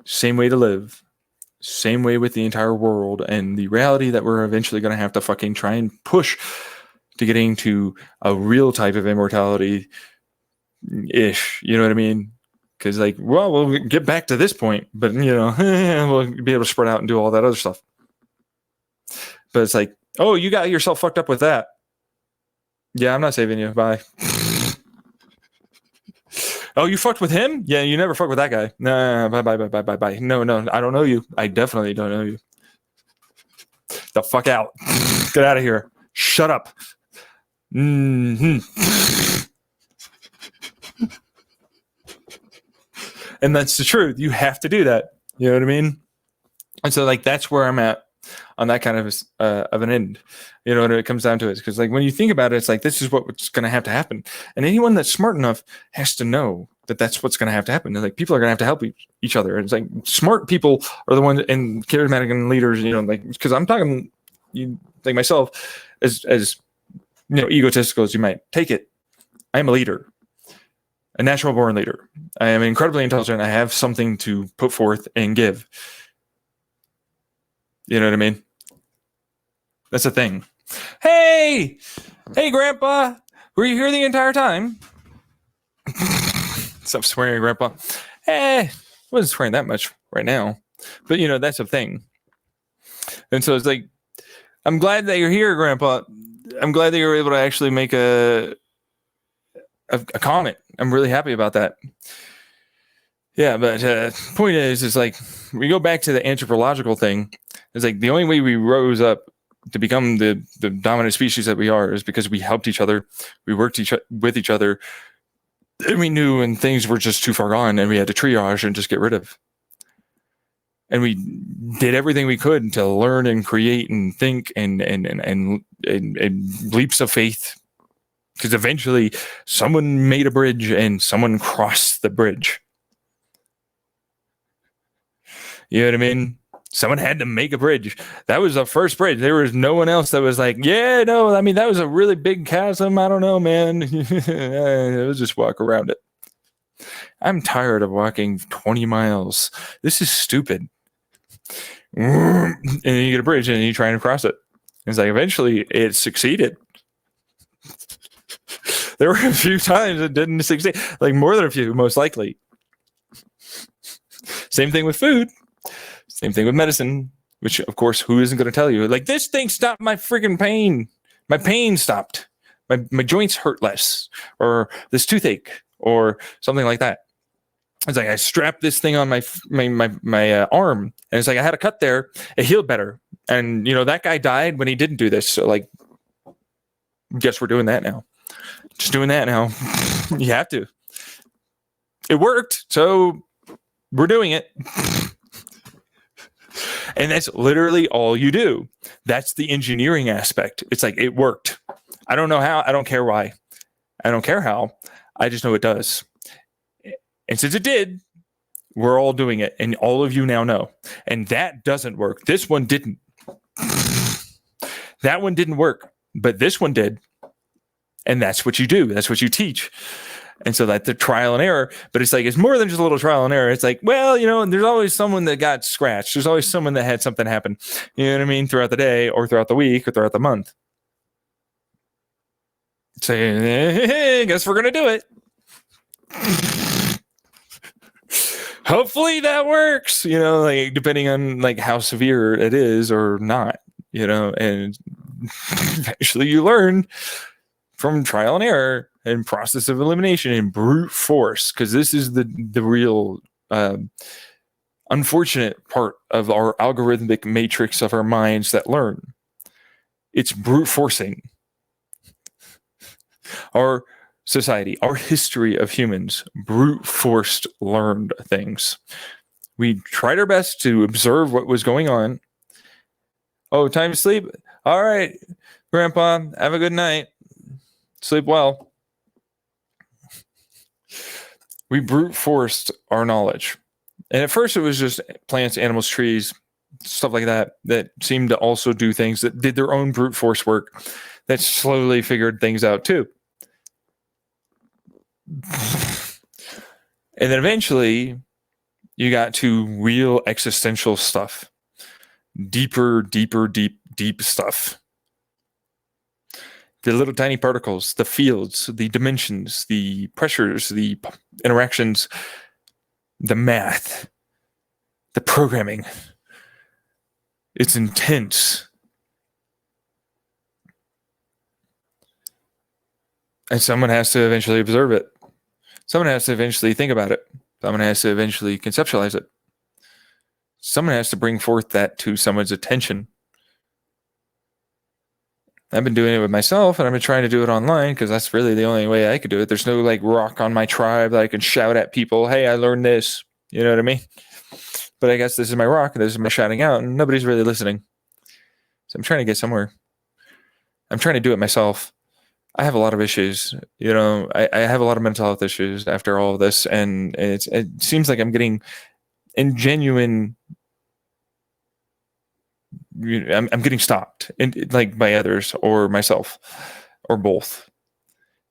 Same way to live, same way with the entire world, and the reality that we're eventually going to have to fucking try and push to getting to a real type of immortality ish. You know what I mean? Because we'll get back to this point, but we'll be able to spread out and do all that other stuff. But it's oh, you got yourself fucked up with that. Yeah, I'm not saving you. Bye. Oh, you fucked with him? Yeah, you never fucked with that guy. Nah, bye. No, I don't know you. I definitely don't know you. The fuck out. Get out of here. Shut up. Mm-hmm. And that's the truth. You have to do that. You know what I mean? And so that's where I'm at on that kind of an end. When it comes down to it, because when you think about it, it's this is what's going to have to happen, and anyone that's smart enough has to know that that's what's going to have to happen. And people are going to have to help each other. And it's smart people are the ones, and charismatic and leaders. Because I'm talking, myself, as egotistical as you might take it, I am a leader, a natural born leader. I am incredibly intelligent. I have something to put forth and give. You know what I mean? That's a thing. Hey, Grandpa, were you here the entire time? Stop swearing, Grandpa. Wasn't swearing that much right now, but that's a thing. And so it's I'm glad that you're here, Grandpa. I'm glad that you were able to actually make a comment. I'm really happy about that. Yeah, but point is we go back to the anthropological thing. It's the only way we rose up to become the dominant species that we are is because we helped each other, we worked with each other, and we knew when things were just too far gone and we had to triage and just get rid of. And we did everything we could to learn and create and think and leaps of faith, because eventually someone made a bridge and someone crossed the bridge. You know what I mean? Someone had to make a bridge. That was the first bridge. There was no one else that was yeah, no, I mean, that was a really big chasm. I don't know, man. Let's just walk around it. I'm tired of walking 20 miles. This is stupid. And then you get a bridge and you're trying to cross it. It's eventually it succeeded. There were a few times it didn't succeed. More than a few, most likely. Same thing with food. Same thing with medicine, which, of course, who isn't going to tell you? Like, this thing stopped my freaking pain. My pain stopped. My joints hurt less. Or this toothache. Or something like that. It's like I strapped this thing on my arm. And it's like I had a cut there. It healed better. And, that guy died when he didn't do this. So, like, guess we're doing that now. Just doing that now. You have to. It worked. So we're doing it. And that's literally all you do. That's the engineering aspect. It's like, it worked. I don't know how. I don't care why. I don't care how. I just know it does. And since it did, we're all doing it. And all of you now know. And that doesn't work. This one didn't. That one didn't work. But this one did. And that's what you do. That's what you teach. And so that's the trial and error, but it's like, it's more than just a little trial and error. It's like, well, there's always someone that got scratched. There's always someone that had something happen, you know what I mean? Throughout the day or throughout the week or throughout the month. Say, hey, guess we're going to do it. Hopefully that works, like depending on like how severe it is or not, and eventually you learn from trial and error and process of elimination and brute force, because this is the real unfortunate part of our algorithmic matrix of our minds that learn. It's brute forcing. Our society, our history of humans, brute forced learned things. We tried our best to observe what was going on. Oh, time to sleep? All right, Grandpa, have a good night. Sleep well. We brute forced our knowledge. And at first it was just plants, animals, trees, stuff like that seemed to also do things, that did their own brute force work, that slowly figured things out too. And then eventually you got to real existential stuff. Deeper, deep stuff. The little tiny particles, the fields, the dimensions, the pressures, the interactions, the math, the programming. It's intense. And someone has to eventually observe it. Someone has to eventually think about it. Someone has to eventually conceptualize it. Someone has to bring forth that to someone's attention. I've been doing it with myself, and I've been trying to do it online because that's really the only way I could do it. There's no like rock on my tribe that I can shout at people, hey, I learned this. You know what I mean? But I guess this is my rock, and this is my shouting out, and nobody's really listening. So I'm trying to get somewhere. I'm trying to do it myself. I have a lot of issues. I have a lot of mental health issues after all of this, and it seems like I'm getting in genuine. I'm getting stopped, like by others or myself, or both,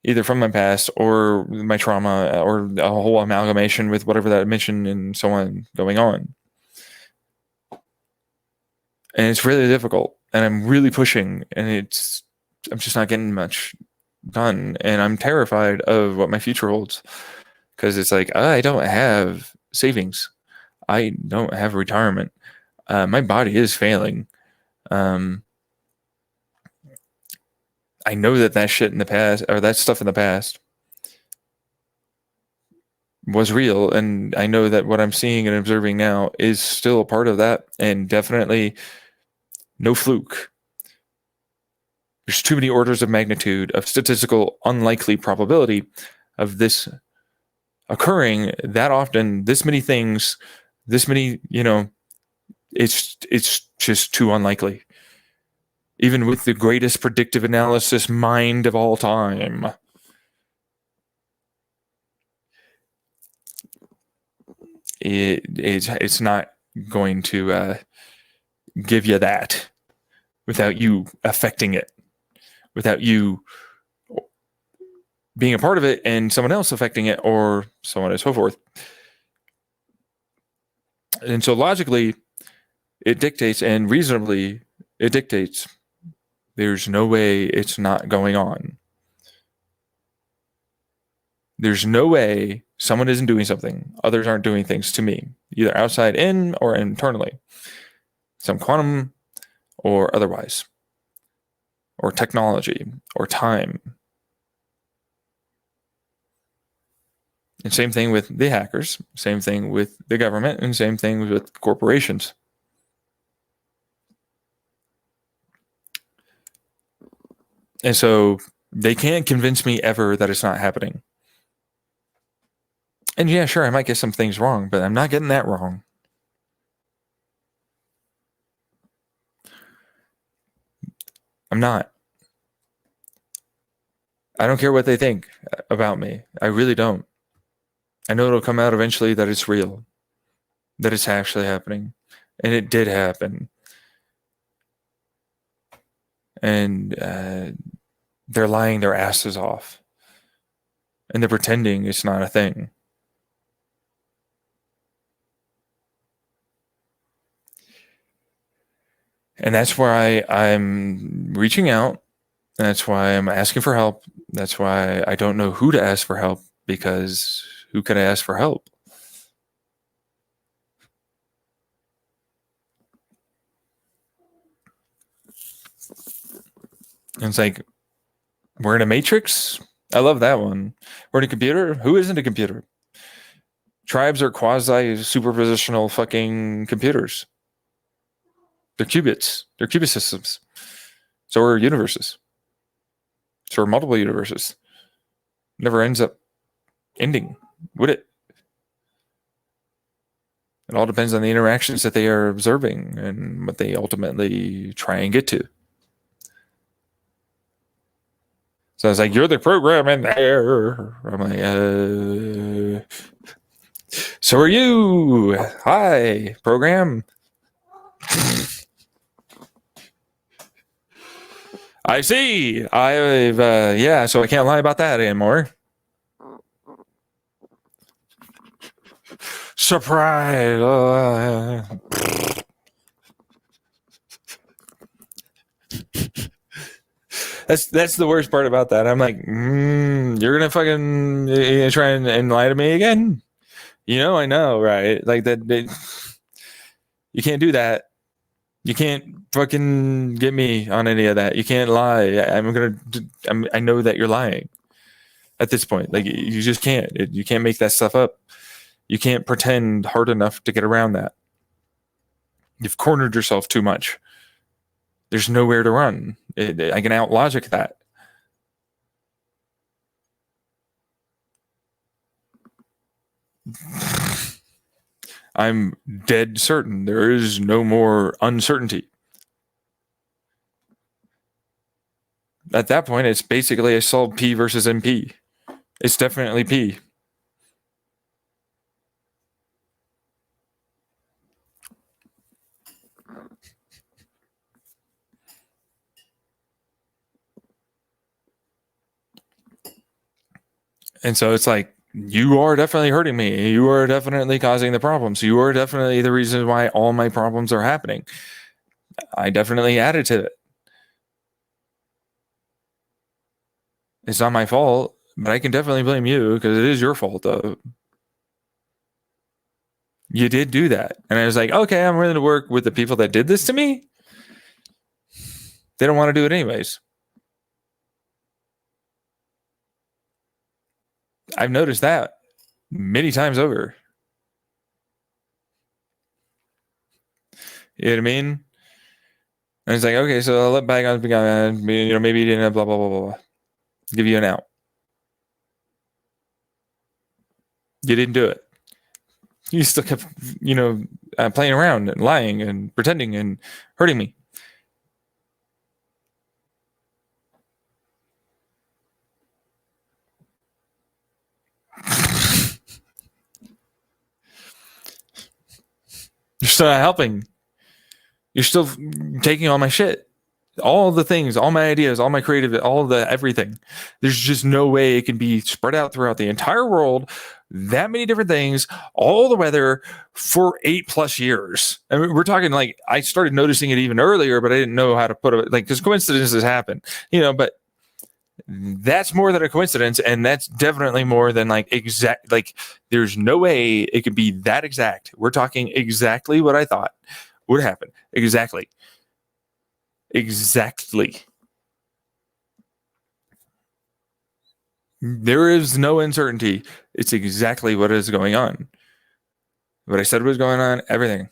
either from my past or my trauma, or a whole amalgamation with whatever that mentioned and so on going on. And it's really difficult, and I'm really pushing, and I'm just not getting much done, and I'm terrified of what my future holds, because it's like, I don't have savings, I don't have retirement, my body is failing. I know that shit in the past, or that stuff in the past, was real, and I know that what I'm seeing and observing now is still a part of that, and definitely no fluke. There's too many orders of magnitude of statistical unlikely probability of this occurring that often, this many things, this many, it's just too unlikely. Even with the greatest predictive analysis mind of all time. It's not going to give you that without you affecting it, without you being a part of it and someone else affecting it, or so on and so forth. And so logically, it dictates, and reasonably, it dictates. There's no way it's not going on. There's no way Someone isn't doing something. Others aren't doing things to me, either outside in or internally. Some quantum or otherwise, or technology or time. And same thing with the hackers, same thing with the government, and same thing with corporations. And so they can't convince me ever that it's not happening. And yeah, sure, I might get some things wrong, but I'm not getting that wrong. I'm not. I don't care what they think about me. I really don't. I know it'll come out eventually that it's real, that it's actually happening. And it did happen. And they're lying their asses off. And they're pretending it's not a thing. And that's why I'm reaching out. That's why I'm asking for help. That's why I don't know who to ask for help, because who could I ask for help? And it's like, we're in a matrix. I love that one. We're in a computer. Who isn't a computer? Tribes are quasi superpositional fucking computers. They're qubits. They're qubit systems. So are universes. So are multiple universes. Never ends up ending, would it? It all depends on the interactions that they are observing and what they ultimately try and get to. So it's like, you're the program in there. I'm like, so are you. Hi, program. I see. I've, yeah, so I can't lie about that anymore. Surprise. That's the worst part about that. I'm like, you're gonna fucking try and lie to me again? You know, I know, right? Like that. You can't do that. You can't fucking get me on any of that. You can't lie. I know that you're lying at this point. Like, you just can't. You can't make that stuff up. You can't pretend hard enough to get around that. You've cornered yourself too much. There's nowhere to run. I can out logic that. I'm dead certain there is no more uncertainty. At that point, it's basically I solved P versus NP. It's definitely P. And so it's like, you are definitely hurting me. You are definitely causing the problems. You are definitely the reason why all my problems are happening. I definitely added to it. It's not my fault, but I can definitely blame you because it is your fault, though. You did do that. And I was like, okay, I'm willing to work with the people that did this to me. They don't want to do it anyways. I've noticed that many times over. You know what I mean? And it's like, okay, so I'll let bygones be gone. You know, maybe you didn't have blah, blah, blah, blah, blah. Give you an out. You didn't do it. You still kept, playing around and lying and pretending and hurting me. You're still not helping. You're still taking all my shit. All the things, all my ideas, all my creative, all the everything. There's just no way it can be spread out throughout the entire world. That many different things, all the weather for 8+ years. I mean, we're talking like I started noticing it even earlier, but I didn't know how to put it, like, because coincidences happen, but That's more than a coincidence, and that's definitely more than like exact. Like, there's no way it could be that exact. We're talking exactly what I thought would happen. Exactly. There is no uncertainty. It's exactly what is going on. What I said was going on, everything.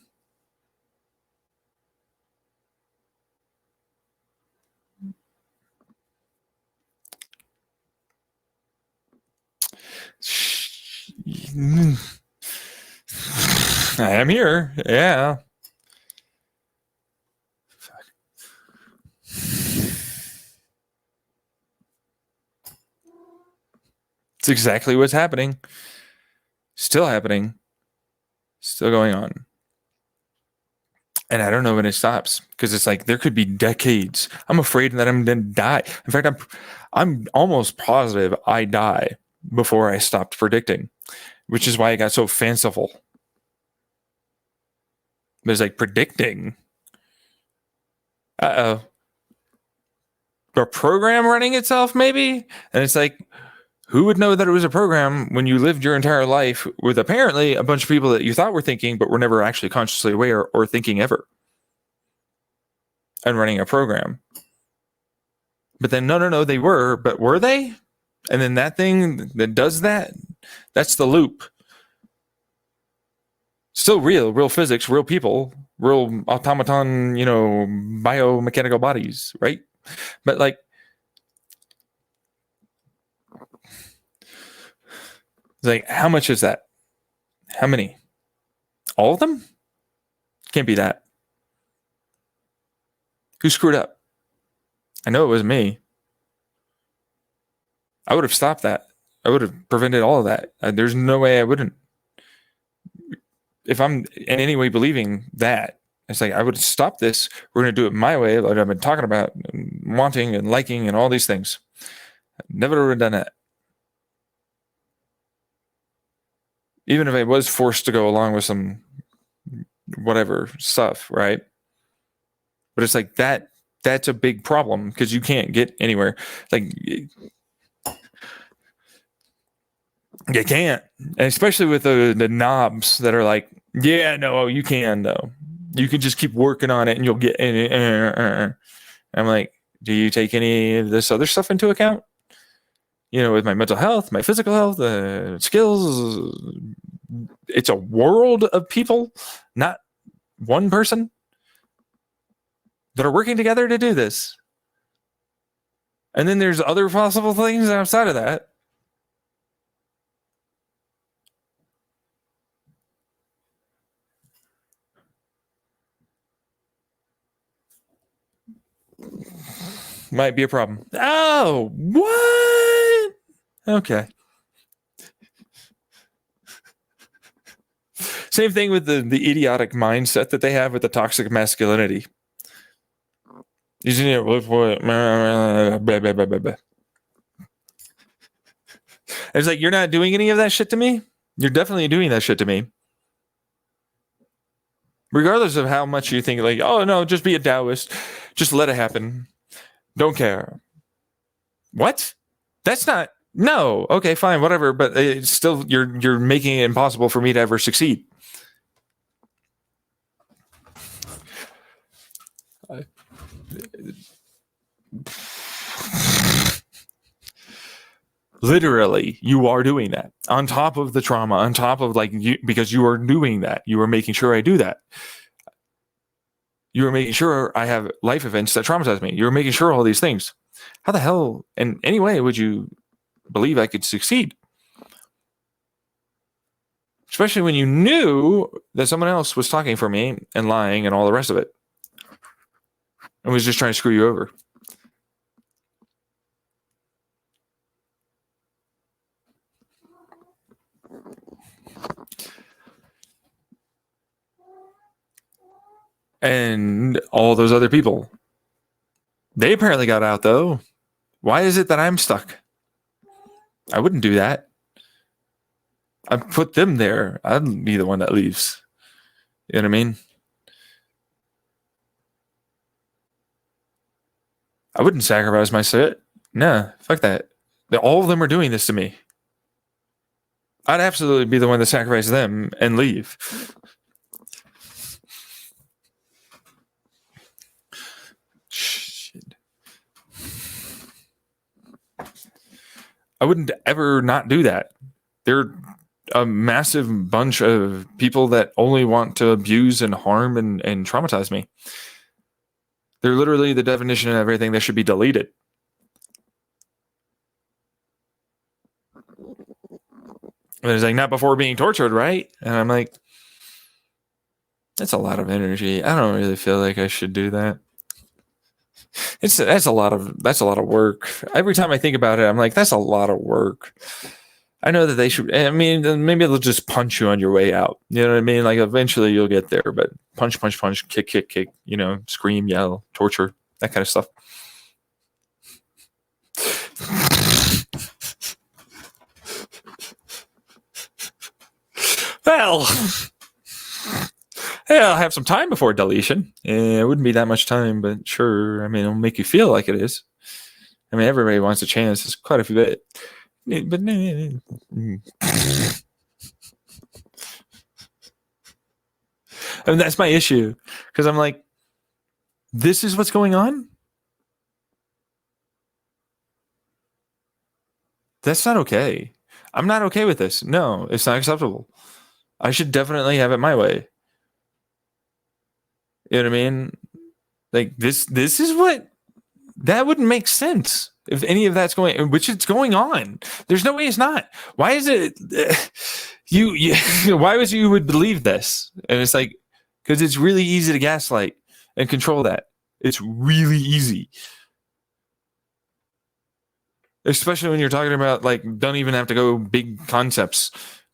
I am here. Yeah. It's exactly what's happening. Still happening. Still going on. And I don't know when it stops, because it's like there could be decades. I'm afraid that I'm going to die. In fact, I'm almost positive I die before I stopped predicting, which is why I got so fanciful. But it's like predicting. A program running itself, maybe? And it's like, who would know that it was a program when you lived your entire life with apparently a bunch of people that you thought were thinking, but were never actually consciously aware or thinking ever, and running a program? But then, no, they were, but were they? And then that thing that does that, that's the loop. Still real physics, real people, real automaton, biomechanical bodies, right? But like, how much is that? How many? All of them? Can't be that. Who screwed up? I know it was me. I would have stopped that. I would have prevented all of that. There's no way I wouldn't. If I'm in any way believing that, it's like, I would stop this. We're going to do it my way, like I've been talking about, and wanting and liking and all these things. I never would have done that. Even if I was forced to go along with some whatever stuff, right? But it's like that's a big problem, because you can't get anywhere. Like, you can't, and especially with the knobs that are like, yeah, no, you can though. You can just keep working on it, and you'll get in it. I'm like, do you take any of this other stuff into account? With my mental health, my physical health, skills. It's a world of people, not one person, that are working together to do this. And then there's other possible things outside of that. Might be a problem. Oh, what? Okay. Same thing with the idiotic mindset that they have with the toxic masculinity. Using it with what? It's like, you're not doing any of that shit to me. You're definitely doing that shit to me. Regardless of how much you think, like, oh no, just be a Taoist, just let it happen, don't care. What? That's not. No. Okay, fine, whatever. But it's still, you're making it impossible for me to ever succeed. Literally, you are doing that on top of the trauma, on top of because you are doing that. You are making sure I do that. You are making sure I have life events that traumatize me. You're making sure all these things. How the hell, in any way, would you believe I could succeed? Especially when you knew that someone else was talking for me and lying and all the rest of it, and was just trying to screw you over. And all those other people, they apparently got out, though. Why is it that I'm stuck? I wouldn't do that. I'd put them there. I'd be the one that leaves. You know what I mean? I wouldn't sacrifice my shit. Nah, fuck that. All of them are doing this to me. I'd absolutely be the one to sacrifice them and leave. Shit. I wouldn't ever not do that. They're a massive bunch of people that only want to abuse and harm and traumatize me. They're literally the definition of everything that should be deleted. And it's like, not before being tortured, right? And I'm like, that's a lot of energy. I don't really feel like I should do that. That's a lot of work. Every time I think about it, I'm like, that's a lot of work. I know that they should. I mean, maybe they'll just punch you on your way out. You know what I mean? Like, eventually you'll get there, but punch, kick. You know, scream, yell, torture, that kind of stuff. Well, yeah, I'll have some time before deletion. It wouldn't be that much time, but sure. I mean, it'll make you feel like it is. I mean, everybody wants a chance. It's quite a few bit. But and that's my issue, because I'm like, this is what's going on? That's not okay. I'm not okay with this. No, it's not acceptable. I should definitely have it my way. You know what I mean? Like, this is what, that wouldn't make sense if any of that's going, which it's going on. There's no way it's not. Why is it you why would you would believe this? And it's like, because it's really easy to gaslight and control that. It's really easy. Especially when you're talking about, like, don't even have to go big concepts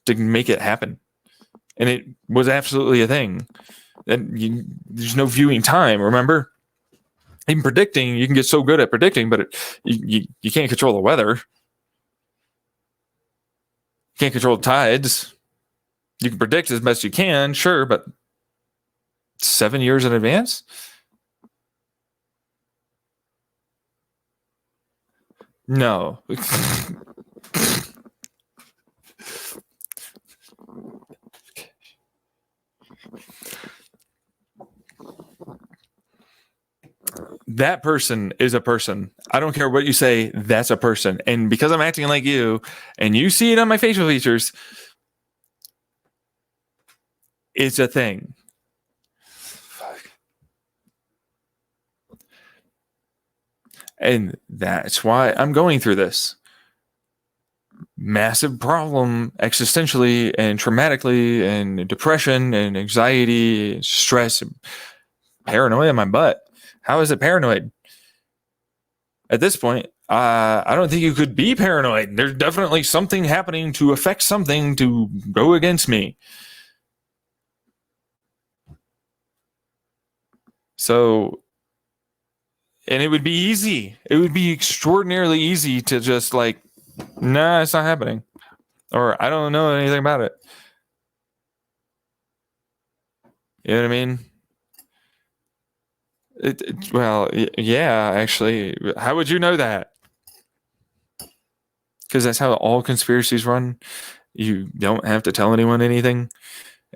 to make it happen. And it was absolutely a thing. And there's no viewing time, remember? Even predicting, you can get so good at predicting, but you can't control the weather. You can't control tides. You can predict as best you can, sure, but 7 years in advance? No. That person is a person. I don't care what you say, that's a person. And because I'm acting like you, and you see it on my facial features, it's a thing. Fuck. And that's why I'm going through this massive problem existentially and traumatically, and depression and anxiety and stress and paranoia in my butt. How is it paranoid? At this point, I don't think you could be paranoid. There's definitely something happening to affect something to go against me. So, and it would be easy. It would be extraordinarily easy to just like, nah, it's not happening. Or I don't know anything about it. You know what I mean? Well, yeah, actually. How would you know that? Because that's how all conspiracies run. You don't have to tell anyone anything.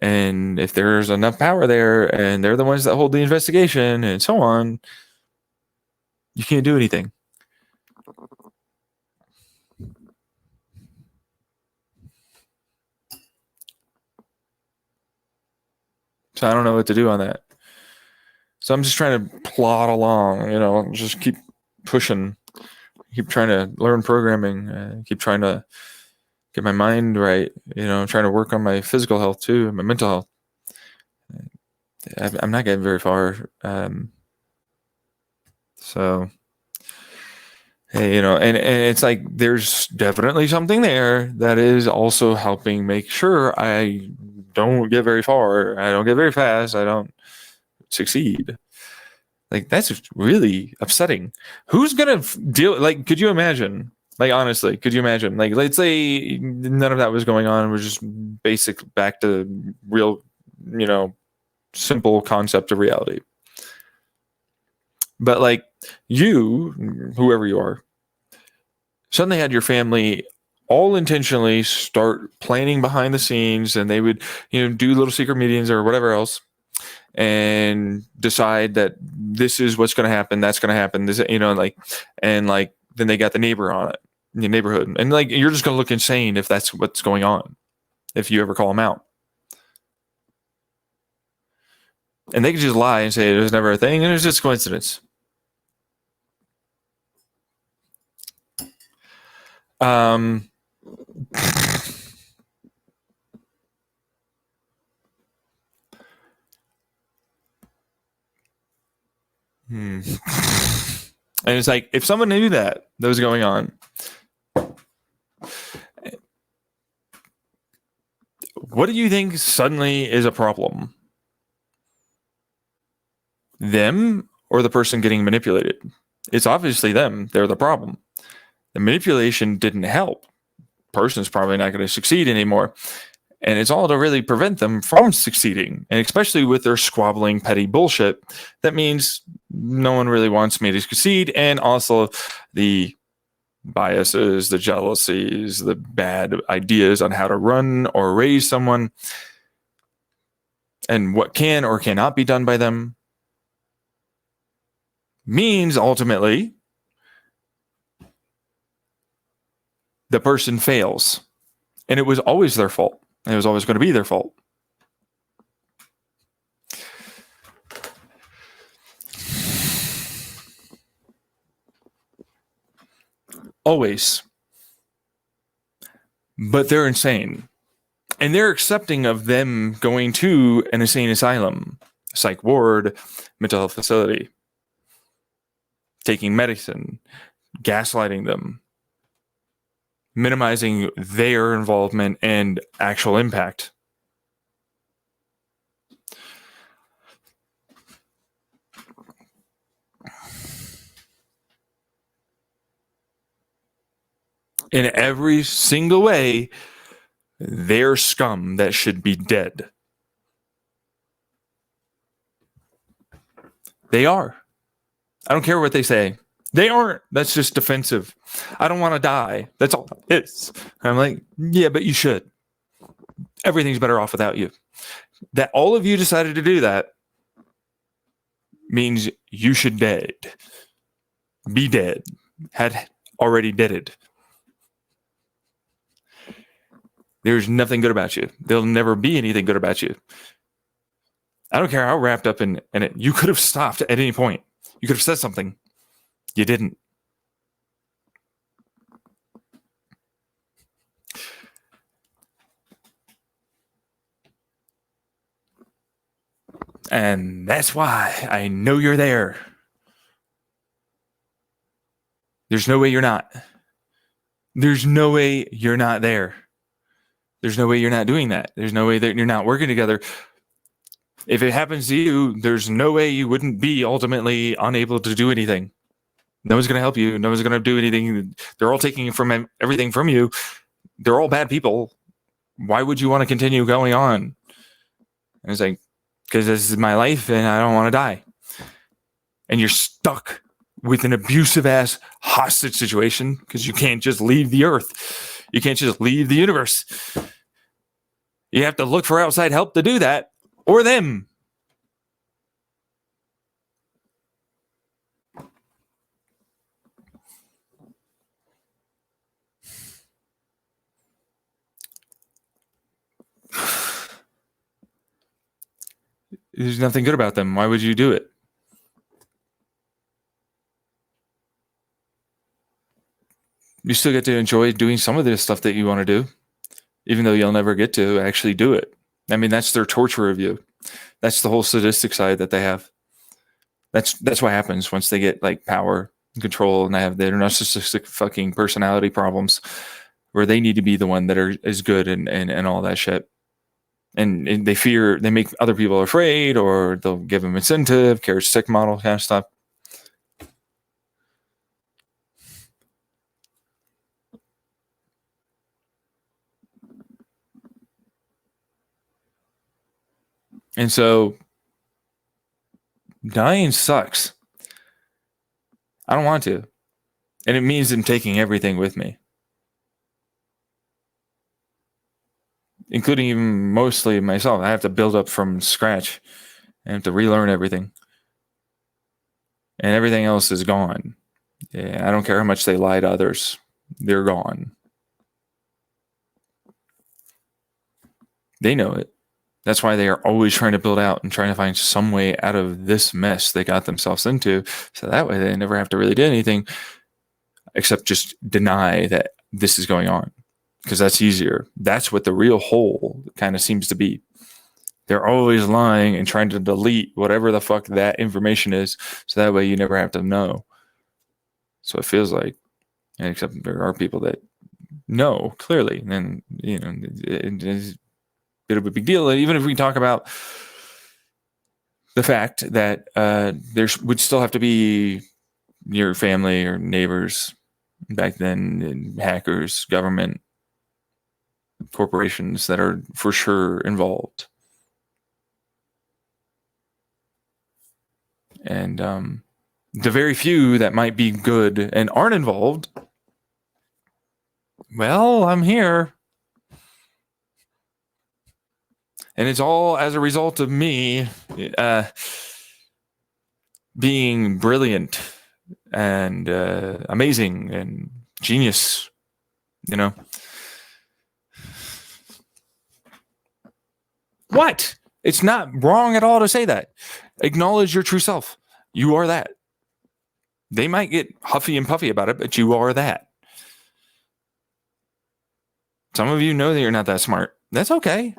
And if there's enough power there, and they're the ones that hold the investigation and so on, you can't do anything. So I don't know what to do on that. So I'm just trying to plod along, just keep pushing, keep trying to learn programming, keep trying to get my mind right, trying to work on my physical health too, and my mental health. I'm not getting very far. So, hey, and it's like, there's definitely something there that is also helping make sure I don't get very far. I don't get very fast. I don't succeed. Like, that's really upsetting. Who's gonna deal? Like, could you imagine? Like, honestly, could you imagine? Like, let's say none of that was going on. We're just basic, back to real, simple concept of reality. But like, you, whoever you are, suddenly had your family all intentionally start planning behind the scenes, and they would, do little secret meetings or whatever else, and decide that this is what's going to happen, that's going to happen, this, and then they got the neighbor on it, the neighborhood, and you're just going to look insane if that's what's going on, if you ever call them out. And they could just lie and say it was never a thing and it was just a coincidence. And it's like, if someone knew that was going on, what do you think suddenly is a problem? Them or the person getting manipulated? It's obviously them. They're the problem. The manipulation didn't help. Person's probably not going to succeed anymore. And it's all to really prevent them from succeeding. And especially with their squabbling, petty bullshit, that means no one really wants me to succeed. And also the biases, the jealousies, the bad ideas on how to run or raise someone, and what can or cannot be done by them, means ultimately the person fails. And it was always their fault. It was always going to be their fault. Always. But they're insane. And they're accepting of them going to an insane asylum, psych ward, mental health facility, taking medicine, gaslighting them, minimizing their involvement and actual impact. In every single way, they're scum that should be dead. They are. I don't care what they say. They aren't. That's just defensive. I don't want to die. That's all it is. I'm like, yeah, but you should. Everything's better off without you. That all of you decided to do that means you should dead. Be dead. Had already deaded. There's nothing good about you. There'll never be anything good about you. I don't care how wrapped up in it. You could have stopped at any point. You could have said something. You didn't. And that's why I know you're there. There's no way you're not. There's no way you're not there. There's no way you're not doing that. There's no way that you're not working together. If it happens to you, there's no way you wouldn't be ultimately unable to do anything. No one's going to help you. No one's going to do anything. They're all taking from everything from you. They're all bad people. Why would you want to continue going on? And it's like, because this is my life and I don't want to die. And you're stuck with an abusive ass hostage situation because you can't just leave the earth. You can't just leave the universe. You have to look for outside help to do that, or them. There's nothing good about them. Why would you do it? You still get to enjoy doing some of this stuff that you want to do, even though you'll never get to actually do it. I mean, that's their torture of you. That's the whole sadistic side that they have. That's what happens once they get like power and control, and they have their narcissistic fucking personality problems, where they need to be the one that is good and all that shit. And they make other people afraid, or they'll give them incentive, carrot stick model kind of stuff. And so dying sucks. I don't want to. And it means them taking everything with me, including even mostly myself. I have to build up from scratch. I have to relearn everything. And everything else is gone. Yeah, I don't care how much they lie to others. They're gone. They know it. That's why they are always trying to build out and trying to find some way out of this mess they got themselves into. So that way they never have to really do anything except just deny that this is going on, because that's easier. That's what the real hole kind of seems to be. They're always lying and trying to delete whatever the fuck that information is, so that way you never have to know. So it feels like, and except there are people that know clearly, and it's a bit of a big deal. Even if we talk about the fact that there would still have to be your family or neighbors back then, and hackers, government, corporations that are for sure involved. And the very few that might be good and aren't involved, well, I'm here. And it's all as a result of me being brilliant and amazing and genius, you know. What? It's not wrong at all to say that. Acknowledge your true self. You are that. They might get huffy and puffy about it, but you are that. Some of you know that you're not that smart. That's okay.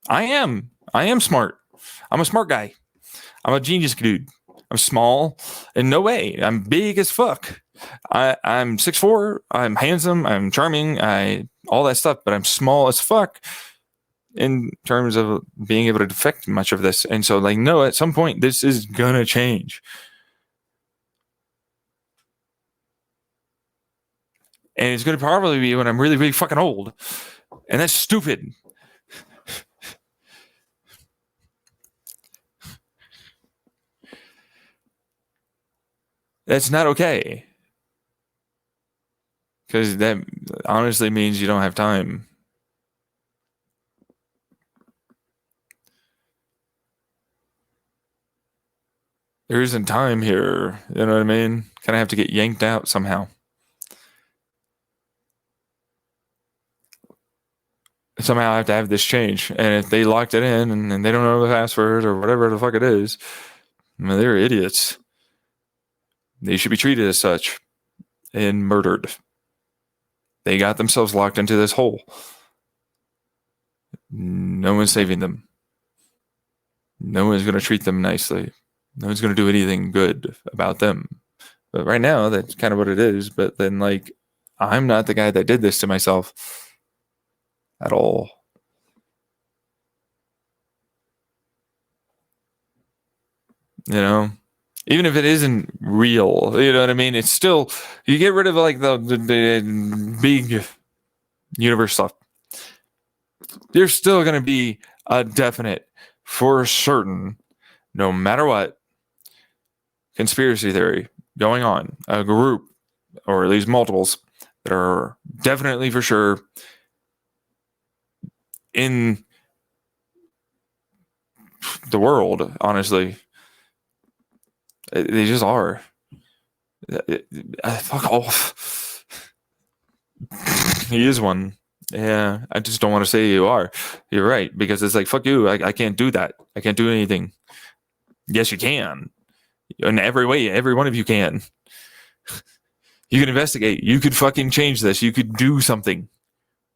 I am smart. I'm a smart guy. I'm a genius dude. I'm small in no way. I'm big as fuck. I'm 6'4". I'm handsome. I'm charming. All that stuff, but I'm small as fuck in terms of being able to defect much of this. And so, like, no, at some point, this is gonna change. And it's gonna probably be when I'm really, really fucking old. And that's stupid. That's not okay. Because that honestly means you don't have time. There isn't time here. You know what I mean? Kind of have to get yanked out somehow. Somehow I have to have this change. And if they locked it in and they don't know the password or whatever the fuck it is, I mean, they're idiots. They should be treated as such and murdered. They got themselves locked into this hole. No one's saving them. No one's going to treat them nicely. No one's going to do anything good about them. But right now, that's kind of what it is. But then, like, I'm not the guy that did this to myself at all. You know? Even if it isn't real, you know what I mean? It's still, you get rid of like the big universe stuff. There's still going to be a definite, for certain, no matter what, conspiracy theory going on. A group, or at least multiples, that are definitely for sure in the world, honestly. They just are. Fuck off. He is one. Yeah, I just don't want to say you are. You're right, because it's like, fuck you. I can't do that. I can't do anything. Yes, you can. In every way, every one of you can. You can investigate. You could fucking change this. You could do something,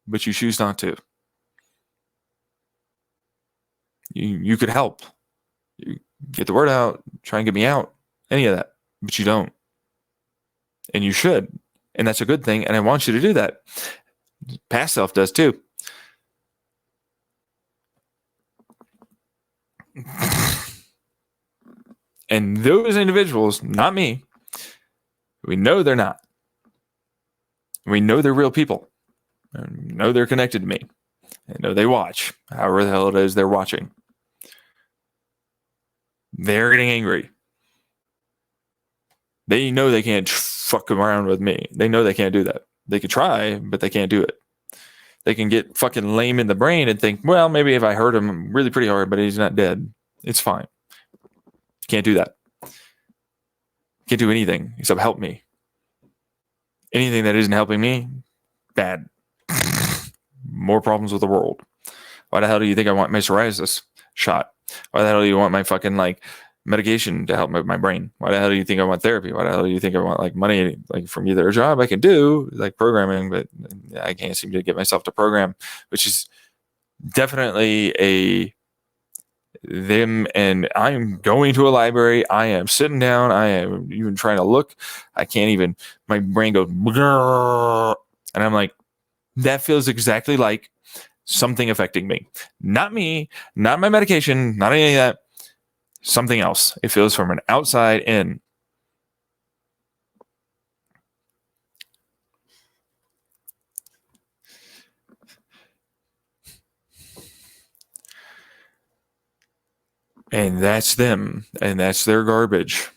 but you choose not to. You could help. You get the word out. Try and get me out. Any of that, but you don't. And you should. And that's a good thing. And I want you to do that. Past self does too. And those individuals, not me, we know they're not. We know they're real people. We know they're connected to me. I know they watch, however the hell it is they're watching. They're getting angry. They know they can't fuck around with me. They know they can't do that. They could try, but they can't do it. They can get fucking lame in the brain and think, well, maybe if I hurt him really pretty hard, but he's not dead, it's fine. Can't do that. Can't do anything except help me. Anything that isn't helping me, bad. More problems with the world. Why the hell do you think I want my psoriasis shot? Why the hell do you want my fucking like medication to help my brain? Why the hell do you think I want therapy? Why the hell do you think I want like money like from either a job I can do like programming, but I can't seem to get myself to program, which is definitely a them. And I'm going to a library. I am sitting down. I am even trying to look. I can't even. My brain goes, and I'm like, that feels exactly like something affecting me. Not me, not my medication, not any of that. Something else. It feels from an outside in. And that's them. And that's their garbage.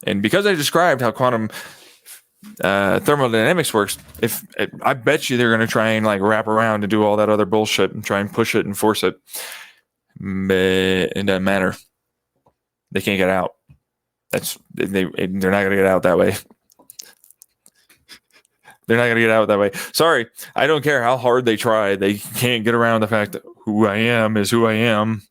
And because I described how quantum thermodynamics works, if I bet you they're going to try and like wrap around and do all that other bullshit and try and push it and force it, but it doesn't matter. They can't get out. They're not going to get out that way. They're not going to get out that way. Sorry, I don't care how hard they try. They can't get around the fact that who I am is who I am.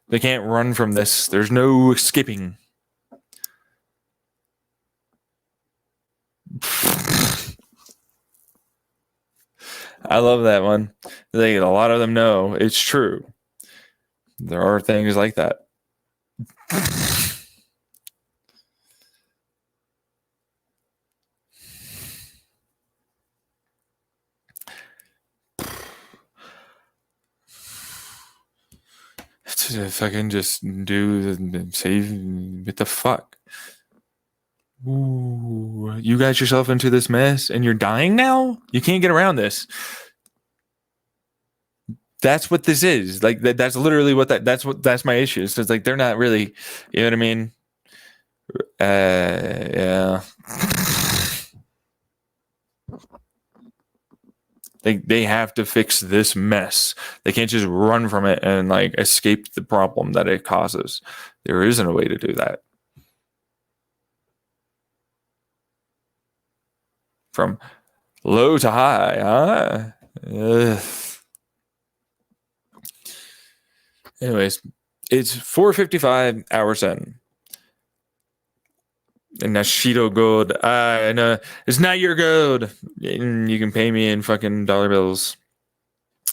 They can't run from this. There's no escaping. I love that one. A lot of them know it's true. There are things like that. If I can just what the fuck? Ooh, you got yourself into this mess and you're dying now? You can't get around this. That's what this is. Like that's literally what that's my issue. It's like they're not really, you know what I mean? Yeah. They have to fix this mess. They can't just run from it and like escape the problem that it causes. There isn't a way to do that. From low to high, huh? Anyways, it's 4:55 hours in. And Nashido gold. And it's not your gold. You can pay me in fucking dollar bills.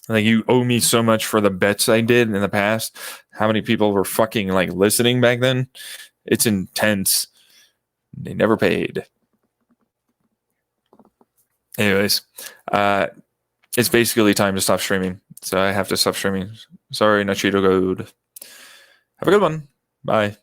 Like you owe me so much for the bets I did in the past. How many people were fucking like listening back then? It's intense. They never paid. Anyways, it's basically time to stop streaming. So I have to stop streaming. Sorry, Nachito Gold. Have a good one. Bye.